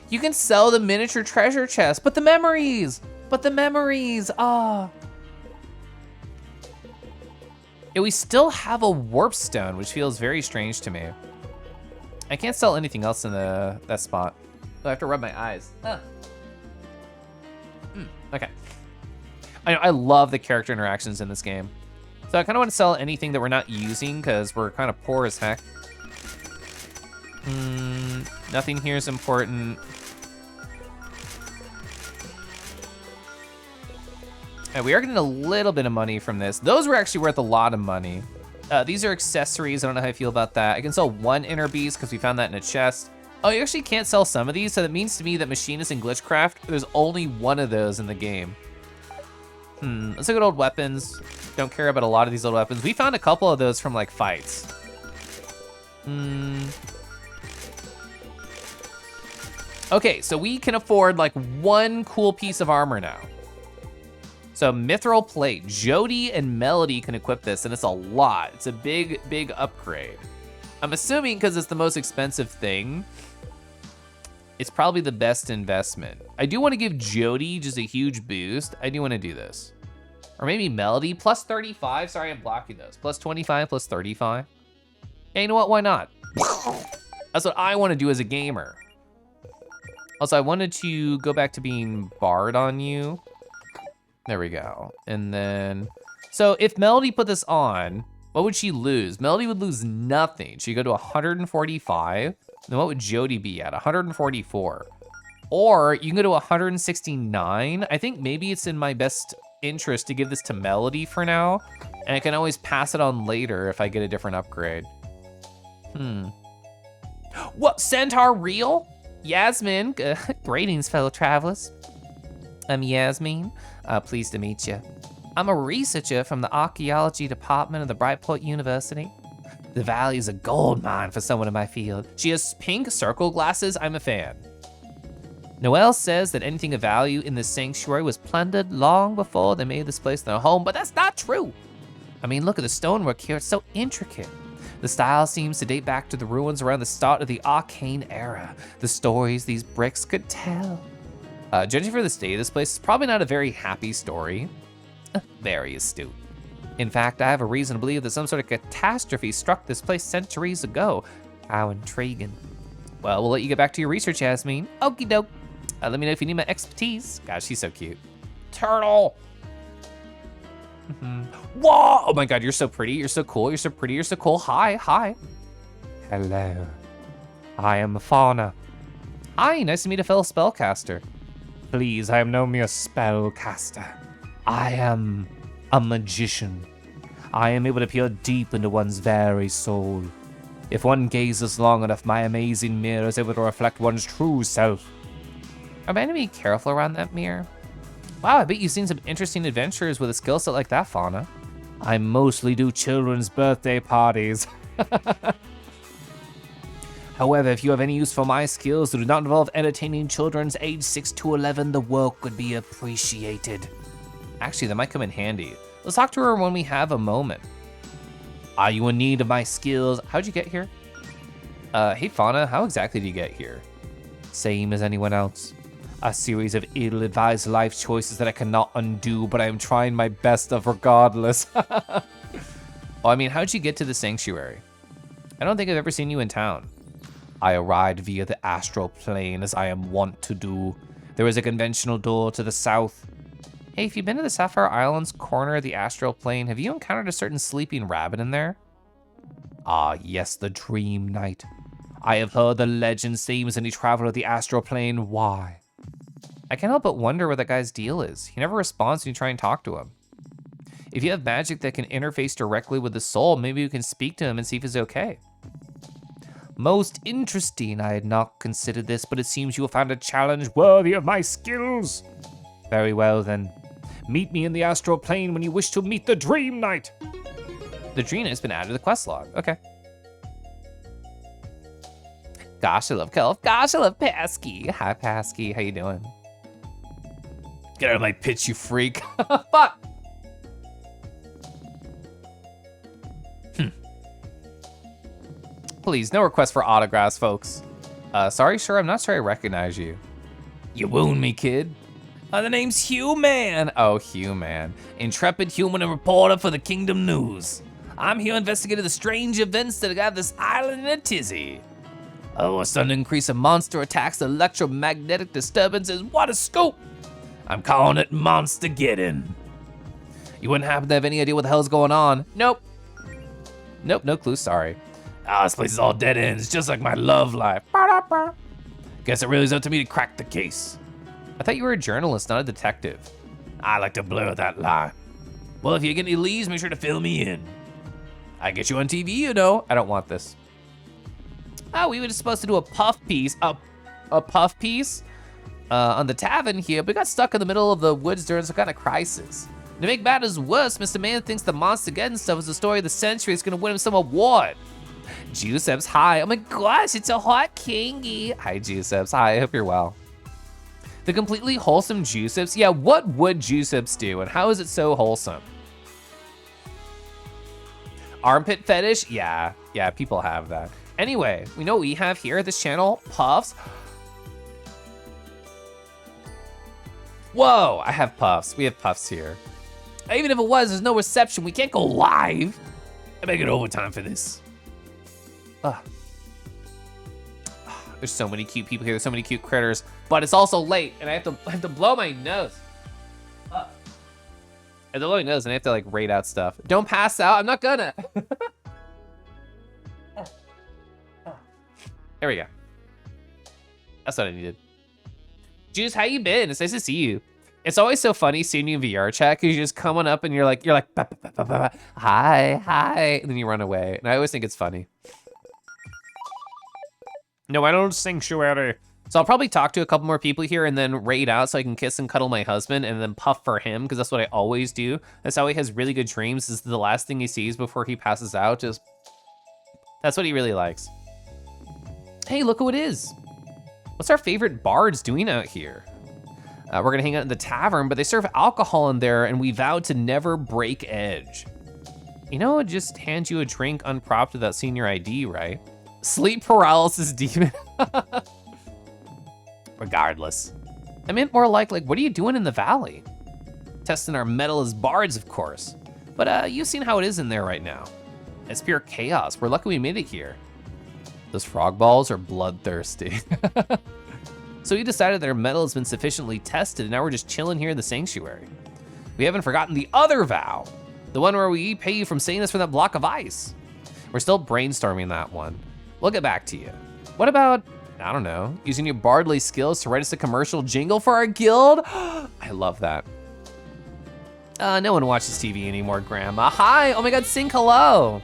S1: You can sell the miniature treasure chest, but the memories. Ah. Yeah, we still have a warp stone, which feels very strange to me. I can't sell anything else in that spot. Oh, I have to rub my eyes. Ah. Okay. I love the character interactions in this game. So I kind of want to sell anything that we're not using because we're kind of poor as heck. Nothing here is important. And we are getting a little bit of money from this. Those were actually worth a lot of money. These are accessories. I don't know how I feel about that. I can sell one inner beast because we found that in a chest. Oh, you actually can't sell some of these, so that means to me that Machinist and Glitchcraft, there's only one of those in the game. Let's look at old weapons. Don't care about a lot of these old weapons. We found a couple of those from like fights. Okay, so we can afford like one cool piece of armor now. So mithril plate, Jody and Melody can equip this, and it's a lot. It's a big, big upgrade. I'm assuming because it's the most expensive thing, it's probably the best investment. I do want to give Jody just a huge boost. I do want to do this. Or maybe Melody, plus 35. Sorry, I'm blocking those. Plus 25, plus 35. Yeah, you know what, why not? That's what I want to do as a gamer. Also, I wanted to go back to being Bard on you. There we go. And then, so if Melody put this on, what would she lose? Melody would lose nothing. She'd go to 145. Then what would Jody be at? 144. Or you can go to 169. I think maybe it's in my best interest to give this to Melody for now. And I can always pass it on later if I get a different upgrade. What, Centaur real? Yasmin, greetings fellow travelers. I'm Yasmin, pleased to meet you. I'm a researcher from the archaeology department of the Brightport University. The valley is a gold mine for someone in my field. She has pink circle glasses, I'm a fan. Noelle says that anything of value in this sanctuary was plundered long before they made this place their home, but that's not true. I mean, look at the stonework here, it's so intricate. The style seems to date back to the ruins around the start of the Arcane era. The stories these bricks could tell. Judging for the state of this place, it's probably not a very happy story. Very astute. In fact, I have a reason to believe that some sort of catastrophe struck this place centuries ago. How intriguing. Well, we'll let you get back to your research, Yasmin. Okie doke. Let me know if you need my expertise. Gosh, she's so cute. Turtle. Whoa! Oh my God, you're so pretty. You're so cool. You're so pretty. You're so cool. Hi. Hello. I am Fauna. Hi, nice to meet a fellow spellcaster. Please, I am no mere spellcaster. I am a magician. I am able to peer deep into one's very soul. If one gazes long enough, my amazing mirror is able to reflect one's true self. Am I gonna be careful around that mirror? Wow, I bet you've seen some interesting adventures with a skill set like that, Fauna. I mostly do children's birthday parties.
S4: However, if you have any use for my skills that do not involve entertaining children aged 6 to 11, the work would be appreciated.
S1: Actually, that might come in handy. Let's talk to her when we have a moment.
S4: Are you in need of my skills?
S1: How'd you get here? Hey Fauna, how exactly did you get here?
S4: Same as anyone else. A series of ill-advised life choices that I cannot undo, but I am trying my best of regardless.
S1: Well, I mean, how'd you get to the sanctuary? I don't think I've ever seen you in town.
S4: I arrived via the astral plane, as I am wont to do. There is a conventional door to the south.
S1: Hey, if you've been to the Sapphire Islands corner of the astral plane, have you encountered a certain sleeping rabbit in there?
S4: Ah, yes, the Dream Knight. I have heard the legend seems any traveler of the astral plane. Why?
S1: I can't help but wonder what that guy's deal is. He never responds when you try and talk to him. If you have magic that can interface directly with the soul, maybe you can speak to him and see if he's okay.
S4: Most interesting. I had not considered this, but it seems you have found a challenge worthy of my skills. Very well, then. Meet me in the astral plane when you wish to meet the Dream Knight.
S1: The Dream has been added to the quest log. Okay. Gosh, I love Kelf. Gosh, I love Pasky. Hi, Pasky. How you doing?
S4: Get out of my pitch, you freak.
S1: Fuck. Please, no request for autographs, folks. Sorry, sir, I'm not sure I recognize you.
S4: You wound me, kid.
S1: The name's Hugh Man. Oh, Hugh Man.
S4: Intrepid human and reporter for the Kingdom News. I'm here investigating the strange events that got this island in a tizzy. Oh, a sudden increase of monster attacks, electromagnetic disturbances. What a scoop! I'm calling it Monstergeddon. You wouldn't happen to have any idea what the hell's going on?
S1: Nope. Nope, no clue, sorry.
S4: This place is all dead ends, just like my love life. Guess it really is up to me to crack the case.
S1: I thought you were a journalist, not a detective.
S4: I like to blur that line. Well, if you get any leads, make sure to fill me in. I get you on TV, you know.
S1: I don't want this. Oh, we were just supposed to do a puff piece, a puff piece on the tavern here, but we got stuck in the middle of the woods during some kind of crisis. To make matters worse, Mr. Man thinks the Monstergeddon stuff is the story of the century. It's gonna win him some award. Giuseppe's hi. Oh my gosh, it's a hot kingy. Hi, Giuseppe's. Hi, I hope you're well. The completely wholesome Giuseppe's. Yeah, what would Giuseppe's do, and how is it so wholesome? Armpit fetish? Yeah, people have that. Anyway, we know what we have here at this channel, puffs. Whoa, I have puffs. We have puffs here. Even if it was, there's no reception. We can't go live.
S4: I make it overtime for this.
S1: There's so many cute people here. There's so many cute critters, but it's also late, and I have to blow my nose. I have to blow my nose, and I have to like rate out stuff. Don't pass out. I'm not gonna. There we go. That's what I needed. Juice, how you been? It's nice to see you. It's always so funny seeing you in VR chat because you're just coming up and you're like, bah, bah, bah, bah, bah. Hi, and then you run away. And I always think it's funny.
S3: No, I don't sanctuary.
S1: So I'll probably talk to a couple more people here and then raid out so I can kiss and cuddle my husband and then puff for him because that's what I always do. That's how he has really good dreams. This is the last thing he sees before he passes out. Just, that's what he really likes. Hey, look who it is. What's our favorite bards doing out here? We're gonna hang out in the tavern, but they serve alcohol in there and we vowed to never break edge. You know, just hand you a drink unprompted without seeing your ID, right? Sleep paralysis demon.
S4: Regardless.
S1: I meant more like, what are you doing in the valley? Testing our metal as bards, of course. But you've seen how it is in there right now. It's pure chaos. We're lucky we made it here. Those frog balls are bloodthirsty. So we decided that our metal has been sufficiently tested and now we're just chilling here in the sanctuary. We haven't forgotten the other vow. The one where we pay you from saying this from that block of ice. We're still brainstorming that one. We'll get back to you. What about, I don't know, using your bardly skills to write us a commercial jingle for our guild? I love that. No one watches TV anymore, Grandma. Hi, oh my God, sing hello.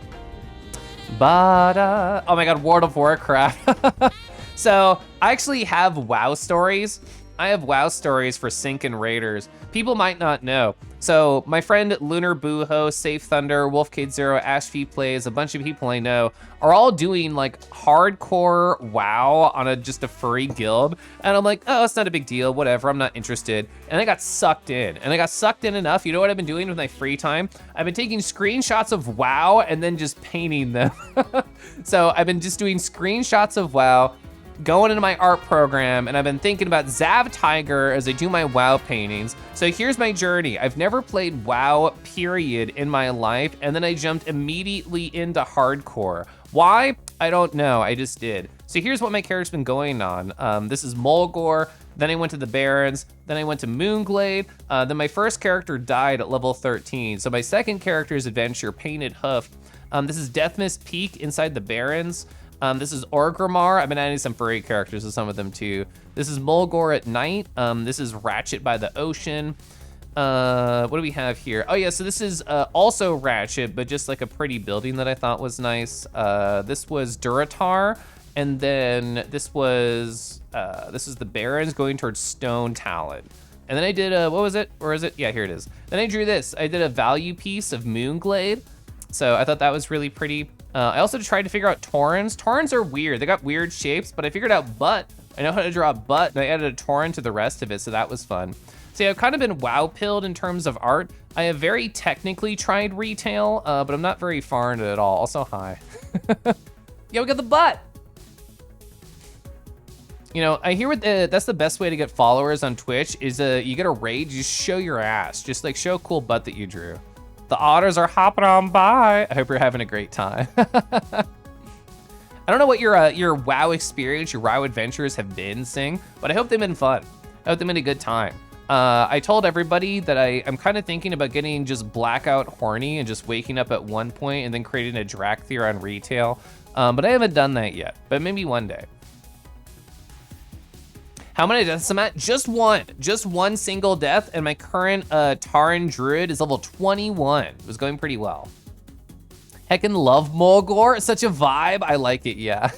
S1: Oh my God, World of Warcraft. So I actually have WoW stories I have WoW stories for Sinkin' Raiders. People might not know. So my friend Lunar Buho, Safe Thunder, Wolfcade Zero, Ashby Plays, a bunch of people I know are all doing like hardcore WoW on just a furry guild. And I'm like, oh, it's not a big deal, whatever, I'm not interested. And I got sucked in. And I got sucked in enough, you know what I've been doing with my free time? I've been taking screenshots of WoW and then just painting them. So I've been just doing screenshots of WoW, going into my art program, and I've been thinking about Zav Tiger as I do my WoW paintings. So here's my journey. I've never played WoW, period, in my life, and then I jumped immediately into hardcore. Why? I don't know, I just did. So here's what my character's been going on. This is Mulgore, then I went to the Barrens, then I went to Moonglade, then my first character died at level 13. So my second character's adventure, Painted Hoof. This is Deathmist Peak inside the Barrens. This is Orgrimmar. I've been adding some furry characters to some of them too. This is Mulgore at night. This is Ratchet by the ocean. What do we have here? Oh yeah, so this is also Ratchet, but just like a pretty building that I thought was nice. This was Durotar, and then this is the Barrens going towards Stone Talon. And then I did what was it? Or is it? Yeah, here it is. Then I drew this. I did a value piece of Moonglade. So I thought that was really pretty. I also tried to figure out Taurens. Taurens are weird. They got weird shapes, but I figured out butt. I know how to draw a butt, and I added a Tauren to the rest of it, so that was fun. So yeah, I've kind of been WoW-pilled in terms of art. I have very technically tried retail, but I'm not very far into it at all. Also, hi. Yeah, we got the butt. You know, I hear that's the best way to get followers on Twitch is you get a raid, you just show your ass. Just like show a cool butt that you drew. The otters are hopping on by. I hope you're having a great time. I don't know what your WoW experience, your WoW adventures have been, Sing, but I hope they've been fun. I hope they've been a good time. I told everybody that I'm kind of thinking about getting just blackout horny and just waking up at one point and then creating a Drakthir on retail. But I haven't done that yet, but maybe one day. How many deaths am I at? Just one single death, and my current Tauren Druid is level 21. It was going pretty well. Heckin' love Mulgore, such a vibe. I like it, yeah.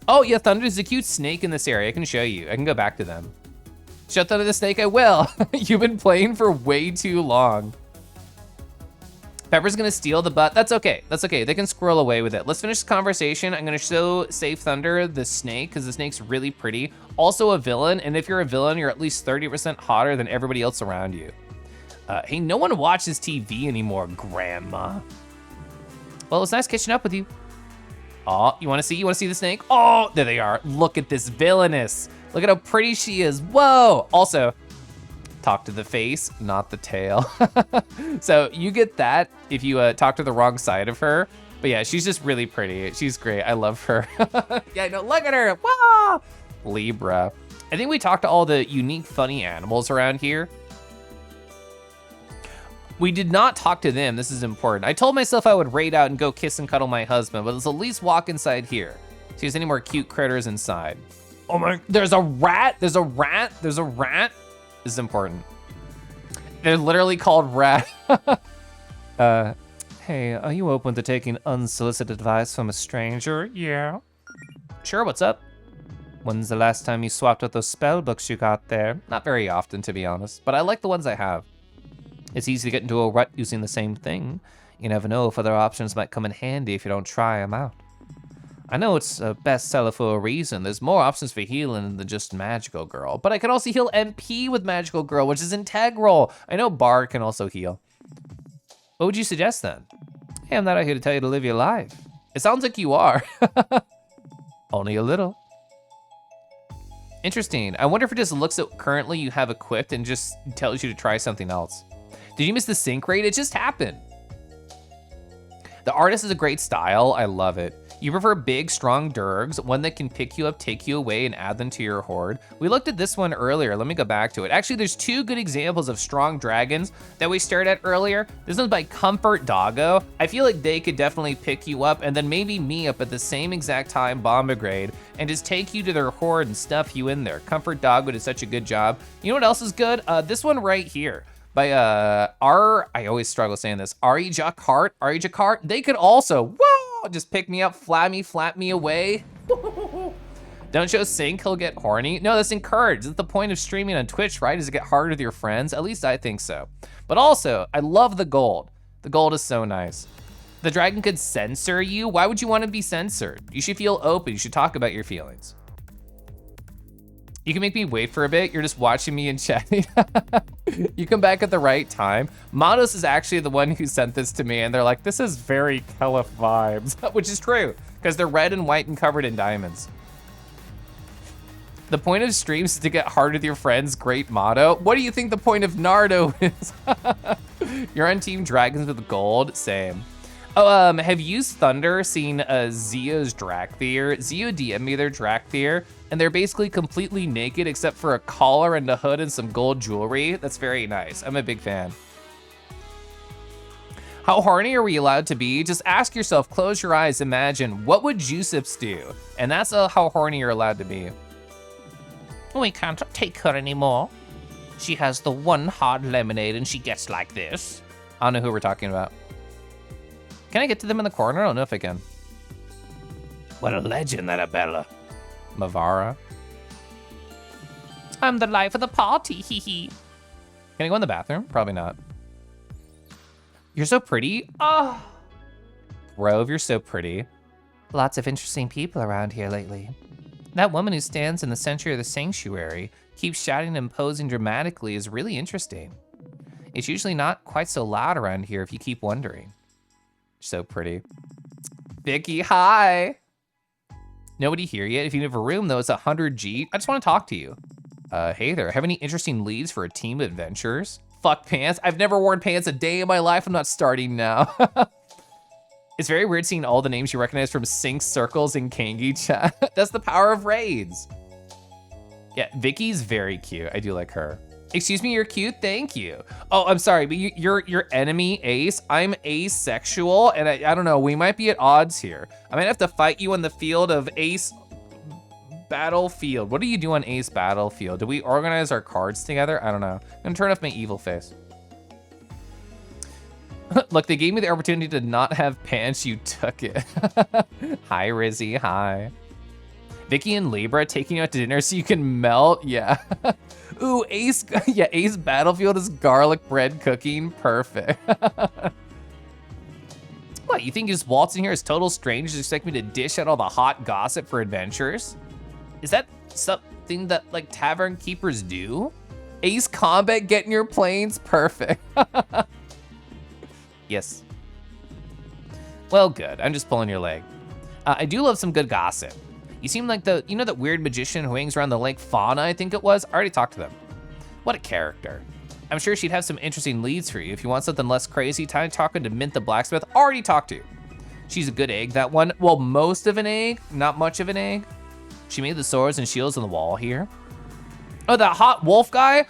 S1: Oh yeah, Thunder's a cute snake in this area. I can show you, I can go back to them. Shout Thunder the snake, I will. You've been playing for way too long. Pepper's gonna steal the butt. That's okay. That's okay. They can squirrel away with it. Let's finish the conversation. I'm gonna show Safe Thunder the snake because the snake's really pretty. Also a villain, and if you're a villain, you're at least 30% hotter than everybody else around you. Hey, no one watches TV anymore, Grandma. Well, it's nice catching up with you. Oh, you wanna see the snake? Oh, there they are. Look at this villainess. Look at how pretty she is. Whoa. Also, talk to the face, not the tail. So you get that if you talk to the wrong side of her. But yeah, she's just really pretty. She's great. I love her. Yeah, no, look at her. Wow. Libra. I think we talked to all the unique, funny animals around here. We did not talk to them. This is important. I told myself I would raid out and go kiss and cuddle my husband, but let's at least walk inside here. See if there's any more cute critters inside. Oh my, there's a rat. There's a rat. There's a rat. This is important. They're literally called rat. Hey, are you open to taking unsolicited advice from a stranger?
S3: Yeah.
S1: Sure, what's up? When's the last time you swapped out those spell books you got there? Not very often, to be honest, but I like the ones I have. It's easy to get into a rut using the same thing. You never know if other options might come in handy if you don't try them out. I know it's a bestseller for a reason. There's more options for healing than just Magical Girl, but I can also heal MP with Magical Girl, which is integral. I know Bard can also heal. What would you suggest then? Hey, I'm not out here to tell you to live your life. It sounds like you are. Only a little. Interesting. I wonder if it just looks at currently you have equipped and just tells you to try something else. Did you miss the sync rate? It just happened. The artist is a great style. I love it. You prefer big, strong Durgs, one that can pick you up, take you away, and add them to your horde. We looked at this one earlier. Let me go back to it. Actually, there's two good examples of strong dragons that we stared at earlier. This one's by Comfort Doggo. I feel like they could definitely pick you up and then maybe me up at the same exact time, Bombargrade, and just take you to their horde and stuff you in there. Comfort Doggo did such a good job. You know what else is good? This one right here. By I always struggle saying this, Ari Jacquard. They could also, whoa, just pick me up, flap me away. Don't show Sync, he'll get horny. No, that's encouraged. That's the point of streaming on Twitch, right? Is to get harder with your friends. At least I think so. But also, I love the gold. The gold is so nice. The dragon could censor you. Why would you want to be censored? You should feel open. You should talk about your feelings. You can make me wait for a bit. You're just watching me and chatting. You come back at the right time. Manos is actually the one who sent this to me, and they're like, this is very Kelif vibes, which is true, because they're red and white and covered in diamonds. The point of streams is to get hard with your friends. Great motto. What do you think the point of Nardo is? You're on Team Dragons with gold. Same. Oh, have you Thunder seen Zio's Drakthir? Zio DM'd me their Drakthir, and they're basically completely naked except for a collar and a hood and some gold jewelry. That's very nice. I'm a big fan. How horny are we allowed to be? Just ask yourself, close your eyes, imagine, what would Juicips do? And that's how horny you're allowed to be.
S4: We can't take her anymore. She has the one hard lemonade and she gets like this.
S1: I don't know who we're talking about. Can I get to them in the corner? I don't know if I can.
S4: What a legend, that Abella.
S1: Mavara.
S4: I'm the life of the party, hee hee.
S1: Can I go in the bathroom? Probably not. You're so pretty. Oh. Grove, you're so pretty.
S4: Lots of interesting people around here lately. That woman who stands in the center of the sanctuary, keeps shouting and posing dramatically, is really interesting. It's usually not quite so loud around here if you keep wondering.
S1: So pretty. Vicky, hi. Nobody here yet. If you have a room though, it's 100G. I just want to talk to you. Hey there, have any interesting leads for a team of adventurers? Fuck pants. I've never worn pants a day in my life. I'm not starting now. It's very weird seeing all the names you recognize from Sync circles in Kangi chat. That's the power of raids. Yeah, Vicky's very cute. I do like her. Excuse me, you're cute, thank you. Oh, I'm sorry, but you're enemy Ace. I'm asexual, and I don't know, we might be at odds here. I might have to fight you on the field of Ace Battlefield. What do you do on Ace Battlefield? Do we organize our cards together? I don't know. I'm gonna turn off my evil face. Look, they gave me the opportunity to not have pants, you took it. Hi, Rizzy, hi. Vicky and Libra taking you out to dinner so you can melt, yeah. Ooh, Ace, yeah, Ace Battlefield is garlic bread cooking, perfect. What, you think you just waltz in here as total strangers expect me to dish out all the hot gossip for adventurers? Is that something that, like, tavern keepers do? Ace Combat getting your planes, perfect. Yes. Well, good. I'm just pulling your leg. I do love some good gossip. You seem like you know that weird magician who hangs around the lake Fauna, I think it was? I already talked to them. What a character. I'm sure she'd have some interesting leads for you. If you want something less crazy, time talking to Mint the blacksmith, already talked to. She's a good egg, that one. Well, most of an egg, not much of an egg. She made the swords and shields on the wall here. Oh, that hot wolf guy?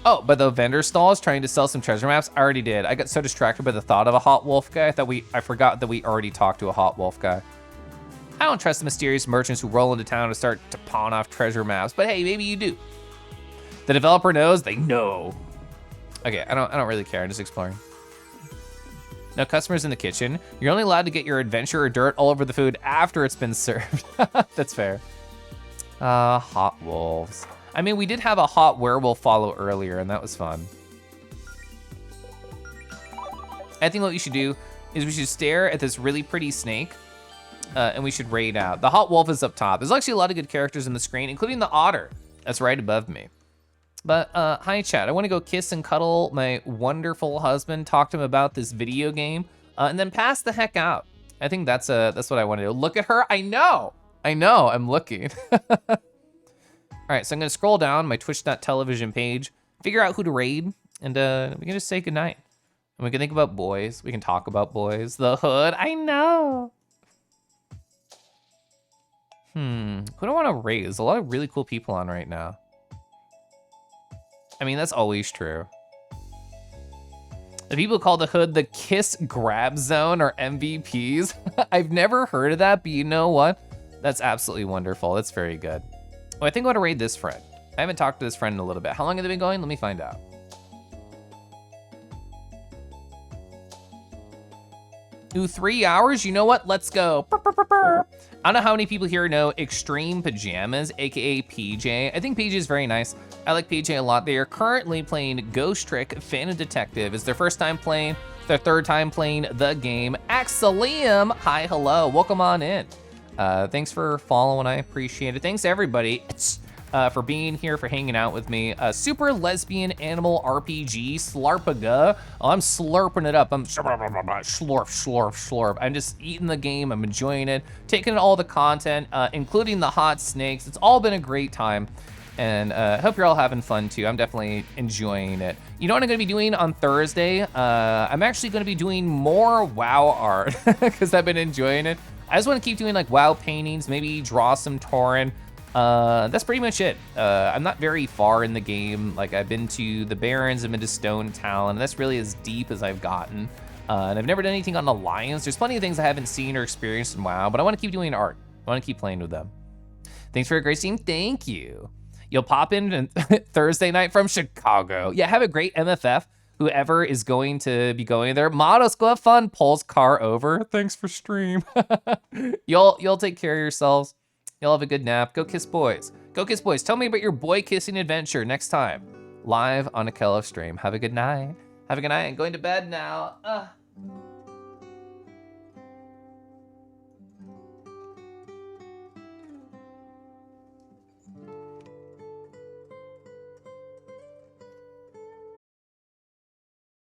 S1: Oh, by the vendor stalls trying to sell some treasure maps? I already did. I got so distracted by the thought of a hot wolf guy, I forgot that we already talked to a hot wolf guy. I don't trust the mysterious merchants who roll into town to start to pawn off treasure maps, but hey, maybe you do. The developer knows, they know. Okay, I don't really care, I'm just exploring. No customers in the kitchen. You're only allowed to get your adventurer dirt all over the food after it's been served. That's fair. Hot wolves. I mean, we did have a hot werewolf follow earlier, and that was fun. I think what we should do is we should stare at this really pretty snake, and we should raid out. The hot wolf is up top. There's actually a lot of good characters in the screen, including the otter that's right above me. But hi, chat. I want to go kiss and cuddle my wonderful husband, talk to him about this video game, and then pass the heck out. I think that's what I want to do. Look at her. I know. I'm looking. All right, so I'm gonna scroll down my Twitch.television page, figure out who to raid, and we can just say goodnight. And we can think about boys. We can talk about boys. The hood, I know. Who do I want to raid? There's a lot of really cool people on right now. I mean, that's always true. The people call the hood the Kiss Grab Zone or MVPs. I've never heard of that, but you know what? That's absolutely wonderful. That's very good. Oh, I think I want to raid this friend. I haven't talked to this friend in a little bit. How long have they been going? Let me find out. Ooh, 3 hours? You know what? Let's go. Brr, brr, brr, brr. I don't know how many people here know Extreme Pajamas, aka PJ. I think PJ is very nice. I like PJ a lot. They are currently playing Ghost Trick Phantom Detective. It's their first time playing, their third time playing the game. Axelium, hi, hello, welcome on in. Thanks for following, I appreciate it. Thanks everybody for being here, for hanging out with me. Super Lesbian Animal RPG, Slarpaga. Oh, I'm slurping it up. I'm slurp, slurp, slurp. I'm just eating the game, I'm enjoying it, taking in all the content, including the hot snakes. It's all been a great time. And hope you're all having fun too. I'm definitely enjoying it. You know what I'm gonna be doing on Thursday? I'm actually gonna be doing more WoW art because I've been enjoying it. I just wanna keep doing like WoW paintings, maybe draw some Tauren. That's pretty much it. I'm not very far in the game. Like I've been to the Barrens, I've been to Stone Talon, and that's really as deep as I've gotten. And I've never done anything on Alliance. There's plenty of things I haven't seen or experienced in WoW, but I wanna keep doing art. I wanna keep playing with them. Thanks for a great stream, thank you. You'll pop in Thursday night from Chicago. Yeah, have a great MFF. Whoever is going to be going there. Models, go have fun. Pulls car over. Thanks for stream. You'll take care of yourselves. You'll have a good nap. Go kiss boys. Go kiss boys. Tell me about your boy kissing adventure next time. Live on a Kello stream. Have a good night. Have a good night. I'm going to bed now.